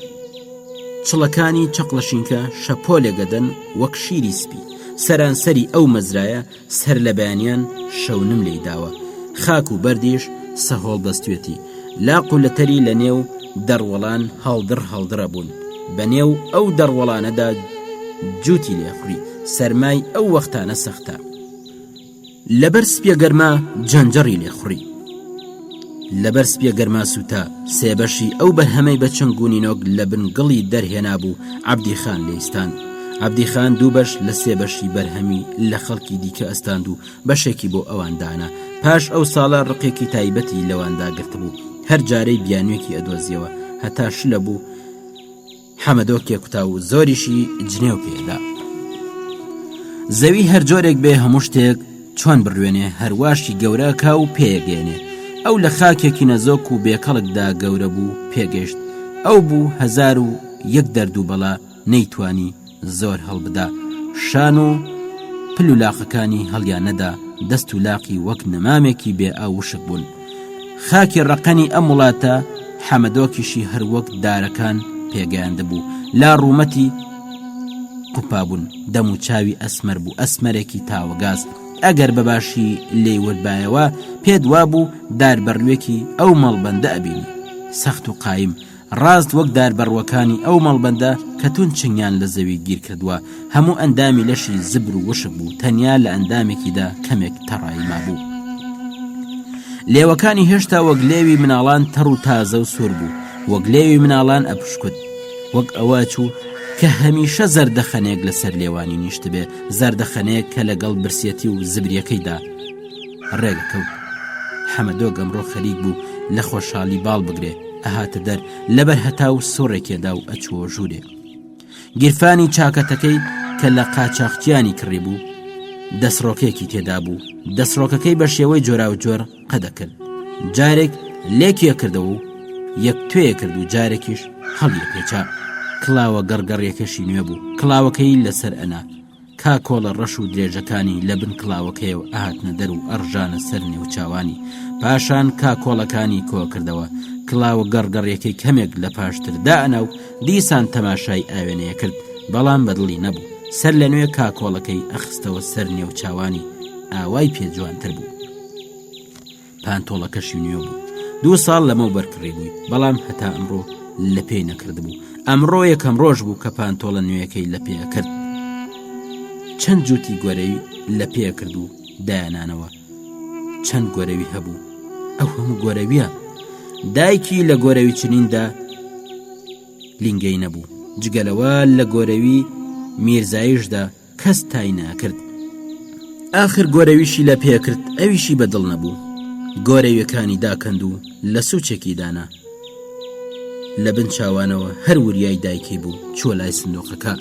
چڵەکانی چەقلەشینکە شەپۆلێگەدەن وەک شیری سپی. سەرانسەری ئەو مەزرایە سەر لە بەیانیان شەونم لێی داوە. خاک و بەردیش سەهۆڵ دەستوێتی. لاق و لەتەری لە نێو دەڕوەڵان هەڵدڕە بوون. بە نێو ئەو دەڕوەڵانەدا جووتی لێخوری. سەرمای ئەو وەختانە سەختە. لەبەر سپیەگەرما جەنجەڕی لێخوری. لەبەر سپیەگەرما سوتا سێبەشی ئەو بەرهەمەی بە چنگونینۆک لە بنگڵی دەرهێنا بوو عەبدی خان لێستان. عەبدی خان دوو بەش لە سێبەشی بەرهەمی لە خەڵکی دیکە ئەستاند و بەشێکی بۆ ئەواندانا. پاش ئەو ساڵە ڕقێکی تایبەتی لەواندا گرت بوو. هەر جارەی بیانوێکی ئەدۆزیەوە هەتا شلە بوو. حەمەدۆکێ کوتا و زۆریشی جنێو پێدا. زەوی هەر جۆرێک بێ هەموو شتێک چۆن بڕوێنێ هەرواشی گەورە کا و پێگەێنێ. ئەو لە خاکێکی نەزۆک و بێکەڵکدا گەورە بوو پێگەشت. ئەو بوو 1001 دەرد و بەڵا نەیتوانی زۆر هەڵبدا. شان و پل و لاقەکانی هەڵیان نەدا. دەست و لاقی وەک نەمامێکی بێ ئاوشک بوون. خاکی ڕقەنی ئەم وڵاتە حەمەدۆکیشی هەر وەک دارەکان پێگەیاندە بوو. لا ڕوومەتی قوپا بوون. دەم و چاوی ئەسمەر بوو. ئەسمەرێکی تاوەگاز. ئەگەر بەباشی لێی وردبایەوە پێت وابوو داربەڕوێکی ئەو مەڵبەندە ئەبینی. سەخت و قایم ڕاست وەک داربەڕوەکانی ئەو مەڵبەندە کە تون چنگیان لە زەوی گیر کردووە. هەموو ئەندامی لەشی زبر و وشک بوو. تەنیا لە ئەندامێکیدا کەمێک تەڕایی مابوو. لێوەکانی هێشتا وەک لێوی مناڵان تەڕ و تازە و سوور بوو. وەک لێوی مناڵان ئەپشکوت. وەک ئەوە چوو کە هەمیشە زەردەخەنێک لەسەر لێوانی نیشت بێ. زەردەخەنێک کە لەگەڵ برسێتی و زبریەکەیدا ڕێگەکەوت. حەمەدۆک ئەمڕۆ خەریک بوو لە خۆشحاڵی باڵ بگرێ. ئەهاتە دەر لەبەر هەتا و سۆڕێکێدا و ئەچووە ژوورێ. گیرفانی چاکەتەکەی کە لە قاچاقچیانی کڕی بوو دەسڕۆکێکی تێدا بوو. دەسڕۆکەکەی بە شێوەی جۆرا و جۆر قەدەکرد. جارێک لێکیە کردەوە و یەک توێیە کرد و جارێکیش هەڵیە پێچا. کڵاوە گەڕگەڕیەکەشی نوێ بوو. کڵاوەکەی لەسەر ئەنا. کا کۆڵە ڕەش و درێژەکانی لە بن کڵاوەکەیەوە ئاهاتنە دەر و ئەڕژانە سەر نێوچاوانی. پاشان کا کۆڵەکانی کۆ کردەوە. کڵاوە گەڕگەڕیەکەی کەمێک لە پاشتر دائنا و دیسان تەماشای ئاوێنەیە کرد. بەڵام بەدڵی نەبوو. سەر لە نوێ کا کۆڵەکەی ئەخستەوە سەر نێوچاوانی. ئاوای پێ جوانتر بوو. پانتۆڵەکەشی نوێ بوو. 2 ساڵ لەمە بەرکڕی بووی. بەڵام هەتا ئەمڕۆ لە پێی نەکرد بوو. ئەمڕۆ یەکەم ڕۆژ بوو کە پانتۆڵە نوێیەکەی لە پێ کرد. چەند جووتی گۆرەوی لە پێ کرد و دایانانەوە. چەند گۆرەوی هەبوو. ئەو هەموو گۆرەویە. دایکی لە گۆرەوی چنیندا لینگەی نەبوو. جگەلەوە لە گۆرەوی میرزایشدا کەس تای ناکرد. ئاخر گۆرەویشی لە پێ کرد. ئەویشی بەدڵ نەبوو. گۆرەویەکانی داکەند و لە سوچێکی دانا. لە بن چاوانەوە هەر وریای دایکی بوو. چوە لای سندوقەکە.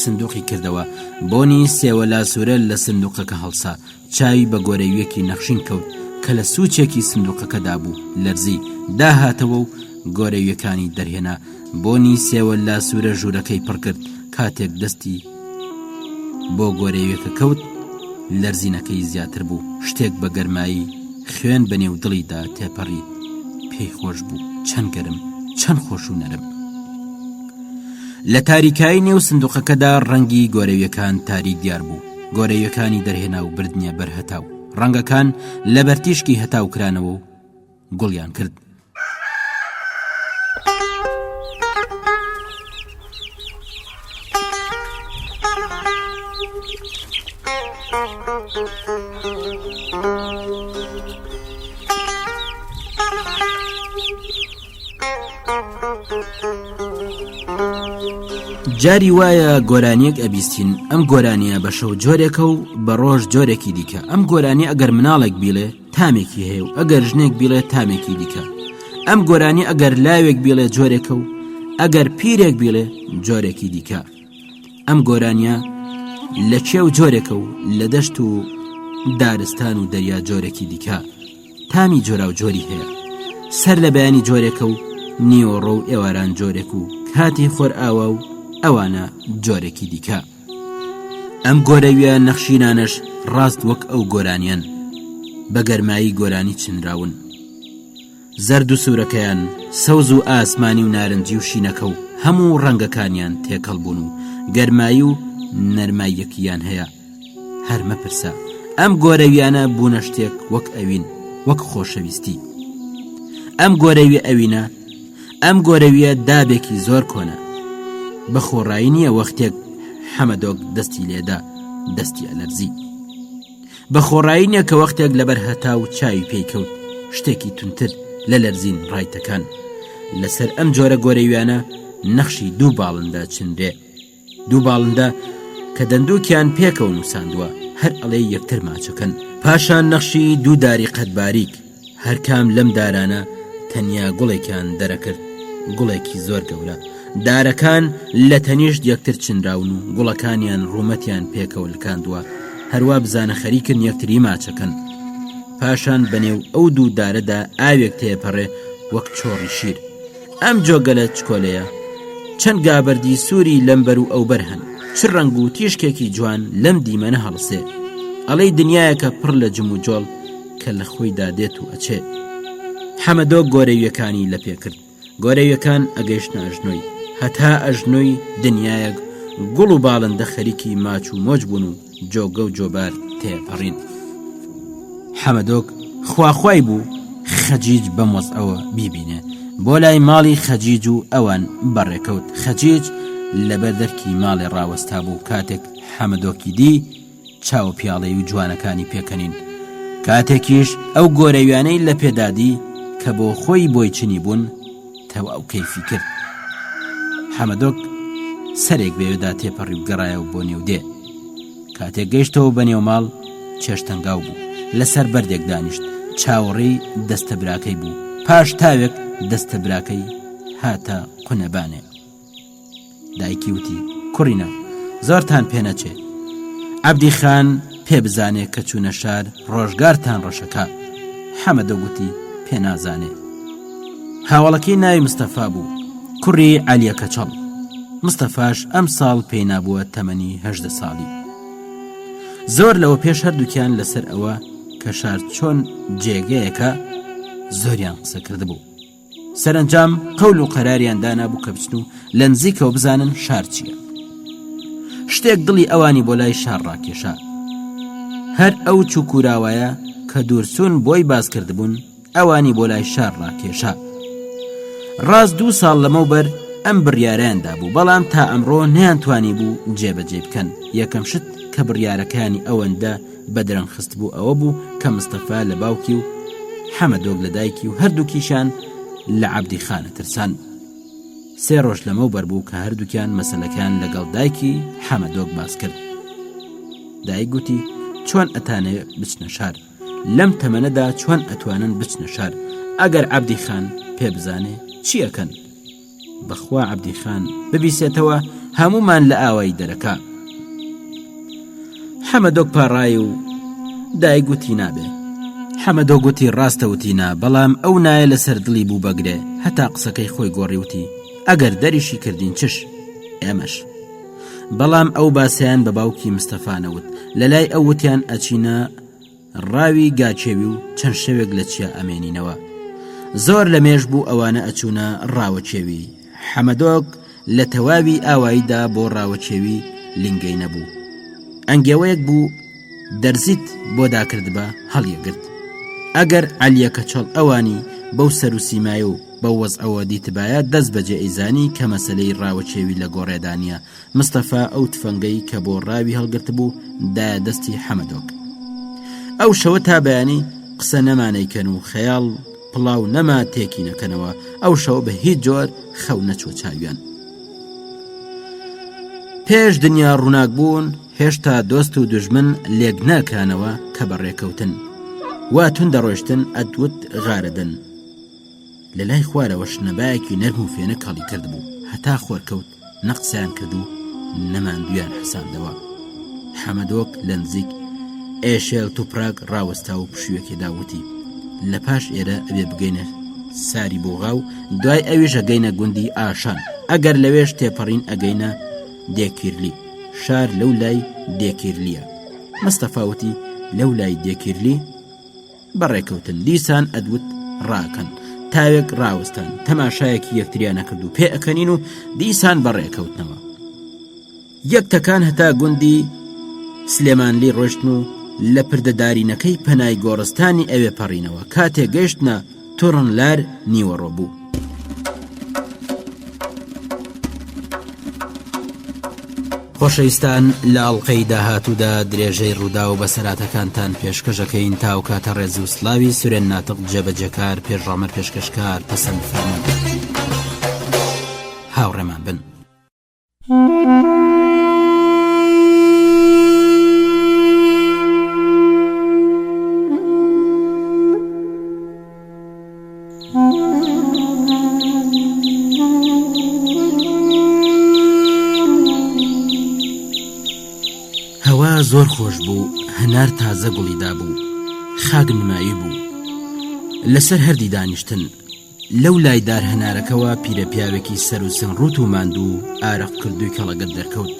سندوقی کردەوە. بۆنی سێوە لاسوورە لە سندوقەکە هەڵسا. چاوی بە گۆرەویەکی نەخشین کەوت کە لە سوچێکی سندوقەکەدا بوو. لەرزی داهاتەوە و گۆرەویەکانی دەرهێنا. بۆنی سێوە لاسوورە ژوورەکەی پڕ کرد. کاتێک دەستی بۆ گۆرەویەکە کەوت لەرزینەکەی زیاتر بوو. شتێک بە گەرمایی خوێن بەنێو دڵیدا تێپەڕی. پێی خۆش بوو. چەند گەرم چەند خۆش و نەرم. لە تاریکایی نێو سندوقەکەدا ڕەنگی گۆرەویەکان تاریک دیار بوو. گۆرەویەکانی دەرهێنا و بردنیە بەر هەتاو. ڕەنگەکان لە بەرتیشکی هەتاو کرانەوە و گوڵیان کرد. جاری وایە گۆرانیەک ئەبیستین. ئەم گۆرانیە بە شەو جۆرێکە و بە ڕۆژ جۆرێکی دیکە. ئەم گۆرانی ئەگەر مناڵێک بیڵێ تامێکی هەیە و ئەگەر ژنێک بیڵێ تامێکی دیکە. ئەم گۆرانی ئەگەر لاوێک بیڵێ جۆرێکە و ئەگەر پیرێک بیڵێ جۆرێکی دیکە. ئەم گۆرانیە لە کێو جۆرێکە و لە دەشت و دارستان و دەریا جۆرێکی دیکە. تامی جۆرا و جۆری هەیە. سەر لە بەیانی جۆرێکە و نیوەڕۆ و ئێواران جۆرێک و کاتی خۆر ئاوا و ئەوانە جۆرێکی دیکە. ئەم گۆرەویە نەخشینانش ڕاست وەک ئەو گۆرانیان بە گەرمایی گۆرانی چنراون. زەرد و سوورەکەیان سەوز و ئاسمانی و نارنجی و شینەکە و هەموو ڕەنگەکانیان تێکەڵ بوون و گەرمایی و نەرماییەکیان هەیە. هەر مەپرسە ئەم گۆرەویانە بوونە شتێک وەک ئەوین، وەک خۆشەویستی. ئەم گۆرەوی ئەوینە، ئەم گۆرەویە دابێکی زۆر کۆنە. بە خۆڕایی نییە وەختێک حەمەدۆک دەستی لێدا دەستی ئەلەرزی. بە خۆڕایی نییە کە وەختێک لەبەر هەتا و چاوی پێیکەوت شتێکی تونتر لە لەرزین ڕایتەکان. لەسەر ئەم جۆرە گۆرەویانە نەخشی دوو باڵندە چندرێ. دوو باڵندە کە دەندووکیان پێکەون و ساندووە هەر ئەڵێ یەکتر ماچەکەن. پاشان نەخشی دوو داری قەت باریک، هەر کام لەم دارانە تەنیا گوڵێکیان دەرەکرد، گوڵێکی زۆر گەورە. دارەکان لە تەنیشت یەکتر چنراون و گوڵەکانیان ڕوومەتیان پێکەوەلکاندووە، هەروە بزانە خەریکن یەکتری ماچەکەن. پاشان بەنێو ئەو دوو دارەدا ئاوێک تێپەڕێ وەک چۆڕی شیر. ئەم جۆگەلە چکۆلەیە چەند گابەردی سووری لەمبەر و ئەوبەر هەن، چ ڕەنگ و تیشکێکی جوان لەم دیمەنە هەڵسێ. ئەڵەی دنیایەکە پڕ لە جم و جۆڵ کە لە خۆیدا دێت و ئەچێ. حەمەدۆ گۆرەویەکانی لە پێکرد. گۆرەویەکان ئەگەیشتە ئەژنۆی، هەتا ئەژنۆی دنیایەک گوڵ و باڵندە خەریکی ماچ و مۆج بوون و جۆگە و جۆبار تێپەڕین. حەمەدۆک خواخوای بوو خەجیج بەمۆز ئەوە بیبینێ. بۆ لای ماڵی خەجیج و ئەوان بەڕێکەوت. خەجیج لەبەر دەرکی ماڵی ڕاوەستا بوو. کاتێک حەمەدۆکی دی چاو پیاڵەی و جوانەکانی پێکەنین. کاتێکیش ئەو گۆرەویانەی لە پێدادی کە بۆ خۆی بۆی چنی بوون تەواو کەیفی کرد. حەمەدۆک سەرێک بێوێدا تێپەڕی و گەڕایە و بۆ نێو دێ. کاتێک گەیشتەوە بە نێو ماڵ چێشتەنگاو بوو، لەسەر بەردێک دانیشت، چاوەڕێی دەستە براکەی بوو. پاش تاوێک دەستە براکەی هاتە قونەبانێ. دایکی وتی: کوڕینە، زۆرتان پێنەچێ. عەبدی خان پێ بزانێ کە چوونە شار ڕۆژگارتان ڕەشەکە. حەمەدە گوتی: پێ نازانێ. هاوڵەکەی ناوی مستەفا بوو، کوڕی عەلیە کەچەڵ. مستەفاش ئەم ساڵ پێی نابووە تەمەنی 18 ساڵی. زۆر لەوە پێش هەردووکیان لەسەر ئەوە کە شار چۆن جێگەیەکە زۆریان قسە کرد بوو. سەرنجام قەول و قەراریان دانابوو کە بچن و لە نزیکەوە بزانن شار چییە. شتێک دڵی ئەوانی بۆ لای شار ڕاکێشا. هەر ئەو چووکوراوایە کە دوورسون بۆی باز کردبوون ئەوانی بۆ لای شار ڕاکێشا. ڕاست 2 ساڵ لەمەوبەر ئەم بڕیارەیاندا بوو، بەڵام تا ئەمڕۆ نەیانتوانی بوو جێبەجێ بکەن. یەکەم شت کە بڕیارەکانی ئەوەندە بەدرەنگ خست بوو ئەوە بوو کە مستەفا لە باوکی و حەمەدۆک لە دایکی و هەردووکیشان لە عەبدی خانە ترسان. 3 ڕۆژ لەمەوبەر بوو کە هەردووکیان مەسەلەکان لەگەڵ دایکی حەمەدۆک باس کرد. دایک گوتی: چۆن ئەتانەوێت بچنە شار؟ لەم تەمەنەدا چۆن ئەتوانن بچنە شار؟ ئەگەر عەبدی خان پێ بزانێ چی ئەکەن؟ بەخوا عەبدی خان ببیسێتەوە هەمومان لە ئاوای دەرەکە. حەمەدۆک پاڕای و دایک گوتی نابێ. حەمەدۆ گوتی: ڕاستەوتینا، بەڵام ئەو نایە لەسەر دڵی بوو بەگرێ. هەتا قسەکەی خۆی گۆڕیوتی: ئەگەر دەریشی کردین چش؟ ئێمەش. بەڵام ئەو باسییان بە باوکی مستەفانەوت. لە لای ئەو وتیان ئەچینە ڕاوی گاچێوی و چەند شەوێک لە چیا ئەمێنینەوە. زۆر لە مێژ بوو ئەوانە ئەچوونە ڕاوەچێوی. حەمەدۆک لە تەواوی ئاواییدا بۆ ڕاوەچێوی لنگەی نەبوو. ئەنگێوەیەک بوو دەرزیت بۆ داکرد بە هەڵیەگرت. ئەگەر عەلیە کەچەڵ ئەوانی بەو سەر و سیمایە و بەو وەزعەوە دیتبایە دەست بەجێ ئەیزانی کە مەسەلەی ڕاوەچێوی لە گۆڕێدانیە. مستەفا ئەو تفەنگەی کە بۆ ڕاوی هەڵگرت بوو دایە دەستی حەمەدۆک. ئەو شەوە تا بەیانی قسە نەمانەیکەن و خەیاڵ پڵاو نەما تێکی نەکەنەوە. ئەو شەو بە هیچ جۆر خەو نەچوە چاویان. پێش دنیا ڕووناک بوون هێشتا دۆست و دوژمن لێک ناکانەوە کە بەڕێکەوتن. وا تون دەڕۆشتن ئەدوت غارەدن. لە لای خوارەوە شنەبایەکی نەرم و فێنە کاڵی کرد بوو. هەتا خۆرکەوت نەقسەیان کرد و نەماندویان حەساندەوە. حەمەدۆک لە نزیک ئێشێل توپراک ڕاوەستا و پشوویەکی داوتی: لە پاش ئێرە ئەبێ بگەینە ساری بۆغا و دوای ئەویش ئەگەینە گوندی ئاشان ئەگەر لەوێش تێپەڕین ئەگەینە دێکیرلی شار لەو لای دێکیرلیە مەستەفاوتی لەو لای دێکیرلی بەڕێکەوتن دیسان ئەدوت ڕاکەن تاوێک ڕاوستان تەماشایەکی یەکتریان نەکرد و پێ ئەکەنین و دیسان بەڕێکەوتنەوە یەکتەکان هەتا گوندی سلێمانلی ڕۆشتن و لە پردەدارینەکەی پەنای گۆڕستانی ئەوێ پەڕینەوە کاتێک گەیشتنە توڕن لار نیوەڕۆ بوو خۆشەویستان لە ئەڵقەی داهاتوودا درێژەی ڕوودا و بەسەراتەکانتان پێشکەشەکەین تاو کاتە ڕێز و سلاوی سورێن ناتق جێبەجەکار پێشڕامەر پێشکەشکار پەسەند فەرموون هاوڕێمان بن هەوا زۆر خۆش بوو هەنار تازە گوڵیدا بوو خاک نمایی بوو لەسەر هەردی دانیشتن لەو لایدار هەنارەکەەوە پیرە پیاوێکی سەر و سنگڕوت و ماندوو ئارەق کردووی کەڵەگەت دەرکەوت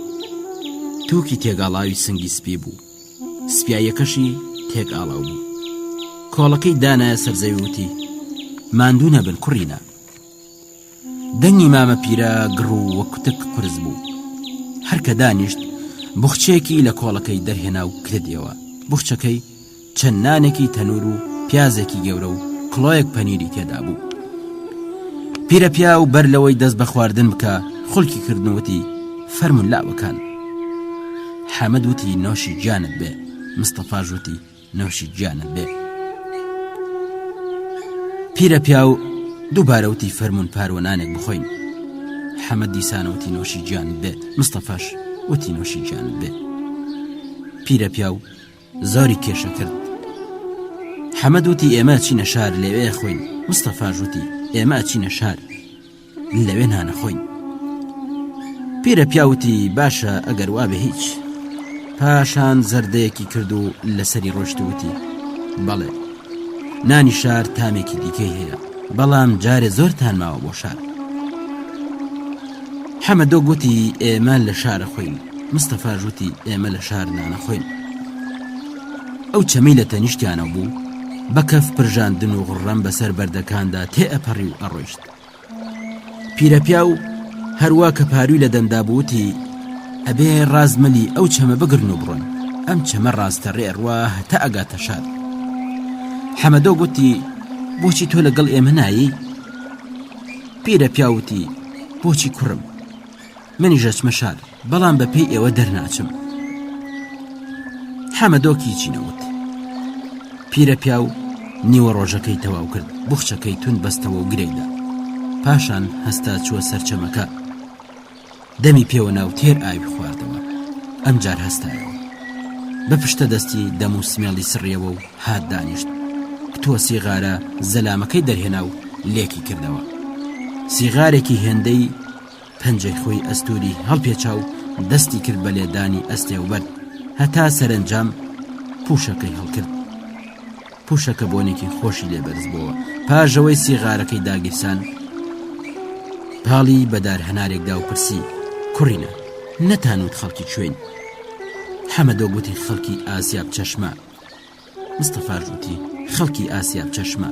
تووکی تێگاڵاوی سنگی سپی بوو سپیایەکەشی تێگاڵاو بوو کۆڵەکەی دانایە سەرزەوی ماندوو نەبن کوڕینە دەنگی مامە پیرە گڕ و وەکوتک قرس بوو هەرکە دانیشت بوخچێکی لە کۆڵەکەی دەرهێنا و کردیەوە بوخچەکەی چەند نانێکی تەنور و پیازێکی گەورە و کڵۆیەک پەنیری تێدا بوو پیرە پیا و بەر لەوەی دەست بە خواردن بکە خولکی کردنوتی فەرمون لاوەکان حەمەد وتی نۆشی جانت بێ مستەفاژ وتی نۆشی جانت بێ پیرە پیا و دووبارە وتی فەرمون پارۆنانێک بخۆین حەمەد دیسانەوتی نۆشی جانت بێ مستەفاش وتی نۆشی جانت بێ پیرە پیا و زۆری کێشە کرد حەمەد وتی ئێمە چینە شار لەوێ خۆین مستەفاژ وتی ئێمە چینە شار لەوێ نانەخۆین پیرە پیا وتی باشە ئەگەر وابێ هیچ پاشان زەردەیەکی کرد و لەسەری ڕۆشت وتی بەڵێ نانی شار تامێکی دیکەی هەیە بەڵام جارێ زۆرتان ماوە بۆ شار حەمەدۆ گوتی ئێمە لە شارە خۆین مستەفاژ وتی ئێمە لە شار نانەخۆین ئەو چەمەی لە تەنیشتیانە بوو بەکەف پرژاندن و غڕەم بەسەر بەردەکاندا تێئەپەڕی و ئەڕۆیشت پیرە پیا و هەروە کە پاروی لە دەمدا بووتی ئەبێ ڕازمەلی ئەو چەمە بگرن و بڕۆن ئەم چەمە ڕاستە ڕێڕوا هەتا ئەگاتە شار حەمەدۆ گوتی بۆچی تۆ لەگەڵ ئێمە نایی پیرە پیاوتی بۆچی کوڕم منی ژەچمە شار بەڵام بە پێی ئێوە دەرناچم حەمەدۆکی چینەوت پیرە پیا و نیوە ڕۆژەکەی تەواو کرد بوخچەکەی تون بەستەوە و گرەیدا پاشان هەستا چووە سەرچەمەکە دەمی پێوە ناو تێر ئاوی خواردەوە ئەمجار هەستایەوە بە پشتە دەستی دەم و سمێڵی سڕیەوە و هات دانیشت کتووە سیغارە زەلامەکەی دەرهێنا و لێکی کردەوە سیغارێکی هێندەی پەنجەی خۆی ئەستوری هەڵپێچاو دەستی کرد بە لێدانی ئەستێ و بەرد هەتا سەرنجام پوشەکەی هەڵکرد پوشەکە بۆنێکی خۆشی لێبەرز بووە پاژەوەی سیغارەکەی داگیرسان پاڵی بەدار هەنارێکدا و پرسی کوڕینە نەتانوت خەڵکی کوێن حەمەدۆ گوتی خەڵکی ئاسیاب چەشمە مستەفاژ وتی خەڵکی ئاسیاب چەشمە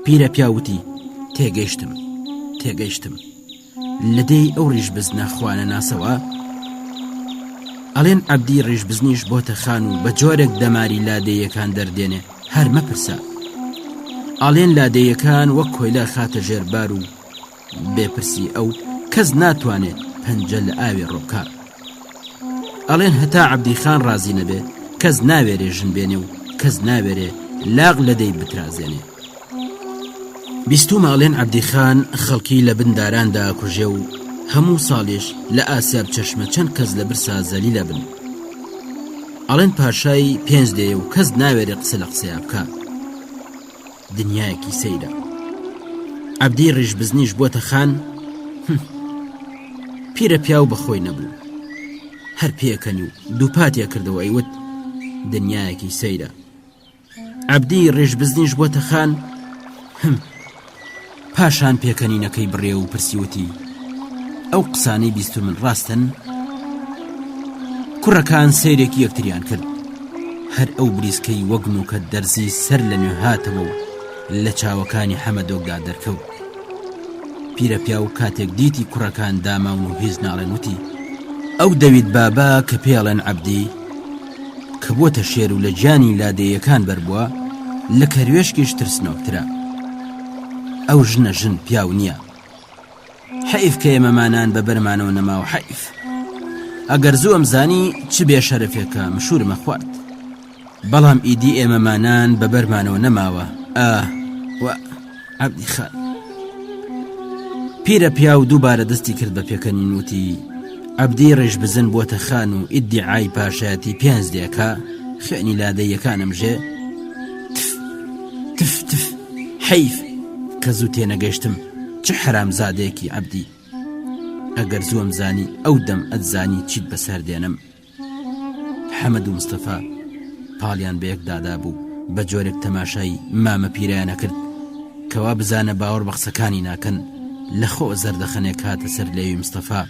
پیرە پیاوتی تێگەیشتم لەدەی ئەو ڕیژ بزنە خوانە ناسەوە ئەڵێن عەبدی ڕیژ بزنیش بۆتە خان و بە جۆرێک دەماری لادەیەکان دەردێنێ هەر مەپرسە ئەڵێن لادەیەکان وەک کۆیلا خاتە ژێربار و بێپرسی ئەو کەس ناتوانێت پەنجە لە ئاوێ ڕۆکار ئەڵێن هەتا عەبدی خان ڕازی نەبێ کەس ناوێرێ ژن بێنێ و کەس ناوێرێ لاغ لەدەی بترازێنێ بیستومە ئەڵێن عەبدی خان خەڵکی لە بنداراندا کوژێ و هەموو ساڵێش لە ئاسیاب چەشمە چەند کەس لە برسا زەلیلە بن ئەڵێن پاشای 5 دێ و کەس ناوێرێ قسە لە قسەیا بکە دنیایەکی سەیرە عەبدی ڕیژ بزنیش بۆتە خان پیرە پیا و بەخۆی نەبوو هەر پێکەنی و دووپاتیا کردەوە ئەیوت دنیایەکی سەیرە عەبدی ڕیژ بزنیش بۆتە خان پاشان پێکەنینەکەی بڕێ و پرسیوتی ئەو قسانەی بیست من ڕاستن؟ کوڕەکان سەیرێکی یەکتریان کرد. هەر ئەو بریسکەی وەگن و کە دەرزی سەر لە نوێ هاتەوە و لە چاوەکانی حەمەدۆکدا دەرکەوت. پیرە پیا و کاتێک دیتی کوڕەکان داماون و هیچ ناڵێن وتی ئەو دەوید بابا کە پێڵێن عەبدی کە بۆتە شێر و لە گیانی لادەیەکان بەربووە لە کەروێشکیش ترسنەوەترا. ئەو ژنە ژن پیاو نییە. حەیف کە ئێمەمانان بە بەرمانەوە نەما و حەیف. ئەگەر زوو ئەمزانی چ بێشەرەفێکە مشورمە خوارد، بەڵام ئیدی ئێمەمانان بە بەرمانەوە نەماوە. و عەبدی خان. پیرە پیا و دووبارە دەستی کرد بە پێکەنین وتی عەبدی ڕێژ بزن بۆتە خان و ئیدعای پاشایەتی پێنج دێکا خوێنی لادەیەکانمژێ. تف حەیف کە زوو تێنەگەیشتم. چ حرامزادەیەکی عەبدی. ئەگەر زووم زانی ئەو دەم ئەتزانی چیت بەسەر دێنم. حەمەد و مستەفا پاڵیان بە یەک دادا بوو بە جۆرێک تەماشای مامە پیرەیانە کرد کەوا بزانە باوەڕ بە قسەکانی ناکەن. لە خۆ زەردەخەنێک هاتە سەر لێوی مستەفا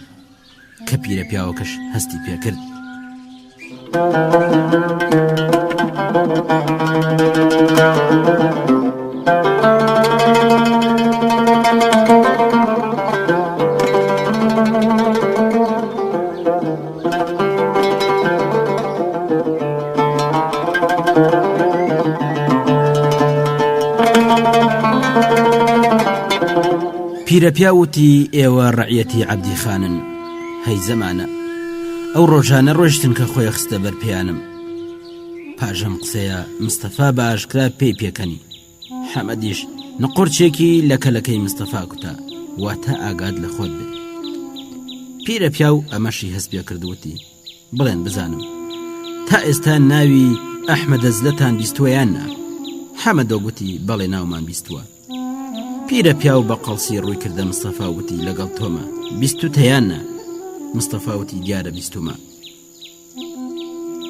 کە پیرە پیاوەکەش هەستی پێکرد. پیرە پیاوتی ئێوە ڕەعیەتی عەبدی خانن. هەی زەمانە ئەو ڕۆژانە ڕۆیشتن کە خۆی خستە بەر پێیانم. پاژەم قسەیە مستەفا بە ئاشکرا پێی پێکەنی. حەمەدیش نقورچێکی لە کەلەکەی مستەفا کوتا واتە ئاگاد لە خۆت بێ. پیرە پیاو ئەمەشی هەست پێ کردوتی بڵێن بزانم تا ئێستا ناوی ئەحمەدەزلەتان بیستووە یان نا؟ حەمەدۆ گوتی بەڵێ ناومان بیستووە. پیرە پیاو بە قەڵسی ڕووی کردە مستەفا وتی لەگەڵ تۆمە بیستو تەیان نا؟ مستەفا وتی دیارە بیستومە.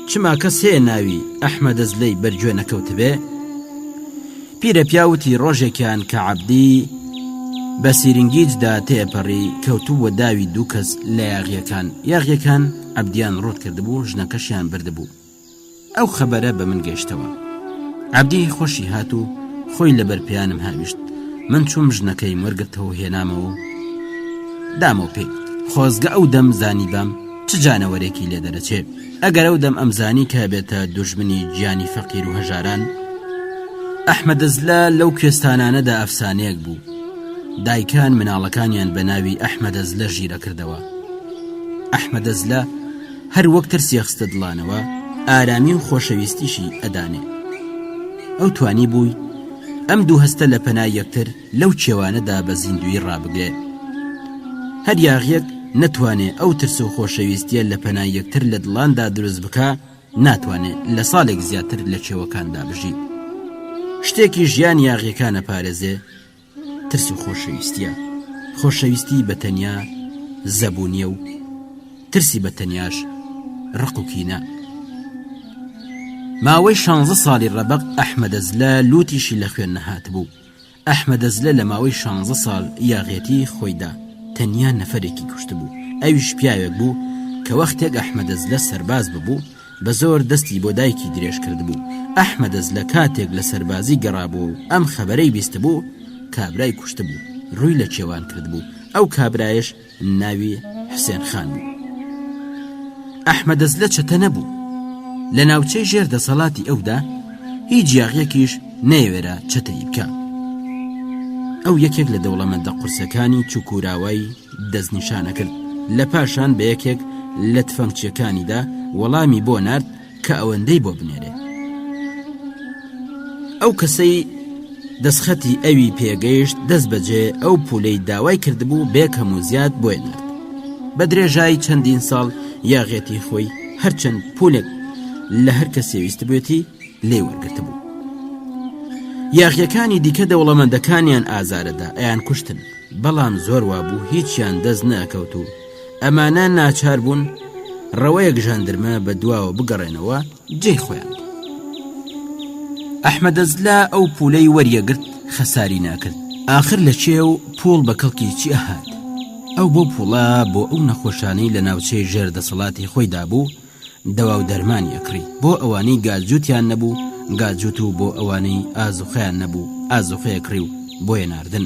چما کەس هەیە ناوی ئەحمەدەزلەی بەرگوێ نەکەوت بێ؟ پیرە پیاوتی ڕۆژێکیان کە عەبدی بە سیرنگیجدا تێپەڕی کەوتووە داوی دوو کەس لە یاغیەکان عەبدیان ڕوت کردبوو ژنەکەشیان بردبوو. ئەو خەبەرە بە من گەیشتەوە. عەبدی خۆشی هات و خۆی لەبەر پێیانم هاویشت. من چوم ژنەکەی وەرگرتەوە هێنامەوە دامەوە پێی خۆزگە ئەو دەم زانی بام چ جانەوەرێکی لێ دەرەچێ. ئەگەر ئەو دەم ئەمزانی کە بێتە دوژمنی گیانی فەقیر و هەژاران. ئەحمەدەزلە لەو کوێستانانەدا ئەفسانەیەک بوو. دایکان مناڵەکانیان بە ناوی ئەحمەدەزلە ژیرە کردەوە. ئەحمەدەزلە هەر وەک ترسی خستە دڵانەوە ئارامی و خۆشەویستیشی ئەدانێ. ئەو توانی بووی ئەم دوو هەستە لە پەنای یەکتر لەو کێوانەدا بە زیندوی ڕابگرێ. هەر یاغیەک نەتوانێ ئەو ترس و خۆشەویستیە لە پەنای یەکتر لە دڵاندا دروست بکە ناتوانێ لە ساڵێک زیاتر لە کێوەکاندا بژی. شتێکی ژیان یاغیەکانە پارێزێ ترس و خۆشەویستیە. خۆشەویستی بەتەنیا زەبوونیە و ترسی بەتەنیاش ڕق و کینە. ماوەی 16 ساڵی ڕەبەق ئەحمەدەزلە لوتیشی لە خوێن نەهات بوو. ئەحمەدەزلە لە ماوەی 16 ساڵ یاغیەتی خۆیدا تەنیا نەفەرێکی کوشت بوو. ئەویش پیاوێک بوو کە وەختێک ئەحمەدەزلە سەرباز ببوو بە زۆر دەستی بۆ دایکی درێژ کرد بوو. ئەحمەدەزلە کاتێک لە سەربازی گەڕابوو و ئەم خەبەرەی بیست بوو کابرای کوشت بوو ڕووی لە کێوان کرد بوو. ئەو کابرایش ناوی حوسێن خان بوو. ئەحمەدەزلە چەتە نەبوو. لە ناوچەی ژێر دەسەڵاتی ئەودا هیچ یاغیەکیش نەیەوێرە چەتەی بکە. ئەو یەکێک لە دەوڵەمەندە قورسەکانی چوکوراوایی دەستنیشانە کرد. لە پاشان بە یەکێک لە تفەنگچیەکانیدا وەڵامی بۆ نارد کە ئەوەندەی بۆ بنێرێ. ئەو کەسەی دەستخەتی ئەوی پێگەیشت دەست بەجێ ئەو پولەی داوای کردبوو بێکەم و زیاد بۆی نرد. بە درێژایی چەندین ساڵ یاغێتی خۆی هەرچەند پولێک لە هەر کەس ویست بێتی لێ وەرگرتە بوو. یاغیەکانی دیکە دەوڵەمەندەکانیان ئازارەدا ئەیان کوشتن، بەڵام زۆر وابوو هیچیان دەست نەکەوت و ئەمانە ناچار بوون ڕەوەیەک ژاندرمە بە دواوە بگەڕێنەوە جێی خۆیان. ئەحمەدەزلە ئەو پولەی وەریەگرت خەساری ناکرد. آخر لە چێو پوڵ بە کەڵکی چی ئەهات ئەو بۆ پوڵە بۆ ئەو نەخۆشانەی لە ناوچەی ژێر دەسەڵاتی خۆیدا بوو دەوا و دەرمانی ئەکڕی بۆ ئەوانەی گاجووتیان نەبوو گاجووت و بۆ ئەوانەی ئازوخەیان نەبوو ئازوخەیەکڕی و بۆیە ناردن.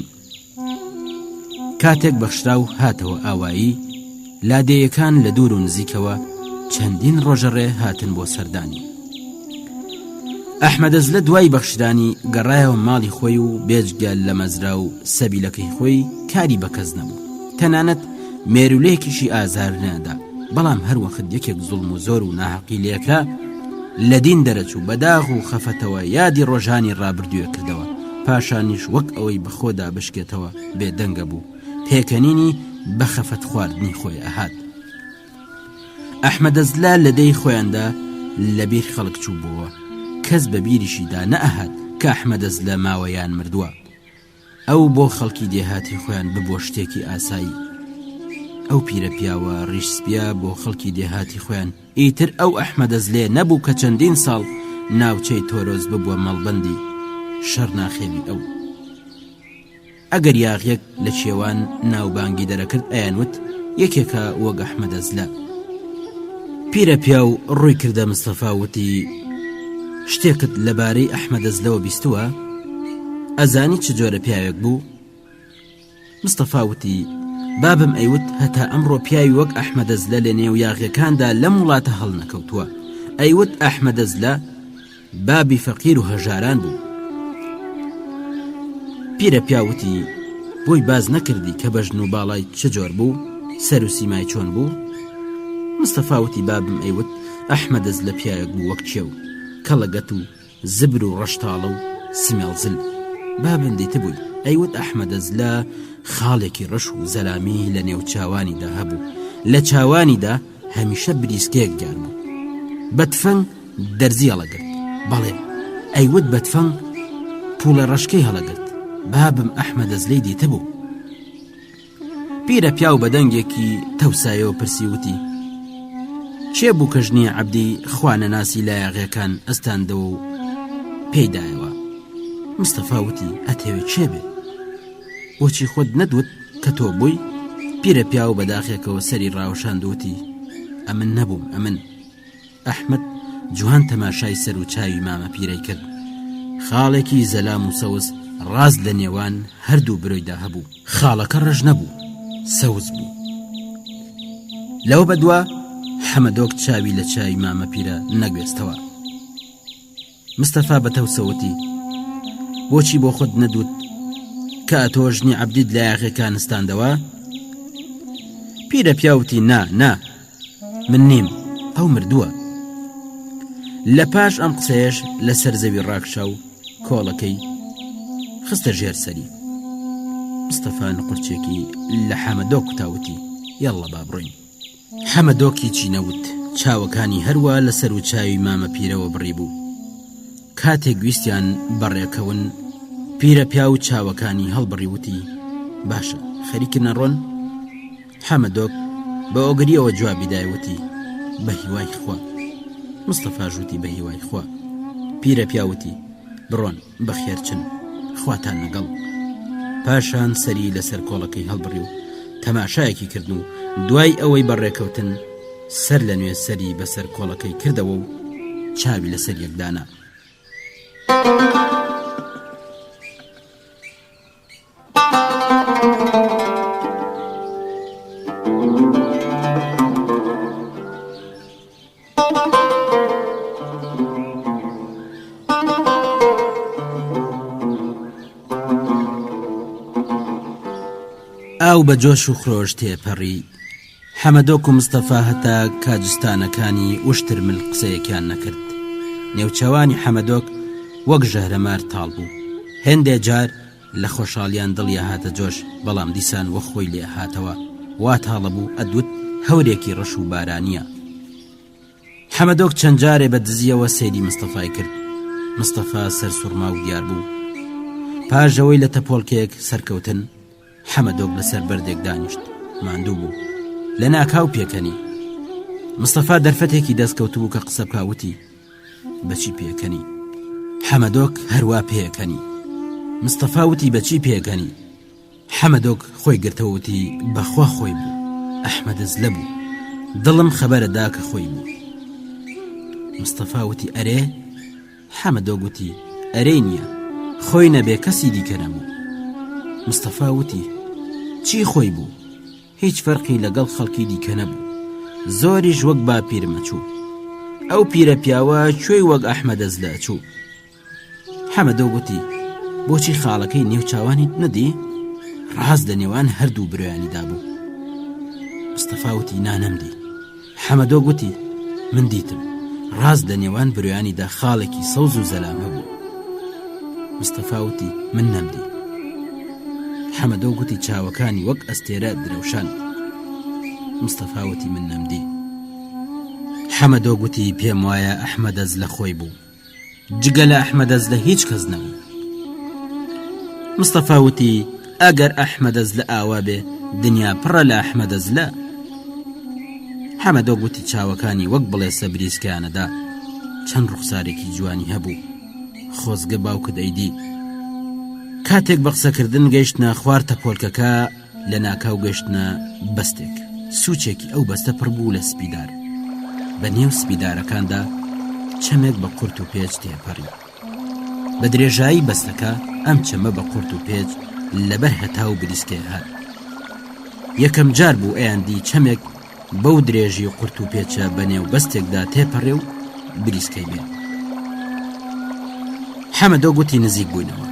کاتێک بەخشرا و هاتەوە ئاوایی لادێیەکان لە دوور و نزیکەوە چەندین ڕۆژەڕێ هاتن بۆ سەردانی. ئەحمەدەز لە دوای بەخشرانی گەڕایەوە ماڵی خۆی و بێجگەل لە مەزرا و سەبیلەکەی خۆی کاری بەکەس نەبوو، تەنانەت مێرولەیەکیشی ئازار نەدا، بەڵام هەروەخت یەکێک زوڵم و زۆر و ناحەقی لێکرا لە دین دەرەچوو بەداغ و خەفەتەوە یادی ڕۆژانی ڕابردوویە کردەوە، پاشانیش وەک ئەوەی بەخۆدا بشکێتەوە بێدەنگە بوو، پێکەنینی بە خەفەت خواردنی خۆی ئەهات. ئەحمەدەزلا لە دەی خۆیاندا لەبیر خەڵک چوو بووە، کەس بە بیریشیدا نەئەهات کە ئەحمەدەز لە ماوەیان مردووە، ئەو بۆ خەڵکی دێهاتی خۆیان ببۆ شتێکی ئاسایی. ئەو پیرە پیاوە ڕیشسپیا بۆ خەڵکی دێهاتی خۆیان ئیتر ئەو ئەحمەدەز لێ نەبوو کە چەندین ساڵ ناوچەی تۆرۆز ببووە مەڵبەندی شەڕ ناخێوی ئەو. ئەگەر یاغیەک لە چێوان ناوبانگی دەرەکرد ئەیانوت یەکێکە وەک ئەحمەدەزلا. پیرە پیا و ڕووی کردە مستەفا وتی شتێکت لەبارەی ئەحمەدەزلەوە بیستووە؟ ئەزانی چ جۆرە پیاوێک بوو؟ مستەفا وتی بابم ئەیوت هەتا ئەمڕۆ پیاوی وەک ئەحمەدەزلە لە نێو یاغیەکاندا لەم وڵاتە هەڵ نەکەوتووە. ئەیوت ئەحمەدەزلە بابی فەقیر و هەژاران بوو. پیرە پیاوتی بۆی باز نەکردی کە بەژن و باڵای چ جۆر بوو، سەر و سیمای چۆن بوو؟ مستەفا وتی بابم ئەیوت ئەحمەدەزلە پیاوێک بوو وەک چێو، کەڵەگەت و زبر و ڕەشتاڵە و سمێڵزل. بابم دیتە بووی ئەیوت ئەحمەدەزلە خاڵێکی ڕەش و زەلامی لە نێو چاوانیدا هەبوو، لە چاوانیدا هەمیشە بریسکەیەک گیان بوو، بەتفەنگ دەرزی هەڵەگرت. بەڵێ ئەیوت بەتفەنگ پوڵە ڕەشکەی هەڵەگرت. بابم ئەحمەدەزلەی دیتە بوو. پیرە پیاو بەدەنگێکی تەوسایەوە پرسی وتی چێ بوو کە ژنی عەبدی خوانەناسی لە یاغیەکان ئەستاندەوە و پێیدایەوە؟ مستەفا وتی ئەتەوێ چێ بێ؟ بۆچی خۆت نەدوت کە تۆ بووی؟ پیرە پیاو بەداخێکەوە سەری ڕاوەشاندوتی ئەمن نەبووم ئەمن. ئەحمەد جوان تەماشای سەر و چاوی مامە پیرەی کرد، خاڵێکی زەلام و سەوز ڕاز لە نێوان هەردوو برۆیدا هەبوو، خاڵەکە ڕەش نەبوو، سەوز بوو. لەو بەدووە حەمەدۆک چاوی لە چاوی مامە پیرە نەگوێستەوە. مستەفا بەتەوسەوتی بۆچی بۆ خۆت نەدوت کە تۆ ژنی عەبدیت لە یاغیەکان ئەستاندەوە؟ پیرە پیاوتی نا من نیم، ئەو مردووە. لە پاش ئەم قسەیەش لەسەر زەوی ڕاکشا و کۆڵەکەی خستە ژێر سەری. مستەفا نقورچێکی لە حەمەدۆک تاوتی یەڵڵە با بڕۆین. حەمەدۆکی چی نەوت، چاوەکانی هەروە لەسەر و چاوی مامە پیرەوە بڕی بوو. کاتێک گویستیان بەڕێکەون پیرە پیا و چاوەکانی هەڵبڕی وتی باشە خەریکە نەڕۆن؟ حەمەدۆک بە ئۆگریەوە جوابی دایوتی بە هیوای خوا. مستەفا ژووتی بە هیوای خوا. پیرە پیاوتی بڕۆن بەخێرچن، خواتان لەگەڵ. پاشان سەری لەسەر کۆڵەکەی هەڵبڕی و تەماشایەکی کرد و دوای ئەوەی بەڕێکەوتن سەر لە نوێ سەری بەسەر کۆڵەکەی کردەوە و چاوی لەسەر یەکدانا. ئاو بە جۆش و خرۆش تێپەڕی. حەمەدۆک و مستەفا هەتا کاجستانەکانی وشترمل قسەیەکیان نەکرد. نێوچەوانی حەمەدۆک وەک ژەهرەمار تاڵ بوو. هێندێ جار لە خۆشحاڵیان دڵیا هاتە جۆش، بەڵام دیسان وە خۆی لێ هاتەوە وا تاڵە بوو ئەدوت هەورێکی ڕەش و بارانیە. حەمەدۆک چەند جارێ بە دزیەوە سەیری مستەفای کرد. مستەفا سەر سوڕما و دیار بوو. پاژەوەی لە تەپۆڵکێک سەرکەوتن حەمەدۆک لەسەر بەردێک دانیشت، ماندوو بوو لە ناکاو پێکەنی. مستەفا دەرفەتێکی دەستکەوت بوو کە قسە بکاوتی بەچی پێکەنی؟ حەمەدۆک هەروە پێکەنی. مستەفا وتی بەچی پێگەنی؟ حەمەدۆک خۆی گرتەوتی بەخوا خۆی بوو، ئەحمەدەز لە بوو، دڵم خەبەرەدا کە خۆی بوو. مستەفا وتی ئەرێ؟ حەمەدۆک وتی ئەرێ نییە، خۆی نەبێ کەسی دیکە نەبوو. مستەفا وتی چی خۆی بوو؟ هیچ فەرقی لەگەڵ خەڵکی دیکە نەبوو، زۆریش وەک باپیرمە چوو، ئەو پیرە پیاوە کوێی وەک ئەحمەدەز لە چوو. حەمەدۆک وتی بۆچی خاڵەکەی نێو چاوانیت نەدی؟ ڕاست لە نێوان هەردوو برۆیانیدا بوو. مستەفا وتی نانەمدی. حەمەدۆک وتی من دیتم، ڕاست لە نێوان برۆیانیدا خاڵێکی سەوز و زەلامە بوو. مستەفا وتی من نەمدی. حەمەدۆک وتی چاوەکانی وەک ئەستێرە درەوشان. مستەفا وتی من نەمدی. حەمەدۆک وتی پێم وایە ئەحمەدەز لە خۆی بوو، جگە لە ئەحمەدەز لە هیچ کەس نەبوو. مستەفا وتی ئەگەر ئەحمەدەز لە ئاوا بێ دنیا پڕە لە ئەحمەدەز لە. حەمەدۆک وتی چاوەکانی وەک بڵێسە بریسکیانەدا، چەند ڕوخسارێکی جوانی هەبوو، خۆزگە باوکت ئەیدی. کاتێک بە قسەکردن گەیشتنە خوار تەپۆلکەکە، لە ناکاو گەیشتنە بەستێک، سوچێکی ئەو بەستە پڕ بوو لە سپیدار. بە نێو سپیدارەکاندا چەمێک بە قورت و پێچ تێپەڕی. بە درێژایی بەستەکە ئەم چەمە بە قورت و پێچ لەبەر هەتا و بریسکێ هات. یەکەم جار بوو ئەیاندی چەمێک بەو درێژی قورت و پێچە بە نێو بەستێکدا تێپەڕێ و بریسکەی بێ. حەمەدۆک گوتی نزیک بووینەوە.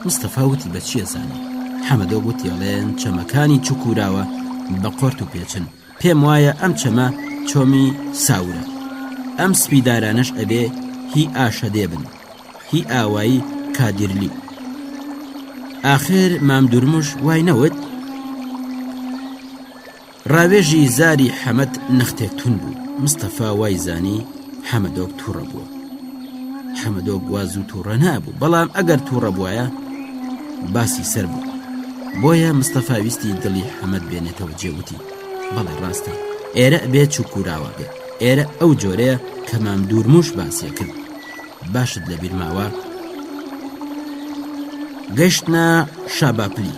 مستەفا وتی بە چیە زانی؟ حەمەدۆک گوتی ئەڵێن چەمەکانی چوکوراوە بە قورت و پێچن، پێم وایە ئەم چەمە چۆمی ساورە، ئەم سپیدارانەش ئەبێ هی ئاشەدێ بن، هی ئاوایی کادیرلی. ئاخر مامدورمش وای نەوت. ڕاوێژی زاری حەمەد نەختێک تون بوو. مستەفا وای زانی حەمەدۆک تووڕە بووە. حەمەدۆک گواز و تووڕە نابوو، بەڵام ئەگەر تووڕە بووایە باسی سەر بوو. بۆیە مستەفا ویستی دڵی حەمەد بێنێتەوە جێوتی بەڵێ ڕاستە، ئێرە ئەبێت چووکوراوە بێ، ئێرە ئەو جۆرەیە کە مامدورمش باسیە کرد. باشت لە بیرماوە. گەشتنە شاباپلی.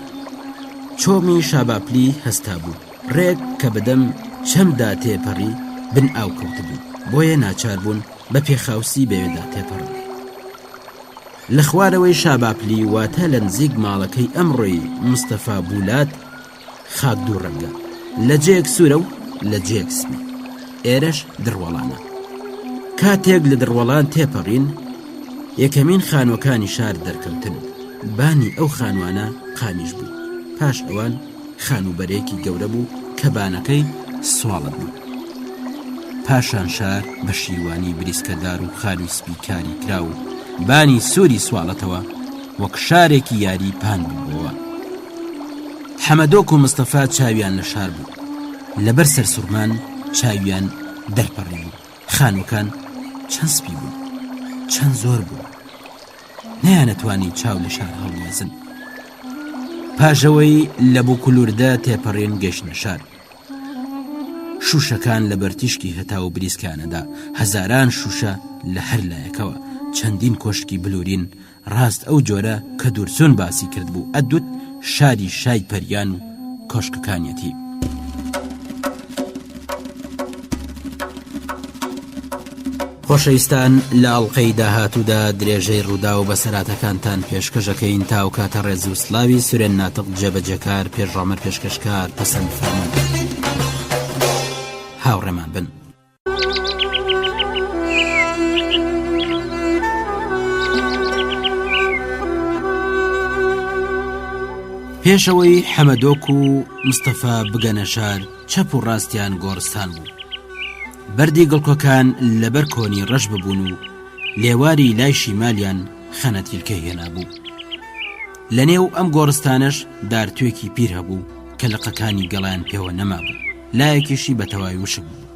چۆمی شاباپلی هەستا بوو، ڕێک کە بەدەم چەمدا تێپەڕی بن ئاو کەوت بوو، بۆیە ناچار بوون بە پێخاوسی بەوێدا تێپەڕن. لە خوارەوەی شاباپلی واتە لە نزیک ماڵەکەی ئەمڕۆی مستەفا بولات خاک دوو ڕەنگە، لە جێک سوورە و لە جێک سمی، ئێرەش دڕوەڵانە. کاتێک لە دڕوەڵان تێپەڕین، یەکەمین خانوەکانی شار دەرکەوتن. بانی ئەو خانوانە قامیش بوو، پاش ئەوان خانوبەرێکی گەورە بوو کە بانەکەی سواڵت بوو. پاشان شار بە شیوانی بریسکەدار و خانی سپیکاری کرا و بانی سووری سواڵەتەوە وەک شارێکی یاری پان بووەوە. حەمەدۆک و مستەفا چاویان لە شار بوو، لەبەر سەرسوڕمان چاویان دەرپەڕی بوو. خانوەکان چەند سپی بوو، چەند زۆر بوو، نەیانەتوانی چاو لە شار هەڵوێزن. پاژەوەی لە بوو کولوردە تێپەڕێن گەشتنە شار. شوشەکان لە بەرتیشکی هەتا و بریسکانەدا، هەزاران شوشە لە هەر لایەکەوە، چەندین کۆشکی بلورین. ڕاست ئەو جۆرە کە دوورچۆن باسی کرد بوو، ئەدوت شاری شای پەریان و کۆشکەکانیەتی. خۆشەویستان، لە ئەڵقەی داهاتوودا درێژەی ڕوودا و بەسەراتەکانتان پێشکەشەکەین تاو کاتە ڕێز و سلاوی سورێن ناتق جێبەجێکار پێشڕامەر پێشکەشکار پەسەند فەرموون. هاوڕێمان بن. پێشەوەی حەمەدۆک و مستەفا بگەنە شار، چەپ و ڕاستیان گۆڕستان بوو. بەردی گڵکۆکان لەبەر کۆنی ڕەش ببوون و لێواری لای شیمالیان خەنەتیلکە هێنا بوو. لە نێو ئەم گۆڕستانەش دارتوێکی پیر هەبوو کە لقەکانی گەڵیان پێوە نەما بوو، لایەکیشی بە تەواوی وشک بوو.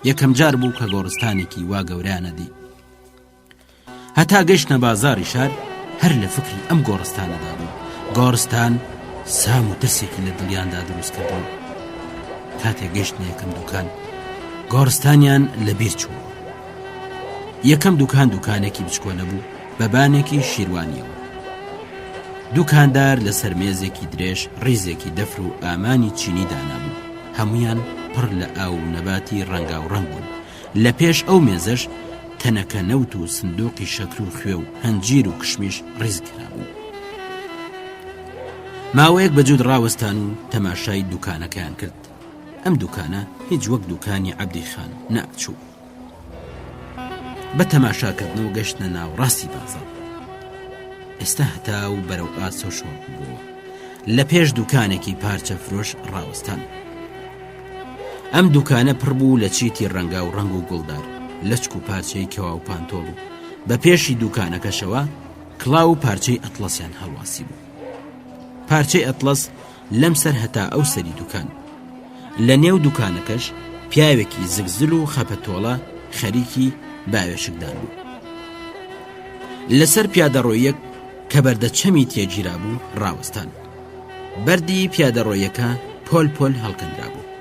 یەکەم جار بوو کە گۆڕستانێکی وا گەورانەدی. هەتا گەیشتنە بازاڕی شار، هەر لە فکری ئەم گۆڕستانەدا بوو. گۆڕستان سام و ترسێکی لە دڵیاندا دروست کردبوو. کاتێک گەیشتنە یەکەم دوکان، گۆڕستانیان لەبیر چوو. یەکەم دوکانێکی بچکۆلە بوو بە بانێکی شیروانیەوە. دوکاندار لەسەر مێزێکی درێژ ڕیزێکی دەفر و ئامانی چینی دانابوو، هەمویان پڕ لە ئاو و نەباتی ڕەنگاوڕەنگ بوون. لە پێش ئەو مێزەش تەنەکە نەوت و سندوقی شەکر و خوێ و هەنجیر و کشمیش ڕیز کرابوو. ماوەیەک بەجود ڕاوەستان و تەماشای دوکانەکەیان کرد. ئەم دوکانە هیچ وەک دوکانی عەبدی خان نەچوو. بە تەماشاکردنەوە گەشتنە ناو ڕاستی بازاڕ. ئێستا هەتا و بەرەو ئاسۆ شۆڕ بووە. لە پێش دوکانێکی پارچە فرۆش ڕاوەستان. ئەم دوکانە پڕ بوو لە چیتی ڕەنگا و ڕەنگ و گوڵدار، لەچک و پارچەی کەوا و پانتۆڵ و بە پێشی دوکانەکەشەوە کڵاو و پارچەی ئەتڵەسیان هەڵواسی بوو. پارچەی ئەتڵەس لەم سەر هەتا ئەو سەری دوکان. لە نێو دوکانەکەش پیاوێکی زگزل و خەپەتۆڵە خەریکی باوێشکدان بوو. لەسەر پیادەڕۆیەک کە بەردەچەمی تێگیرا بوو ڕاوەستان. بەردی پیادەڕۆیەکە پۆل پۆل هەڵکەندرا بوو.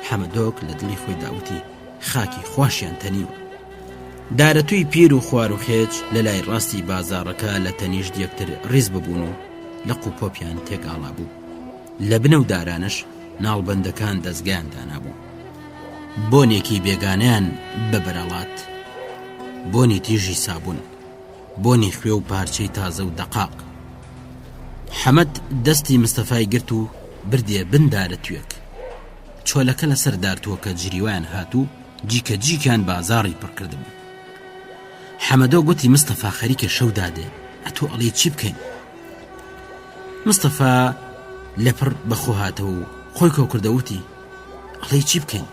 حەمەدۆک لە دڵی خۆی داوتی خاکی خواشیان تەنیوە. دارەتووی پیر و خوار و خێج لە لای ڕاستی بازاڕەکە لە تەنیشت یەکتر ڕیز ببوون و لە قوپۆپیان تێکاڵا بوو. لە بنە و دارانش ناڵبەندەکان دەستگیان دانابوو. بۆنێکی بێگانیان بەبەرەڵات، بۆنی تیژی سابوون، بۆنی خوێ و پارچەی تازە و دەقاق. حەمەد دەستی مستەفای گرت و بردێ بندارە توێک. چۆلەکە لەسەر دارتووە کە جریوان هاتوو جیکە جیکیان بازاڕی پڕکرد بوو. حەمەدۆ گوتی مستەفا خەریکە شەو دادێ، ئەتۆ ئەڵێ چی بکەین؟ مستەفا لەپڕ بەخۆ هاتەوە و خۆی کەو کردەوتی ئەڵێ چی بکەین؟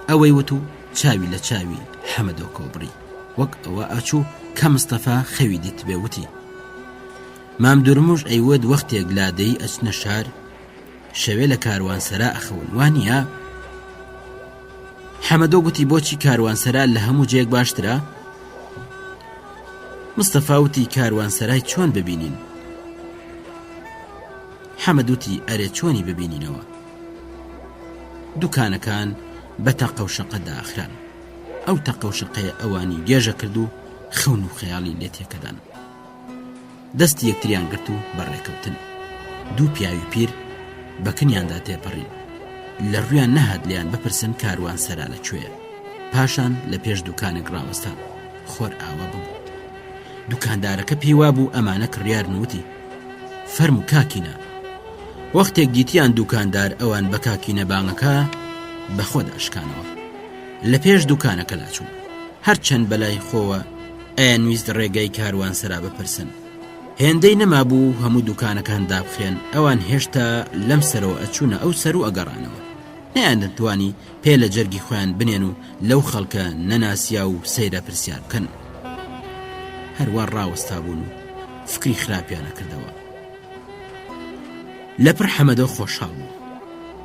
ئەوەی وت و چاوی لە چاوی حەمەدۆ کۆبڕی، وەک ئەوە ئاچوو کە مستەفا خەوی دیت بێوتی مام دوورموش ئەیوەد وەختێک لادەی ئەچنە شار شەوێ لە کاروانسەرا ئەخەون وانە؟ حەمەدۆ گوتی بۆچی کاروانسەرا لە هەموو جێک باشترە؟ مستەفا وتی کاروانسەرای چۆن ببینین؟ حەمەدوتی ئەرێ چۆنی ببینینەوە؟ دوکانەکان بە تەقە و شەقە داخران. ئەو تەقە و شەقەیە ئەوانی گێژە کرد و خەون و خەیاڵی لێ تێکەدان. دەستی یەکتریان گرت و بەڕێکەوتن. دوو پیاوی پیر بەکنیاندا تێپەڕین. لە ڕویان نەهات لیان بپرسن کاروانسەرا لەکوێیە. پاشان لە پێش دوکانێک ڕاوەستان. خۆر ئاوا ببوو. دوکاندارەکە پێیوا بوو ئەمانە کڕیار نوتی فەرموو کاکینە. وەختێک دیتیان دوکاندار ئەوان بە کاکینە بانگەکە بەخۆدا شکانەوە. لە پێش دوکانەکە لاچوو. هەرچەند بەلای خۆوە ئەیانویست ڕێگەی کاروانسەرا بپرسن. هێندەی نەما بوو هەموو دوکانەکان دابخێن. ئەوان هێشتا لەم سەرەوە ئەچوونە ئەو سەر و ئەگەڕانەوە. نەیان دەتوانی پێ لە جەرگی خۆیان بنێن و لەو خەڵکە نەناسیا و سەیرە پرسیار بکەن. هەروە ڕاوەستا بوون و فکری خراپیانە کردەوە. لەپڕ حەمەدۆ خۆشحاڵ بوو.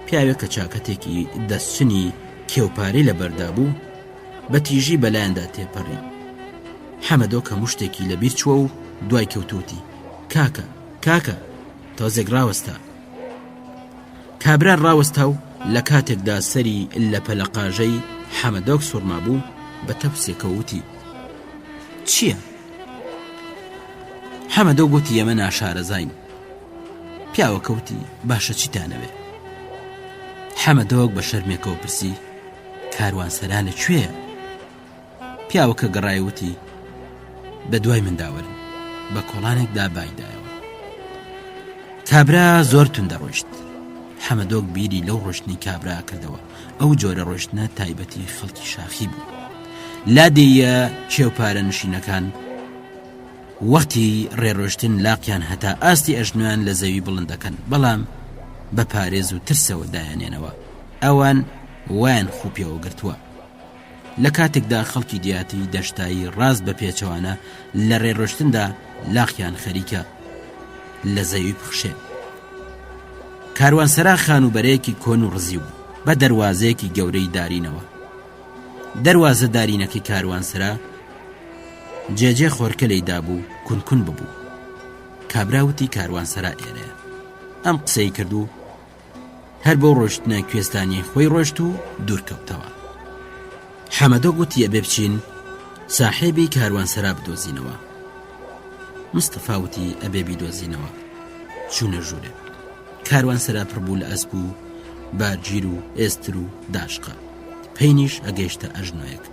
پیاوێک کە چاکەتێکی دەستچنی کێوپاری لە بەردا بوو بە تیژی بەلایەندا تێپەڕی. حەمەدۆ کە مشتێکی لەبیر چووە و دوای کەوتوتی کاکە تۆزێک ڕاوەستا. کابرا ڕاوەستا و لە کاتێکدا سەری لە پەلەقاژەی حەمەدۆک سوورما بوو بە تەپسێکەوتی چییە؟ حەمەدۆ گوتی ئێمە ناشارەزاین. پیاوە کەوتی باشە چیتانەوێ؟ حەمەدۆک بە شەرمێکەوە پرسی کاروانسەرا لەکوێیە؟ پیاوەکە گەڕایوتی بە دوای منداوەرن بە کۆڵانێکدا بایدایەوە. کابرا زۆر توندە ڕۆیشت. حەمەدۆک بیری لەو ڕۆشتنی کابرا کردەوە. ئەو جۆرە ڕۆشتنە تایبەتی خەڵکی شاخی بوو. لادێیە کێوپارە نشینەکان وەختی ڕێڕۆشتن لاقیان هەتا ئاستی ئەژنویان لە زەوی بڵند دەکەن، بەڵام بە پارێز و ترسەوە دایانێنەوە. ئەوان وایان خوپیەوە گرتووە. لە کاتێکدا خەڵکی دیاتی دەشتایی ڕاست بە پێچەوانە لە ڕێڕۆشتندا لاقیان خەریکە لە زەوی بخشێ. کاروانسەرا خانوبەرەیەکی کۆن و ڕزی بوو بە دەروازەیەکی گەورەی دارینەوە. دەروازە دارینەکەی کاروانسەرا جێجێ خۆرکە لەیدا بوو کونکون ببوو. کابراوتی کاروانسەرا ئێرەیە. ئەم قسەی کرد و هەر بۆ ڕۆشتنە کوێستانی خۆی ڕۆشت و دوورکەوتەوە. حەمەدۆ گوتی ئەبێ بچین ساحێبی کاروانسەرا بدۆزینەوە. مستەفاوتی ئەبێ بیدۆزینەوە. چوونە ژوورێ. کاروان سەرا پڕبوو لە ئەسپ و باگیر و ئێستر و داشقا. پەینیش ئەگەیشتە ئەژنۆیەک.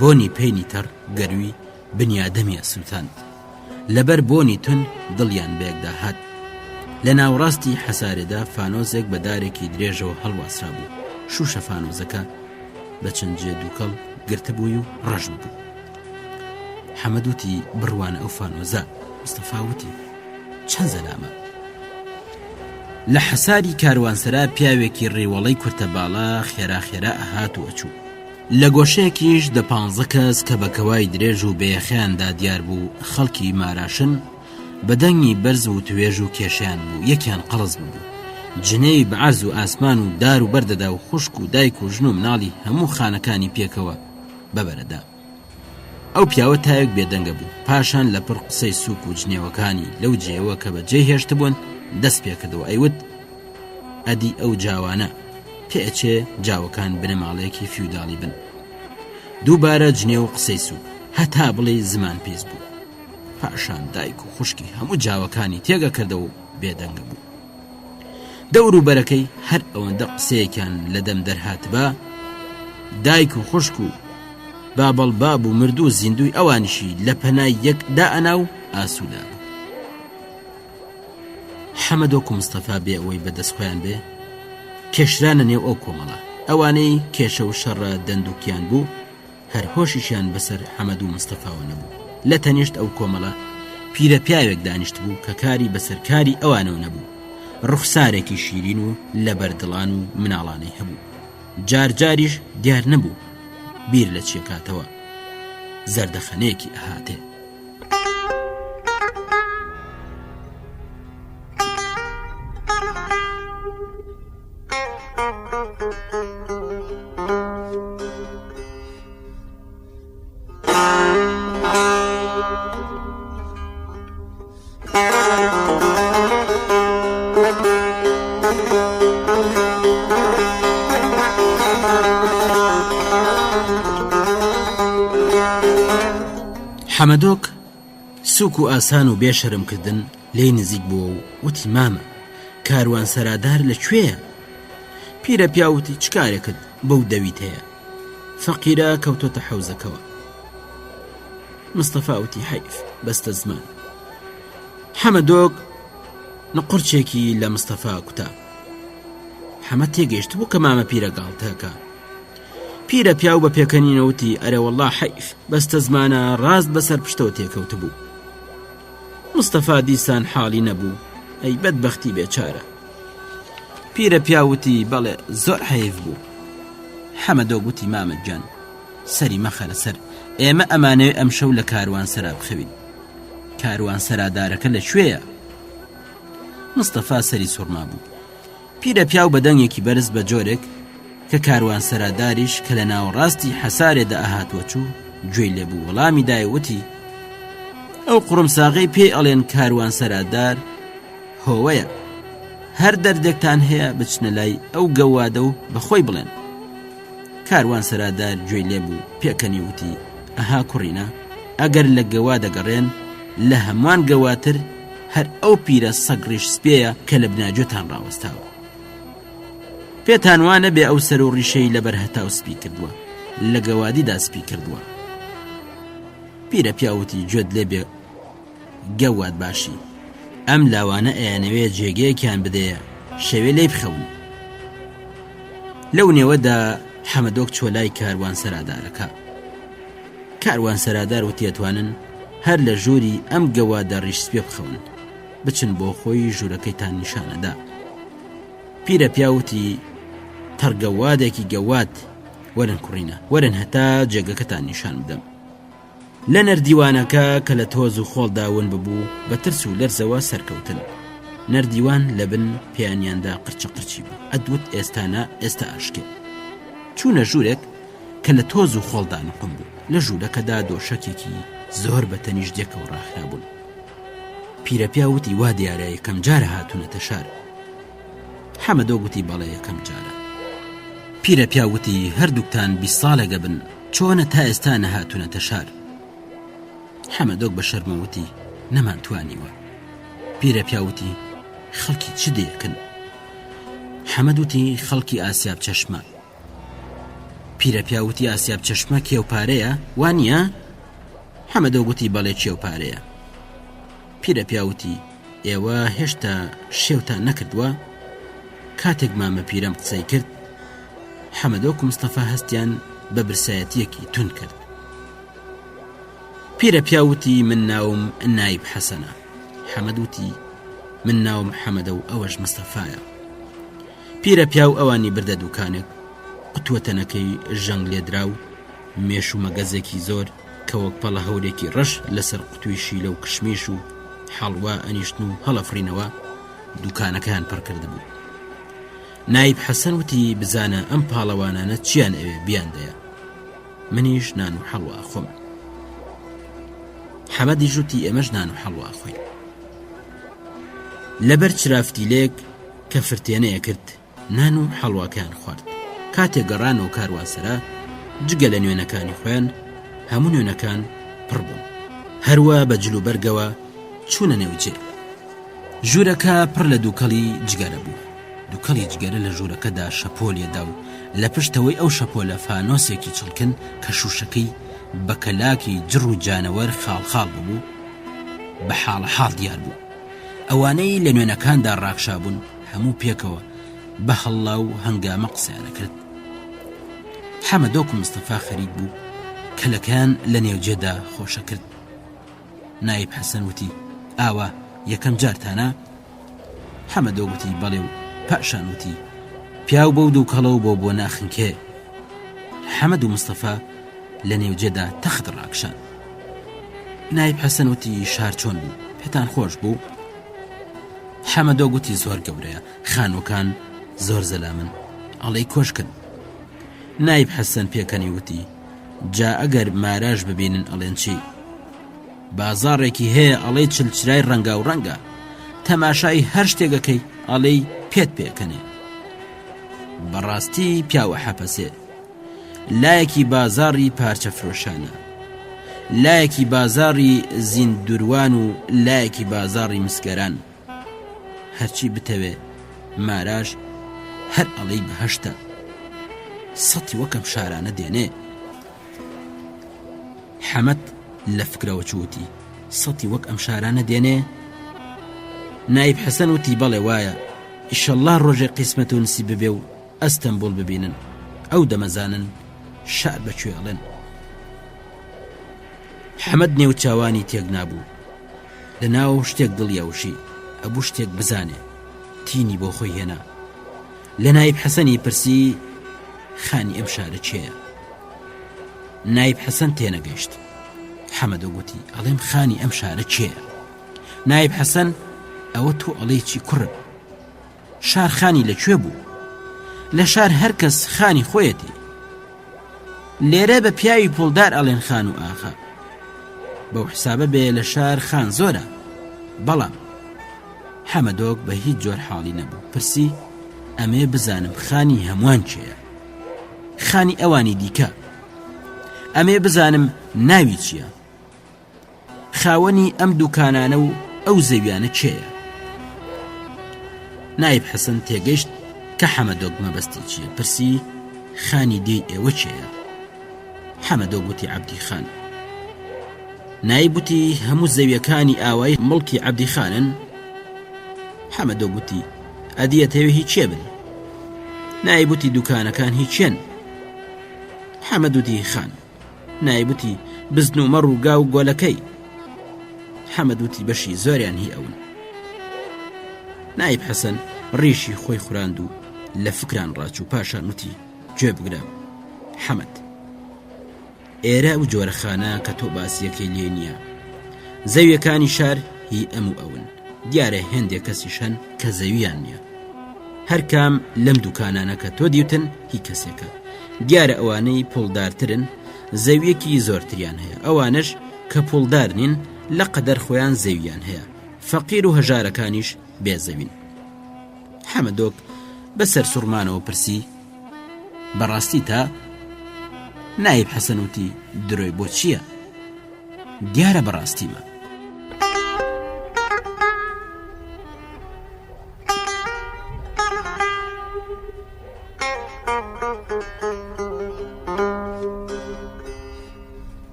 بۆنی پەینی تەڕ گەروی بنیادەمیە سووتاند. لەبەر بۆنی تون دڵیان بێکدا هات. لە ناوڕاستی حەسارێدا فانۆزێک بە دارێکی درێژەوە هەڵواسرا بوو. شوشە فانۆزەکە بە چەند جێ دووکەڵ گرتبووی و ڕەش بوو. حەمەدوتی بڕوانە ئەو فانۆزە. مستەفاوتی چەند زەلامە. لە حەساری کاروانسەرا پیاوێکی ڕێوەڵەی کورتە باڵا خێرا ئەهات و ئەچوو. لە گۆشەیەکیش 15 کەس کە بە کەوای درێژ و بەیەخیاندا دیار بوو خەڵکی ماراشن بەدەنگی بەرز و توێژ و کێشیان بوو. یەکیان قەڵز بوو. جنەی بە عەرز و ئاسمان و دار و بەردەدا و خوشک و دایک و ژن و مناڵی هەموو خانەکانی پێکەوە بەبەرەدا. ئەو پیاوە تایەک بێدەنگە بوو. پاشان لە پڕ قسەی سووک و جنێوەکانی لەو جێوە کە بە جێ هێشت بوون دەست پێکردەوە. ئەیوت ئەدی ئەو جاوانە پێچێ جاوەکان بنەماڵەیەکی فیوداڵی بن. دووبارە جنێ و قسەی سووک هەتا بڵێ زمان پێز بوو. پاشان دایک و خوشکی هەموو جاوەکانی تێگە کردەوە و بێدەنگە بوو. دەور و بەرەکەی هەر ئەوەندە قسەیەکیان لە دەم دەرهات بە دایک و خوشک و بابەڵ باب و مردوو زیندوی ئەوانیشی لە پەنای یەک دائەنا و ئاسوودا بوو. حەمەدۆک و مستەفا بێ ئەوەی بەدەستخۆیان بێ کێشرانە نێو ئەو کۆمەڵە. ئەوانەی کێشە و شەڕە دەندوکیان بوو هەر هۆشیشیان بەسەر حەمەد و مستەفاوە نەبوو. لە تەنیشت ئەو کۆمەڵە پیرە پیاوێک دانیشت بوو کە کاری بەسەرکاری ئەوانەوە نەبوو. ڕوخسارێکی شیرین و لەبەردڵان و مناڵانەی هەبوو. جارجاریش دیار نەبوو بیر لە چێکاتەوە زەردەخەنەیەکی ئەهاتێ. حەمەدۆک سووک و ئاسان و بێشەرمکردن لێی نزیک بووە و وتی مامە کاروان سەرادار لەکوێیە؟ پیرە پیاوتی چ کارێکت بەو دەویت هەیە؟ فەقیرە کەوتۆتە حەوزەکەوە. مستەفاوتی حەیف بەستە زمان. حەمەدۆک نقورچێکی لە مستەفا کوتا. حەمەد تێگەیشت بوو کە مامە پیرە گاڵتەکە. پیرە پیاو بە پێکەنینەوتی ئەرێ وەڵڵا حەیف بەستە زمانە ڕاست بەسەر پشتەوە تێکەوت بوو. مستەفا دیسان حاڵی نەبوو. ئەی بەدبەختی بێچارە. پیرە پیاوتی بەڵێ زۆر حەیف بوو. حەمەدۆ گوتی مامەد جان سەری مەخە لەسەر ئێمە ئەمانەوێ ئەم شەو لە کاروان سەرا بخەوین. کاروان سەرادارەکە لەکوێیە؟ مستەفا سەری سوڕما بوو. پیرە پیاو بە دەنگێکی بەرز بە جۆرێک کە کاروان سەراداریش کە لە ناوڕاستی حەسارێدا ئەهاتوە چوو گوێی لێبوو. وەڵامی دایوتی ئەو قوڕمساغەی پێی ئەڵێن کاروان سەرادار هۆوەیە. هەر دەردێکتان هەیە بچنە لای ئەو گەوادە و بەخۆی بڵێن. کاروان سەرادار گوێی لێبوو پێکەنی وتی ئەها کوڕینە ئەگەر لە گەوا دەگەڕێن لە هەمووان گەواتر هەر ئەو پیرە سەگڕیش سپێیە کە لە بناجۆتان ڕاوەستاوە. پێتان وانە بێ ئەو سەر و ڕیشەی لەبەر هەتاو سپی کردووە لە گەوادیدا سپی کردووە. پیرە پیاوتی گوێت لێبێ گەواد باشی ئەم لاوانە ئەیانەوێ جێگەیەکیان بدەیە شەوێ لێی بخەون. لەو نێوەدا حەمەدۆک چۆلای کاروان سەرادارەکە. کاروان سەرادار وتێتوانن هەر لە ژووری ئەم گەوادە ڕیش سپێ بخەون بچن بۆ خۆی ژوورەکەیتان نیشانەدا. پیرە پیاوتی تەرگەوادێکی گەوات وەرن کوڕینە وەرن هەتا جێگەکەتان نیشان بدەم. لە نەردیوانەکە کە لە تۆز و خۆڵداون ببوو بە ترس و لەرزەوە سەرکەوتن. نەردیوان لە بن پیانیاندا قرچە قرچی بوو. ئەدوت ئێستانە ئێستا ئاشکێ. چوونە ژوورێک کە لە تۆز و خۆڵدا نقم بوو. لە ژوورەکەدا دۆشەکێکی زۆر بە تەنیش دێکە و ڕاخرابوون. پیرە پیاوتی وا دیارە یەکەم جارە هاتوونەتە شار. حەمەدۆ گوتی بەڵێ یەکەم جارە. پیرە پیاوتی هەردووکتان 20 ساڵێگە بن چۆنە تا ئێستا نەهاتوونەتە شار؟ حەمەدۆک بە شەرمەوتی نەمانتوانیوە. پیرە پیاوتی خەڵکی چ دەیەکن؟ حەمەد وتی خەڵکی ئاسیاب چەشمە. پیرە پیاوتی ئاسیاب چەشمە کێوپارەیە وانە؟ حەمەدە گوتی بەڵێ کێوپارەیە. پیرە پیاوتی ئێوە هێشتا شێوتان نەکردووە؟ کاتێک مامە پیرەم قسەی کرد حەمەدۆک و مستەفا هەستیان بە برسایەتیەکی تون کرد. پیرە پیاوتی من ناوم نایب حەسەنە. حەمەد وتی من ناوم حەمەدە و ئەوەش مستەفایە. پیرە پیاو ئەوانی بردە دوکانێک قوتوەتەنەکەی ژەنگ لێدرا و مێش و مەگەزێکی زۆر کە وەک پەڵە هەورێکی ڕەش لەسەر قوتوی شیلە و کشمیش و حەڵوا ئەنیشتن و هەڵەفرینەوە دوکانەکەیان پڕ کرده بوو. نایب حەسەن وتی بزانە ئەم پاڵەوانانە چیان ئەوێ بیاندەیە، منیش نان و حەڵوا خۆم. حەمەدی ژوتی ئێمەش نان و حەڵوا خۆین. لەبەر چرافتی لێک کە فرتێنەیە کرد نان و حەڵواکەیان خوارد. کاتێک گەڕانەوە کاروانسەرە جگە لە نوێنەکانی خۆیان هەموو نوێنەکان پڕ بوون. هەروە بە جلوبەرگەوە چوونە نێوجێ. ژوورەکە پڕ لە دووکەڵی جگەرە بوو. دووکەڵی جگەرە لە ژوورەکەدا شەپۆلێدا و لە پشتەوەی ئەو شەپۆلە فانۆسێکی چڵکن کە شوشەکەی بە کەلاکی جڕ و جانەوەر خاڵخاڵ بوو بە حاڵە حاڵ دیار بوو. ئەوانەی لە نوێنەکاندا ڕاکشا بوون هەموو پێکەوە بە هەڵا و هەنگامە قسەیانە کرد. حەمەدۆک و مستەفا خەریک بوو کەلەکەیان لە نێوجێدا خۆشە کرد. نایب حەسەن وتی ئاوا یەکەم جارتانە؟ حەمەدۆ وتی بەڵێ و پاشان وتی پیاو بەو دووکەڵەوە بۆ ناخنکێ. حەمەد و مستەفا لە نێوجێدا تەخت ڕاکشان. نایب حەسەن وتی شار چۆن بوو؟ پێتان خۆش بوو؟ حەمەدۆ گوتی زۆر گەورەیە، خانووکان زۆر زەلامن، ئەڵێی کۆشکن. نایب حەسەن پێکەنی وتی جا ئەگەر ماراش ببینن ئەڵێن چی؟ بازاڕێکی هەیە ئەڵێ چلچرای ڕەنگا و ڕەنگە، تەماشای هەر شتێگەکەی ئەڵێی پێت پێکەنێ. بەڕاستی پیاوە حەپەسێ، لایەکی بازاڕی پارچە فرۆشانە، لایەکی بازاڕی زیندوروان و لایەکی بازاڕی مسگەران. هەرچی بتەوێ ماراش هەر ئەڵەی بەهەشتە، سەتی وەکەم شارانە دێنێ. حەمەد لە فکرەوە چووتی سەتی وەک ئەم شارانە دێنێ؟ نایب حەسەن وتی بەڵێ وایە، ئیشەڵڵا ڕۆژێ قیسمەت و نسی ببێ و ئەستەمبۆڵ ببینن، ئەو دەمەزانن شار بەکوێ ئەڵێن. حەمەد نێوچاوانی تێک نابوو، لە ناو شتێک دڵیاوشی ئەبوو شتێک بزانێ، تینی بۆ خۆی هێنا. لە نایب حەسەنی پرسی خانی ئەم شارە چێە؟ نایب حەسەن تێنەگەیشت. حەمەدە گوتی ئەڵێم خانی ئەم شارە چێە؟ نایب حەسەن ئەوە تۆ ئەڵێی چی کوڕم؟ شار خانی لەکوێ بوو؟ لە شار هەر کەس خانی خۆیەتی، لێرە بە پیاوی پۆڵدار ئەڵێن خان و ئاخا. بەو حسابە بێ لە شار خان زۆرە. بەڵام حەمەدۆک بە هیچ جۆر حاڵی نەبوو، پرسی ئەمێ بزانم خانی هەمووان چێە، خانی ئەوانی دیکە، ئەمێ بزانم ناوی چییە، خاوەنی ئەم دوکانانە و ئەو زەویانە چێە. نایب حەسەن تێگەیشت کە حەمەدۆک مەبەستی چییە، پرسی خانی دێی ئێوە چێە؟ حەمەدۆ گوتی عەبدی خان. نایب وتی هەموو زەویەکانی ئاوای مڵکی عەبدی خانن؟ حەمەدۆ گوتی ئەدیەتەوێ هیچێ بن؟ نایب وتی دوکانەکان هیچێن؟ حەمەد وتی خان. نایب وتی بزن و مەڕ و گا و گۆلەکەی؟ حەمەد وتی بەشی زۆریان هی ئەون. نایب حەسەن ڕیشی خۆی خوراند و لە فکران ڕاچ و پاشان وتی گوێ بگرە حەمەد، ئێرە ئەو جۆرە خانە کە تۆ باسیەکەی لێ نییە، زەویەکانی شار هی ئەم و ئەون، دیارە هێندێک کەسیشەن کە زەویان نییە. هەر کام لەم دوکانانە کە تۆ دیوتن هی کەسێکە، دیارە ئەوانەی پۆڵدارترن زەویەکی زۆرتریان هەیە، ئەوانش کە پۆڵدار نین لە قەدەر خۆیان زەویان هەیە، فەقیر و هەژارەکانیش بێزەوین. حەمەدۆک بەسەر سوڕمانەوە پرسی بەڕاستی تا؟ نایب حەسەن وتی درۆی بۆ چییە؟ دیارە بەڕاستیمە.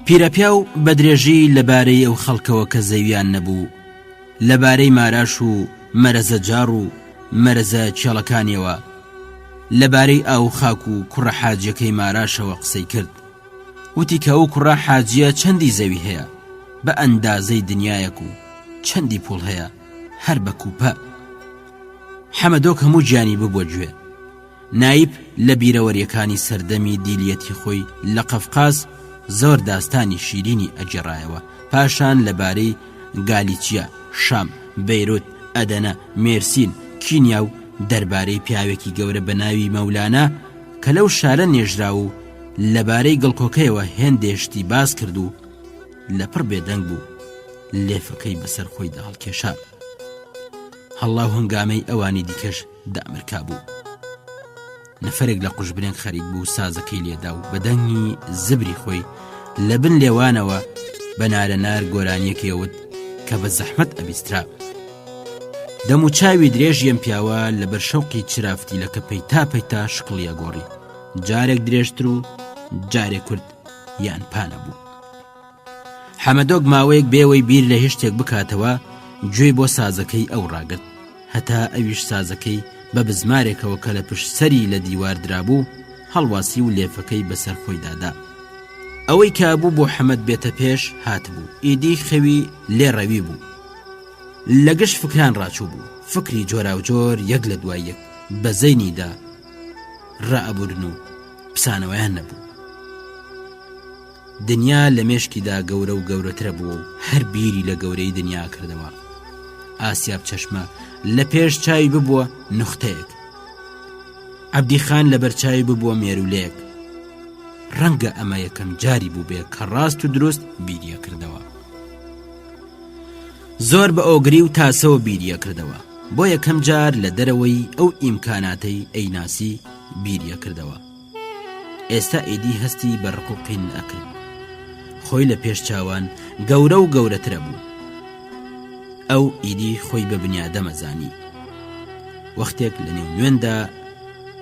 پیرەپیا و بەدرێژی لەبارەی ئەو خەڵکەوە کە زەویان نەبوو، لەبارەی ماراش و مەرەزە جار و مەرەزە چێڵەکانیەوە، لەبارەی ئاو خاک و کوڕە حاجیەکەی ماراشەوە قسەی کرد. وتی کە ئەو کوڕە حاجیە چەندی زەوی هەیە بە ئەندازەی دنیایەک و چەندی پوڵ هەیە هەر بە کوپە. حەمەدۆک هەموو گیانی ببووە گوێ. نایب لە بیرەوەریەکانی سەردەمی دیلیەتی خۆی لە قەفقاز زۆر داستانی شیرینی ئەجێڕایەوە، پاشان لەبارەی گالیچیا، شام، بەیروت، ئەدەنە، مێرسین، کینیا و دەربارەی پیاوێکی گەورە بە ناوی مەولانە کە لەو شارە نێژرا و لەبارەی گڵکۆکەیەوە هێندێشتی باز کرد و لەپڕ بێدەنگ بوو لێفەکەی بەسەر خۆی داهەڵکێشا. هەڵاو هەنگامەی ئەوانی دیکەش دامرکا بوو. نەفەرێک لە قوشبرێن خەریک بوو سازەکەی لێدا و بەدەنگی زبری خۆی لە بن لێوانەوە بە نارەنار گۆرانیەکێوت کە بە زەحمەت ئەبیسترا. دەم و چاوی درێژیان پیاوە لە بەرشەوقی چرافتی لەکە پەیتا پەیتا شکڵیە گۆڕی، جارێک درێژتر و جارێک کورد یان پانە بوو. حەمەدۆک ماوەیەک بێوەی بیر لە هیچ شتێک بکاتەوە گوێی بۆ سازەکەی ئەو ڕاگرت، هەتا ئەویش سازەکەی بە بزمارێکەوە کە لە پشت سەری لە دیوار درابوو هەڵواسی و لێفەکەی بەسەر خۆی دادا. ئەوەی کابوو بۆ حەمەد بێتە پێش هاتبوو، ئیدی خەوی لێ ڕەوی بوو، لە گشت فکران ڕاچوو بوو، فکری جۆرا و جۆر یەک لە دوای یەک بە زەینیدا ڕائەبوورن و پسانەوەیان نەبوو. دنیا لە مێشکیدا گەورە و گەورەترە بووە و هەر بیری لە گەورەی دنیا کردەوە. ئاسیاب چەشمە لە پێش چاوی ببووە نوختەیەک، عەبدی خان لە بەرچاوی ببووە مێرولەیەک. ڕەنگە ئەمە یەکەم جاری بوو بێ کە ڕاست و دروست بیریە کردەوە. زۆر بە ئۆگری و تاسەوە بیریە کردەوە، بۆ یەکەم جار لە دەرەوەی ئەو ئیمکاناتەی ئەیناسی بیریە کردەوە. ئێستا ئیدی هەستی بە ڕقوقین ئەکرد، خۆی لە پێش چاوان گەورە و گەورەترە بوو. ئەو ئیدی خۆی بە بنیادەمە زانی. وەختێک لە نێو نوێندا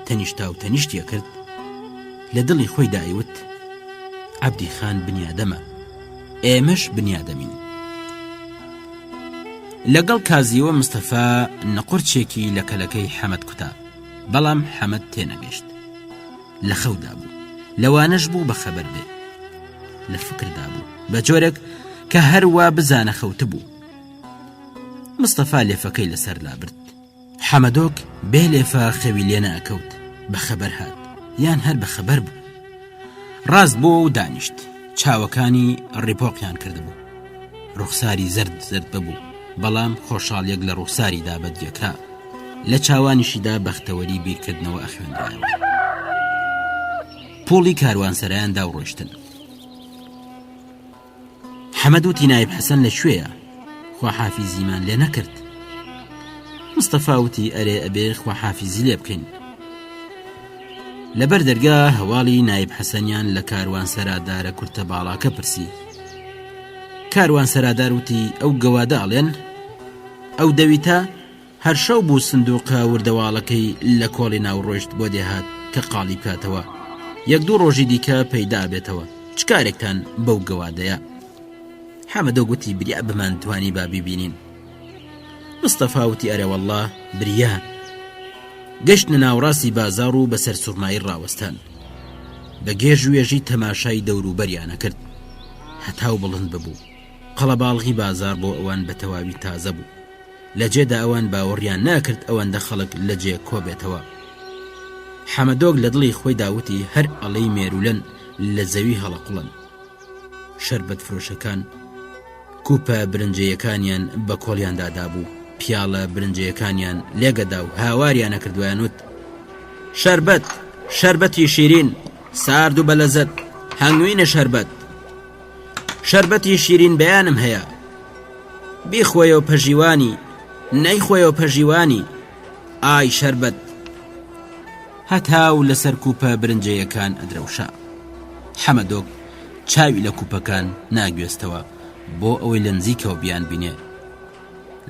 تەنیشتا و تەنیشتیە کرد، لە دڵی خۆی دایوت عەبدی خان بنیادەمە، ئێمەش بنیادەمین. لەگەڵ کازیەوە مستەفا نەقورچێکی لە کەلەکەی حەمەد کوتا، بەڵام حەمەد تێنەگەشت، لە خەودا بوو، لەوانەش بوو بە خەبەر بێ، لە فکردا بوو بە جۆرێک کە هەروە بزانە خەوت بوو. مستەفا لێفەکەی لەسەر لابرد. حەمەدۆک بێ لێفە خەوی لێ نەئەکەوت، بە خەبەر هات یان هەر بە خەبەر بوو. ڕاست بووە و دانیشت، چاوەکانی ڕیپۆقیان کردبوو، ڕوخساری زرد زرد ببوو، بەڵام خۆشحاڵیەک لە ڕوخساریدا بەدیەکرا، لە چاوانیشیدا بەختەوەری بیرکردنەوە ئەخوێندرایەوە. پۆڵی کاروانسەرایان داوڕۆیشتن. حەمەد وتی نایب حەسەن لەکوێیە؟ خواحافیزیمان لێ نەکرد. مستەفا وتی ئەرێ ئەبێ خواحافیزی لێ بکەین. لەبەر دەرگا هەواڵی نایب حەسەنیان لە کاروانسەرادارە کورتە باڵاکە پرسی. کاروانسەرادار وتی ئەو گەوادە ئەڵێن ئەو دەویتە هەر شەو بوو سندووقە وردەواڵەکەی لە کۆڵی ناوڕۆیشت بۆ دێهات کە قاڵی بکاتەوە، یەک دوو ڕۆژی دیکە پەیدا بێتەوە، چ کارێکتان بەو گەوادەیە؟ حەمەدۆ گوتی بریا بمان توانی با بیبینین. مستەفا وتی ئەرێ وەڵڵا بریا. گەشتنە ناوڕاستی بازار و بەسەر سوڕمایی ڕاوەستان، بە گێژ وێژی تەماشای دەوروبەریانە کرد، هەتاو بڵند ببوو. قەڵەباڵغی بازار بۆ ئەوان بە تەواوی تازە بوو، لە جێدا ئەوان باوەڕیان ناکرد ئەوەندە خەڵک لە جێ کۆبێتەوە. حەمەدۆک لە دڵی خۆی داوتی هەر ئەڵەی مێرولەن لە زەوی هەڵەقوڵن. شەربەت فرۆشەکان کوپە برنجەیەکانیان بە کۆڵیاندا دابوو، پیاڵە برنجەیەکانیان لێگەدا و هاواریان نەکردویانوت شەربەت، شەربەتی شیرین، سارد و بەلەزەت، هەنگوینە شەربەت، شەربەتی شیرین بەیانم هەیە، بیخۆیەوە پەژیوانی، نەیخۆیەوە پەژیوانی، ئای شەربەت. هەتاو لەسەر کوپە برنجەیەکان ئەدرەوشا. حەمەدۆک چاوی لە کوپەکان ناگوێستەوە، بۆ ئەوەی لە نزیکەوە بیان بینێ.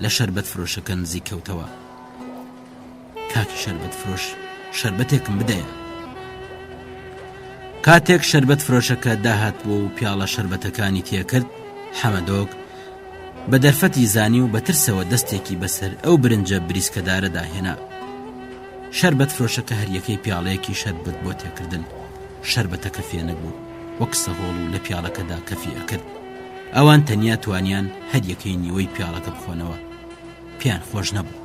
لە شەربەت فرۆشەکە نزیک کەوتەوە. کاکی شەربەت فرۆش شەربەتێکم بدەیە. کاتێک شەربەت فرۆشەکە داهات بوو و پیاڵە شەربەتەکانی تێکرد، حەمەدۆک بە دەرفەتی زانی و بە ترسەوە دەستێکی بەسەر ئەو برنجە بریسکەدارەدا هێنا. شەربەت فرۆشەکە هەریەکەی پیاڵەیەکی شەربەت بۆ تێکردن. شەربەتەکە فێ نەبوو، وەک سەهۆڵ و لە پیاڵەکەدا کەفی ئەکرد. ئەوان تەنیا توانیان هەریەکەی نیوەی پیاڵەکە بخۆنەوە. پیان خۆش نەبوو.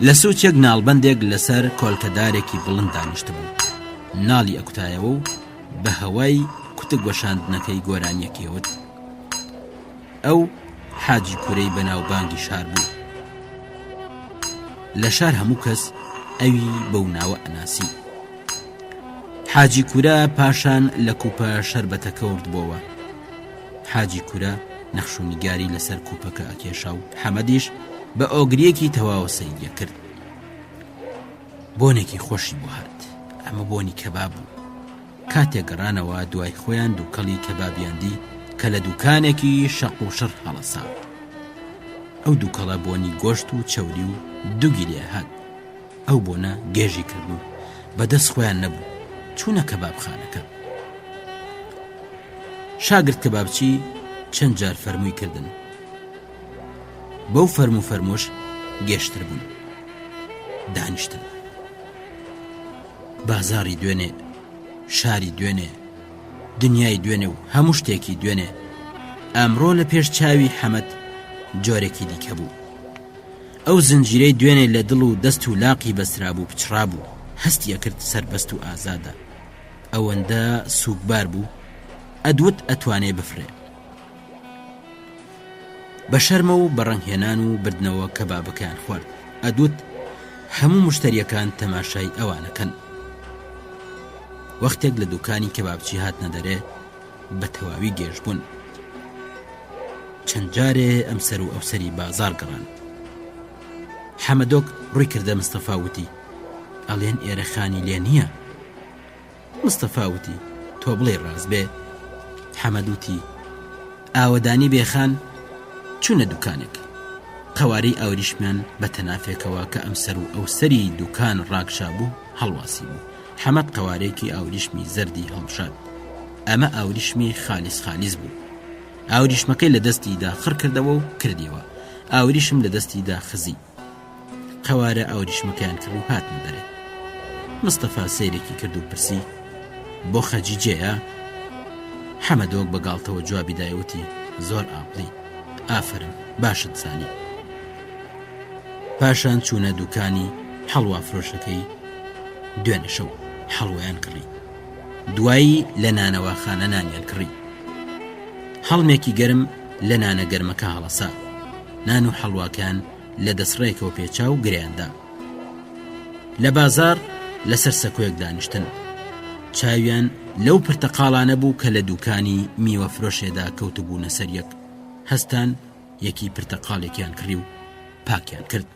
لە سوچێک ناڵبەندێک لەسەر کۆلکەدارێکی بڵند دانیشت بوو. ناڵی ئەکوتایەوە و بە هەوای کوتک گۆشاندنەکەی گۆرانیەکێوت. ئەو حاجی کوورەی بەناوبانگی شار بوو. لە شار هەموو کەس ئەوی بەو ناوە ئەناسی. حاجی کوورە پاشان لە کوپە شەربەتەکە وردبووەوە. حاجی کوورە نەخشوونیگاری لەسەر کوپەکە ئەکێشا و حەمەدیش بە ئۆگریەکی تەواوە سەیریە کرد. بۆنێکی خۆشی بۆ هات. ئەمە بۆنی کەباب بوو. کاتێک گەڕانەوە دوای خۆیان دووکەڵی کەبابیاندی کە لە دوکانێکی شەق و شڕ هەڵەسا. ئەو دووکەڵە بۆنی گۆشت و چەوری و دووگی لێ هات. ئەو بۆنە گێژی کرد و بەدەست خۆیان نەبوو. چوونە کەبابخانەکە. شاگرد کەبابچی چەند جار فەرمووی کردن. بەو فەرمو فەرموش گێشتر بوون. دانیشتن. بازاری دوێنێ، شاری دوێنێ، دنیای دوێنێ و هەموو شتێکی دوێنێ. ئەمڕۆ لە پێش چاوی حەمەد جۆرێکی دیکە بوو. ئەو زنجیرەی دوێنێ لە دڵ و دەست و لاقی بەسرا بوو، پچڕا بوو. هەستی ئەکرد سەربەست و ئازادە. ئەوەندە سووکبار بوو ئەدوت ئەتوانێ بفرێ. بە شەرمە و بەڕەنگهێنان و بردنەوە کەبابەکەیان خوارد. ئەدوت هەموو مشتریەکان تەماشای ئەوانەکەن. وەختێک لە دوکانی کەبابچی هاتنە دەرێ بە تەواوی گێژ بوون. چەند جارێ ئەم سەر و ئەو سەری بازار گەڕان. حەمەدۆک ڕووی کردە مستەفا وتی ئەڵێن ئێرە خانی لێ نییە. مستەفا وتی تۆ بڵێ ڕاست بێ. حەمەد وتی ئاوەدانی بێخان چوونە دوکانێک. قەوارەی ئاوریشمیان بە تەنافێکەوە کە ئەم سەر و ئەو سەری دوکان ڕاکشا بوو هەڵواسی بوو. حەمەد قەوارەیەکی ئاوریشمی زەردی هەڵبشاد. ئەمە ئاوریشمی خالیس بوو. ئاوریشمەکەی لە دەستیدا خڕ کردەوە و کردیەوە. ئاوریشم لە دەستیدا خزی. قەوارە ئاوریشمەکەیان کرد و هاتن دەرێ. مستەفا سەیرێکی کرد و پرسی بۆ خەجیجێیە؟ حەمەدۆک بەگاڵتەوە جوابی دایوتی زۆر ئاپڵی. ئافرم باشت زانی. پاشان چوونە دوکانی هەڵوا فرۆشەکەی. دوێنێ شەو هەڵوایان کڕی. دوایی لە نانەواخانە نانیان کڕی. هەڵمێکی گەرم لە نانە گەرمەکە هەڵەسا. نان و هەڵواکان لە دەسڕێکەوە پێچا و گریاندا. لە بازار لەسەر سەکۆیەک دانیشتن. چاویان لەو پرتەقاڵانە بوو کە لە دوکانی میوە فرۆشێدا کەوتبوونە سەر یەک. هەستان یەکی پرتەقاڵێکیان کڕی و پاکیان کرد.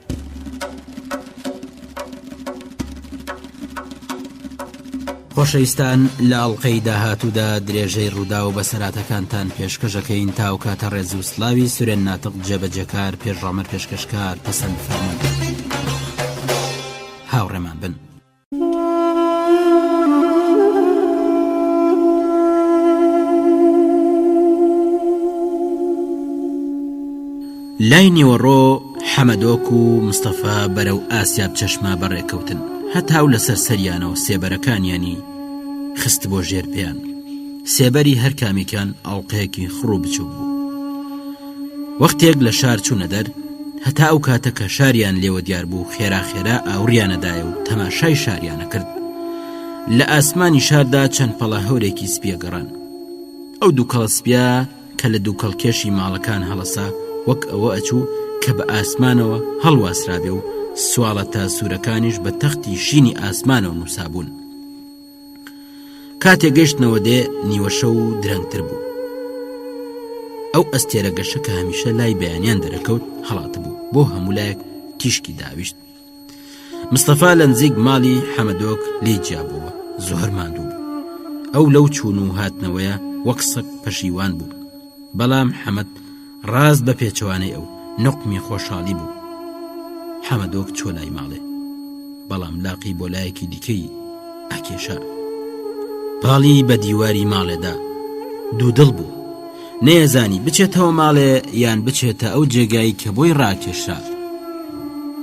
خۆشەویستان لە ئەڵقەی داهاتوودا درێژەی ڕوودا و بەسەراتەکانتان پێشکەشەکەین تاوکاتە ڕێز و سلاوی سورێن ناتق جێبەجەکار پێشڕامەر پێشکەشکار پەسەند فەرموون. هاوڕێمان بن. لای نیوەڕۆ حەمەدۆک و مستەفا بەرەو ئاسیاب چەشما بەڕێکەوتن. هەتاو لەسەر سەریانەوە سێبەرەکانیانی خست بۆ ژێر پێیان. سێبەری هەر کامێکیان ئەڵقەیەکی خڕوو بچوو بوو. وەختێک لە شار چوونە دەر هەتا ئەو کاتە کە شاریان لێوە دیار بوو خێرا ئاوریانەدایە و تەماشای شاریانە کرد. لە ئاسمانی شاردا چەند پەڵە هەورێکی سپیە گەڕان. ئەو دووکەڵ سپیا کە لە دووکەڵکێشی ماڵەکان هەڵەسا وەک ئەوە ئەچوو کە بە ئاسمانەوە هەڵواسرابێ و سوالە تا سوورەکانیش بە تەختی شینی ئاسمانەوە نووسابوون. کاتێک گەشتنەوە دێ نیوەشە و درەنگتر بوو. ئەو ئەستێرە گەشە کە هەمیشە لای بەیانیان دەرەکەوت هەڵاتە بوو. بۆ هەموو لایەک تیشکی داویشت. مستەفا لە نزیک ماڵی حەمەدۆک لێی جیابەوە. زۆر ماندوو بوو. ئەو لەو چوون و هاتنەوەیە وەک سەگ پەشیوان بوو. بەڵام حەمەد ڕاست بە پێچەوانەی ئەو نقمی خۆشحاڵی بوو. حەمەدۆک چۆ لای ماڵێ، بەڵام لاقی بۆ لایەکی دیکەی ئەکێشا. پاڵی بە دیواری ماڵێدا دوودڵ بوو، نێزانی بچێتەوە ماڵێ یان بچێتە ئەو جێگایی کە بۆی ڕاکێشا.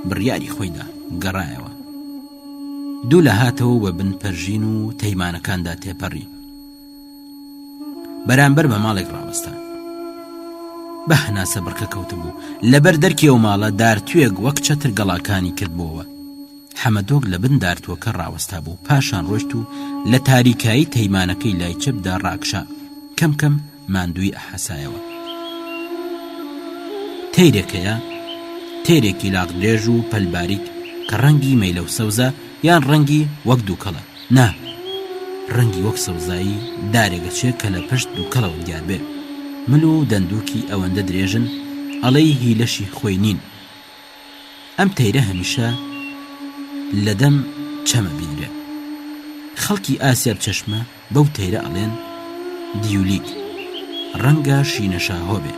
بڕیاری خۆیدا گەڕایەوە. دوو لە هاتەوە بە بن پەرژین و تەیمانەکاندا تێپەڕی. بەرامبەر بە ماڵێک ڕاوەستا. بە هەناسە بڕکە کەوت بوو. لەبەر دەرکی ئەو ماڵە دارتوێک وەک چەتر گەڵاکانی کردبووەوە. حەمەدۆک لە بن دارتووەکە ڕاوەستا بوو. پاشان ڕۆشت و لە تاریکایی تەیمانەکەی لای چەپدا ڕاکشا. کەم کەم ماندووی ئەحەسایەوە. تەیرێکەیە، تێرێکی لاغدرێژ و پەلباریک کە ڕەنگی مەیلە و سەوزە یان ڕەنگی وەک دووکەڵە. نا، ڕەنگی وەک سەوزایی دارێگەچێت کە لە پشت دووکەڵەوە دیار بێ. مل و دەندووکی ئەوەندە درێژن ئەڵەی هیلەشی خۆی نین. ئەم تەیرە هەمیشە لە دەم چەمە بینرێ. خەڵکی ئاسیا بچەشمە بەو تەیرە ئەڵێن دیولیک، ڕەنگە شینەشاهۆ بێ.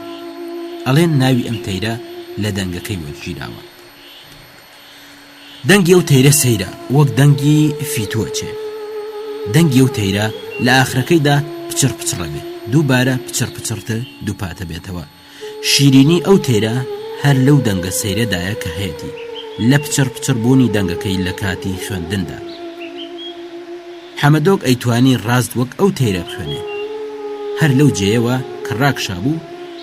ئەڵێن ناوی ئەم تەیرە لە دەنگەکەی وەرگیراوە. دەنگی ئەو تەیرە سەیرە وەک دەنگی فیتووەچێ. دەنگی ئەو تەیرە لە ئاخرەکەیدا پچڕ پچڕە بێ، دووبارە پچڕ پچڕتر دووپاتە بێتەوە. شیرینی ئەو تەیرە هەر لەو دەنگە سەیرەدایە کە هەیەی لە پچڕ پچڕبوونی دەنگەکەی لە کاتی خوێندندا. حەمەدۆک ئەیتوانی ڕاست وەک ئەو تەیرە بخوێنێ. هەر لەو جێیەوە کە ڕاکشا بوو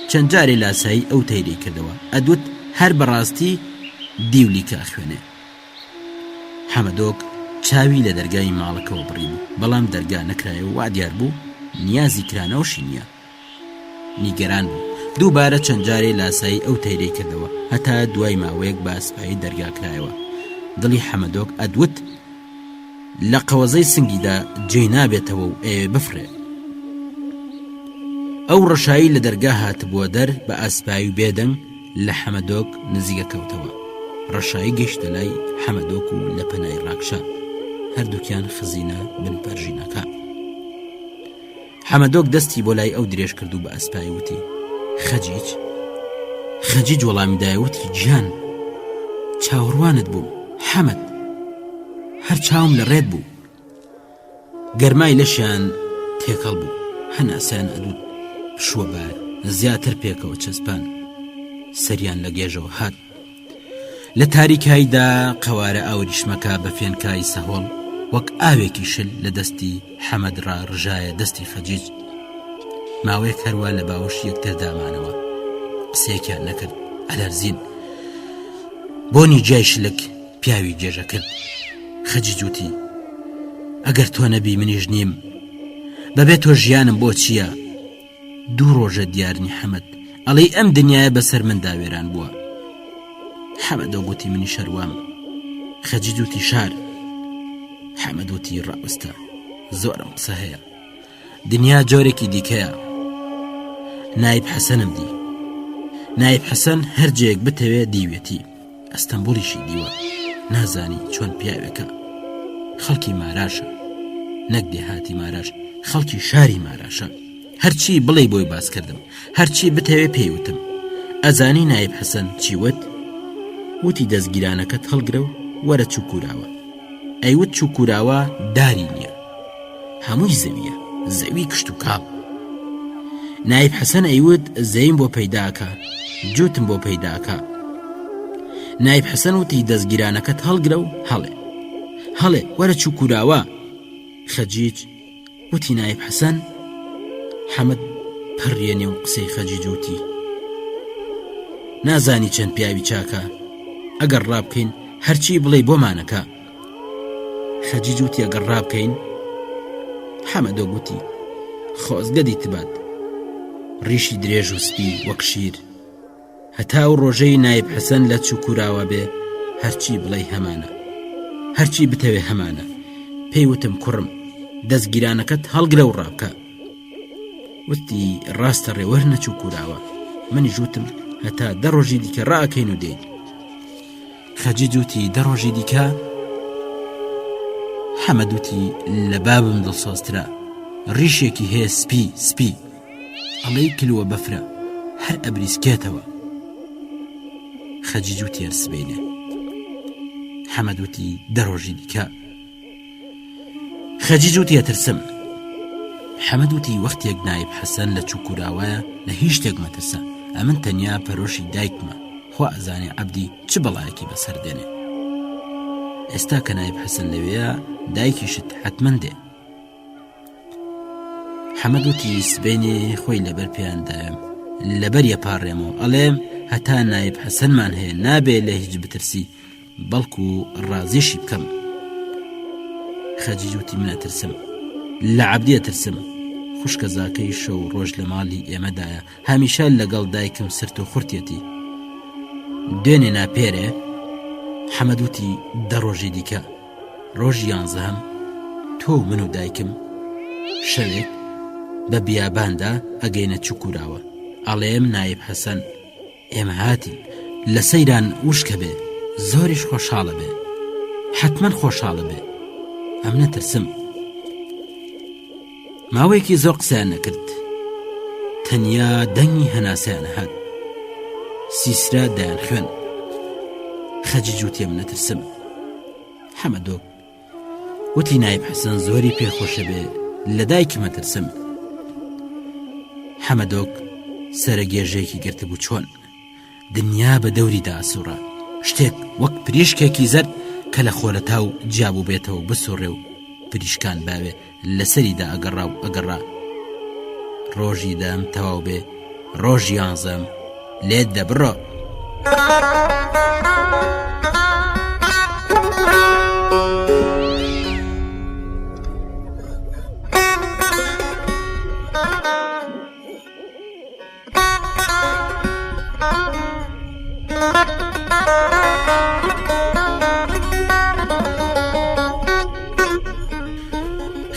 چەند جارێ لاسایی ئەو تەیرەی کردەوە. ئەدوت هەر بەڕاستی دیولیکە خوێنێ. حەمەدۆک چاوی لە دەرگای ماڵەکەەوە بڕی بوو، بەڵام دەرگا نەکرایەوە وا دیار بوو نیازی کرانەوەشی نییە. نیگەران بوو. دووبارە چەند جارێ لاسایی ئەو تەیرەی کردەوە هەتا دوای ماوەیەک بە ئاسپایی دەرگاکرایەوە. دڵی حەمەدۆک ئەدوت لە قەوەزەی سنگیدا جێ نابێتەوە و ئێوێ بفرێ. ئەو ڕەشایی لە دەرگا هاتبووە دەر بە ئاسپایی و بێدەنگ لە حەمەدۆک نزیکە کەوتەوە. ڕەشایی گەیشتە لای حەمەدۆک و لە پەنای ڕاکشا. هەردووکیان خزینە بن پەرژینەکە. حەمەدۆک دەستی بۆ لای ئەو درێژ کرد و بە ئەسپایی وتی خەجیج. خەجیج وەڵامی دایوتی گیان چاوەڕوانت بوو حەمەد، هەر چاوم لە ڕێت بوو. گەرمای لەشیان تێکەڵ بوو. هەناسیان ئەدوت شووە بە زیاتر پێکەوە چەسپان. سەریان لە گێژەوە هات. لە تاریکایدا قەوارە ئاوریشمەکە بە فێنکای سەهۆڵ وەک ئاوێکی شل لە دەستی حەمەد ڕژایە دەستی خەجیج. ماوەیەک هەروە لە باوەش یەکتر دامانەوە. قسەیەکیان نەکرد. ئەلەرزین. بۆنی جای شلک پیاوی جێژە کرد. خەجیج وتی ئەگەر تۆ نەبی منیش نیم، بەبێ تۆ ژیانم بۆ چییە؟ دوو ڕۆژە دیارنی حەمەد ئەڵێ ئەم دنیاە بەسەر مندا وێران بووە. حەمەدە گوتی منی شەروام. خەجیج وتی شار. حەمەد وتی ڕاوەستە، زۆرم قسە هەیە. دنیا جۆرێکی دیکەیە. نایب حەسەنم دی. نایب حەسەن هەر جێک بتەوێ دیوێتی. ئەستەمبولیشی دیوە. نازانی چۆن پیاوێکە. خەڵکی ماراشە، نەک دێهاتی ماراش، خەڵکی شاری ماراشە. هەرچی بڵێ بۆی باس کردم، هەرچی بتەوێ پێیوتم. ئەزانی نایب حەسەن چیوت؟ وتی دەستگیرانەکەت هەڵگرە و وەرە چووکوراوە. ئەیوت چووکوراوە داری نییە، هەمووی زەویە، زەوی کشت و کاڵ. نایب حەسەن ئەیوت زەیم بۆ پەیداکە، جوتم بۆ پەیداکە. نایب حەسەن وتی دەستگیرانەکەت هەڵگرە و هەڵێ وەرە چووکوراوە. خەجیج وتی نایب حەسەن. حەمەد پەڕێنێ و قسەی خەجیج وتی نازانی چەند پیاوی چاکە، ئەگەر ڕابکەین هەرچی بڵێ بۆمانەکە. خەجیج وتی ئەگەر ڕابکەین. حەمەدە گوتی خۆزگە دیتبات، ڕیشی درێژ و سپی وەک شیر. هەتا و ڕۆژەی نایب حەسەن لە چووکوراوە بێ هەرچی بڵێ هەمانە، هەرچی بتەوێ هەمانە. پێیوتم کوڕم دەستگیرانەکەت هەڵگرە و ڕابکە. وتی ڕاستە ڕێوەر نەچووکوراوە. منی ژوتم هەتا 10 ڕۆژی دیکە ڕاکەین و دێین. خەجیج وتی 10 ڕۆژی دیکە؟ حەمەد وتی لە بابم دڵسۆزترا، ڕیشێکی هەیە سپی. ئەڵەی کلووە بەفرە هەر ئەبریسکێتەوە. خەجیج و تێرسبێنێ. حەمەد وتی دەڕۆژی دیکە. خەجیج و تێترسم. حەمەد وتی وەختێک نایب حەسەن لە چووکوراوایە لە هیچ شتێک مەترسە، ئەمن تەنیا پەرۆشی دایکمە، خوا ئەزانێ عەبدی چ بەڵایەکی بەسەر دێنێ. ئێستا کە نایب حەسەن لەوەیە دایکیشت حتمەن دێ. حەمەد وتی سبەینێ خۆی لەبەر پێیاندایم لەبەر یەپاڕێمەوە ئەڵێم هەتا نایب حەسەنمان هەیە نابێ لە هیچ بترسی بەڵکو ڕازیشی بکەم. خەجیج وتی منە ترسم لە عەبدیە ترسم. خوشکە زاکەی شەو ڕۆژ لە ماڵی ئێمەدایە، هەمیشە لەگەڵ دایکم سرت و خورتێتی. دوێنێ ناپێرێ. حەمەد وتی دە ڕۆژی دیکە. ڕۆژی 11 تۆ من و دایکم شەوێک بە بیاباندا ئەگەینە چووکوراوە، ئەڵێم نایب حەسەن ئێمە هاتین لە سەیران وشکە بێ، زۆریش خۆشحاڵە بێ، حتمەن خۆشحاڵە بێ. ئەم نەترسم. ماوەیەکی زۆر قسەیان نەکرد، تەنیا دەنگی هەناسەیان هات، سیسرا دایان خوێن. خەجیج وتی ئەم نەترسم. حەمەدۆ وتی نایب حەسەن زۆری پێخۆشە بێ، لە دایکمە ترسم. حەمەدۆک سەرگێژەیەکی گرتبوو چۆن دنیا بە دەوریدا ئاسوورە، شتێک وەک پریشکێکی زەرد کە لە خۆرەتا و جیابوو بێتەوە بسوڕێ و پریشکان باوێ لەسەریدا ئەگەڕا و ئەگەڕا. ڕۆژی دام تەواو بێ، ڕۆژی 11 لێت دەبڕۆ.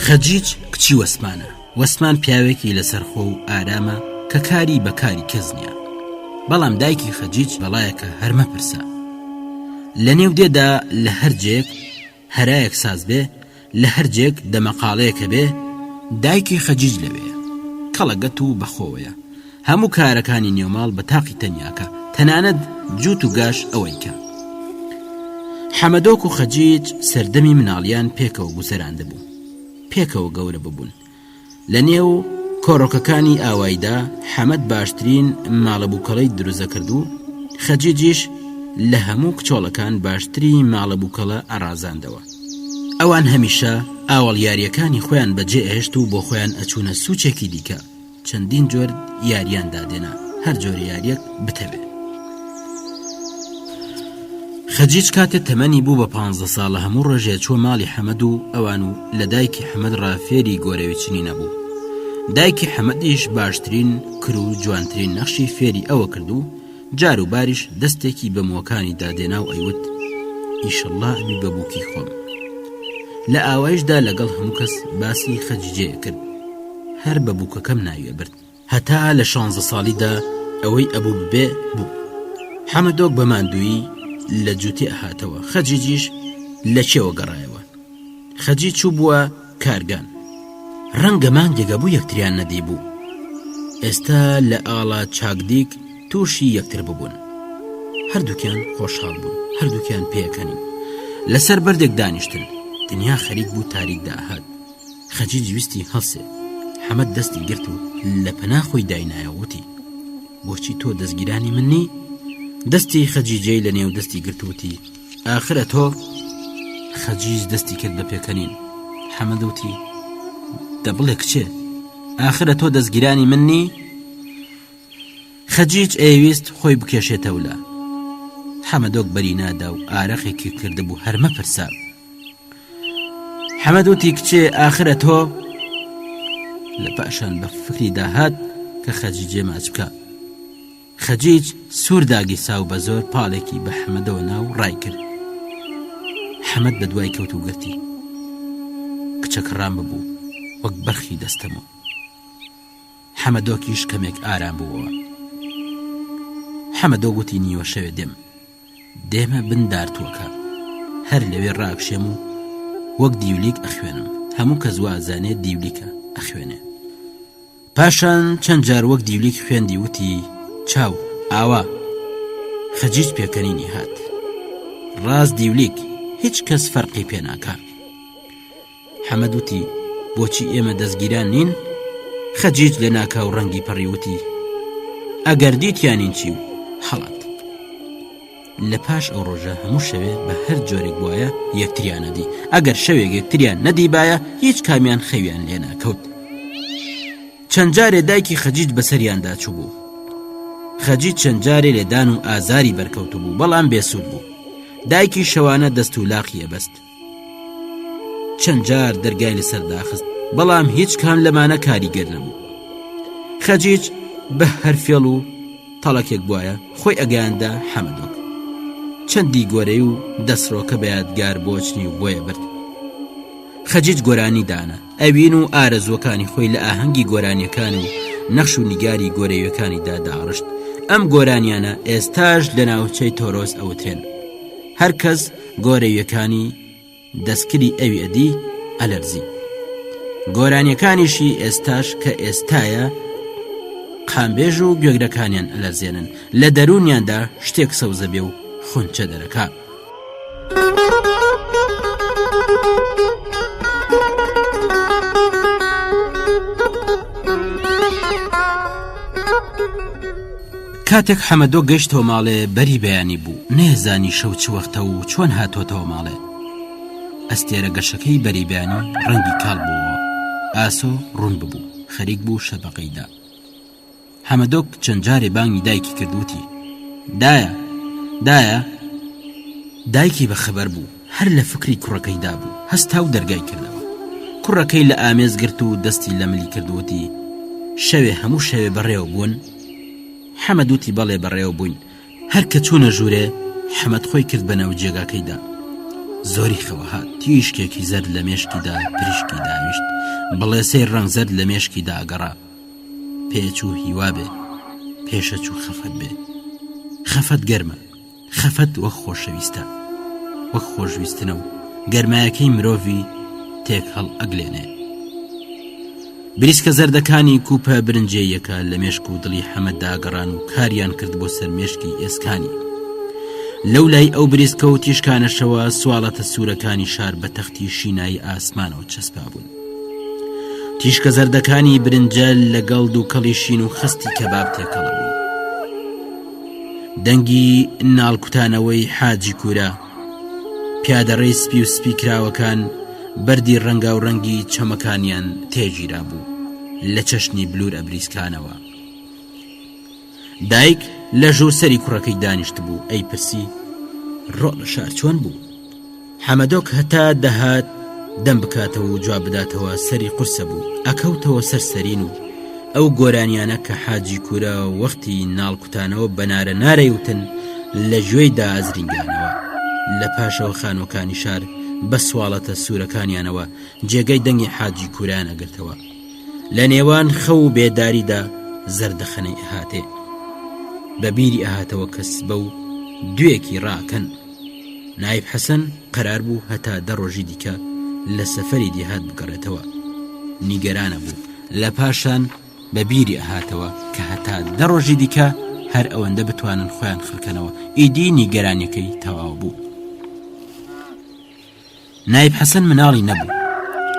خەجیج کچی وەسمانە. وەسمان پیاوێکی لەسەرخۆ و ئارامە کە کاری بەکاری کەس نییە، بەڵام دایکی خەجیج بەڵایەکە هەرمە پرسە. لە نێو دێدا لە هەرجێک هەرایەک ساز بێ، لە هەرجێک دەمەقاڵەیەکە بێ، دایکی خەجیج لەوەیە، کەڵەگەت و بەخۆوەیە، هەموو کارەکانی نێوماڵ بە تاقی تەنیاکە، تەنانەت جووت و گاش ئەوەیکە. حەمەدۆک و خەجیج سەردەمی مناڵیان پێکەوە گوزەراندە بوو، پێکەوە گەورە ببوون. لە نێو کۆڕۆکەکانی ئاوایدا حەمەد باشترین ماڵەبووکەڵەی دروزە کردو، خەجیجیش لە هەموو کچۆڵەکان باشتری ماڵەبووکەڵە ئەڕازاندەوە. ئەوان هەمیشە ئاوەڵ یاریەکانی خۆیان بەجێ ئێشت و بۆ خۆیان ئەچوونە سوچێکی دیکە، چەندین جۆر یاریان دادێنا، هەر جۆری یاریەک بتەوێ. خەجیج کاتێ تەمەنی بوو بە 15 ساڵە هەموو ڕۆژێ چوە ماڵی حەمەد و ئەوان و لە دایکی حەمەد ڕافێری گۆرەوی چنی نەبوو. دایکی حەمەدیش باشترین کرد و جوانترین نەخشی فێری ئەوە کرد و جار و باریش دەستێکی بە مووەکانی دادێنا و ئەیوت ئیشەڵڵا ئەبی بەبووکی خۆم. لە ئاوایشدا لەگەڵ هەموو کەس باسی خەجیجەیە کرد، هەر بەبووکەکەم ناوێ برد، هەتا لە 16 ساڵیدا ئەوەی ئەبوو ببێ بوو. حەمەدۆک بە ماندووی لە جووتی ئەهاتەوە، خەجیجیش لە چێوە گەڕایەوە. خەجیج چوو بووە کارگان، ڕەنگە مانگێگە بوو یەکتریان نەدی بوو. ئێستا لە ئاڵا چاکدیک تووشی یەکتر ببوون، هەردووکیان خۆشحاڵ بوون، هەردووکیان پێەکەنین. لەسەر بەردێک دانیشتن، دنیا خەریک بوو تاریکدا ئەهات. خەجیج ویستی هەڵسێ، حەمەد دەستی گرت و لە پەنا خۆی داینایەوتی بۆچی تۆ دەستگیرانی منی؟ دەستی خەجیجەی لە نێو دەستی گرتووتی ئاخرە تۆ؟ خەجیج دەستی کرد بە پێکەنین. حەمەد وتی دەبڵێ کچێ، ئاخرە تۆ دەستگیرانی منی؟ خەجیج ئەیویست خۆی بکێشێتەوە. حەمەدۆک بەری نادا و ئارەقێکی کردبوو هەرمە پرسا. حەمەد وتی کچێ ئاخرە تۆ؟ لە پاشان بە فکری داهات کە خەجیجێ ماچ بکە. خەجیج سوور داگیسا و بە زۆر پاڵێکی بە حەمەدەوە ناو ڕای کرد. حەمەد بە دوای کەوت و گرتی، کچەکە ڕام ببوو وەک بەرخی دەستەمەوە. حەمەدۆکیش کەمێک ئارام بووەوە. حەمەدۆ گوتی نیوە شەوێ دێمە بندارتووەکە، هەر لەوێ ڕاکشێم و وەک دیولیک ئەخوێنم، هەموو کەس وازانێت دیولیکە ئەخوێنێ. پاشان چەند جار وەک دیولیک خوێندی وتی چاو ئاوا خەجیج پێکەنینی هات. ڕاست دیولیک هیچ کەس فەرقی پێ ناکا. حەمەد وتی بۆچی ئێمە دەستگیران نین؟ خەجیج لە ناکاو ڕەنگی پەڕی وتی ئەگەر دیتیانین چی و هەڵات. لە پاش ئەو ڕۆژە هەموو شەوێ بە هەر جۆرێک بواە یەکتریان نەدی. ئەگەر شەوێک یەکتریان نەدیبایە هیچ کامیان خەویان لێ ناکەوت. چەند جارێ دایکی خەجیج بەسەریاندا چوو بوو. خەجیج چەند جارێ لێدان و ئازاری بەرکەوت بوو بەڵام بێسوود بوو. دایکی شەوانە دەست و لاقی ئەبەست. چەند جار دەرگای لەسەر داخست بەڵام هیچ کام لەمانە کاریگەر نەبوو. خەجیج بە هەر فێڵ و تەڵەکێک بواە خۆی ئەگەیاندا حەمەدۆک. چەندی گۆرەی و دەسڕۆکە بە یادگار بۆچنی و بۆیە برد. خەجیج گۆرانی دانا ئەوین و ئارەزوەکانی خۆی لە ئاهەنگی گۆرانیەکان و نەخش و نیگاری گۆرەیەکانیدا داڕشت. ئەم گۆرانیانە ئێستاش لە ناوچەی تۆرۆس ئەوترێن. هەر کەس گۆرەیەکانی دەستکری ئەوی ئەدی ئەلەرزی. گۆرانیەکانیشی ئێستاش کە ئێستایە قامبێژ و گوێگرەکانیان ئەلەرزێنن. لە دەرونیاندا شتێک سەوزە بێ و خونچە دەرەکا. کاتێک حەمەدۆ گەیشتەوە ماڵێ بەری بەیانی بوو. نێزانی شەو چ وەختە و چۆن هاتۆتەوە ماڵێ. ئەستێرە گەشەکەی بەری بەیانی ڕەنگی کاڵ بووەوە. ئاسۆ ڕوون ببوو خەریک بوو شەبەقەیدا. حەمەدۆک چەند جارێ بانگی دایکی کردوتی دایە دایە. دایکی بەخەبەر بوو هەر لە فکری کوڕەکەیدا بوو. هەستا و دەرگای کردەوە. کوڕەکەی لە ئامێز گرت و دەستی لە ملی کردوتی شەوێ هەموو شەوێ بەڕێوە بوون. حەمەدوتی بەڵێ بەڕێوە بووین. هەر کە چوونە ژوورێ حەمەد خۆی کرد بە ناو جێگاکەیدا. زۆری خەوە هات. تیشکێکی زەرد لە مێشکیدا پرشکی داویشت. بەڵێسەی ڕەنگ زەرد لە مێشکیدا ئەگەڕا. پێچوو هیوا بێ پێشە چوو خەفەت بێ. خەفەت گەرمە. خەفەت وەک خۆشەویستە وەک خۆشویستنە و گەرمایەکەی مرۆڤی تێک هەڵ ئەگلێنێ. بریسکە زەردەکانی کوپە برنجێیەکە لە مێشک و دڵی حەمەددا گەڕان و کاریان کرد بۆ سەر مێشکی ئێسکانی. لەو لای ئەو بریسکە و تیشکانەشەوە سواڵەتە سوورەکانی شار بە تەختی شینایی ئاسمانەوە چەسپا بوون. تیشکە زەردەکانی برنجەل لەگەڵ و کەڵی شین و خستی کەباب تێکەڵە بوون. دەنگی ناڵکوتانەوەی حاجی کوورە پیادەڕێی سپی و سپی کراوەکان بەردی ڕەنگا و ڕەنگی چەمەکانیان تێگیرا بوو لە چەشنی بلور ئەبریسکانەوە. دایک لە ژوور سەری کوڕەکەی دانیشت بوو. ئەی پرسی ڕۆ لە شار چۆن بوو؟ حەمەدۆک هەتا دەهات دەم بکاتەوە و جواب بداتەوە سەری قورسە بوو. ئەکەوتەوە سەرسەرین و ئەو گۆرانیانە کە حاجی کوورە وەختی ناڵکوتانەوە بەنارە نارەیوتن لە گوێیدا ئازرینگانەوە. لە پاشەوە خانۆکانی شار بە سواڵەتە سوورەکانیانەوە جێگەی دەنگی حاجی کووران ئەگرتەوە. لە نێوان خەو و بێداریدا زەردەخەنەی ئەهاتێ. بە بیری ئەهاتەوە کەس بە و دوێکی ڕاکەن. نایب حەسەن قەرار بوو هەتا 10 ڕۆژی دیکە لە سەفەری دیهات بگەڕێتەوە. نیگەرانە بوو. لە پاشان بە بیری ئەهاتەوە کە هەتا 10 ڕۆژی دیکە هەر ئەوەندە بتوانن خۆیان خڕکەنەوە. ئیدی نیگەرانیەکەی تەواو بوو. نایب حەسەن مناڵی نەبوو.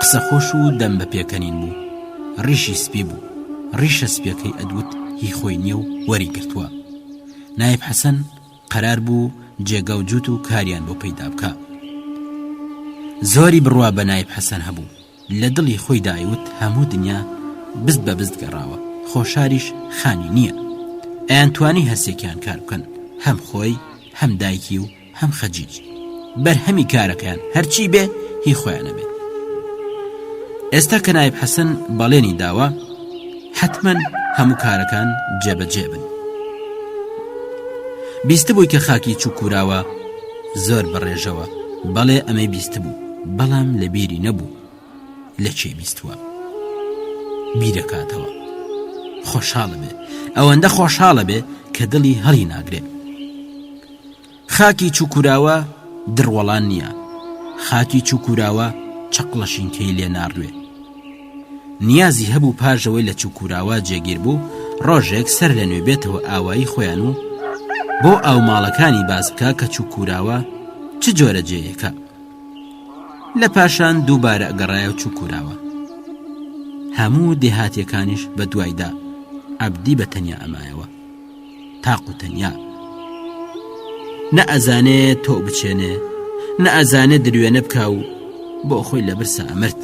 قسە خۆش و دەم بە پێکەنین بوو. ڕیشی سپی بوو. ڕیشە سپیەکەی ئەدوت هی خۆی نییە و وەری گرتووە. نایب حەسەن قەرار بوو جێگە و جووت و کاریان بۆ پەیدا بکە. زۆری بڕوا بە نایب حەسەن هەبوو. لە دڵی خۆی دایوت هەموو دنیا بست بە بست گەڕاوە. خۆشاریش خانی نییە. ئەیان توانی هەسێکیان کار بکەن. هەم خۆی هەم دایکی و هەم خەجیج. بەرهەمی کارەکەیان هەرچی بێ هی خۆیانە بێ. ئێستا کە نایب حەسەن بەڵێنی داوە حتمەن هەموو کارەکان جێبەجێ بن. بیستبووی کە خاکی چوو کوراوە زۆر بەڕێژەوە. بەڵێ ئەمەی بیست بوو بەڵام لە بیری نەبوو لە چێ بیستووە. بیرەکاتەوە خۆشحاڵە بێ. ئەوەندە خۆشحاڵە بێ کە دڵی هەڵی ناگرێ. خاکی چوو کوراوە دڕوەڵان نییە. خاکی چوو کوراوە چەقڵەشینکەی لێ ناڕوێ. نیازی هەبوو پاژەوەی لە چووکوراوە جێگیر بوو ڕۆژێک سەر لە نوێ بێتەوە ئاوایی خۆیان و بۆ ئاو ماڵەکانی باز بکە کە چووکوراوە چ جۆرە جێیەکە. لە پاشان دووبارە ئەگەڕایە و چووکوراوە. هەموو دێهاتیەکانیش بە دوایدا عەبدی بە تەنیا ئەمایەوە، تاق و تەنیا، نە ئەزانێ تۆ بچێنێ، نە ئەزانێ دروێنە بکا و بۆ خۆی لە برسە ئەمرد.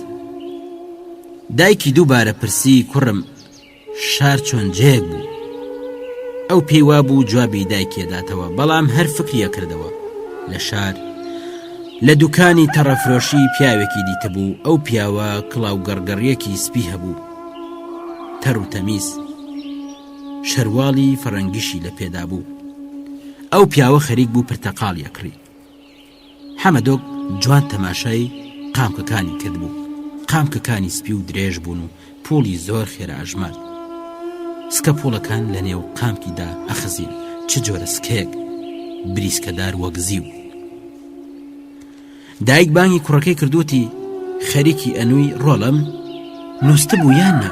دایکی دووبارە پرسی کوڕم شار چۆن جێک بوو؟ ئەو پێی وا بوو جوابی دایکێداتەوە، بەڵام هەر فکریە کردەوە. لە شار لە دوکانی تەڕەفرۆشی پیاوێکی دیتە بوو. ئەو پیاوە کڵاو گەڕگەڕیەکی سپی هەبوو، تەڕ و تەمیز، شەرواڵی فەڕەنگیشی لە پێدا بوو. ئەو پیاوە خەریک بوو پرتەقاڵی ئەکڕی. حەمەدۆک جوان تەماشای قامکەکانی کرد بوو. قامکەکانی سپی و درێژ بوون و پۆڵی زۆر خێرا ئەژمار. سکە پۆڵەکان لە نێو قامکیدا ئەخزین، چ جۆرە سکەیەک بریسکەدار وەک زیو. دایک بانگی کوڕەکەی کردوتی خەریکی ئەنووی ڕۆڵەم نووسە بوو یان نا؟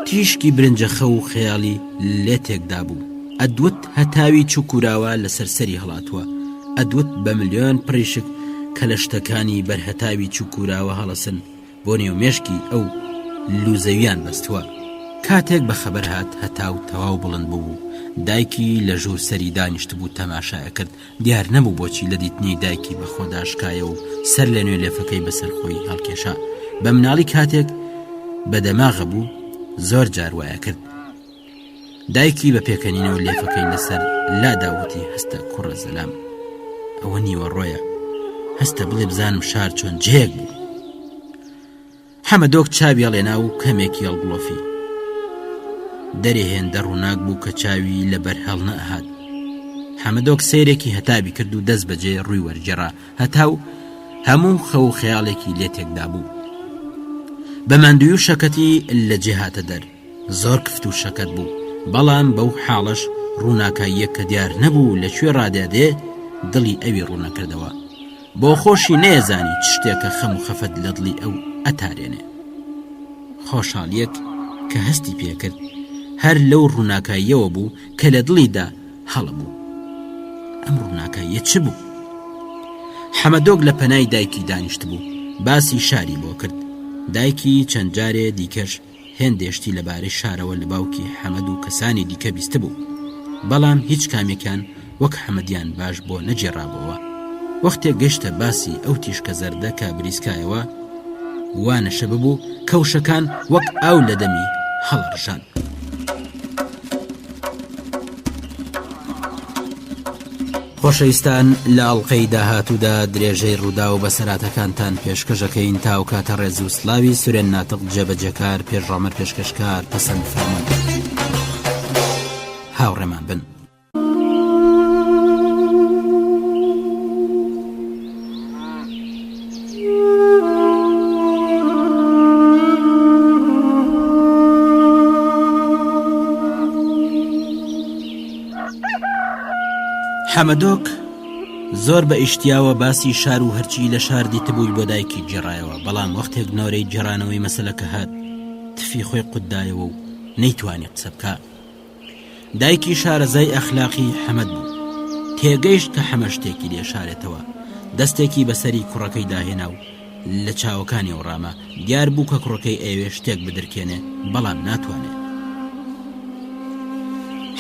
تیشکی برنجەخە و خەیاڵی لێ تێکدا بوو. ئەدوت هەتاوی چووکوراوە لە سەرسەری هەڵاتووە. ئەدوت بە ملیۆن پڕیشک کە لە شتەکانی بەرهەتاوی چووکوراوە هەڵەسن بۆ نێو مێشکی ئەو لوزەویان بەستووە. کاتێک بە خەبەر هات هەتاو تەواو بڵند بوو. دایکی لە ژوور سەری دانیشت بوو تەماشایە کرد. دیار نەبوو بۆچی لە دیتنی دایکی بە خۆداشکایە و سەر لە نوێ لێفەکەی بەسەر خۆی هەڵکێشا. بە مناڵی کاتێک بە دەماغە بوو زۆر جار وایە کرد. دایکی بە پێکەنینەوە لێفەکەی لەسەر لاداوتی هەستە کوڕە زەلام، ئەوە نیوە ڕۆیە، هەستە بڵێ بزانم شار چۆن جێک بوو. حەمەدۆک چاوی هەڵێنا و کەمێکی هەڵگڵۆفی. دەرێ هێندە ڕووناک بوو کە چاوی لەبەر هەڵ نەهات. حەمەدۆک سەیرێکی هەتابی کرد و دەست بەجێ ڕووی وەرجێڕا. هەتاو هەموو خەو خەیاڵێکی لێ تێکدا بوو. بە ماندووی و شەکەتی لە جێهاتە دەر. زۆر کفت و شەکەت بوو، بەڵام بەو حاڵەش ڕووناکاییە کە دیار نەبوو لەکوێ ڕادێدێ دڵی ئەوی ڕوونەکردەوە. بۆ خۆشی نەیەزانی چ شتێکە خەم و خەفەت لە دڵی ئەو ئەتارێنێ. خۆشحاڵیەک کە هەستی پێکرد هەر لەو ڕووناکاییەوە بوو کە لە دڵیدا هەڵە بوو. ئەم ڕووناکاییە چ بوو؟ حەمەدۆک لە پەنای دایکی دانیشت بوو، باسی شاری بۆ کرد. دایکی چەند جارێ دیکەش هێندێشتی لەبارەی شارەوە لە باوکی حەمەد و کەسانی دیکە بیستە بوو، بەڵام هیچ کامێکیان وەک حەمەدیان باش بۆ نەجێڕابەوە. وەختێک گەشتە باسی ئەو تیشکە زەردە کە بریسکایەوە وانەشە ببوو کەوشەکان وەک ئاو لە دەمی هەڵەڕژان. خۆشەویستان، لە ئەڵقەی داهاتوودا درێژەی ڕوودا و بەسەراتەکانتان پێشکەشەکەین تاوکاتە ڕێز و سلاوی سورێن ناتق جێبەجەکار پێشڕامەر پێشکەشکار پەسەند فەرموون. هاوڕێمان بن. حەمەدۆک زۆر بە ئیشتیاوە باسی شار و هەرچی لە شار دیتبووی بۆ دایکی جێڕایەوە، بەڵام وەختێک نۆرەی جێڕانەوەی مەسەلەکە هات تفی خۆی قوددایەوە و نەیتوانی قسە بکات. دایکی شارەزای ئەخلاقی حەمەد بوو، تێگەیشت کە حەمە شتێکی لێ شارێتەوە. دەستێکی بەسەری کوڕەکەی داهێنا و لە چاوەکانی ڕامە. دیار بوو کە کوڕەکەی ئەوێ شتێک بدرکێنێ، بەڵام ناتوانێت.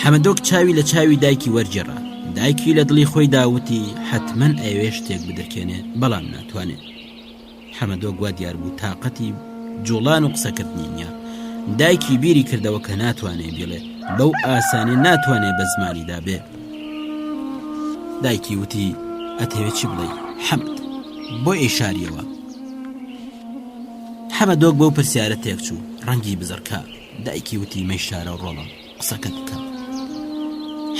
حەمەدۆک چاوی لە چاوی دایکی وەرجێڕا. دایکی لە دڵی خۆی داوتی حتمەن ئەوێ شتێک بدرکێنێ، بەڵام ناتوانێت. حەمەدۆک وا دیار بوو تاقەتی جوڵان و قسەکردنی نییە. دایکی بیری کردەوە کە ناتوانێت بڵێ، بەو ئاسانی ناتوانێت بە زمانیدا بێ. دایکی وتی ئەتەوێت چی بڵێ حەمد، بۆ ئیشاریەوە. حەمەدۆک بەو پرسیارە تێکچوو، ڕەنگی بزڕکە. دایکی وتی مەی شارە و ڕۆڵە قسەکەت بکە.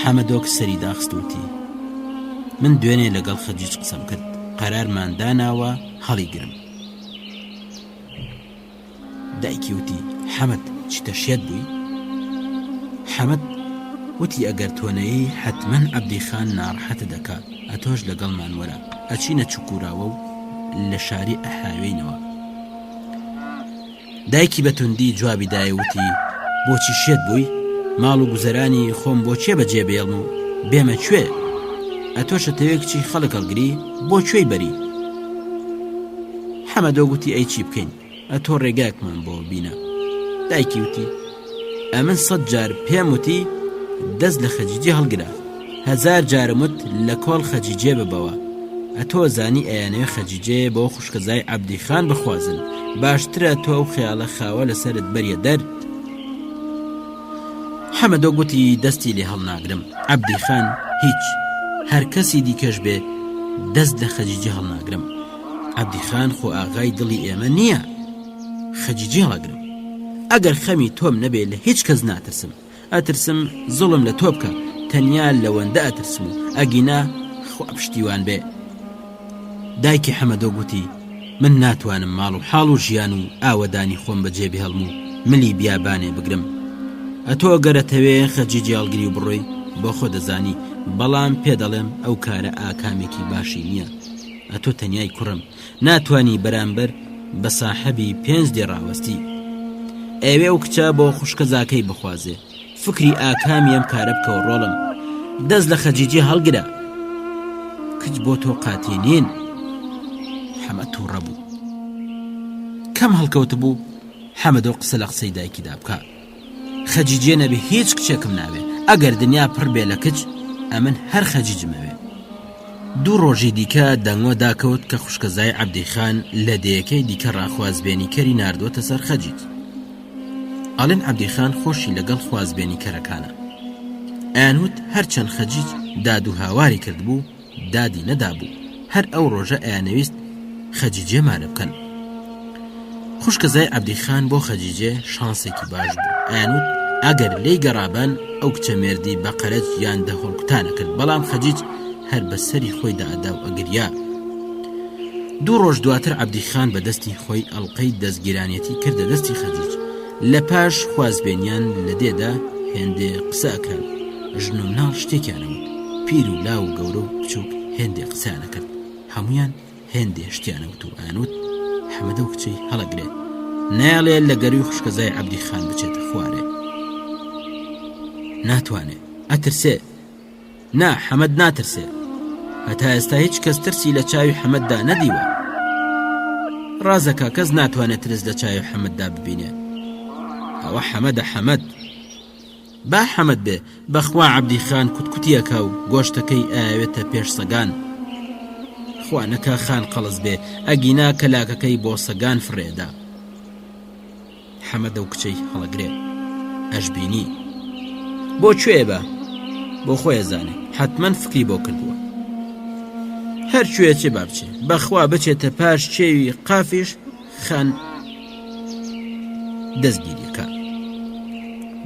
حەمەدۆک سەری داخستوتی من دوێنێ لەگەڵ خەجیج قسەم کرد، قەرارمان داناوە هەڵی گرم. دایکی وتی حەمەد چتە شێت بووی؟ حەمەد وتی ئەگەر تۆنەیە حتمەن عەبدی خان ناڕەحەتە دەکات، ئەتۆش لەگەڵمان وەرە، ئەچینە چووکوراوە و لە شاری ئەحاوێنەوە. دایکی بەتوندی جوابی دایوتی بۆچی شێت بووی؟ ماڵ و گوزەرانی خۆم بۆچێ بەجێ بێڵم و بێمە کوێ؟ ئەتۆشە تەوێ کچی خەڵک هەڵگری بۆ کوێی بەری؟ حەمەدۆ گوتی ئەی چی بکەین؟ ئەتۆ ڕێگاکمان بۆ بینە. دایکی وتی ئەمن 100 جار پێم وتی دەست لە خەجیجێ هەڵگرە، 1000 جارم وت لە کۆڵ خەجیجێ ببەوە. ئەتۆ زانی ئەیانەوێ خەجیجێ بۆ خوشکەزای عەبدیخان بخوازن، باشترە تۆ ئەو خەیاڵە خاوە لەسەرت بەریە دەر. حەمەدۆ گوتی دەستی لێ هەڵناگرم. عەبدیخان هیچ، هەر کەسی دیکەش بێ دەست لە خەجیجێ هەڵناگرم. عەبدیخان خۆ ئاغای دڵی ئێمە نییە، خەجیجێ هەڵاگرم. ئەگەر خەمی تۆم نەبێ لە هیچ کەس ناترسم، ئەترسم زوڵم لە تۆ بکە، تەنیا لەوەندە ئەترسم و ئەگینا خوا پشتیوان بێ. دایکی حەمەدۆ گوتی من ناتوانم ماڵ و حاڵ و ژیان و ئاوەدانی خۆم بەجێ بهێڵم و ملی بیابانێ بگرم. ئەتۆ گەرەتەوێ خەجیجێ هەڵگری و بڕۆی بۆ خۆ دەزانی، بەڵام پێ دەڵێم ئەو کارە ئاکامێکی باشی نییە. ئەتۆ تەنیای کوڕم، ناتوانی بەرامبەر بە ساحەبی 5 دێڕاوەستی. ئەوێ و کچە بۆ خوشکە زاکەی بخوازێ، فکری ئاکامی ئەم کارە بکەوە ڕۆڵم، دەست لە خەجیجێ هەڵگرە. کچ بۆ تۆ قاتی نین. حەمەد تووڕە بوو، کەم هەڵکەوت بوو. حەمەدۆ قسە لە قسەی دایکیدا بکە، خەجیجێ نەبێ هیچ کچێکم ناوێ، ئەگەر دنیا پڕ بێ لە کچ ئەمن هەر خەجیجمەوێ. 2 ڕۆژی دیکە دەنگۆ داکەوت کە خوشکەزای عەبدیخان لە دەیەکەی دیکە ڕاخوازبێنی کەری ناردووەتە سەر خەجیج. ئەڵێن عەبدیخان خۆشی لەگەڵ خوازبێنی کەرەکانە. ئەیانوت هەرچەند خەجیج داد و هاواری کرد بوو دادی نەدابوو، هەر ئەو ڕۆژە ئەیانەویست خەجیجێ مارە بکەن. خوشکەزای عەبدیخان بۆ خەجیجێ شانسێکی باش بوو. ئەیانوت ئەگەر لێی گەڕابەن ئەو کچە مێردی بە قەرەج یان دەهۆڵکوتانە کرد، بەڵام خەجیج هەر بەسەری خۆی دادا و ئەگریا. 2 ڕۆژ دواتر عەبدیخان بە دەستی خۆی ئەڵقەی دەستگیرانێتی کردە دەستی خەجیج. لە پاش خوازبێنیان لە دێدا هێندێ قسە ئەکران، ژن و مناڵ شتێکیانەوت، پیر و لاو و گەورە و بچووک هێندێ قسەیانە کرد، هەمویان هێندێ شتیانەوت و ئەیانوت حەمەدە و کچەی هەڵەگرێت، نایڵێ لە گەروی خوشکەزای عەبدیخان بچێتە خوارێ. ناتوانێ، ئەترسێ. نا، حەمەد ناترسێ، هەتا ئێستا هیچ کەس ترسی لە چاوی حەمەددا نەدیوە. ڕازەکە کەس ناتوانێت ترس لە چاوی حەمەددا ببینێ. ئەوە حەمەدە. حەمەد با حەمەد بێ، بەخوا عەبدیخان کوتکوتیەکە و گۆشتەکەی ئاوێتە پێش سەگان. خوا نەکا خان قەڵز بێ، ئەگینا کەلاکەکەی بۆ سەگان فڕێدا. حەمەدە و کچەی هەڵەگرێ. ئەشبینی بۆ کوێ بە؟ بۆ خۆی زانێ، حتمەن فکری بۆ کردووە. هەر کوێچێ با بچێ، بەخوا بچێتە پاش چێوی قافیش خان دەستگیریەکە.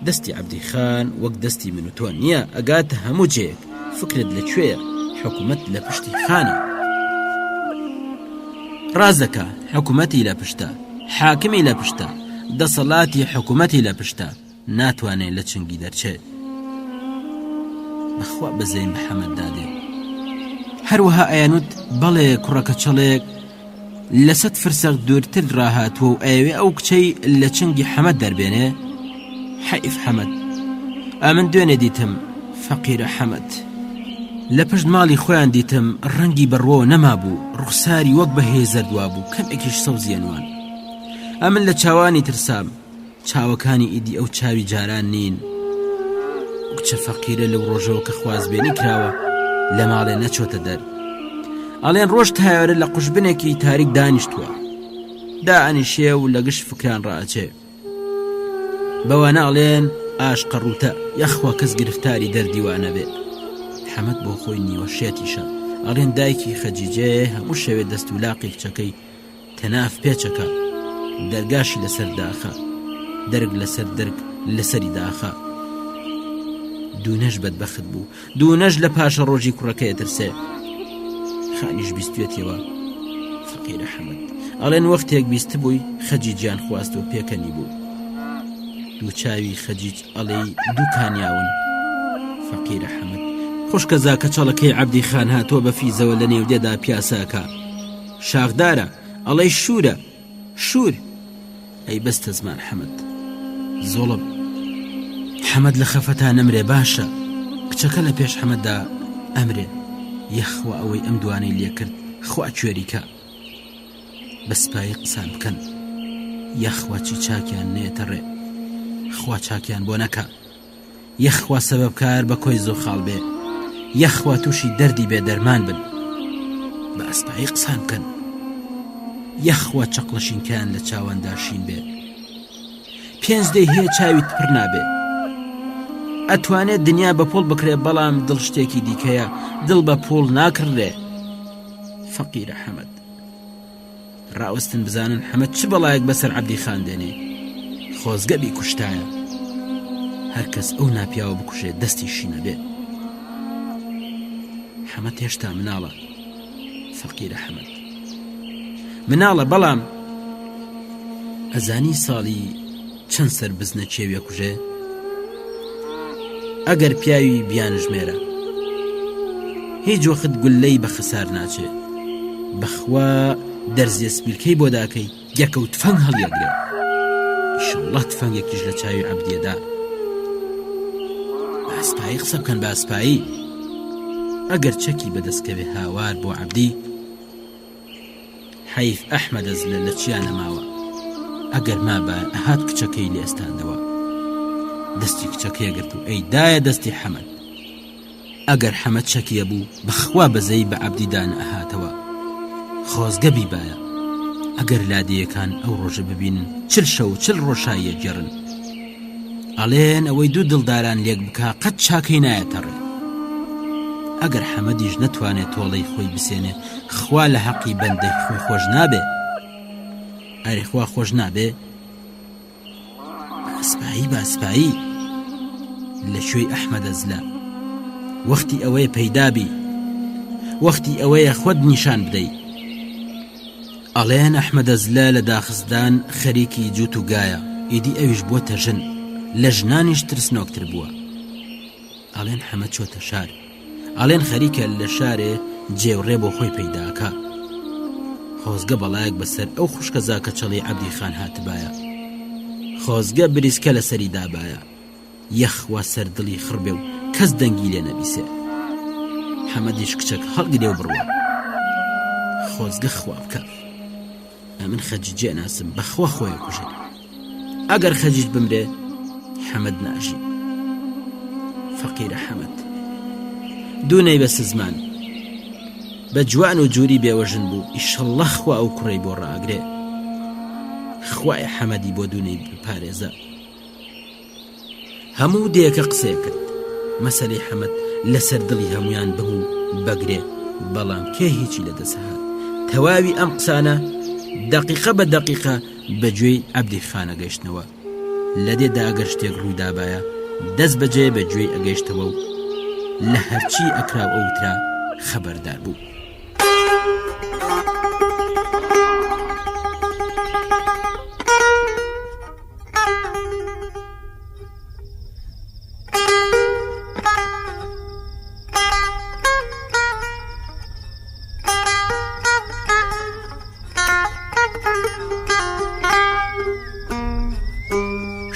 دەستی عەبدیخان وەک دەستی من و تۆ نییە، ئەگاتە هەموو جێک. فکرت لەکوێیە؟ حکومەت لە پشتی خانە. ڕازەکە حکومەتی لە پشتە، حاکمی لە پشتە، دەسەڵاتی حکومەتی لە پشتە، ناتوانێت لە چنگی دەرچێت. بەخوا بەزەین بە حەمەد دادێ. هەروەها ئەیانوت بەڵێ کوڕەکە چەڵێک لە 100 فرسەق دوورتر ڕاهاتوە و ئەوێ ئەو کچەی لە چنگی حەمەد دەربێنێ. حەیف حەمەد، ئەمن دوێنێ دیتم فەقیرە حەمەد، لە پشت ماڵی خۆیان دیتم ڕەنگی بەڕۆ نەما بوو، ڕوخساری وەک بەهێ زەردوا بوو، کەمێکیش سەوزیێنوان. ئەمن لە چاوانی ترسام، چاوەکانی ئیدی ئەو چاوی جاران نین. کچە فەقیرە لەو ڕۆژەوە کە خوازبێنی کراوە لە ماڵێ نەچۆتە دەر. ئەڵێن ڕۆژ تایۆرە لە قوشبنێکی تاریک دانیشتووە، دائەنیشێ و لە گشت فکران ڕائەچێ. بەوانە ئەڵێن ئاشقە ڕوتە، یەخوا کەس گرفتاری دەردیوانە بێ. حەمەد بۆ خۆی نیوەشێتیشە. ئەڵێن دایکی خەجیجێ هەموو شەوێ دەست و لاقی کچەکەی تەناف پێچەکە، دەرگاشی لەسەر داخە، دەرگ لەسەر دەرگ لەسەری داخە. دوونەش بەدبەخت بوو، دوونەش لە پاشە ڕۆژی کوڕەکەی ترسێ. خانیش بیستوێتەوە. فەقیرە حەمەد ئەڵێن وەختێک بیست بووی خەجیجیان خواست و پێکەنی بوو. دوو چاوی خەجیج ئەڵێی دوو کانیاون. فەقیرە حەمەد خوشکە زاکە چاڵەکەی عەبدیخان هاتووە بە فیزەوە لە نێودێدا پیاساکە. شاخدارە، ئەڵێی شوورە، شوور. ئەی بەستە زمان حەمەد زۆڵم حەمەد لە خەفەتا نەمرێ باشە کچەکە لە پێش حەمەددا ئەمرێ یەخوا ئەوەی ئەم دوانەی لێ کرد خوا کوێریکە بەسپایی قسان بکەن یەخوا چی چاکیان نێتە ڕێ خوا چاکیان بۆ نەکە یەخوا سەبەبکار بە کۆی زۆ خاڵ بێ یەخوا تووشی دەردی بێ دەرمان بن بە ئەسپایی قسان بکەن یەخوا چەقڵەشینکیان لە چاوەنداشین بێ پێنج دەی هەیە چاویت پڕ نابێ ئەتوانێت دنیا بە پۆڵ بکرێ بەڵام دڵ شتێکی دیکەیە دڵ بە پۆڵ ناکڕێ فەقیرە حەمەد ڕاوستن بزانن حەمەد چ بەڵایەک بەسەر عەبدی خان دێنێ خۆزگە بی کوشتایە هەرکەس ئەو ناپیاوە بکوشێ دەستیشی نەبێ حەمەد هێشتا مناڵە فەقیرە حەمەد مناڵە بەڵام ئەزانی ساڵی چەند سەر بزنە چێویە کوژێ ئەگەر پیاوی بیانژمێرە هیچ وەخت گولەی بە خسار ناچێ بەخوا دەرزیە سپیلکەی بۆ داکەی یەکەوت فەنگ هەڵیەگرێ ئیشەڵڵا تفەنگێکیش لە چاوی عەبدیەدا باسپایی قسە بکەن باسپایی ئەگەر چەکی بەدەستکەوێ هاوار بۆ عەبدی حەیف ئەحمەدەزلە لە چیان نەماوە ئەگەر مابە ئەهات کچەکەی لێ ئەستاندەوە دەستی کچەکەی گرت و ئەیدایە دەستی حەمەد ئەگەر حەمەد چەکیە بوو بەخوا بەزەی بە عەبدیدان ئەهاتەوە خۆزگە بیبایە ئەگەر لادەیەکان ئەو ڕۆژە ببینن چل شەو چل ڕۆژاییە جێڕن ئەڵێن ئەوەی دوو دڵداران لێک بکا قەت چاکەی نایەتە ڕێ ئەگەر حەمەدیش نەتوانێت تۆڵەی خۆی بسێنێ خوا لە حەقی بەندەی خۆی خۆش نابێ ئەری خوا خۆش نابێ باسپایی لە شوێی ئەحمەدەزلە وەختی ئەوەیە پەیدابی وەختی ئەوەیە خۆت نیشان بدەی ئەڵێن ئەحمەدەزلە لە داخستدان خەریکی جووت و گایە ئیدی ئەویش بووە ژن لە ژنانیش ترسنۆکتر بووە ئەڵێن حەمەد چۆتە شار ئەڵێن خەریکە لە شارێ جێوڕێ بۆ خۆی پەیداکە خۆزگە بەڵایەک بەسەر ئەو خوشکە زاکە چەڵی عەبدی خان هاتبایە خۆزگە بریسکە لە سەری دابایە یەخوا سەردڵی خڕبێ و کەس دەنگی لێ نەبیسێ حەمەدیش کچەک هەڵگرێ و بڕوە خۆزگە خوا بکە ئەمن خەجیجێ ناسم بەخوا خۆی کوژێ ئەگەر خەجیج بمرێ حەمەد ناژی فەقیرە حەمەد دوونەی بەس زمان بە جوان و جووری بێوەژن بوو ئیشەڵڵا خوا ئەو کوڕەی بۆ ڕاگرێ خوایە حەمەدی بۆ دوونەی بپارێزە هەموو دێکە قسێ کرد مەسەلەی حەمەد لەسەر دڵی هەمویان بهوو بەگرێ بەڵام کێ هیچی لەدەسەهات تەواوی ئەم قسانە دقیقە بە دقیقە بەگوێی عەبدی خانە گەیشتنەوە لە دێدا ئەگەر شتێک ڕوودابایە دەست بەجێ بەگوێی ئەگەیشتەوە و لە هەرچی ئەکرا ئەوترا خەبەردار بوو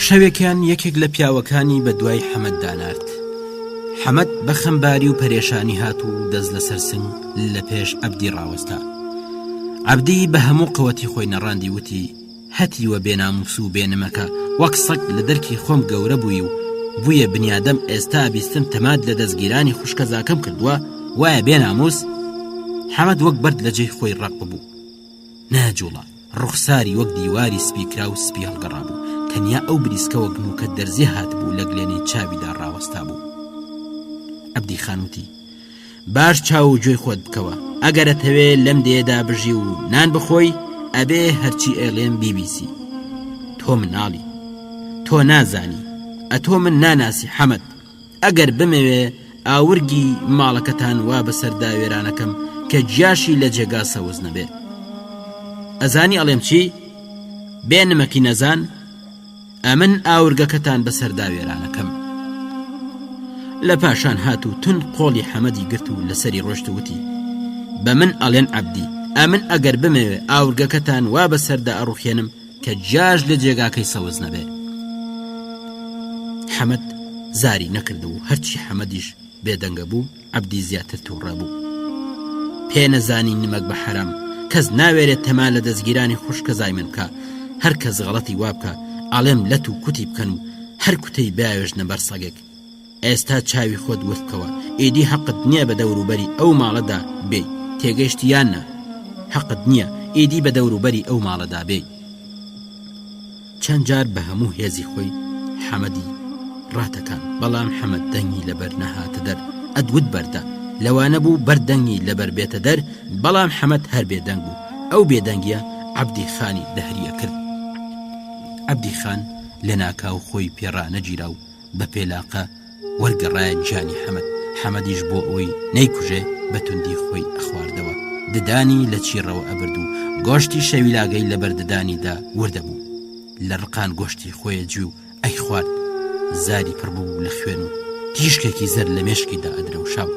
شەوێکیان یەکێک لە پیاوەکانی بە دوای حەمەد دانارد حەمەد بە خەمباری و پەرێشانی هات و دەست لە سەرسنگ لە پێش عەبدی ڕاوەستا عەبدی بە هەموو قەوەتی خۆی نەڕاندی وتی هەتیوە بێناموس و بێنمەکە وەک سەگ لە دەرکی خۆم گەورە بووی و بوویە بنیادەم ئێستا بیستم تەماد لە دەستگیرانی خوشکە زاکەم کردووە وایە بێناموس حەمەد وەک بەرد لە جێی خۆی ڕق ببوو ناجوڵە ڕوخساری وەک دیواری سپیکرا و سپی هەڵگەڕا بوو تەنیا ئەو بریسکە وەک موکە دەرزی هات بوو لە گلێنەی چاویدا ڕاوەستا بوو عەبدی خانوتی باش چاو و گوێی خۆت بکەوە ئەگەرەتەوێ لەم دێدا بژی و نان بخۆی ئەبێ هەرچی ئێڵێم بیبیسی تۆ مناڵی تۆ نازانی ئەتۆ من ناناسی حەمەد ئەگەر بمەوێ ئاورگی ماڵەکەتان وا بەسەردا وێرانەکەم کە جیاشی لە جێگا سەوز نەبێ ئەزانی ئەڵێم چی بێنمەکی نەزان ئەمن ئاورگەکەتان بەسەردا وێرانەکەم لە پاشان هات و تون قۆڵی حەمەدی گرت و لەسەری ڕۆشتووتی بە من ئەڵێن عەبدی ئەمن ئەگەر بمەوێ ئاورگەکەتان وا بەسەردا ئەڕوخێنم کە جاش لە جێگاکەی سەوز نەبێ. حەمەد زاری نەکرد و هەرچی حەمەدیش بێدەنگە بوو عەبدی زیاتر تووڕە بوو. پێ نەزانی نمەک بە حەرام کەس ناوێرێت تەما لە دەستگیرانی خوشکە زای من بکە. هەر کەس غەڵەتی وا بکە ئاڵێم لەت و کوتی بکەن و هەر کوتەی بیاوێژنە بەر سەگێک. ئێستا چاوی خۆت وەستکەوە ئیدی حەقت نییە بە دەوروبەری ئەو ماڵەدا بێ. تێگەیشتیانە حەقت نییە ئیدی بە دەوروبەری ئەو ماڵەدا بێ. چەند جار بە هەموو هێزی خۆی حەمەدی ڕاتەکان، بەڵام حەمەد دەنگی لەبەر نەهاتە دەر. ئەدوت بەردە لەوانە بوو بەردەنگی لەبەر بێتە دەر، بەڵام حەمەد هەر بێدەنگ بوو. ئەو بێدەنگیە عەبدی خانی دەهریە کرد. عەبدی خان لە ناکاو خۆی پێڕانەگیرا و بە پێلاقە وەرگەڕایە گیانی حەمەد. حەمەدیش بۆ ئەوەی نەیکوژێ بە توندی خۆی ئەخواردەوە. ددانی لە چیڕەوە ئەبرد و گۆشتی شەویلاگەی لەبەر ددانیدا وردەبوو. لە ڕقان گۆشتی خۆیە جوی و ئەی خوارد. زاری پڕبوو لە خوێن و تیشکێکی زەر لە مێشکیدا ئەدرەوشاو.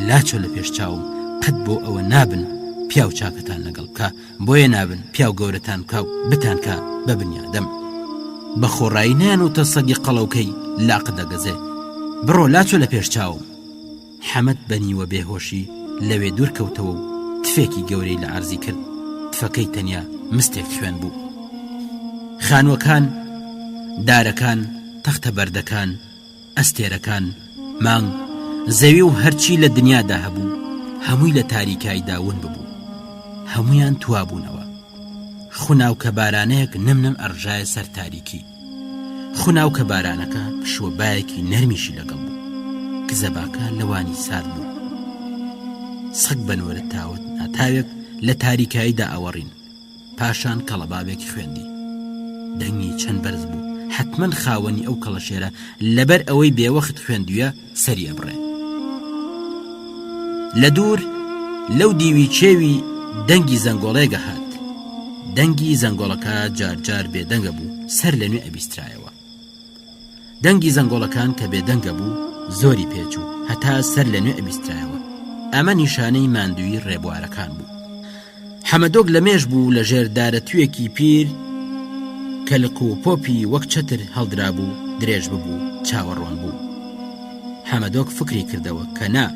لاچۆ لە پێش چاوم قەت بۆ ئەوە نابن پیاو چاکەتان لەگەڵ بکە، بۆیە نابن پیاو گەورەتان بکە و بتانکە بە بنیادەم. بە خۆڕایی نەیانوتە سەگی قەڵەوکەی لاق دەگەزێ. بڕۆ لاچۆ لە پێش چاوم. حەمەد بەنیوە بێهۆشی لەوێ دوور کەوتەوە و تفێکی گەورەی لە عەرزی کرد. تفەکەی تەنیا مستێک خوێن بوو. خانوەکان، دارەکان، تەختە بەردەکان، ئەستێرەکان، مانگ، زەوی و هەرچی لە دنیادا هەبوو هەمووی لە تاریکایدا ون ببوو. هەمویان توابوونەوە. خوناو کە بارانەیەک نمنم ئەڕژایە سەر تاریکی. خوناو کە بارانەکە پشوەبایەکی نەرمیشی لەگەڵ بوو. کزەباکە لەوانی سارد بوو. سەگ بەنوەرە تاوت ناتاوێک لە تاریکاییدا ئەوەڕین. پاشان کەڵەبابێکی خوێندی. دەنگی چەند بەرز بوو. حتمەن خاوەنی ئەو کەڵەشێرە لەبەر ئەوەی بێوەخت خوێندوویە سەری ئەبڕێ. لە دوور لەو دیوی چێوی دەنگی زەنگۆڵێگە هات. دەنگی زەنگۆڵەکە جارجار بێدەنگە بوو، سەر لە نوێ ئەبیسترایەوە. دەنگی زەنگۆڵەکان کە بێدەنگە بوو زۆری پێچوو، هەتا سەر لە نوێ ئەبیسترایەوە. ئەمە نیشانەی ماندووی ڕێبوارەکان بوو. حەمەدۆک لە مێژ بوو لە ژێردارە توێکی پیر کە لە قوپۆپی وەک چەتر هەڵدرا بوو درێژ ببوو چاوەڕوان بوو. حەمەدۆک فکری کردەوە کە نا،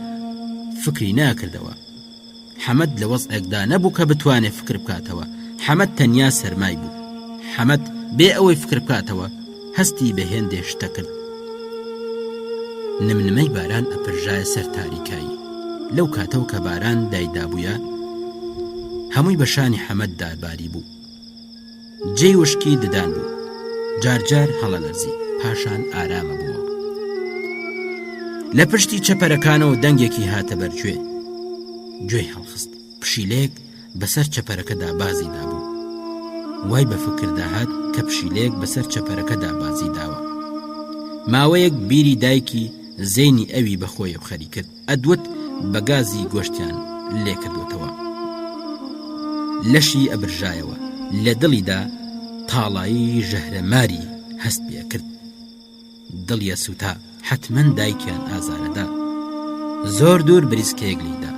فکری ناکردەوە. حەمەد لە وەزعێکدا نەبوو کە بتوانێت فکر بکاتەوە. حەمەد تەنیا سەرمای بوو. حەمەد بێ ئەوەی فکر بکاتەوە هەستی بە هێندێ شتە کرد. نمنمەی باران ئەپرژایە سەر تاریکایی. لەو کاتەوە کە باران دایدابووە هەمووی بە شانی حەمەد داباری بوو. جێی وشکی ددان بوو. جارجار هەڵە لەرزی، پاشان ئارامە بووە. لە پشتی چەپەرەکانەوە دەنگێکی هاتە بەرگوێ. گوێی هەڵخست. پشیلێک بەسەر چەپەرەکەدا بازی دابوو. وای بە فکر داهات کە پشیلێک بەسەر چەپەرەکەدا بازی داوە. ماوەیەک بیری دایکی زەینی ئەوی بەخۆی و خەری کرد. ئەدوت بە گازی گۆشتیان لێ کردوتەوە. لەشی ئەبرژایەوە. لە دڵیدا تاڵایی ژەهرەماری هەست پێ کرد. دڵیە سوتا حتمەن دایکیان ئازارەدا. زۆر دوور بریسکەیەک لیدا.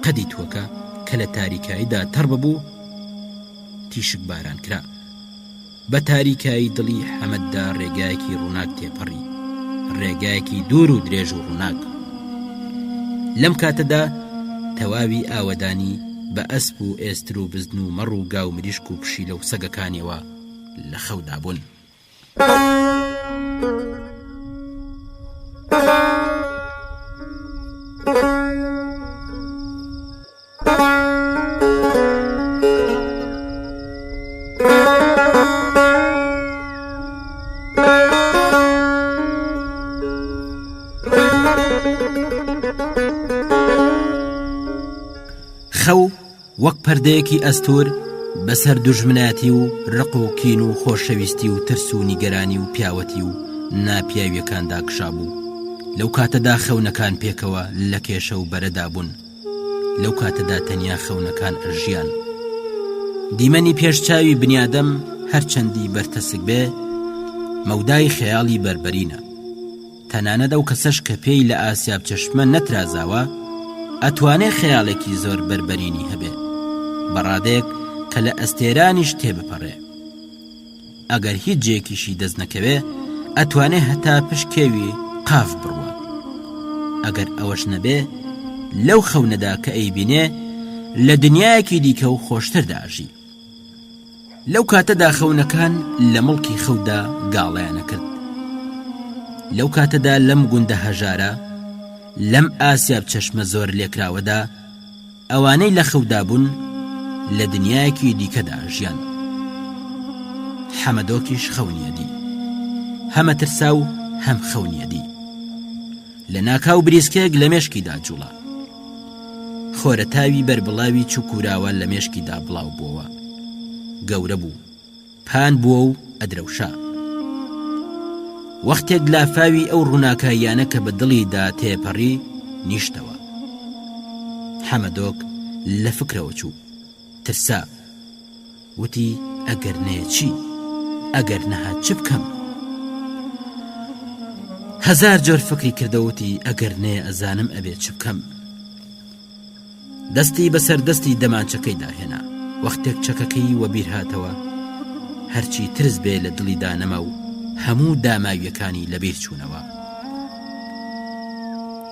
قەدی تۆکە کە لە تاریکاییدا تەڕ ببوو تیشک باران کرا. بە تاریکایی دڵی حەمەددا ڕێگایەکی ڕووناک تێپەڕی. ڕێگایەکی دوور و درێژ و ڕووناک. لەم کاتەدا تەواوی ئاوەدانی بە ئەسپ و ئێستر و بزن و مەڕ و گاو مریشک و پشیلە و سەگەکانیەوە لە خەودا بوون. خەو وەک پەردەیەکی ئەستور بەسەر دوژمناتی و ڕق و کین و خۆشەویستی و ترس و نیگەرانی و پیاوەتی و ناپیاویەکاندا کشابوو. لەو کاتەدا خەونەکان پێکەوە لە کێشە و بەرەدا بوون. لەو کاتەدا تەنیا خەونەکان ئەژیان. دیمەنی پێشچاوی بنیادەم هەرچەندی بەرتەسک بێ مەودای خەیاڵی بربەرینە. تەنانەت ئەو کەسەش کە پێی لە ئاسیاب چەشمە نەترازاوە ئەتوانێ خەیاڵێکی زۆر بربەرینی هەبێ. بەڕادەیەک کە لە ئەستێرانیش تێبپەڕێ. ئەگەر هیچ جێکیشی دەست نەکەوێ ئەتوانێ هەتا پشکێوی قاف بڕوە. ئەگەر ئەوەش نەبێ لەو خەونەدا کە ئەیبینێ لە دنیایەکی دیکە و خۆشتر داژی. لەو کاتەدا خەونەکان لە مڵکی خەودا گاڵیانە کرد. لەو کاتەدا لەم گوندە هەژارە لەم ئاسیاب چەشمە زۆر لێکراوەدا ئەوانەی لە خەودا بوون لە دنیایەکی دیکەدا ژیان. حەمەدۆکیش خەونیەدی، هەمە ترسا و هەم خەونیەدی. لە ناکاو بریسکێک لە مێشکیدا جوڵا. خۆرەتاوی بەربڵاوی چوکوراوە لە مێشکیدا بڵاو بووەوە. گەورە بوو، پان بووە و ئەدرەوشا. وەختێک لافاوی ئەو ڕووناکاییانە کە بە دڵیدا تێپەڕی نیشتەوە. حەمەدۆک لە فکرەوە چوو، ترسا. وتی ئەگەر نەیە چی؟ ئەگەر نەهات چ بکەم؟ هەزار جۆر فکری کردەوتی ئەگەر نەیە ئەزانم ئەبێت چ بکەم. دەستی بەسەر دەستی دەمانچەکەی داهێنا. وەختێک چەکەکەی وەبیر هاتەوە هەرچی ترس بێ لە دڵیدا نەما و هەموو داماویەکانی لەبیر چوونەوە.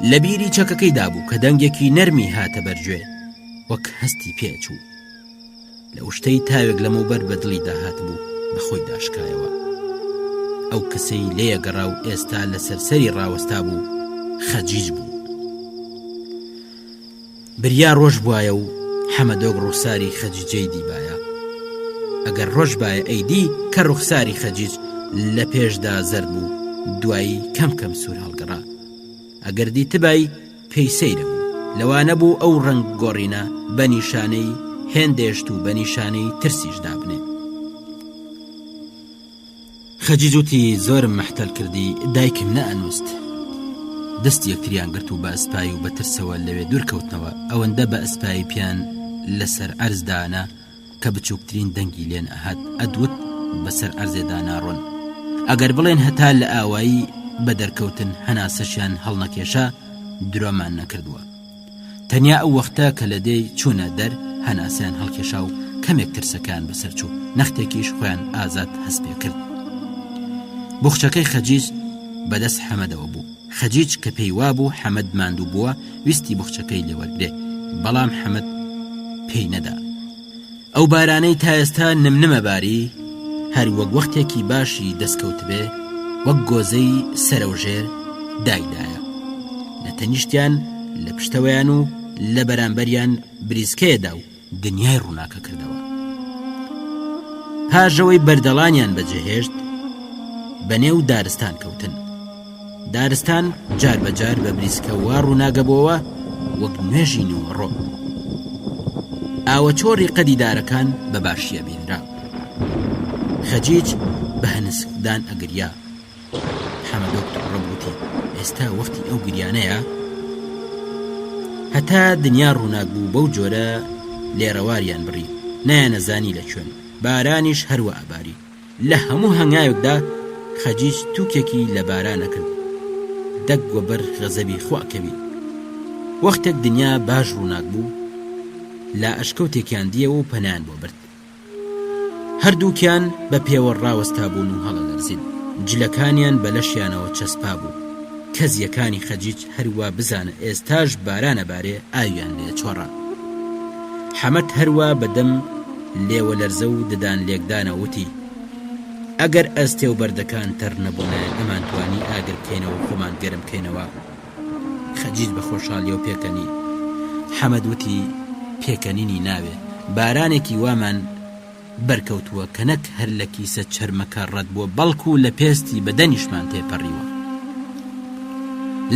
لە بیری چەکەکەی دابوو کە دەنگێکی نەرمی هاتە بەرگوێ وەک هەستی پێچوو. لە وشتەی تاوێک لەمەوبەر بە دڵیدا هات بوو بەخۆی داشکایەوە. ئەو کەسەی لێیەگەڕا و ئێستا لە سەرسەری ڕاوەستا بوو خەجیج بوو. بریا ڕۆژ بوایە و حەمەدۆک ڕوخساری خەجیجەی دیبایە. ئەگەر ڕۆژ بایە ئەیدی کە ڕوخساری خەجیج لە پێشدا زەرد بوو دوایی کەم کەم سوور هەڵگەڕا. ئەگەر دیتبای پێی سەیرە بوو. لەوانە بوو ئەو ڕەنگ گۆڕینە بە نیشانەی هێندێشت و بە نیشانەی ترسیش دابنێ. خەجیج وتی زۆرم مەحتەل کردی، دایکم نەئەنووست. دەستی یەکتریان گرت و بە ئەسپایی و بە ترسەوە لەوێ دوورکەوتنەوە. ئەوەندە بە ئەسپایی پیان لەسەر ئەرزدانا کە بچووکترین دەنگی لێن ئەهات ئەدوت بەسەر ئەرزێدا ناڕۆن. ئەگەر بڵێن هەتا لە ئاوایی بە دەرکەوتن هەناسەشیان هەڵنەکێشا درۆمان نەکردووە. تەنیا ئەو وەختە کە لە دێی چوونە دەر هەناسیان هەڵکێشا و کەمێک ترسەکان بەسەر چوو. نەختێکیش خۆیان ئازاد هەست پێ کرد. بوخچەکەی خەجیج بەدەست حەمەدەوە بوو. خەجیج کە پێی وابوو حەمەد ماندوو بووە ویستی بوخچەکەی لێوەرگرێ، بەڵام حەمەد پێی نەدا. ئەو بارانەی تا ئێستا نمنمە باری هەر وەک وەختێکی باشی دەستکەوت بێ وەک گۆزەی سەرەوژێر دایدایە. لە تەنیشتیان لە پشتەوەیان و لە بەرامبەریان بریسکەیەدا و دنیای ڕووناکە کردەوە. پاژەوەی بەردەڵانیان بەجێهێشت بەنێو دارستان کەوتن. دارستان جار بەجار بە بریسکە وا ڕووناگەبەوە وەک نوێژی نوەڕۆ. ئاوە چۆڕی قەدی دارەکان بە باشیە بینرا. خەجیج بە هەنسکدان ئەگریا. حەمەدۆک ڕەبووتی ئێستا وەختی ئەو گریانەیە. هەتا دنیا ڕووناک بوو بەو جۆرە لێڕەواریان بڕی نایانەزانی لە کوێن. بارانیش هەروە ئەباری. لە هەموو هەنگاوێکدا خەجیج تووکێکی لە بارانە کرد. دەک وەبەر غەزەبی خواکەوی. وەختێک دنیا باش ڕووناک بوو لا ئەشکەوتێکیان دیەوە و پەنیان بۆ برد. هەردووکیان بە پێوە ڕاوەستا بوون و هەڵەلەرزین. جلەکانیان بە لەشیانەوە چەسپا بوو. کەزیەکانی خەجیج هەروە بزانە ئێستاش بارانە بارێ ئاویان لێ چۆڕا. حەمەد هەروە بەدەم لێوە لەرزە و ددان لێکدانە وتی ئەگەر ئەستێ و بەردەکان تەر نەبوونە ئەمان توانی ئاگر بکەینەوە و خۆمان گەرم بکەینەوە. خەجیج بە خۆشحاڵی و پێکەنی. حەمەد وتی پێکەنینی ناوێ، بارانێکی وامان بەرکەوتووە کە نەک هەر لە کیسە چەرمەکە ڕەت بووە بەڵکو لە پێستی بەدەنیشمان تێپەڕیوە.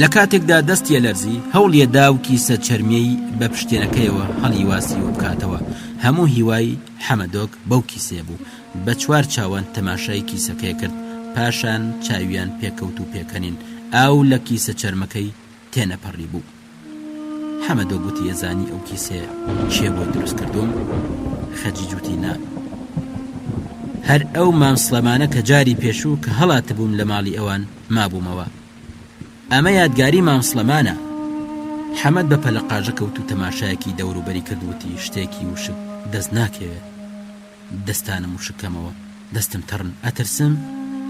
لە کاتێکدا دەستی لەرزی هەوڵیەدا و کیسە چەرمیەی بە پشتێنەکەیەوە هەڵی واسیوە بکاتەوە. هەموو هیوای حەمەدۆک بەو کیسێ بوو. بە چوار چاوان تەماشای کیسەکەی کرد. پاشان چاویان پێکەوت و پێکەنین ئاو لە کیسە چەرمەکەی تێنەپەڕی بوو. حەمەدۆک گوتی ئەزانی ئەو کیسێ چێ بۆ دروست کردوم؟ خەجیج وتی نا، هەر ئەو مامسڵەمانە کە جاری پێشوو کە هەڵاتە بووم لە ماڵی ئەوان مابوومەوە. ئەمە یادگاری مامسڵەمانە. حەمەد بە پەلەقاژە کەوت و تەماشایەکی دەوروبەری کردوتی شتێکی وشک دەست ناکەوێت. دەستانم وشکەمەوە دەستم تەڕن ئەترسم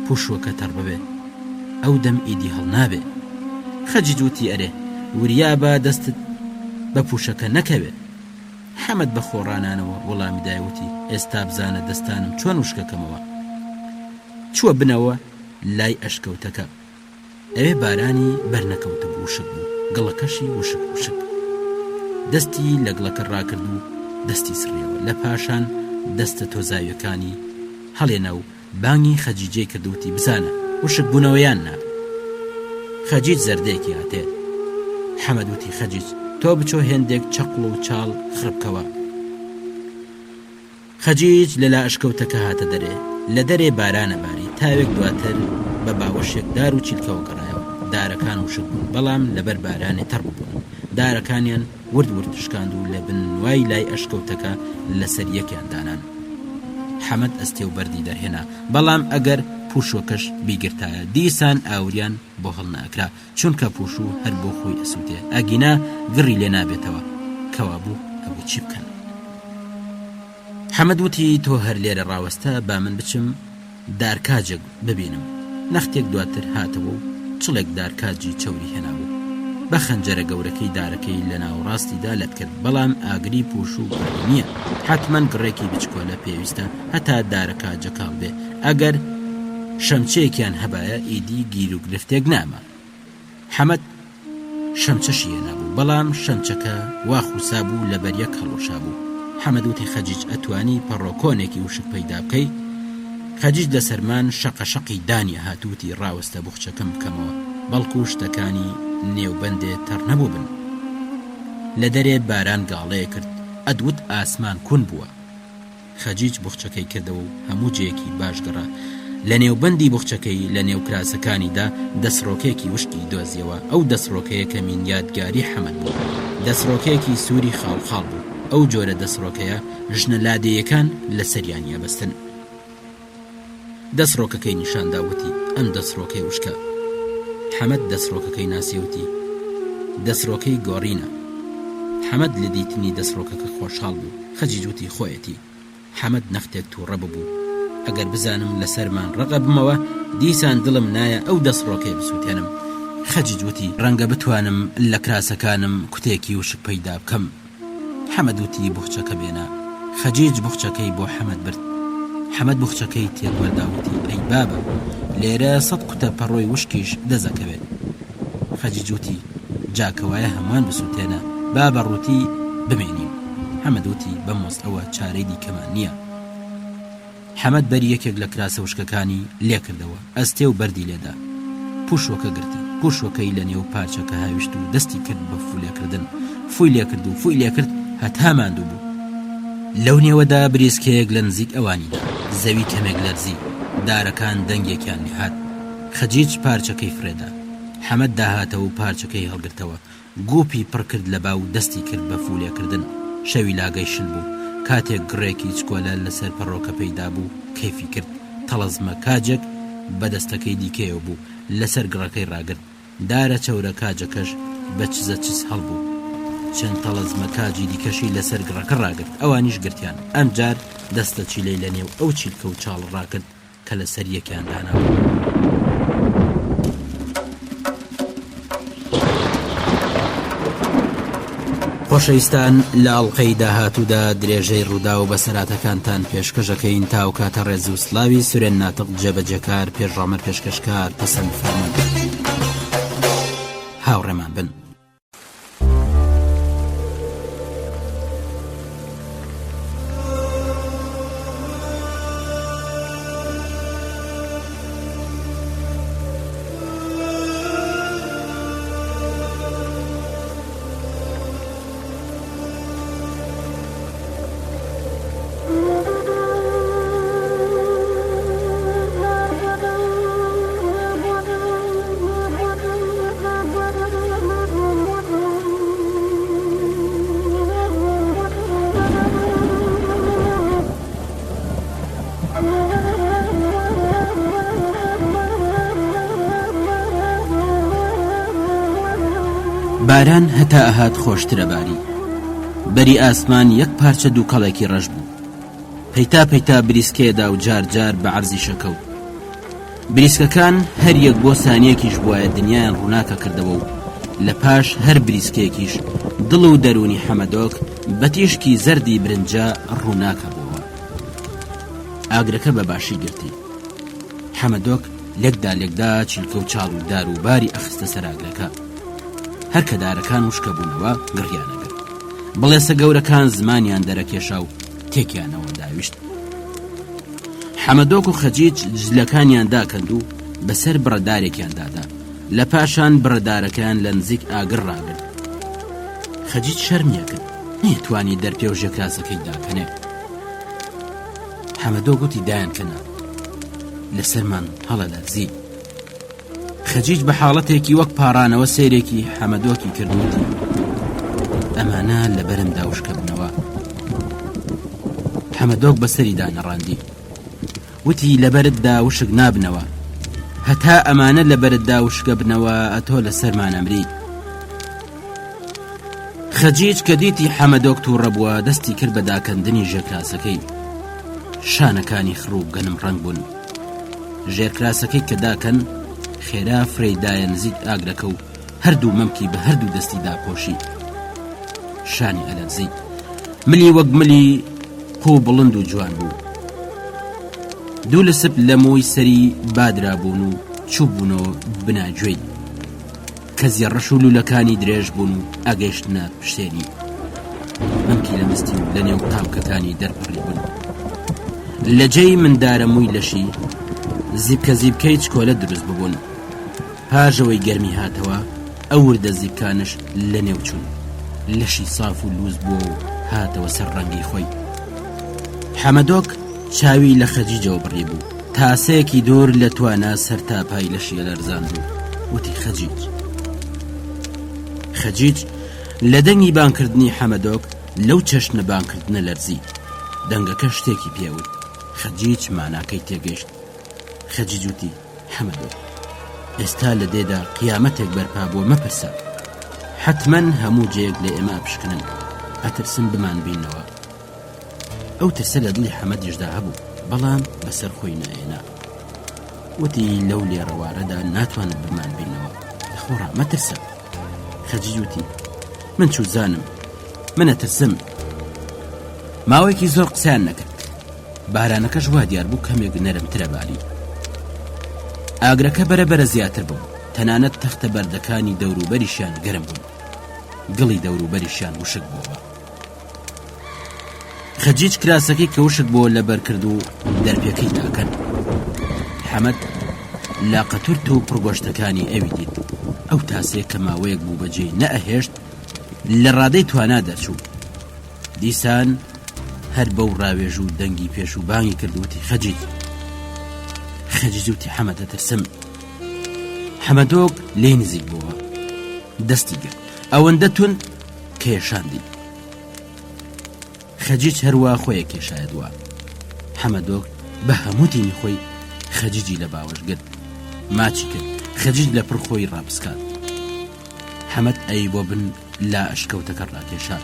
پوشوەکە تەڕ ببێ ئەو دەم ئیدی هەڵ نابێ. خەجیج وتی ئەرێ وریا بە دەستت بە پوشەکە نەکەوێ. حەمەد بە خۆڕانانەوە وەڵامی دایوتی ئێستا بزانە دەستانم چۆن وشکەکەمەوە. چووە بنەوە لای ئەشکەوتەکە. ئەوێ بارانی بەرنەکەوتە بوو وشک بوو گڵەکەشی وشک وشک. دەستی لە گڵەکە ڕاکرد و دەستی سڕیەوە. لە پاشان دەستە تۆزاویەکانی هەڵێنە و بانگی خەجیجەی کردوتی بزانە وشک بوونەوەیان نا. خەجیج زەردەیەکی هاتێ. حەمەد وتی خەجیج تۆ بچۆ هێندێک چەقڵ و چاڵ خڕبکەوە. خەجیج لەلا ئەشکەوتەکە هاتە دەرێ. لە دەرێ بارانە باری تاوێک دواتر بە باوەشێک دار و چیلکەوە گەڕایەوە. دارەکان وشک بوون بەڵام لەبەر بارانێ تەڕ بوون. دارەکانیان ورد ورد شکاند و لە بنوای لای ئەشکەوتەکە لەسەر یەکیان دانان. حەمەد ئەستێ و بەردی دەرهێنا بەڵام ئەگەر پوشوەکەش بیگرتایە دیسان ئاوریان بۆ هەڵ ناکرا چونکە پوشو هەر بۆ خۆی ئەسووتێ ئەگینا گڕی لێ نابێتەوە کەوا بوو ئەوە چی بکەن. حەمەد وتی تۆ هەر لێرە ڕاوەستە با من بچم دارکاجێک ببینم. نەختێک دواتر هاتەوە و چڵێک دارکاجی چەوری هێنابوو. بە خەنجەرە گەورەکەی دارەکەی لە ناوڕاستیدا لەت کرد بەڵام ئاگری پوشو گڕی نییە. حتمەن گڕێکی بچکۆلە پێویستە هەتا دارەکاجە کاڵ بێ. ئەگەر شەمچەیەکیان هەبایە ئیدی گیر و گرفتێک نامە. حەمەد شەمچەشی هێنابوو بەڵام شەمچەکە واخوسا بوو لەبەر یەک هەڵۆشا بوو. حەمەد وتی خەجیج ئەتوانی پەڕۆکۆنێکی وشک پەیدا بکەی. خەجیج لە سەرمان شەقەشەقی دانیە هاتووتی ڕاوەستە بوخچەکەم بکەمەوە بەڵکو شتەکانی نێوبەندێ تەڕ نەبوو بن. لە دەرێ باران گاڵەیە کرد ئەدوت ئاسمان کون بووە. خەجیج بوخچەکەی کردەوە و هەموو جەیەکی باش گەڕا. لە نێوبەندی بوخچەکەی لە نێو کراسەکانیدا دەسڕۆکێکی وشکی دۆزیەوە. ئەو دەسڕۆکەیە کەمین یادگاری حەمەد بوو. دەسڕۆکەیەکی سووری خاڵخاڵ بوو. ئەو جۆرە دەسڕۆکەیە ژنە لادەیەکان لە سەریانیە بەستن. دەسڕۆکەکەی نیشانداوتی ئەم دەسڕۆکەی وشکە. حەمەد دەسڕۆکەکەی ناسیوتی دەسڕۆکەی گۆڕینە. حەمەد لە دیتنی دەسڕۆکەکە خۆشحاڵ بوو. خەجیج وتی خۆیەتی. حەمەد نەختێک تووڕە ببوو. ئەگەر بزانم لەسەرمان ڕقە بمەوە دیسان دڵم نایە ئەو دەسڕۆکەی بسووتێنم. خەجیج وتی ڕەنگە بتوانم لە کراسەکانم کوتێکی وشک پەیدا بکەم. حەمەد وتی بوخچەکە بێنە. خەجیج بوخچەکەی بۆ حەمەد برد. حەمەد بوخچەکەی تێکوەرداوتی ئەی بابە لێرە 100 کوتە پەڕۆی وشکیش دەزەکەوێت. خەجیج وتی جاکەوایە هەمووان بسووتێنە با بەڕووتی بمێنیم. حەمەد وتی بەمۆست ئەوە چارەی دیکەمان نییە. حەمەد بەری یەکێک لە کراسە وشکەکانی لێ کردەوە ئەستێ و بەردی لێدا. پوشوەکە گرتی. پوشوەکەی لە نێو پارچەکە هاویشت و دەستی کرد بە فولێکردن. فوی لێ کرد و فوی لێ کرد هەتا ماندوو بوو. لەو نێوەدا بریسکەیەک لە نزیک ئەوانیدا زەوی کەمێک لەرزی. دارەکان دەنگێکیان لێهات. خەجیج پارچەکەی فرێدا. حەمەد داهاتەوە و پارچەکەی هەڵگرتەوە. گوپی پڕ کرد لە باو دەستی کرد بە فولێکردن. شەوی لاگەی شل بوو. کاتێک گڕێکی چکۆلە لەسەر پەڕۆکە پەیدا بوو کەیفی کرد. تەڵەزمە کاجێک بەدەستەکەی دیکەیەوە بوو لەسەر گڕەکەی ڕاگرت. دارە چەورە کاجەکەش بە چزە چز هەڵبوو. چەند تەڵەزمە کاجی دیکەشی لەسەر گڕەکە ڕاگرت. ئەوانیش گرتیان. ئەمجار دەستە چیلەی لە نێو ئەو چیلکە و چاڵ ڕاکرد کە لەسەر یەکیان دانابوو. خۆشەویستان لە ئەڵقەی داهاتوودا درێژەی ڕوودا و بەسەراتەکانتان پێشکەشەکەین تا و کاتە ڕێز و سلاوی سورێن ناتق جێبەجێکار پێشڕامەر پێشکەشکار پەسەند فەرمون هاوڕێمان بن. باران هەتا ئەهات خۆشترە باری. بەری ئاسمان یەک پارچە دووکەڵێکی ڕەش بوو. پەیتا پەیتا بریسکێدا و جار جار بە عەرزی شەکەوت. بریسکەکان هەر یەک بۆ سانیەکیش بوایە دنیایان ڕووناکە کردەوە و لە پاش هەر بریسکێکیش دڵ و دەرونی حەمەدۆک بە تیشکی زەردی برنجە ڕووناکە بووە. ئاگرەکە بە باشی گرتی. حەمەدۆک لێکدا چیلکە و چاڵ و دار و باری ئەخستە سەر ئاگرەکە. هەر کە دارەکان وشکە بوونەوە گڕیانەگرت. بەڵێسە گەورەکان زمانیان دەرەکێشا و تێکیانەوە داویشت. حەمەدۆک و خەجیج جلەکانیان داکەند و بەسەر بڕەدارێکیان دادا. لە پاشان بڕەدارەکان لە نزیک ئاگر ڕاگرت. خەجیج شەرمیە کرد، نەیتوانی دەرپێ و ژێکراسەکەی داکەنێ. حەمەدۆک گوتی دایانکەنە، لەسەرمان هەڵە لەرزی. خەجیج بە حاڵەتێکی وەک پاڕانەوە سەیرێکی حەمەدۆکی کردوتی ئەمانە لەبەرمدا وشکە بنەوە. حەمەدۆک بەسەری دانەڕاندی، وتی لەبەرتدا وشک نابنەوە، هەتا ئەمانە لەبەرتدا وشکە بنەوە ئەتۆ لەسەرمان ئەمری. خەجیج کە دیتی حەمەدۆک تووڕە بووە دەستی کرد بە داکەندنی ژێرکراسەکەی. شانەکانی خڕوو گەنم ڕەنگ بوون. ژێرکراسەکەی کە داکەن خێرا فرەیدایە نزیک ئاگرەکە و هەردوو مەمکی بە هەردوو دەستی داپۆشی. شانی ئەلەرزی ملی وەک ملی قوو بڵند و جوان بوو. دوو لە سپ لە مۆی سەری بادرا بوون و چوو بوونەوە بناگوێی کە زێڕەش و لولەکانی درێژ بوون و ئاگەیشتنە پشتێنی. مەمکی لە مستی و لە نێو تاوکەکانی دەرپەڕی بوون. لە جێی مندارە مووی لەشی زیبکە زیبکەی چکۆلە دروست ببوون. پاژەوەی گەرمی هاتەوە ئەو وردە زیبکانش لە نێو چوون. لەشی صاف و لوز بووە و هاتەوە سەر ڕەنگی خۆی. حەمەدۆک چاوی لە خەجیجەوە بڕی بوو. تاسەیەکی دوور لە توانە سەر تاپای لەشیە لەرزاند و وتی خەجیج لە دەنگی بانکردنی حەمەدۆک لەو چەشنە بانکردنە لەرزی. دەنگەکە شتێکی پێوت. خەجیج ماناکەی تێگەیشت. خەجیج وتی حەمەدۆک ئێستا لە دێدا قیامەتێک بەرپا بووە، مەپرسە، حتمەن هەموو جێک لە ئێمە پشکنن، ئەترسم بمان بینەوە. ئەو ترسە لە دڵی حەمەدیشدا هەبوو، بەڵام بەسەر خۆی نائێنا. وتی لەو لێڕەوارەدا ناتوانم بمان بینەوە، خۆڕا مەترسە. خەجیج وتی من چوو زانم، منە ترسم. ماوەیەکی زۆر قسەیان نەکرد. بارانەکەش وا دیار بوو کەمێک نەرمترە باری. ئاگرەکە بەرەبەرە زیاتر بوو. تەنانەت تەختە بەردەکانی دەوروبەریشیان گەرم بوون. گڵی دەوروبەریشیان وشک بووە. خەجیج کراسەکەی کە وشک بۆ لەبەر کرد و دەرپێکەی تاکەن. حەمەد لاقەتورت و پڕگۆشتەکانی ئەوی دیت. ئەو تاسەیە کە ماوەیەک بوو بەجێ نەئەهێشت لە ڕادەی توانا دەرچوو. دیسان هەر بەو ڕاوێژ و دەنگی پێش و بانگی کردوتی خەجیج وتی حەمەدە ترسم. حەمەدۆک لێ نزیک بووە، دەستی گرت ئەوەندە تون کێشاندی. خەجیج هەروە خۆیە کێشایەدوە. حەمەدۆک بە هەموو دینی خۆی خەجیجی لە باوەش گرت، ماچی کرد. خەجیج لە پڕ خۆی ڕاپسکات. حەمەد ئەی بۆ بن لا ئەشکەوتەکە ڕاکێشا.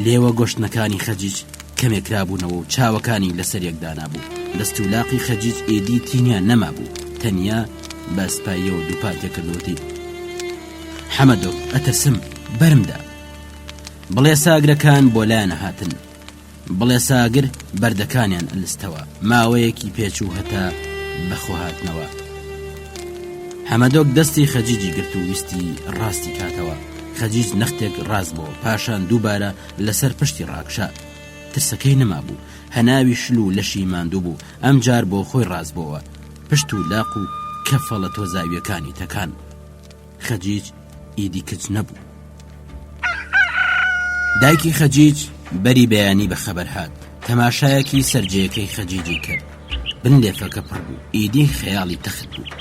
لێوە گۆشتنەکانی خەجیج کەمێک رابوونەوە و چاوەکانی لەسەر یەکدانا بوو. دەست و لاقی خەجیج ئێدی تینیان نەما بوو، تەنیا بە سپاییەوە دووپاتێ کردوتی حەمەدۆک ئەترسم، بەرمدا. بڵێ ساگرەکان بۆ لایەنە هاتن. بڵێ ساگر بەردەکانیان ئەلستەوە. ماوەیەکی پێچوو هەتا بەخۆ هاتنەوە. حەمەدۆک دەستی خەجیجی گرت و ویستی ڕاستی کاتەوە. خەجیج نەختێک ڕاست بووە، پاشان دووبارە لەسەر پشتی ڕاکشا. ترسەکەی نەما بوو، هەناوی شل و لەشی ماندوو بوو. ئەم جار بۆ خۆی ڕاست بووە، پشت و لاق و کەفەڵە تۆزاویەکانی تەکان. خەجیج ئیدی کچ نەبوو. دایکی خەجیج بەری بەیانی بەخەبەر هات. تەماشایەکی سەرجەیەکەی خەجیجی کرد. بن لێفەکە پڕ بوو، ئیدی خەیاڵی تەخت بوو.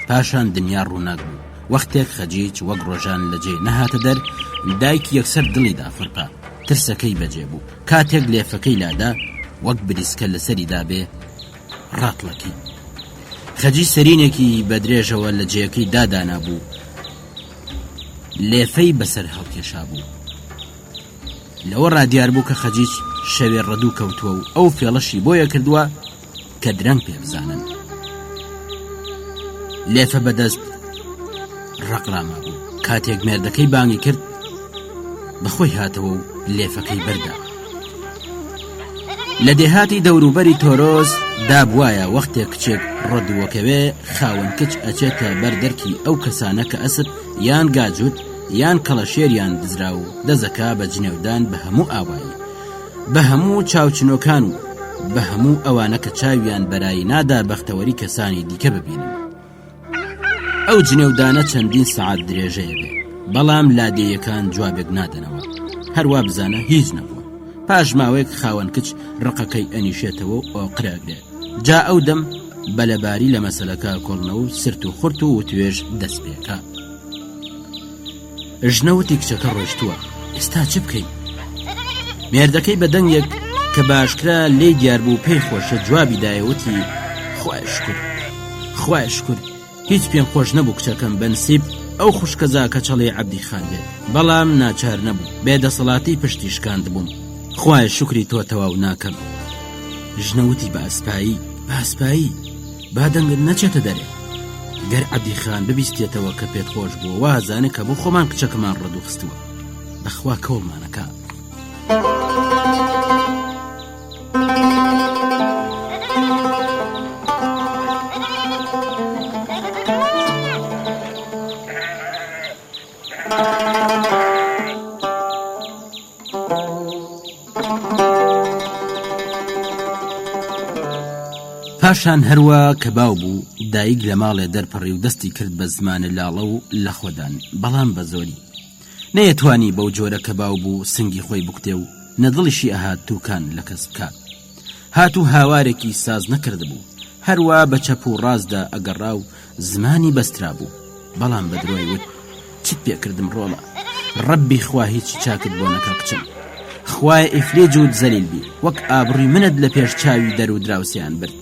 پاشان دنیا ڕووناک بوو. وەختێک خەجیج وەک ڕۆژان لە جێ نەهاتە دەر، دایکی یەکسەر دڵی دافڕپا. ترسەکەی بەجێ بوو. کاتێک لێفەکەی لادا وەک بریسکە لەسەری دابێ ڕاتڵەکی. خەجیج سەرینێکی بەدرێژەوە لە جێەکەی دادانا بوو. لێفەی بەسەر هەڵکێشا بوو. لەوە ڕادیار بوو کە خەجیج شەوێ ڕەدوو کەوتووە و ئەو فێڵەشی بۆیە کردووە کە درەنگ پێ بزانن. لێفە بەدەست ڕقلاما بوو. کاتێک مێردەکەی بانگی کرد بەخۆی هاتەوە و لێفەکەی بەردا. لە دێهاتی دەوروبەری تۆرۆس دابوایە وەختێک کچێک ڕەدووەکەوێ خاوەن کچ ئەچێتە بەردەرکی ئەو کەسانە کە ئەسب یان گاجوت یان کەڵەشێریان دزرا و دەزەکا بە جنێودان بە هەموو ئاوایی، بە هەموو چاوچنۆکان و بە هەموو ئەوانە کە چاویان بەرایی نادا بەختەوەری کەسانی دیکە ببینن. ئەو جنێودانە چەندین سەعات درێژەیە بێ، بەڵام لادێیەکان جوابێک نادەنەوە، هەروە بزانە هیچ نەبووە. پاش ماوەیەک خاوەن کچ ڕقەکەی ئەنیشێتەوە و ئۆقراگرێت. جا ئەو دەم بەلەباری لە مەسەلەکە کۆڵنەوە و سرت و خورت و توێژ دەست پێکا. ژنەوتی کچەکە ڕۆیشتووە، ئێستا چ بکەین؟ مێردەکەی بە دەنگێک کە باشکرا لێی دیار بوو پێی خۆشە جوابی دایەوتی خوای شکر هیچ پێم خۆش نەبوو کچەکەم بەنسیب ئەو خوشکەزا کە چەڵێ عەبدی خان بێت، بەڵام ناچار نەبوو، بێدەسەڵاتی پشتی شکاند بووم. خوای شکری تۆ تەواو ناکەم. ژنەوتی بە ئەسپایی با دەنگت نەچێتە دەرێ. گەر عەبدی خان ببیستێتەوە کە پێت خۆش بووە وازانە کە بۆ خۆمان کچەکەمان ڕەدوو خستووە، بەخوا کەوڵمانەکە. پاشان هەروە کە باو بوو دایک لە ماڵێ دەرپەڕی و دەستی کرد بە زمانە لاڵە و لە خۆدان، بەڵام بە زۆری نەیەتوانی بەو جۆرە کە باو بوو سنگی خۆی بکتێ و نەدڵیشی ئەهات تووکان لە کەس بکات. هاتوو هاوارێکی ساز نەکرد بوو، هەروە بە چەپ و ڕازدا ئەگەڕا و زمانی بەسترا بوو، بەڵام بە درۆی وت چت پێکردم ڕۆڵە، ڕەبی خوا هیچی چاکت بۆ نەکا کچم، خوای ئیفلێج و زەلیل بی وەک ئابڕووی منت لە پێش چاوی دەر و دراوسیان برد،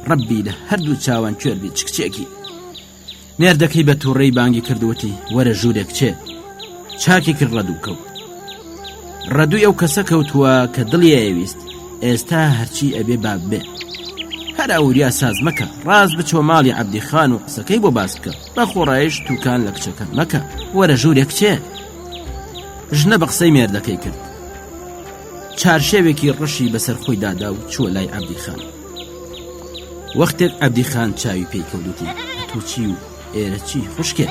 ڕەبی لە هەردوو چاوان کوێر بی چ کچێکی. مێردەکەی بە تووڕەی بانگی کردووەتی وەرە ژوورێک چێ، چاکی کرد ڕەدوو کەوت. ڕەدووی ئەو کەسە کەوتووە کە دڵی ئەویست ئێستا هەرچی ئەبێ باب بێ. هەر ئەوریا ساز مەکە، ڕاز بچۆ ماڵی عەبدی خان و قسەکەی بۆ باس بکە، بە خۆڕایش تووکان لە کچەکە مەکە، وەرە ژوورێک چێ. ژنە بە قسەی مێردەکەی کرد، چارشێوێکی ڕەشی بەسەر خۆی دادا و چووە لای عەبدی خان. وەختێک عەبدی خان چاوی پێی کەوتوتی تۆ چی و ئێرە چی خوشکێ؟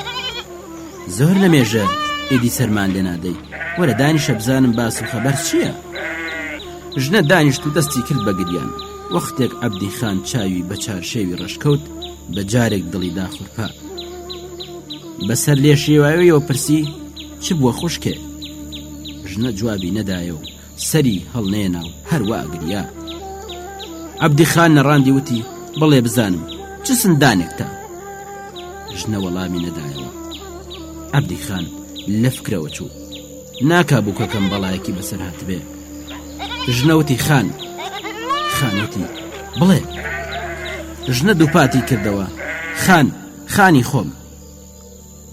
زۆر لەمێژە ئیدی سەرمان لێ نادەی، وەرە دانیشە بزانم باس و خەبەر چییە؟ ژنە دانیشت و دەستی کرد بە گریان. وەختێک عەبدی خان چاوی بە چارشێوی ڕەشکەوت بە جارێک دڵی داخورپا، بەسەر لێ شێوایەوە پرسی چ بووە خوشکێ؟ ژنە جوابی نەدایە و سەری هەڵنێنا و هەروە ئەگریا. عەبدی خان نەڕاندی وتی بڵێ بزانم چ سندانێکتە؟ ژنە وەڵامی نەدایەوە. عەبدی خان لە فکرەوە چوو، ناکا بووکەکەم بەڵایەکی بەسەر هاتبێ. ژنەوتی خانوتی بڵێ. ژنە دووپاتی کردەوە، خانی خۆم.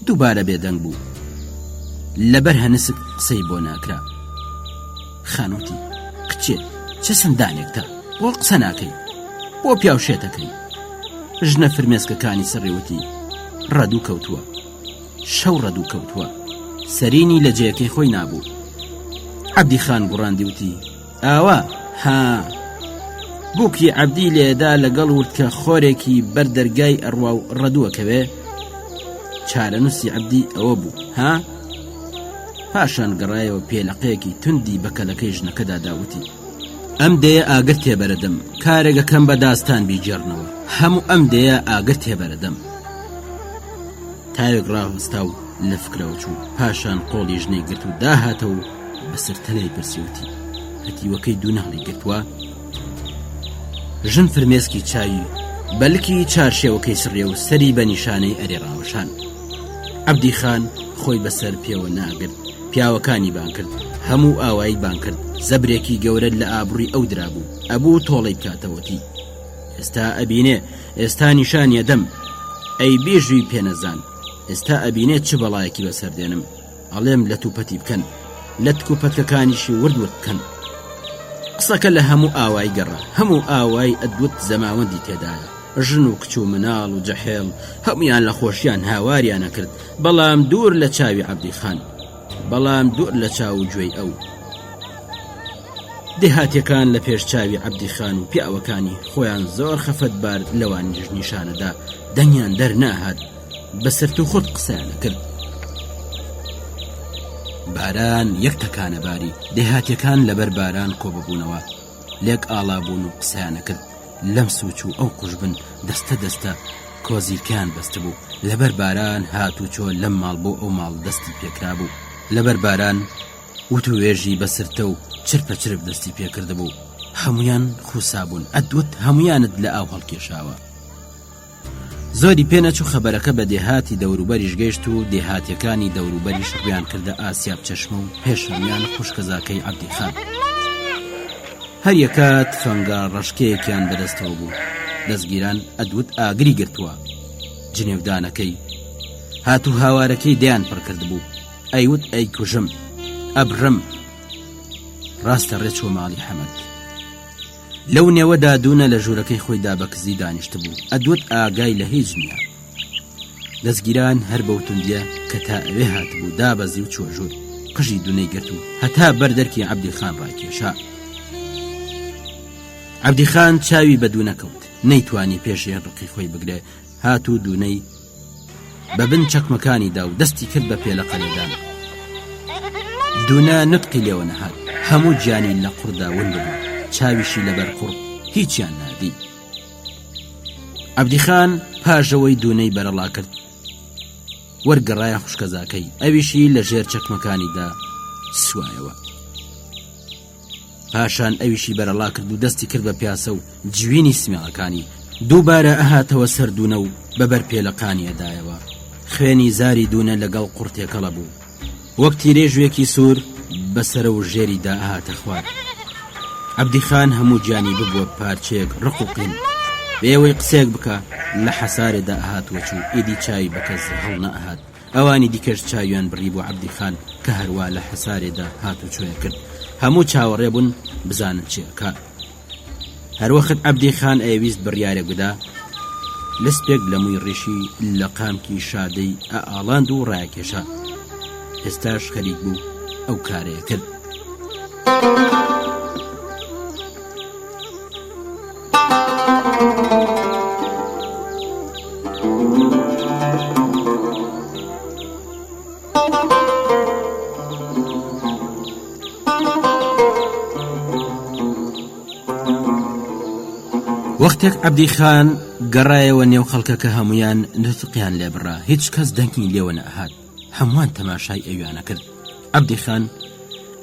دووبارە بێدەنگ بوو، لەبەر هەنسک قسەی بۆ ناکرا. خانوتی کچێ چه سندانێکتە بۆ قسە ناکەی، بۆ پیاوشێتەکەی؟ ژنە فرمێسکەکانی سڕیوتی ڕەدوو کەوتووە، شەو ڕەدوو کەوتووە، سەرینی لە جێەکەی خۆی نابوو. عەبدی خان گوڕاندی وتی ئاوا ها بووکی عەبدی لێدا لەگەڵ ورتکە خۆرێکی بەردەرگای ئەڕوا و ڕەدووەکەوێ. چارەنووسی عەبدی ئەوە بوو ها. پاشان گەڕایەوە پێلەقەیەکی توندی بە کەلەکەی ژنەکەدا داوتی ئەم دەیە ئاگر تێبەرەدەم، کارێگەکەم بە داستان بیجێڕنەوە، هەموو ئەم دەیە ئاگر تێبەرەدەم. تاوێک ڕاهستا و لە فکرەوە چوو. پاشان قۆڵی ژنەی گرت و داهاتە و بەسەر تەلەی پرسیوتی هەتیوەکەی دوو ناڵی گرتووە؟ ژن فرمێسکی چاوی بەلکی چارشێوەکەی سڕێ و سەری بە نیشانەی ئەرێ ڕاوەشان. عەبدی خان خۆی بەسەر پێوە ناگرت، پیاوەکانی بان کرد، هەموو ئاوایی بان کرد. زەبرێکی گەورە لە ئابڕووی ئەو درابوو، ئەبوو تۆڵەی بکاتەوەتی ئێستا ئەبینێ، ئێستا نیشانیە دەم، ئەی بێژووی پێنەزان، ئێستا ئەبینێت چ بەڵایەکی بەسەردێنم، ئەڵێم لە تووپەتی بکەن، لە تکوپەتەکانیشی ورد بکەن. قسەکە لە هەموو ئاوای گەڕا، هەموو ئاوای ئەدوت زەماوەندی تێدایە، ژن و کچ و مناڵ و جەحێڵ هەمویان لە خۆشیان هاواریانە کرد، بەڵام دوور لە چاوی عەبدیخان، بەڵام دوور لە چاو گوێی ئەو. دێهاتیەکان لە پێش چاوی عەبدیخان و پیاوەکانی خۆیان زۆر خەفەتبار لەوان نیشانەدا دەنگیان دەرناهات، بەسرت و خۆت قسەیانە کرد. باران یەک تەکانە باری، دێهاتیەکان لەبەر باران کۆببوونەوە لێک ئاڵابوون و قسەیانە کرد. لەم سوچ و ئەو قوژبن دەستە دەستە کۆزیرکیان بەستە بوو، لەبەر باران هات و چۆ لەم ماڵ بۆ ئەو ماڵ دەستی پێکرا بوو، لەبەر باران وت و وێژی بەسرتە و چرپە چرپ دەستی پێکرد بوو، هەمویان خوسابوون، ئەدوت هەمویانت لە ئاو هەڵکێشاوە. زۆری پێنەچوو خەبەرەکە بە دێهاتی دەوروبەریش گەیشت و دێهاتیەکانی دەوروبەریش ڕویان کردە ئاسیاب چەشمە و پێشەمیان خوشکەزاکەی عەبدیخان. هەر یەکات فەنگا ڕەشکەیەکیان بەدەستەوە بوو، دەستگیران ئەدوت ئاگری گرتووە، جنێودانەکەی هاتوو هاوارەکەی دەیان پڕ کرد بوو، ئەیوت ئەی کوژم ئەبرم، ڕاستە ڕێچوە ماڵی حەمەد. لەو نێوەدا دوونە لە ژوورەکەی خۆیدا بە کزی دانیشت بوو، ئەدوت ئاگای لە هیچ نییە. دەستگیران هەر بەوتوندیە کە تا ئەوێ هاتبوو دابەزی و چۆ ژوور، قژی دوونەی گرت و هەتا بەردەرکی عەبدیخان ڕاکێشا. عەبدیخان چاوی بە دوو نەکەوت، نەیتوانی پێشێ ڕقی خۆی بگرێ، هات و دوونەی بە بن چەکمەکانیدا و دەستی کرد بە پێلەقە لێدان. دوونە نوتقی لێوە نەهات، هەموو گیانی لە قوڕدا ون بوو، چاویشی لەبەر قوڕ هیچیان نادی. عەبدیخان پاژەوەی دوونەی بەرەڵا کرد، وەرگەڕایە خوشکەزاکەی، ئەویشی لە ژێر چەکمەکانیدا سوایەوە. پاشان ئەویشی بەرەڵا کرد و دەستی کرد بە پیاسە و جوینی سمێڵەکانی، دووبارە ئەهاتەوە سەر دوونە و بەبەر پێلەقانی ئەدایەوە. خوێنی زاری دوونە لەگەڵ قوڕتێکەڵە بوو، وەک تیرێژوێکی سوور بەسەرە و ژێریدا ئاهاتە خوار. عەبدیخان هەموو گیانی ببووە پارچەیەک ڕق و قین، بێوەی قسێک بکە لە حەسارێدا ئاهاتوە چوو، ئیدی چاوی بەکەس هەڵ نەئەهات. ئەوانی دیکەش چاویان بڕی بۆ عەبدیخان کە هەروە لە حەسارێدا هات و چۆیە کرد، هەموو چاوەڕێ بوون بزانن چێکە. هەروەخت عەبدیخان ئەویست بڕیارێک بدا، لەسپێک لە مووی ڕیشی لە قامکی شادەی ئاڵاند و ڕایەکێشا. ئێستاش خەریک بوو ئەو کارەیە کرد. وەختێک عەبدیخان گەڕایەوە نێو خەڵکەکە هەمویان نوتقیان لێبڕا، هیچ کەس دەنگی لێوە نەهات، هەمووان تەماشای ئەویانە کرد. عەبدیخان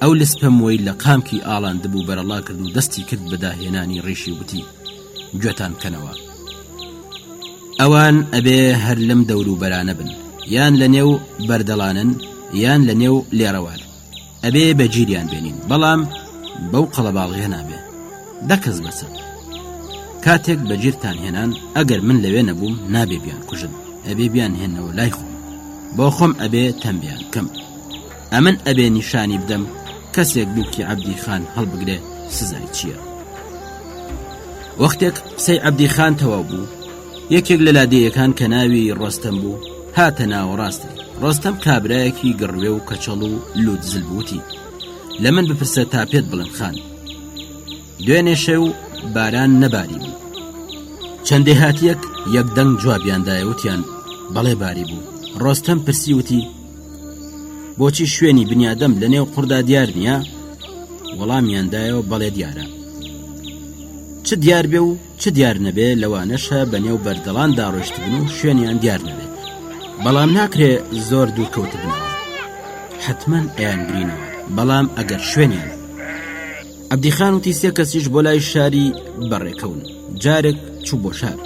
ئەو لسپەمۆی لە قامکی ئاڵاند بوو بەرەڵا کرد و دەستی کرد بەداهێنانی ڕیشی وتی گوێتان بکەنەوە، ئەوان ئەبێ هەر لەم دەوروبەرانە بن، یان لە نێو بەردەڵانن یان لە نێو لێڕەوار، ئەبێ بەگیریان بێنین، بەڵام بەو قەڵەباڵغیە نابێ، دەکەس بەسە کاتێک بەگیرتان هێنان ئەگەر من لەوێ نەبووم نابێ بیان کوژن، ئەبێ بیان هێنەوە لای خۆم، بۆ خۆم ئەبێ تەمبیان کەم، ئەمن ئەبێ نیشانی بدەم کەسێک دووکی عەبدیخان هەڵبگرێ سزای چییە. وەختێک قسەی عەبدیخان تەواو بوو، یەکێک لە لادێیەکان کە ناوی ڕۆستەم بوو هاتە ناوەڕاستی. ڕۆستەم کابرایەکی گڕوێ و کەچەڵ و لوودزل بووتی، لە من بپرسە تا پێت بڵێم خان. دوێنێ شەو باران نەباری بوو، چەندێ هاتیەک یەکدەنگ جوابیاندایەوتیان بەڵێ باری بوو. ڕۆستەم پرسی وتی بۆچی شوێنی بنیادەم لە نێو قوڕدا دیار نییە؟ وەڵامیاندایەوە بەڵێ دیارە، چ دیار بێ و چ دیار نەبێ لەوانەشە بە نێو بەردەڵاندا ڕۆشتبن و شوێنیان دیار نەبێت، بەڵام ناکرێ زۆر دوور کەوت بنەوە، حتمەن ئەیان گرینەوە، بەڵام ئەگەر شوێنیان. عەبدیخان وتی سێ کەسیش بۆ لای شاری بەڕێکەون، جارێک چوو بۆ شار،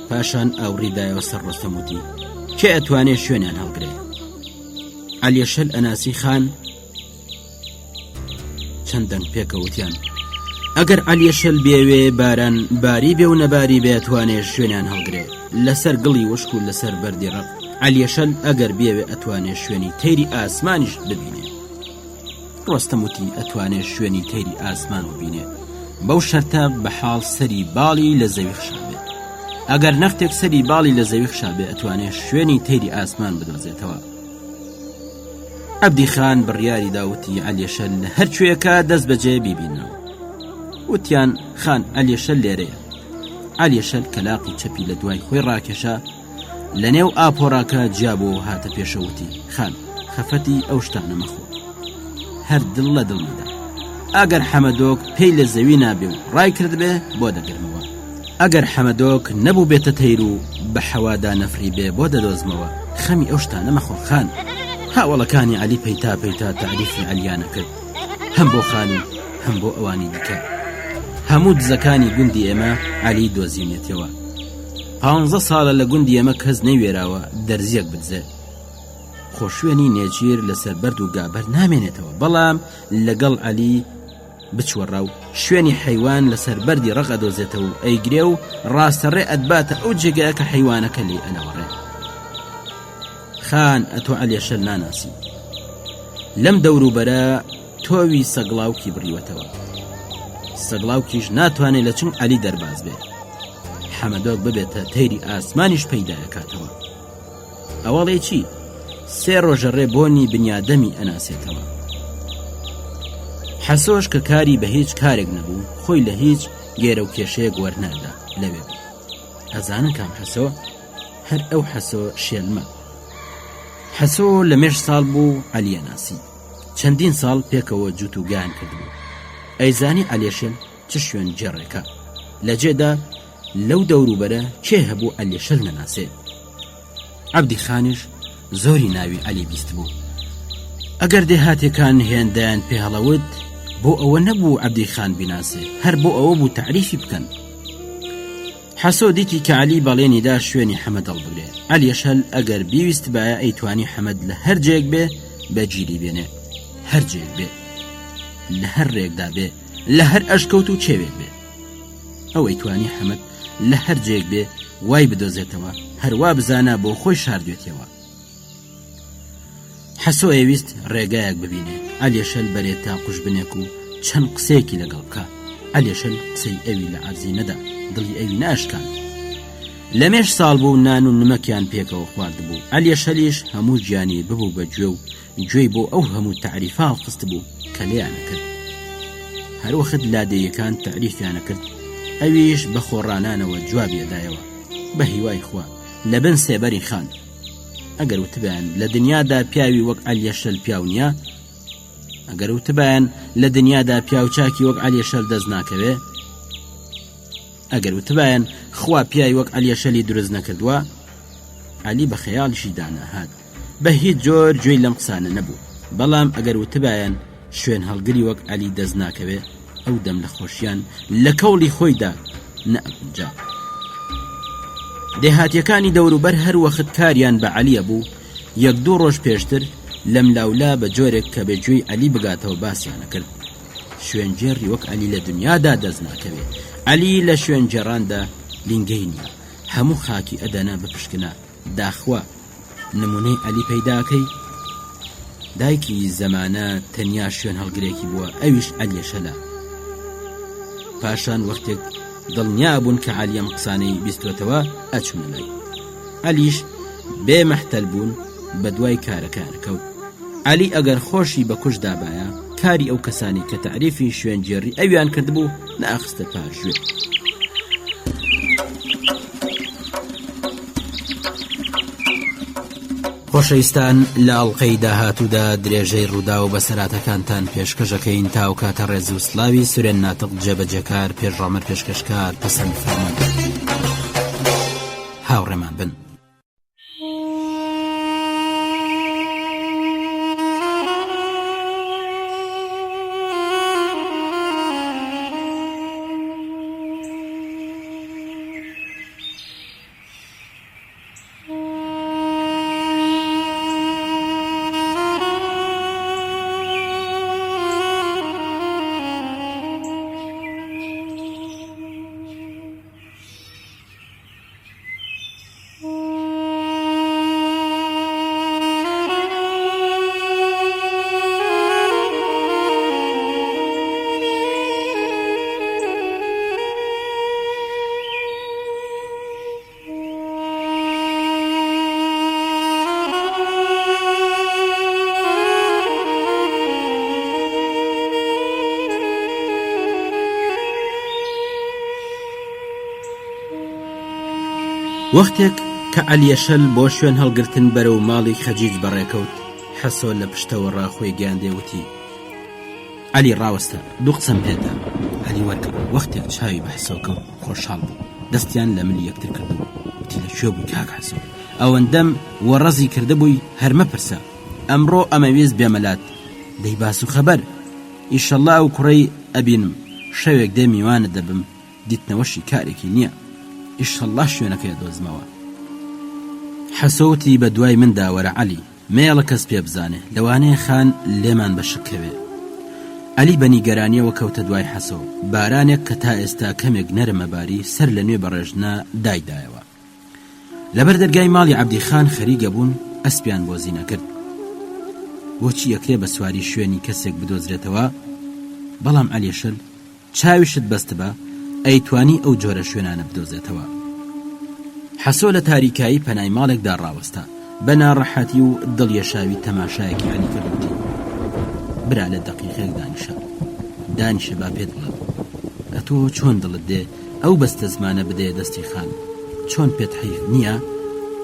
پاشان ئاوڕیدایەوە سەر ڕۆستەم وتی کێ ئەتوانێ شوێنیان هەڵگرێ؟ عەلیەشەل ئەناسی خان چەندەن پێکەوتیان ئەگەر عەلیەشەل بێوێ باران باری بێ و نەباری بێ ئەتوانێ شوێنیان هەڵگرێ، لەسەر گڵی وشک و لەسەر بەردی ڕق. عەلیەشەل ئەگەر بێوێ ئەتوانێ شوێنی تەیری ئاسمانیش ببینێ. ڕۆستەم وتی ئەتوانێت شوێنی تەیری ئاسمان ببینێ، بەو شەرتە بە حاڵ سەری باڵی لە زەوی خشابێ. ئەگەر نەختێک سەری باڵی لە زەوی خشابێ ئەتوانێت شوێنی تەیری ئاسمان بدۆزێتەوە. عەبدی خان بڕیاری داوتی عەلیێشەل لە هەر کوێیەکە دەست بەجێ بیبینەوە. وتیان خان عەلیێشەل لێرەیە. عەلیێشەل کەلاقی چەپی لە دوای خۆی ڕاکێشا، لە نێو ئاپۆڕاکە جیابەوە هاتە پێشەوتی خان خەفەتی ئەو شتانە مەخۆ، هەر دڵ لە دڵ مەدا. ئەگەر حەمەدۆک پێی لە زەوی نابێ و ڕای کرد بێ بۆ دەگرمەوە، ئەگەر حەمەدۆک نەبوو بێتە تەیر و بە حەوادا نەفری بێ بۆ دەدۆزمەوە، خەمی ئەو شتانە مەخۆ. خان هاوڵەکانی عەلی پەیتا تەعریفی عەلیانە کرد، هەم بۆ خان و هەم بۆ ئەوانی دیکە. هەموو دزەکانی گوندی ئێمە عەلی دۆزینێتەوە. 15 ساڵە لە گوندی ئێمە کەس نەیوێراوە دەرزیەک بدزێ. خۆشوێنی نێچیر لەسەر بەرد و گابەر نامێنێتەوە، بەڵام لەگەڵ عەلی بچوەڕا و شوێنی حەیوان لەسەر بەردی ڕەق ئەدۆزێتەوە و ئەیگرێ و ڕاستەڕێ ئەدباتە ئەو جێگایە کە حەیوانەکە لێ ئەنەوەڕێ. خان ئەتۆ عەلیێشەل ناناسی، لەم دەوروبەرە تۆوی سەگڵاوکی بڕیوەتەوە. سەگڵاوکیش ناتوانێت لە چنگ عەلی دەرباز بێ. حەمەدۆک ببێتە تەیری ئاسمانیش پەیدایەکاتەوە. ئەوەڵێ چی؟ 3 ڕۆژە ڕێ بۆنی بنیادەمی ئەناسێتەوە. حەسۆش کە کاری بە هیچ کارێک نەبوو، خۆی لە هیچ گێرە و کێشەیەک وەرنادا لەوێ بوو. ئەزانن کام حەسۆ؟ هەر ئەو حەسۆ شێلمە. حەسۆ لە مێش ساڵ بوو عەلیە ناسی، چەندین ساڵ پێکەوە جووت و گیان کردبوو. ئەیزانی عەلیێشەل چ شوێن جێڕێکە لە جێدا لەو دەوروبەرە کێ هەبوو عەلیێشەل نەناسێ. عەبدی خانیش زۆری ناوی عەلی بیست بوو. ئەگەر دێهاتێکان هێندەیان پێ هەڵەوت، بۆ ئەوە نەبوو عەبدی خان بیناسێ، هەر بۆ ئەوە بوو تعریفی بکەن. حەسۆ دیتی کە عەلی بەڵێنیدا شوێنی حەمەد هەڵبگرێ. عەلیێشەل ئەگەر بیویست بایە ئەیتوانی حەمەد لە هەر جێک بێ بەگیری بێنێ، هەر جێک بێ، لە هەر ڕێکدا بێ، لە هەر ئەشکەوت و چێوێک بێ. ئەو ئەیتوانی حەمەد لە هەر جێک بێ وای بدۆزێتەوە، هەروا بزانە بۆ خۆی شاردوێتەوە. حەسۆ ئەویست ڕێگایەک ببینێ، عەلیێشەل بەرێت تا قوش بنێک و چەند قسەیەکی لەگەڵ بکە. عەلیێشەل قسەی ئەوی لە عەرزی نەدا، دڵی ئەوی ناشکان. لە مێش ساڵ بوو نان و نمەکیان پێکەوە خواردبوو. عەلیێشەلیش هەموو گیانی ببوو بە گوێ و گوێی بۆ ئەو هەموو تعریفا هەڵخست بوو کە لێیانە کرد. هەروەخت لادەیەکان تعریفیانە کرد، ئەویش بە خۆڕانانەوە جوابیەدایەوە بە هیوای خوا لە بن سێبەری خان. ئەگەر وتبیان لە دنیادا پیاوی وەک عەلیێشەل پیاو نییە، ئەگەر وتبیان لە دنیادا پیاو چاکی وەک عەلیێشەل دەست ناکەوێ، ئەگەر وتبیان خوا پیاوی وەک عەلیێشەلی دروست نەکردووە، عەلی بە خەیاڵیشی دانەهات. بە هیچ جۆر گوێی لەم قسانە نەبوو. بەڵام ئەگەر وتبیان شوێن هەڵگری وەک عەلی دەست ناکەوێ، ئەو دەم لە خۆشیان لە کەوڵی خۆیدا نەئەگونجا. دێهاتیەکانی دەوروبەر هەر وەخت کاریان بە عەلیە بوو. 1-2 ڕۆژ پێشتر لەم لاولا بە جۆرێک کە بێگوێی عەلی بگاتەوە باسییانە کرد. شوێنجێڕی وەک عەلی لە دنیادا دەست ناکەوێ. عەلی لە شوێنجێڕاندا لینگەی نییە، هەموو خاکی ئەدەنا بپشکنە. داخوا نمونەی عەلی پەیداکەی. دایکی زەمانە تەنیا شوێن هەڵگرێکی بووە، ئەویش عەلیێشەلە. پاشان وەختێک دڵنیا بوون کە عەلی ئەم قسانەی بیستوێتەوە، ئەچوونە لای عەلیش بێ مەحتەل بوون بە دوای کارەکان کەوت. عەلی ئەگەر خۆشی بە کوش دابایە، کاری ئەو کەسانی کە تعریفی شوێنجێڕی ئەویان کردبوو نەئەخستە پاشوێ. خۆشەویستان، لە ئەڵقەی داهاتوودا درێژەی ڕوودا و بەسەراتەکانتان پێشکەشەکەین تا و کاتە ڕێز و سلاوی سورێن ناتق جێبەجێکار پێشڕامەر پێشکەشکار پەسەند فەرمان. هاوڕێمان بن. وەختێک کە عەلیەشەل بۆ شوێن هەڵگرتن بەرەو ماڵی خەجیج بەڕێکەوت، حەسۆ لە پشتەوە ڕاخۆی گیاندێوتی: عەلی ڕاوەستە، دوو قسەم پێدا. عەلی وەرگرت. وەختێک چاوی بە حەسۆ کەوت، خۆشحاڵ بوو، دەستیان لە ملی یەکتر کردو. وتی: لەکوێ بووی کاک حەسۆ؟ ئەوەندەم وەڕەزی کردبووی هەرمە پرسە، ئەمڕۆ ئەمەویست بێمەلات، دەی باس و خەبەر، ئیشەڵڵا ئەو کوڕەی ئەبینم، شەوێک دێ میوانە دەبم، دیتنەوەشی کارێکی نییە، ئیشەڵڵا شوێنەکەی دۆزمەوە. حەسۆوتی: بە دوای مندا وەرە عەلی، مێڵە کەس پێ بزانێ، لەوانەیە خان لێمان بەشکەوێ. عەلی بە نیگەرانیەوە کەوتە دوای حەسۆ. بارانێک کە تا ئێستا کەمێک نەرمەباری سەر لە نوێ بەڕێژنا دایدایەوە. لەبەر دەرگای ماڵی عەبدیخان خەریگە بوون، ئەسپیان بۆ زینە کرد. بۆچی ئەکرێ بە سواری شوێنی کەسێک بدۆزرێتەوە؟ بەڵام عەلیەشەل چاویشت بەست بە ئەیتوانی ئەو جۆرە شوێنانە بدۆزێتەوە. حەسۆ لە تاریکایی پەنای ماڵێکدا ڕاوەستا، بە ناڕەحەتی و دڵیەشاوی تەماشایەکی عەلی کردوتی: برا لە دەقیقێک دانیشە با پێت بڵێم، ئەتۆ چۆن دڵت دێ ئەو بەستە زمانە بدێ دەستی خان؟ چۆن پێت حەیف نییە؟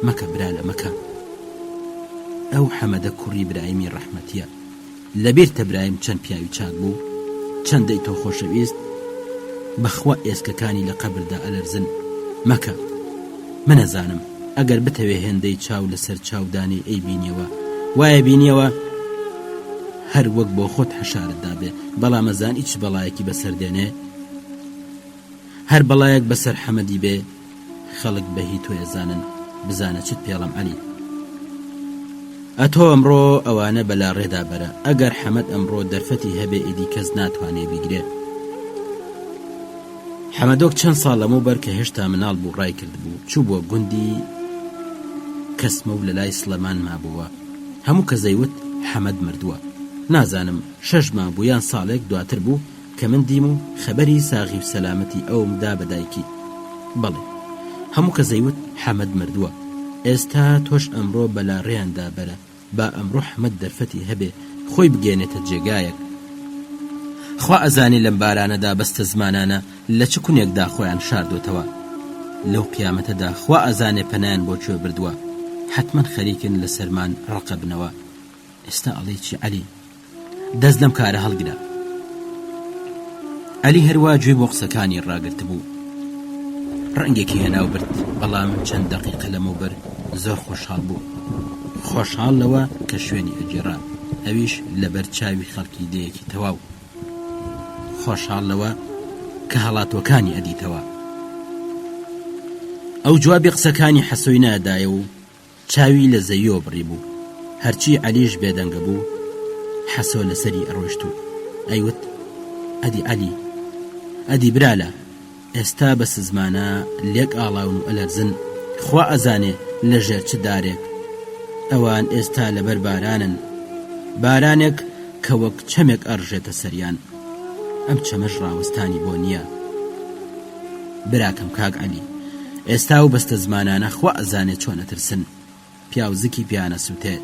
مەکە برا لە مەکە. ئەو حەمەدە کوڕی برایمی ڕەحمەتیە، لەبیرتە برایم چەند پیاوی چاک بوو، چەندەی تۆ خۆشەویست، بەخوا ئێسکەکانی لە قەبردا ئەلەرزن. مەکە، منەزانم ئەگەر بتەوێ هێندەی چاو لەسەر چاودانی ئەی بینیەوە، وایە بینیەوە هەر وەک بۆ خۆت حەشارت دابێ، بەڵام ئەزان هیچ بەڵایەکی بەسەر دێنێ، هەر بەڵایەک بەسەر حەمەدی بێ، خەڵک بەهی تۆ ئەزانن. بزانە چت پێڵم عەلی، ئەتۆ ئەمڕۆ ئەوانە بەلا ڕێدا بەرە، ئەگەر حەمەد ئەمڕۆ دەرفەتی هەبێ ئیدی کەس ناتوانێ بیگرێ. حەمەدۆک چەند ساڵ لەمەوبەر بەر کە هێشتا مناڵ بوو ڕای کرد بوو، چوو بۆ گوندی کەسمە و لە لای سڵەمان مابووە. هەموو کە زەیوت حەمەد مردووە. نازانم 6 مانگ بوو یان ساڵێک دواتر بوو کە من دیم و خەبەری ساغی و سەلامەتی ئەومدا بەدایکی. بەڵێ، هەموو کە زەیوت حەمەد مردووە. ئێستا تۆش ئەمڕۆ بەلا ڕێیاندا بەرە، با ئەمڕۆ حەمەد دەرفەتی هەبێ خۆی بگێنێتە جێگایەک. خوا ئەزانی لەم بارانەدا بەستە زمانانە لە چ کونێکدا خۆیان شاردۆتەوە. لەو قیامەتەدا خوا ئەزانێ پەنایان بۆ کوێ بردووە، حتمەن خەریکن لە سەرمان ڕقە بنەوە. ئێستا ئەڵێ چی عەلی؟ دەست لەم کارە هەڵگرە. عەلی هەروە گوێ بۆ قسەکانی ڕاگرت بوو. ڕەنگێکی هێناو برد، بەڵام چەند دەقیقە لەمەوبەر زۆر خۆشحاڵ بوو. خۆشحاڵ لەوە کە شوێنی ئەگێڕا، ئەویش لەبەر چاوی خەڵکی دەیەکی تەواو. خۆشحاڵ لەوە کە هەڵاتوەکانی ئەدیتەوە. ئەو جوابی قسەکانی حەسۆی نادایە و چاوی لە زەویەوە بڕی بوو. هەرچی عەلیش بێدەنگە بوو، حەسۆ لەسەری ئەڕۆیشت و ئەیوت: ئەدی عەلی، ئەدی برالە، ئێستا بە سزمانە لێک ئاڵاون و ئەلەرزن، خوا ئەزانێ لە ژێر چ دارێک. ئەوان ئێستا لەبەر بارانن، بارانێک کە وەک چەمێک ئەڕژێتە سەریان. ئەم چەمەش ڕاوەستانی بۆ نییە. براکەم کاک عەلی، ئێستا و بەستە زمانانە خوا ئەزانێ چۆن ئەترسن، پیاوزکی پیانە سووتێ.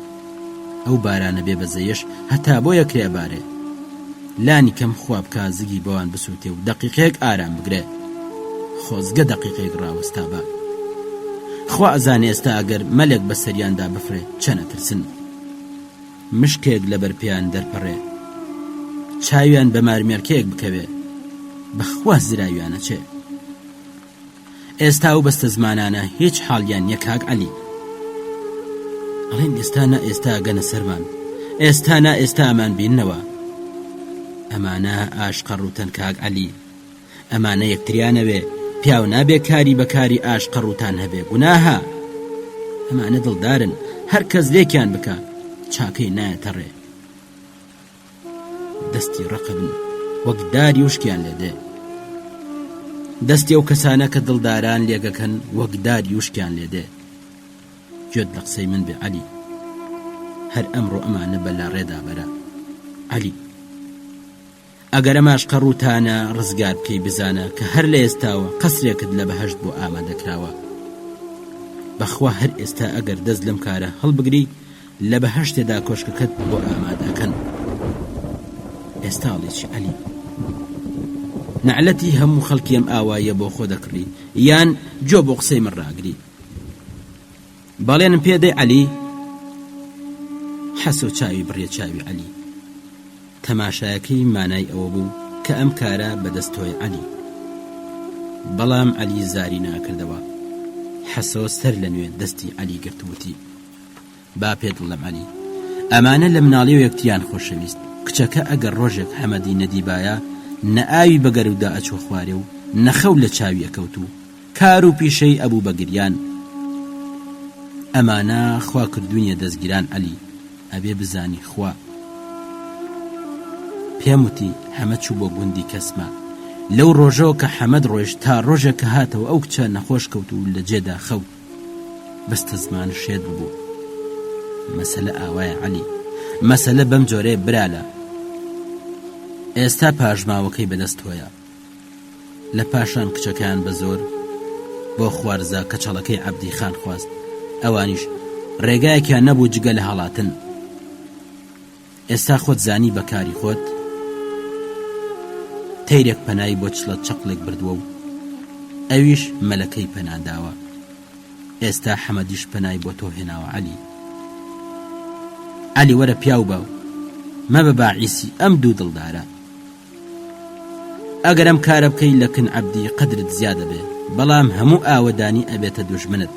ئەو بارانە بێ بەزەیەش هەتا بۆ یەکرێ بارێ، لانی کەم خوا بکە زگی بۆوان بسووتێ و دەقیقەیەک ئارام بگرێ، خۆزگە دەقیقەیەک ڕاوەستا بە. خوا ئەزانێ ئێستا ئەگەر مەلێک بە سەریاندا بفرێ چەنە ترسن، مشکێک لەبەر پیان دەرپەڕێ، چاویان بە مارمێرکەیەک بکەوێ، بەخوا زراویانە چێ. ئێستا و بەستە زمانانە هیچ حاڵیان نییە کاک عەلی. ئەڵێن ئێستا نا ئێستا گەنە سەرمان، ئێستا نا ئێستا ئەمان بیننەوە. ئەمانە ئاشقە ڕوتەن کاک عەلی، ئەمانە یەکتریانەوێ، پیاو نابێ کاری بەکاری ئاشقە ڕوتان هەبێ، گوناها. ئەمانە دڵدارن، هەر کەس لێکیان بکە چاکەی نایەتە ڕێ. دەستی ڕقبن وەک داری وشکیان لێدێ، دەستی ئەو کەسانە کە دڵداران لێگەکەن وەک داری وشکیان لێدێ. گوێت لە قسەی من بێ عەلی، هەر ئەمڕۆ ئەمانە بەلا ڕێدا بەرە. عەلی، ئەگەر ئەماشقە ڕوتانە ڕزگار بکەی بزانە کە هەر لە ئێستاوە قەسرێکت لە بەهەشت بۆ ئامادەکراوە. بەخوا هەر ئێستا ئەگەر دەست لەم کارە هەڵبگری لە بەهەشتێدا کۆشکەکەت بۆ ئامادەکەن. ئێستاڵێکی عەلی، نەعلەتی هەموو خەڵکی ئەم ئاوایە بۆ خۆ دەکڕی یان جۆ بۆ قسەی من ڕاگری؟ بەڵێنم پێدەی عەلی. حەسۆ چاوی بڕێ چاوی عەلی. تەماشایەکەی مانای ئەوە بوو کە ئەم کارە بەدەستۆی عەلی، بەڵام عەلی زاری ناکردەوە. حەسۆ سەر لە نوێ دەستی عەلی گرتووتی: با پێت بڵێم عەلی، ئەمانە لە مناڵی و یەکتیان خۆشەویست. کچەکە ئەگەر ڕۆژێک حەمەدی نەدیبایە نەئاوی بەگەرەودا ئەچۆ خوارێ و نەخەو لە چاوی ئەکەوت و کار و پیشەی ئەبوو بەگریان. ئەمانە خوا کردوونیە دەستگیران عەلی، ئەبێ بزانی خوا. پێم وتی حەمەد چوو بۆ گوندی کەسمە. لەو ڕۆژەوە کە حەمەد ڕۆیشت تا ڕۆژێک کە هاتەوە ئەو کچە نەخۆش کەوت و لە جێدا خەوت. بەستە زمان شێت بوو. مەسەلە ئاوایە عەلی، مەسەلە بەم جۆرەیە برالە. ئێستا پاژماوەکەی بەدەست تۆیە. لە پاشان کچەکان بە زۆر بۆ خوارزە کەچەڵەکەی عەبدی خان خواست. ئەوانیش ڕێگایەکیان نەبوو جگە لە هەڵاتن. ئێستا خۆت زانی بەکاری خۆت. تەیرێک پەنای بۆ چڵە چەقلێک بردووە و ئەویش مەلەکەی پەناداوە. ئێستا حەمەدیش پەنای بۆ تۆ هێناوە عەلی. عەلی وەرە پیاو بە و مەبە باعیسی ئەم دوو دڵدارە. ئەگەر ئەم کارە بکەی لەکن عەبدی قەدرت زیادە بێ، بەڵام هەموو ئاوەدانی ئەبێتە دوژمنت.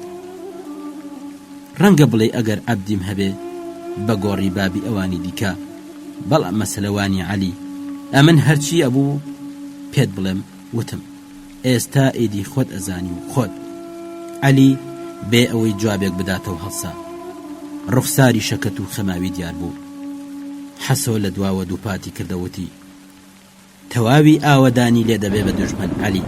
ڕەنگە بڵێ ئەگەر عەبدیم هەبێ بە گۆڕی بابی ئەوانی دیکە، بەڵام مەسەلەوانی عەلی ئەمن هەرچی ئەبوو پێت بڵێم وتم. ئێستا ئیدی خۆت ئەزانی و خۆت. عەلی بێ ئەوەی جوابێک بداتەوە هەڵسا. ڕوخساری شەکەت و خەماوی دیار بوو. حەسۆ لە دواوە دووپاتی کردەوتی: تەواوی ئاوەدانی لێ دەبێ بە دوژمن عەلی.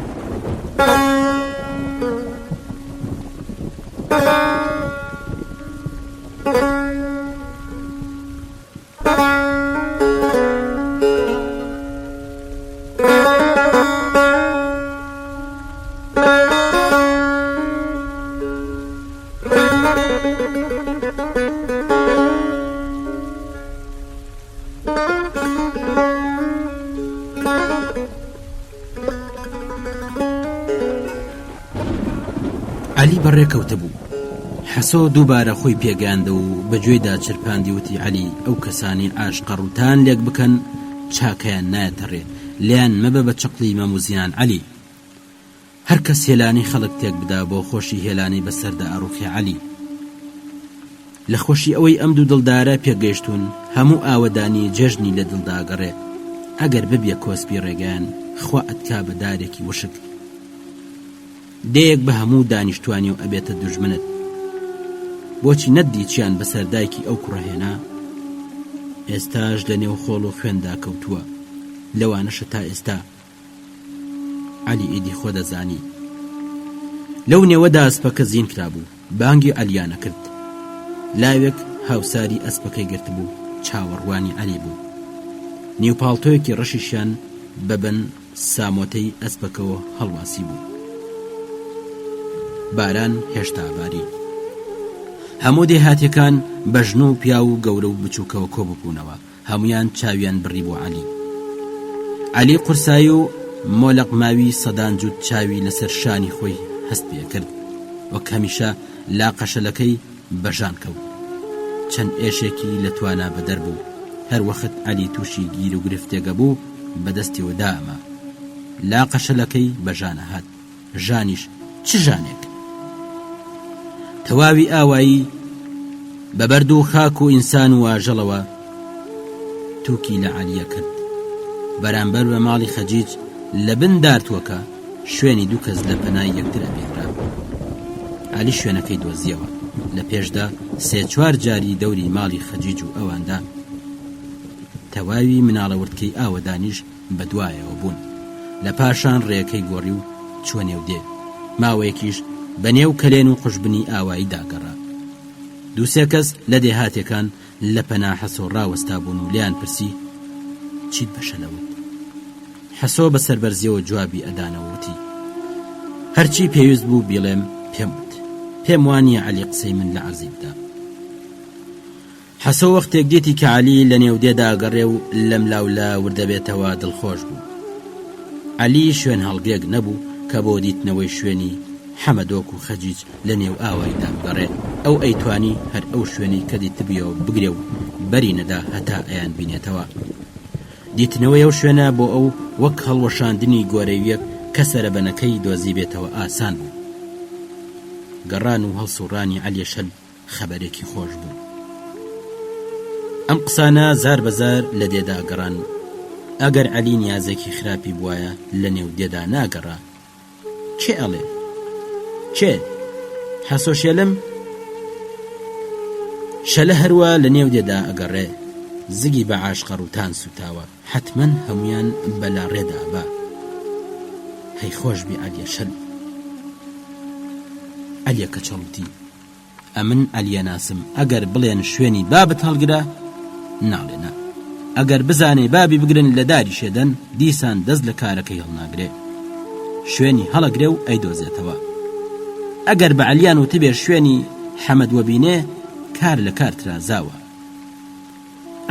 عەلی بەڕێکەوتە بوو. حەسۆ دووبارە خۆی پێگاندە و بەگوێدا چرپاندی وتی: عەلی، ئەو کەسانی عاشقە ڕوتان لێک بکەن چاکەیان نایەتە ڕێ، لیان مەبە بە چقلی مەموزیان عەلی. هەر کەس هێلانی خەڵک تێک بدا بۆ خۆشی هێلانی بەسەردا ئەڕوخی عەلی. لە خۆشی ئەوەی ئەم دوو دڵدارە پێگەیشتون هەموو ئاوەدانی جێژنی لە دڵداگەڕێ. ئەگەر ببیە کۆسپی ڕێگەیان خوا ئەتکا بە دارێکی وشک. دەیەک بە هەموو دانیشتوانی و ئەبێتە دوژمنت. بۆچی نەدی چیان بەسەر دایکی ئەو کوڕەهێنا؟ ئێستاش لە نێو خۆڵ و خوێندا کەوتووە. لەوانەشە تا ئێستا. عەلی ئیدی خۆ دەزانی. لەو نێوەدا ئەسپەکە زین کرابوو. بانگی عەلیانە کرد. لاوێک هاوساری ئەسپەکەی گرت بوو. چاوەڕوانی عەلی بوو. نیوپاڵتۆیەکی ڕەشیشیان بەبن سامۆتەی ئەسپەکەوە هەڵواسی بوو. باران هێشتا باری. هەموو دێهاتیەکان بەژن و پیا و گەورە و بچووکەوە کۆ ببوونەوە. هەمویان چاویان بڕی بۆ عەلی. عەلی قورسایی و مۆلەق ماوی سەدان جووت چاوی لەسەر شانی خۆی هەست پێ کرد. وەک هەمیشە لاقەشەلەکەی بەژان کەوت. چەند ئێشێکی لە توانا بەدەر بوو. هەر وەخت عەلی تووشی گیر و گرفتێگە بوو بەدەستی وەدا ئەمە. لاقەشەلەکەی بەژانە هات. ژانیش چ ژانێک؟ تەواوی ئاوایی بەبەرد و خاک و ئینسان و ئاژەڵەوە تووکی لە عەلیە کرد. بەرامبەر بە ماڵی خەجیج لە بن دارتووەکە شوێنی دوو کەس لە پەنای یەکتر ئەبێترا. عەلی شوێنەکەی دۆزیەوە. لە پێشدا سێ چوار جاری دەوری ماڵی خەجیج و ئەواندا. تەواوی مناڵەوردکەی ئاوەدانیش بەدوایەوە بوون. لە پاشان ڕێەکەی گۆڕی و چوە نێو دێ. ماوەیەکیش بەنێو کەلێن و قوشبنی ئاوایی داگەڕا. دووسێ کەس لە دێهاتێکان لە پەنا حەسۆ ڕاوەستا بوون و لیان پرسی: چیت بەشەلەوت؟ حەسۆ بە سەربەرزیەوە جوابی ئەدانەوەتی: هەرچی پێویست بوو بیڵێم پێم وت. پێم وانیە عەلی قسەی من لە عەرزی بدا. حەسۆ وەختێک دیتی کە عەلی لە نێو دێدا گەڕێ و لەم لاولا وردەبێتەوە دڵخۆش بوو. عەلی شوێن هەڵگرێک نەبوو کە بۆ دیتنەوەی شوێنی حەمەدۆک و خەجیج لە نێو ئاوایدا بگەڕێ ئەو ئەیتوانی هەر ئەو شوێنەی کە دیتبیەوە بگرێ و بەری نەدا هەتا ئەیان بینێتەوە. دیتنەوەی ئەو شوێنە بۆ ئەو وەک هەڵوەشاندنی گۆرەویەک کە سەرەبەنەکەی دۆزی بێتەوە ئاسان بوو. گەڕان و هەڵسوڕانی عەلیەشەل خەبەرێکی خۆش بوو. ئەم قسانە زار بەزار لە دێدا گەڕان. ئەگەر عەلی نیازێکی خراپی بوایە لە نێو دێدا ناگەڕا. چێ ئەڵێ؟ چێ؟ حەسۆشێلم؟ شەلە هەروە لە نێو دێدا ئەگەڕێ. زگی بە عاشقە ڕووتان سوتاوە، حتمەن هەمویان بەلا ڕێدا بە. هەی خۆش بی عەلیەشەل. عەلیە کەچەڵوتی ئەمن عەلیە ناسم، ئەگەر بڵێن شوێنی بابت هەڵگرە ناڵێنە، ئەگەر بزانێ بابی بگرن لە داری شێدەن دیسان دەست لە کارەکەی هەڵناگرێ، شوێنی هەڵەگرێ و ئەیدۆزێتەوە. ئەگەر بە عەلیان وتبێ شوێنی حەمەد وەبینێ کار لە کار ترازاوە.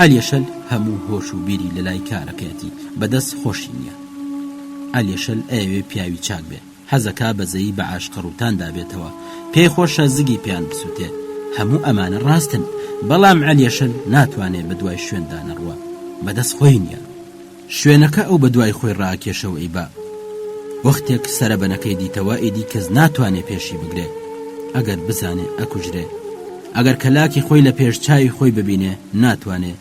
عەلیەشەل هەموو هۆش و بیری لە لای کارەکەیەتی بەدەست خۆشی نییە. عەلیەشەل ئەوێ پیاوی چاک بێ، حەزەکا بەزەیی بە عاشقە ڕووتاندا بێتەوە، پێی خۆشە زگی پێیان بسووتێ. هەموو ئەمانە ڕاستن، بەڵام عەلیەشەل ناتوانێت بە دوای شوێندا نەڕوە، بەدەست خۆی نییە. شوێنەکە ئەو بە دوای خۆی ڕاکێشەوە ئەیبا. وەختێک سەرەبەنەکەی دیتەوە ئیدی کەس ناتوانێ پێشی بگرێ، ئەگەر بزانێ ئەکوژرێ، ئەگەر کەلاکی خۆی لە پێش چاوی خۆی ببینێ ناتوانێ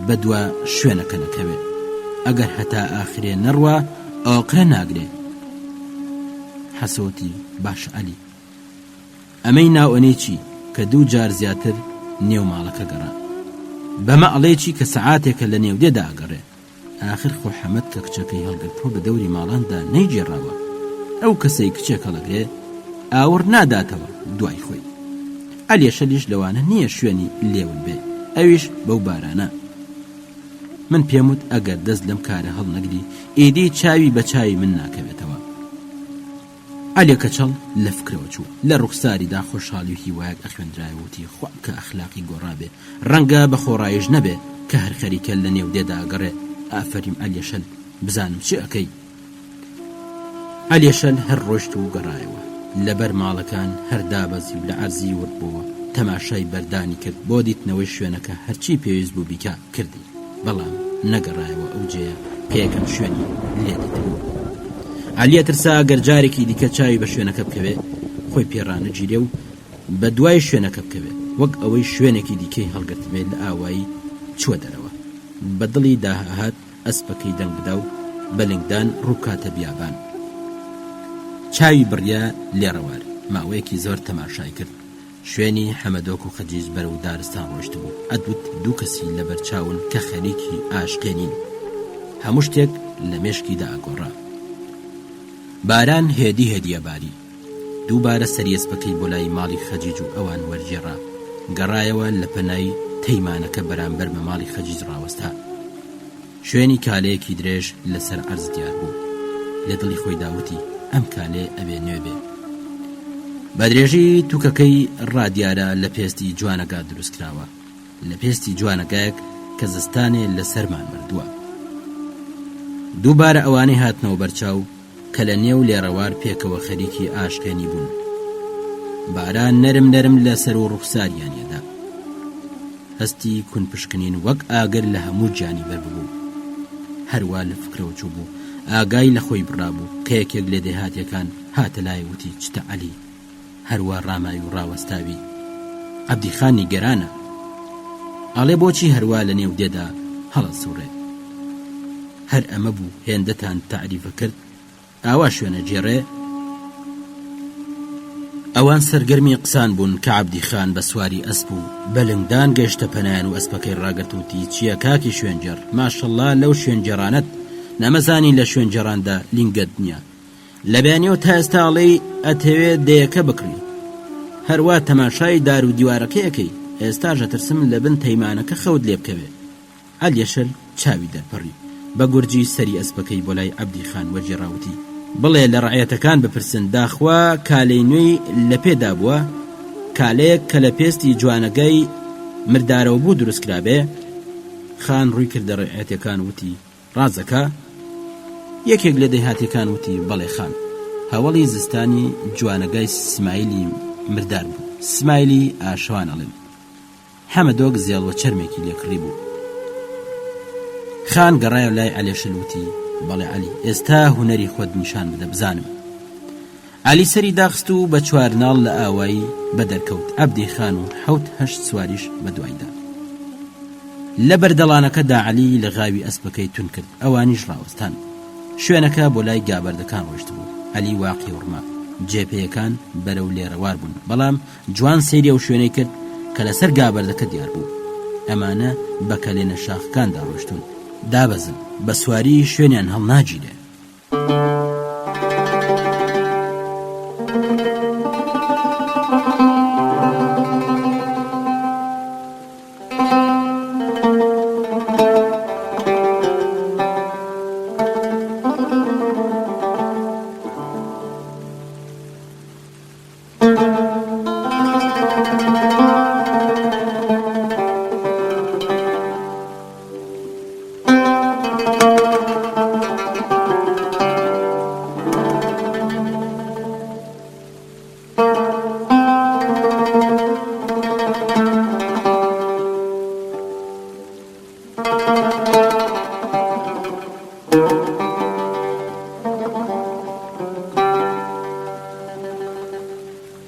بە دوا شوێنەکە نەکەوێ، ئەگەر هەتا ئاخرێ نەڕوە ئاقرە ناگرێ. حەسۆتی باش عەلی، ئەمەی ناوەنەی چی کە 2 جار زیاتر نێو ماڵەکە گەڕا، بەمە ئەڵێکی کە سەعاتێکە لە نێو دێدا ئەگەڕێ. ئاخر خۆ حەمەد کە کچەکەی هەڵگرتۆ بە دەوری ماڵاندا نەیگێڕاوە، ئەو کەسەی کچێک هەڵەگرێ ئاور ناداتەوە دوای خۆی. عەلیەشەلیش لەوانە نییە شوێنی لێون بێ، ئەویش بەو بارانە. من پێم وت ئەگەر دەست لەم کارە هەڵنەگری ئیدی چاوی بە چاوی من ناکەوێتەوە. عەلی کەچەڵ لە فکرەوە چوو، لە ڕوخساریدا خۆشحاڵی و هیوایەک ئەخوێندرایەوەتی خوا کە ئەخلاقی گۆڕابێ، ڕەنگە بە خۆڕایش نەبێ کە هەر خەریکە لە نێو دێدا ئەگەڕێ. ئافەریم عەلیەشەل، بزانم چی ئەەکەی. عەلیەشەل هەر ڕۆشت و گەڕایەوە، لەبەر ماڵەکان هەر دابەزی و لە عەرزی ورد بووە، تەماشای بەردانی کرد بۆ دیتنەوەی شوێنەکە هەرچی پێویست بوو بیکا کردی، بەڵام نەگەڕایەوە ئەو جێیە پێکەم شوێنی لێدەت بوو. عەلیە ترسا گەر جارێکی دیکە چاوی بە شوێنەکە بکەوێ خۆی پێڕانە گیرێ و بە دوای شوێنەکە بکەوێ، وەک ئەوەی شوێنێکی دیکەی هەڵگرتبێت لە ئاوایی چوە دەرەوە. بە دڵی داهات ئەسپەکەی دەنگ بدا و بەلنگدان ڕووکاتە بیابان. چاوی بڕیا لێڕەوار، ماوەیەکی زۆر تەماشای کرد. شوێنی حەمەدۆک و خەجیج بەرەو دارستان ڕۆشت بوو. ئەدوت 2 کەسی لەبەر چاون کە خەریکی ئاشکێنین، هەموو شتێک لە مێشکیدا ئاگۆڕا. باران هێدی هێدیە باری. دووبارە سەریەسپەکەی بۆ لای ماڵی خەجیج و ئەوان وەرجێڕا. گەڕایەوە لە پەنای تەیمانەکە بەرامبەر بە ماڵی خەجیج ڕاوەستا. شوێنی کالەیەکی درێژ لەسەر عەرز دیار بوو. لە دڵی خۆی داوتی ئەم کالێ ئەبێ نوێ بێ. بە درێژی تووکەکەی ڕادیارە لە پێستی جوانەگا دروست کراوە، لە پێستی جوانەگایەک کە زستانێ لە سەرمان مردووە. دووبارە ئەوانەی هاتنەوە بەرچاو کە لە نێو لێڕەوار پێکەوە خەریکی ئاشکێنی بوون. باران نەرم نەرم لە سەر و ڕوخساریانێدا، هەستی کونپشکنین وەک ئاگەر لە هەموو جانی بەرببوو. هەروە لە فکرەوە چوو بوو، ئاگای لە خۆی بڕابوو کە یەکێک لە دێهاتیەکان هاتە لای وتی چتە عەلی، هەروە ڕامای و ڕاوەستاوی عەبدیخانی گەرانە، ئاڵێ بۆچی هەروە لە نێو دێدا هەڵە سوڕێ. هەر ئەمە بوو هێندەتان تعریفە کرد، ئاوا شوێنە جێڕێ. ئەوان سەرگەرمی قسان بوون کە عەبدیخان بە سواری ئەسپ و بەلنگدان گەیشتە پەنایان و ئەسپەکەی ڕاگرتوتی چییە کاکی شوێنجەڕ، ماشەڵڵا لەو شوێنجەڕانەت نەمەزانی لە شوێنجەڕاندا لینگەت نییە، لە بەیانیەوە تا ئێستا ئەڵێی ئەتەوێت دەیەکە بکڕی، هەروە تەماشای دار و دیوارەکەیەکەی، ئێستاژە ترسم لە بن تەیمانەکە خەوت لێ بکەوێ. عەلیەشەل چاوی دەرپەڕی، بە گورجی سەری ئەسپەکەی بۆ لای عەبدیخان وەرجێڕاوتی بڵێ لە ڕەعەتەکان بپرسن داخوا کالەی نوێی لە پێدا بووە، کالەیەک کە لە پێستی جوانەگای مردارەوە بوو دروست کرابێ. خان ڕووی کردە ڕەعەتەکان وتی ڕازەکە؟ یەکێک لە دەیهاتیەکان وتی بەڵێ خان. هەوڵی زستانی جوانەگای سمایلی مردار بوو. سمایلی ئاشوان ئەڵێن. حەمەدۆک زێڵوە چەرمێکی لێکڕی بوو. خان گەڕایە لای عەلیێشەل وتی: بەڵێ عەلی، ئێستا هونەری خۆت نیشان بدە بزانم. عەلی سەری داخست و بە چوارناڵ لە ئاوایی بەدەرکەوت. عەبدی خان و 7-8 سواریش بەدوایدا. لە بەردەڵانەکەدا عەلی لە غاوی ئەسپەکەی تون کرد. ئەوانیش ڕاوەستان. شوێنەکە بۆ لای گابەردەکان ڕۆشت بوو. عەلی واقی وڕما. جێپەیەکان بەرەو لێرەوار بوون، بەڵام جوان سەیری ئەو شوێنەی کرد کە لەسەر گابەردەکە دیار بوو. ئەمانە بە کەلێنە شاخەکاندا ڕۆشتون. دابەزن، بە سواری شوێنیان هەڵ ناگیرێ.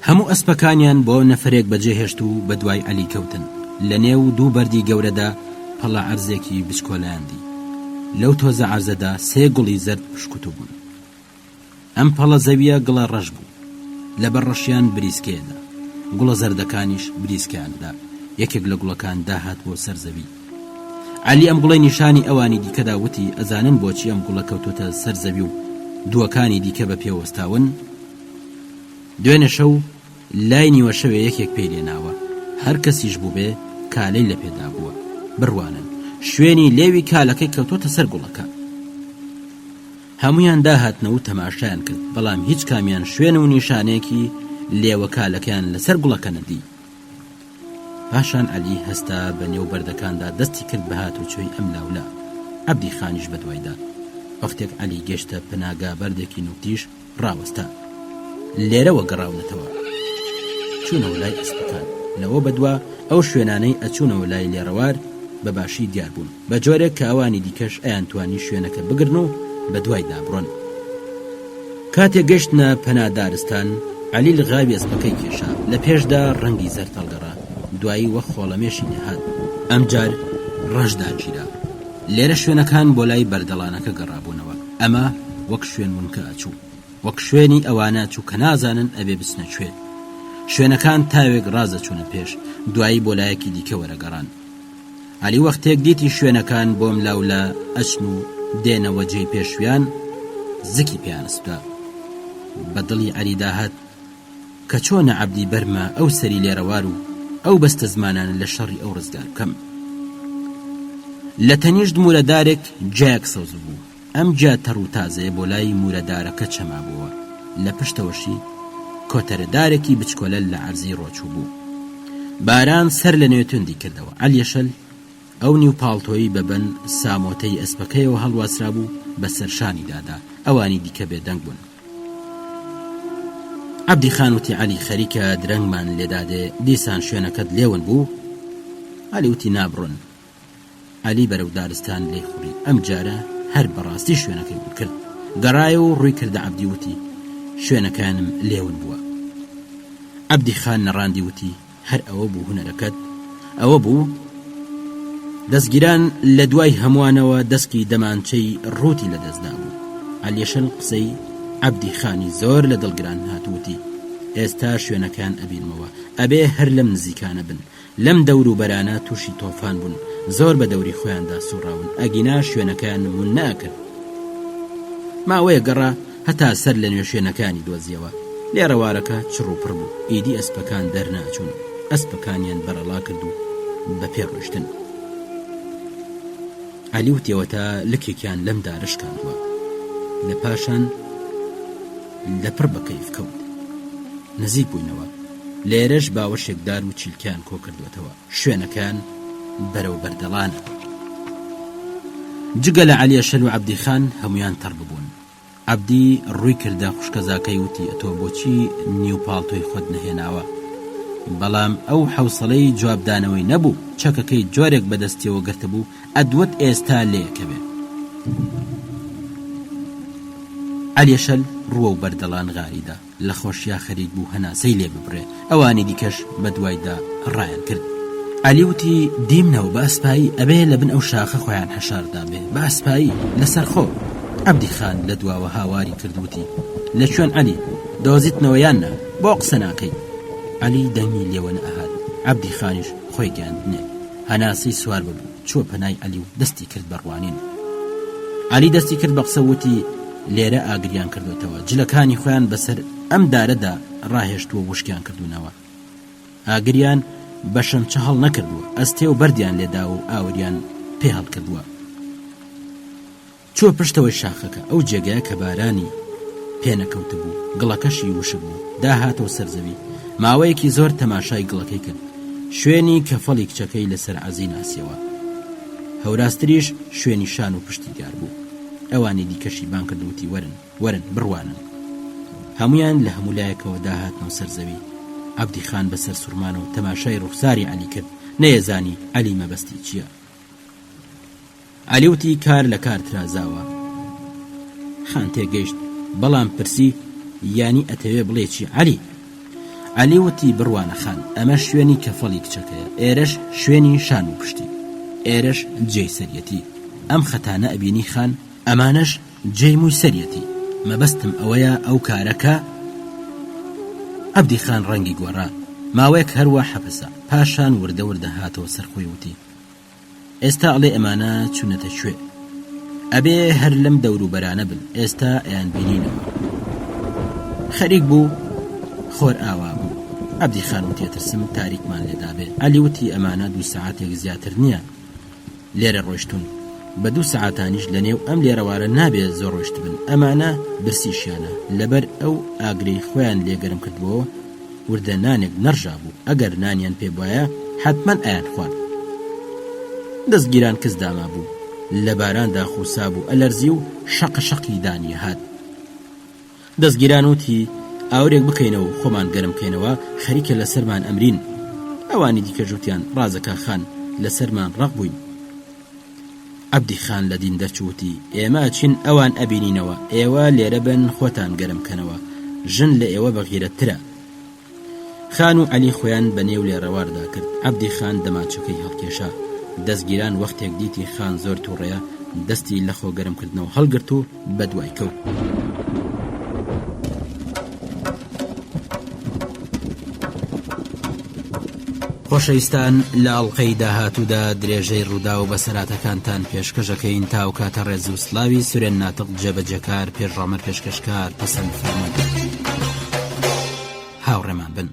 هەموو ئەسپەکانیان بۆ نەفرێک بەجێهێشت و بە دوای عەلی کەوتن. لە نێو دوو بەردی گەورەدا پەڵە عەرزێکی بچکۆلایاندی. لەو تۆزە عەرزەدا 3 گوڵی زەرد پشکوتو بوون. ئەم پەڵە زەویە گڵە ڕەش بوو. لەبەر ڕەشیان بریسکێدا، گوڵە زەردەکانیش بریسکیاندا. یەکێک لە گوڵەکان داهات بۆ سەر زەوی. عەلی ئەم گوڵەی نیشانی ئەوانی دیکەدا وتی: ئەزانن بۆچی ئەم گوڵە کەوتوتە سەر زەوی و دووەکانی دیکە بە پێوەستاون؟ دوێنێ شەو لای نیوە شەوێ یەکێک پێی لێناوە. هەر کەسیش بوو بێ کالەی لە پێدا بووە. بڕوانن شوێنی لێوی کالەکەی کەوتۆتە سەر گوڵەکە. هەمویان داهاتنەوە و تەماشایان کرد، بەڵام هیچ کامیان شوێن و نیشانەیەکی لێوە کالەکەیان لەسەر گوڵەکە نەدی. پاشان عەلی هەستا بە نێو بەردەکاندا دەستی کرد بە هاتوچۆی ئەم لاولا. عەبدی خانیش بەدوایدا. وەختێک عەلی گەشتە پناگا بەردێکی نوتیش ڕاوەستا. لێرەوە گەڕاونەتەوە، چوونەوە لای ئەسپەکان. لەوە بەدوا ئەو شوێنانەی ئەچوونەوە لای لێڕەوار بە باشی دیار بوون، بە جۆرێک کە ئەوانی دیکەش ئەیان توانی شوێنەکە بگرن و بە دوای دابڕۆن. کاتێک گەشتنە پەنادارستان، عەلی لە غاوی ئەسپەکەی کێشا. لە پێشدا ڕەنگی زەرد هەڵگەڕا، دوایی وەک خۆڵەمێشی نەهات. ئەمجار ڕەشدا گیرا. لێرە شوێنەکان بۆ لای بەردەڵانەکە گەڕابوونەوە. ئەمە وەک شوێن ونکە ئەچوو، وەک شوێنی ئەوانە چوو کە نازانن ئەبێ بچنە کوێ. شوێنەکان تاوێک ڕازە چوونە پێش، دوایی بۆ لایەکی دیکە وەرەگەڕان. عەلی وەختێک دیتی شوێنەکان بۆم لاولە ئەچن و دێنەوە جێی پێشویان، زکی پیانستا. بە دڵی عەلی داهات کە چۆنە عەبدی بەرمە ئەو سەری لێرەوار و ئەو بەستە زمانانە لە شەڕی ئەو ڕزگار بکەم. لە تەنیشت مورەدارێک جایەک سەوز بوو. ئەم جا تەڕ و تازەیە بۆ لای مورەدارەکە چەما بووە. لە پشتەوەشی کۆتەرەدارێکی بچکۆلە لە عەرزی ڕۆچوو بوو. باران سەر لە نوێ توندی کردەوە. عەلیەشەل ئەو نیو پاڵتۆی بەبەن سامۆتەی ئەسپەکەیەوە هەڵواسرا بوو، بە سەرشانی دادا. ئەوانی دیکە بێدەنگ بوون. عەبدی خان وتی: عەلی خەریکە درەنگمان لێدادێ، دیسان شوێنەکەت لێون بوو؟ عەلی وتی: نابڕۆن. عەلی بەرەو دارستان لێ خوڕی. ئەم جارە هەر بەڕاستی شوێنەکەی بوو کرد. گەڕایە و ڕووی کردە عەبدی وتی: شوێنەکانم لێون بووە. عەبدی خان نەڕاندی وتی: هەر ئەوە بوو هونەرەکەت؟ ئەوە بوو؟ دەستگیران لە دوای هەمووانەوە دەستکی دەمانچەی ڕووتی لە دەستدا بوو. عەلیەشەل قسەی عەبدی خانی زۆر لە دڵگران هاتووتی: ئێستا شوێنەکان ئەبینمەوە، ئەبێ هەر لەم نزیکانە بن. لەم دەور و بەرانە تووشی تۆفان بوون، زۆر بە دەوری خۆیاندا سوڕاون، ئەگینا شوێنەکان مون ناکرد. ماوەیە گەڕا هەتا سەر لە نوێ شوێنەکانی دۆزیەوە. لێڕەوارەکە چڕ و پڕ بوو، ئیدی ئەسپەکان دەرناچوون. ئەسپەکانیان بەرەڵا کرد و بە پێڕۆشتن. عەلی وتیەوەتە لکێکیان لەم دارشکاندووە. لە پاشان لە پڕ بە کەیف کەوت. نزیک بووینەوە. لێرەش باوەشێکدار و چیلکیان کۆ کردوێتەوە. شوێنەکان بەرەو بەردەڵانە. جگە لە عەلیەشەل و عەبدی خان هەمویان تەڕ ببوون. عەبدی ڕووی کردە خوشکەزاکەی وتی ئەتۆ بۆچی نیو پاڵتۆی خۆت نەهێناوە؟ بەڵام ئەو حوسڵەی جوابدانەوەی نەبوو، چەکەکەی جۆرێک بەدەستیەوە گرتبوو ئەدوت ئێستا لێکە بێ. عەلیەشەل ڕووە و بەردەڵان غاریدا لە خۆشییا خەریک بوو هەناسەی لێ ببڕێ. ئەوانی دیکەش بە دوایدا ڕایان کرد. عەلی وتی دیمنەوە بە ئەسپایی ئەبێ لە بن ئەو شاخە خۆیان حەشاردا بێ بە ئەسپایی لەسەر خۆ. عەبدی خان لە دواوە هاواری کردوتی لە کوێن عەلی دۆزیتنەوە یاننا بۆ قسە ناکەی؟ عەلی دەنگی لێوە نەئەهات. عەبدی خانیش خۆی گیاندنێ هەناسەی سوار ببوو چووە پەنای عەلی و دەستی کرد بە ڕوانین. عەلی دەستی کرد بە قسە وتی لێرە ئاگریان کردوتەوە، جلەکانی خۆیان بەسەر ئەم دارەدا ڕاهێشتووە وشکیان کردوونەوە. ئاگریان بەشەم چە هەڵ نەکردووە، ئەستێ و بەردیان لێدا و ئاوریان پێ هەڵکردووە. چووە پشتەوەی شاخەکە ئەو جێگایە کە بارانی پێنەکەوت بوو، گڵەکەشی وشک بوو، داهاتەوە سەرزەوی. ماوەیەکی زۆر تەماشای گڵەکەی کرد، شوێنی کەفەڵی کچەکەی لەسەر عەزی ناسیەوە. هەوراستریش شوێنی شان و پشتی دیار بوو. ئەوانی دیکەشی بان کردوتی وەرن بڕوانن. هەمویان لە هەموو لایەکەوە داهاتنەوە سەرزەوی. عەبدی خان بەسەر سوورمان و تەماشای ڕوخساری عەلی کرد، نەیەزانی عەلی مەبەستی چییە. عەلی وتی کار لە کار ترازاوە. خان تێگەیشت بەڵام پرسی یانی ئەتەوێ بڵێ چی عەلی؟ عەلی وتی بڕوانە خان، ئەمە شوێنی کەفەڵی کچەکەیە، ئێرەش شوێنی شان و پشتی، ئێرەش جێی سەریەتی. ئەم خەتانە ئەبینی خان، ئەمانەش جێی مووی سەریەتی. مەبەستم ئەوەیە ئەو کارەکە. عەبدی خان ڕەنگی گۆڕا، ماوەیەک هەروە حەبسە، پاشان وردە هاتەوە سەرخۆی وتی ئێستا ئەڵێ ئەمانە چوونەتە کوێ؟ ئەبێ هەر لەم دەوروبەرانە بن، ئێستا ئەیان بینینەوە. خەریک بوو خۆر ئاوا بوو. عەبدی خان وتی ترسم تاریکمان لێدا بێ. عەلی وتی ئەمانە 2 سەعاتێک زیاتر نییە لێرە ڕۆیشتون، بە 2 سەعاتانیش لە نێو ئەم لێرەوارە نابێت زۆر ڕۆیشت بن. ئەمانە برسیشیانە، لەبەر ئەو ئاگرەی خۆیان لێگەرم کردبووە وردە نانێک نەڕژا بوو، ئەگەر نانیان پێ بواە حتمەن ئایان خوارد. دەستگیران کەس داما بوو، لە باراندا خوسا بوو، ئەلەرزی و شەقی دانی هات. دەستگیران وتی ئاورێک بکەینەوە و خۆمان گەرم بکەینەوە، خەریکە لەسەرمان ئەمرین. ئەوانی دیکە جوتیان ڕازەکە خان لەسەرمان ڕق بووین. عەبدی خان لە دین دەرچووتی ئێمە چین ئەوان ئەبینینەوە، ئێوە لێرە بن خۆتان گەرم کەنەوە، ژن لە ئێوە بەغیرەترە. خان و عەلی خۆیان بە نێو لێڕەواردا کرد. عەبدی خان دەماچەکەی هەڵکێشا. دەستگیران وەختێک دیتی خان زۆر تووڕەیە، دەستی لە خۆ گەرمکردنەوە هەڵگرت و بە دوای کەوت. خۆشەویستان، لە ئەڵقەی داهاتوودا درێژەی ڕوودا و بەسەراتەکانتان پێشکەشەکەین تا و کاتە ڕێز و سلاوی سورێن ناتق جێبەجەکار پێشڕامەر پێشکەشکار پەسەند فەرموون. هاوڕێمان بن.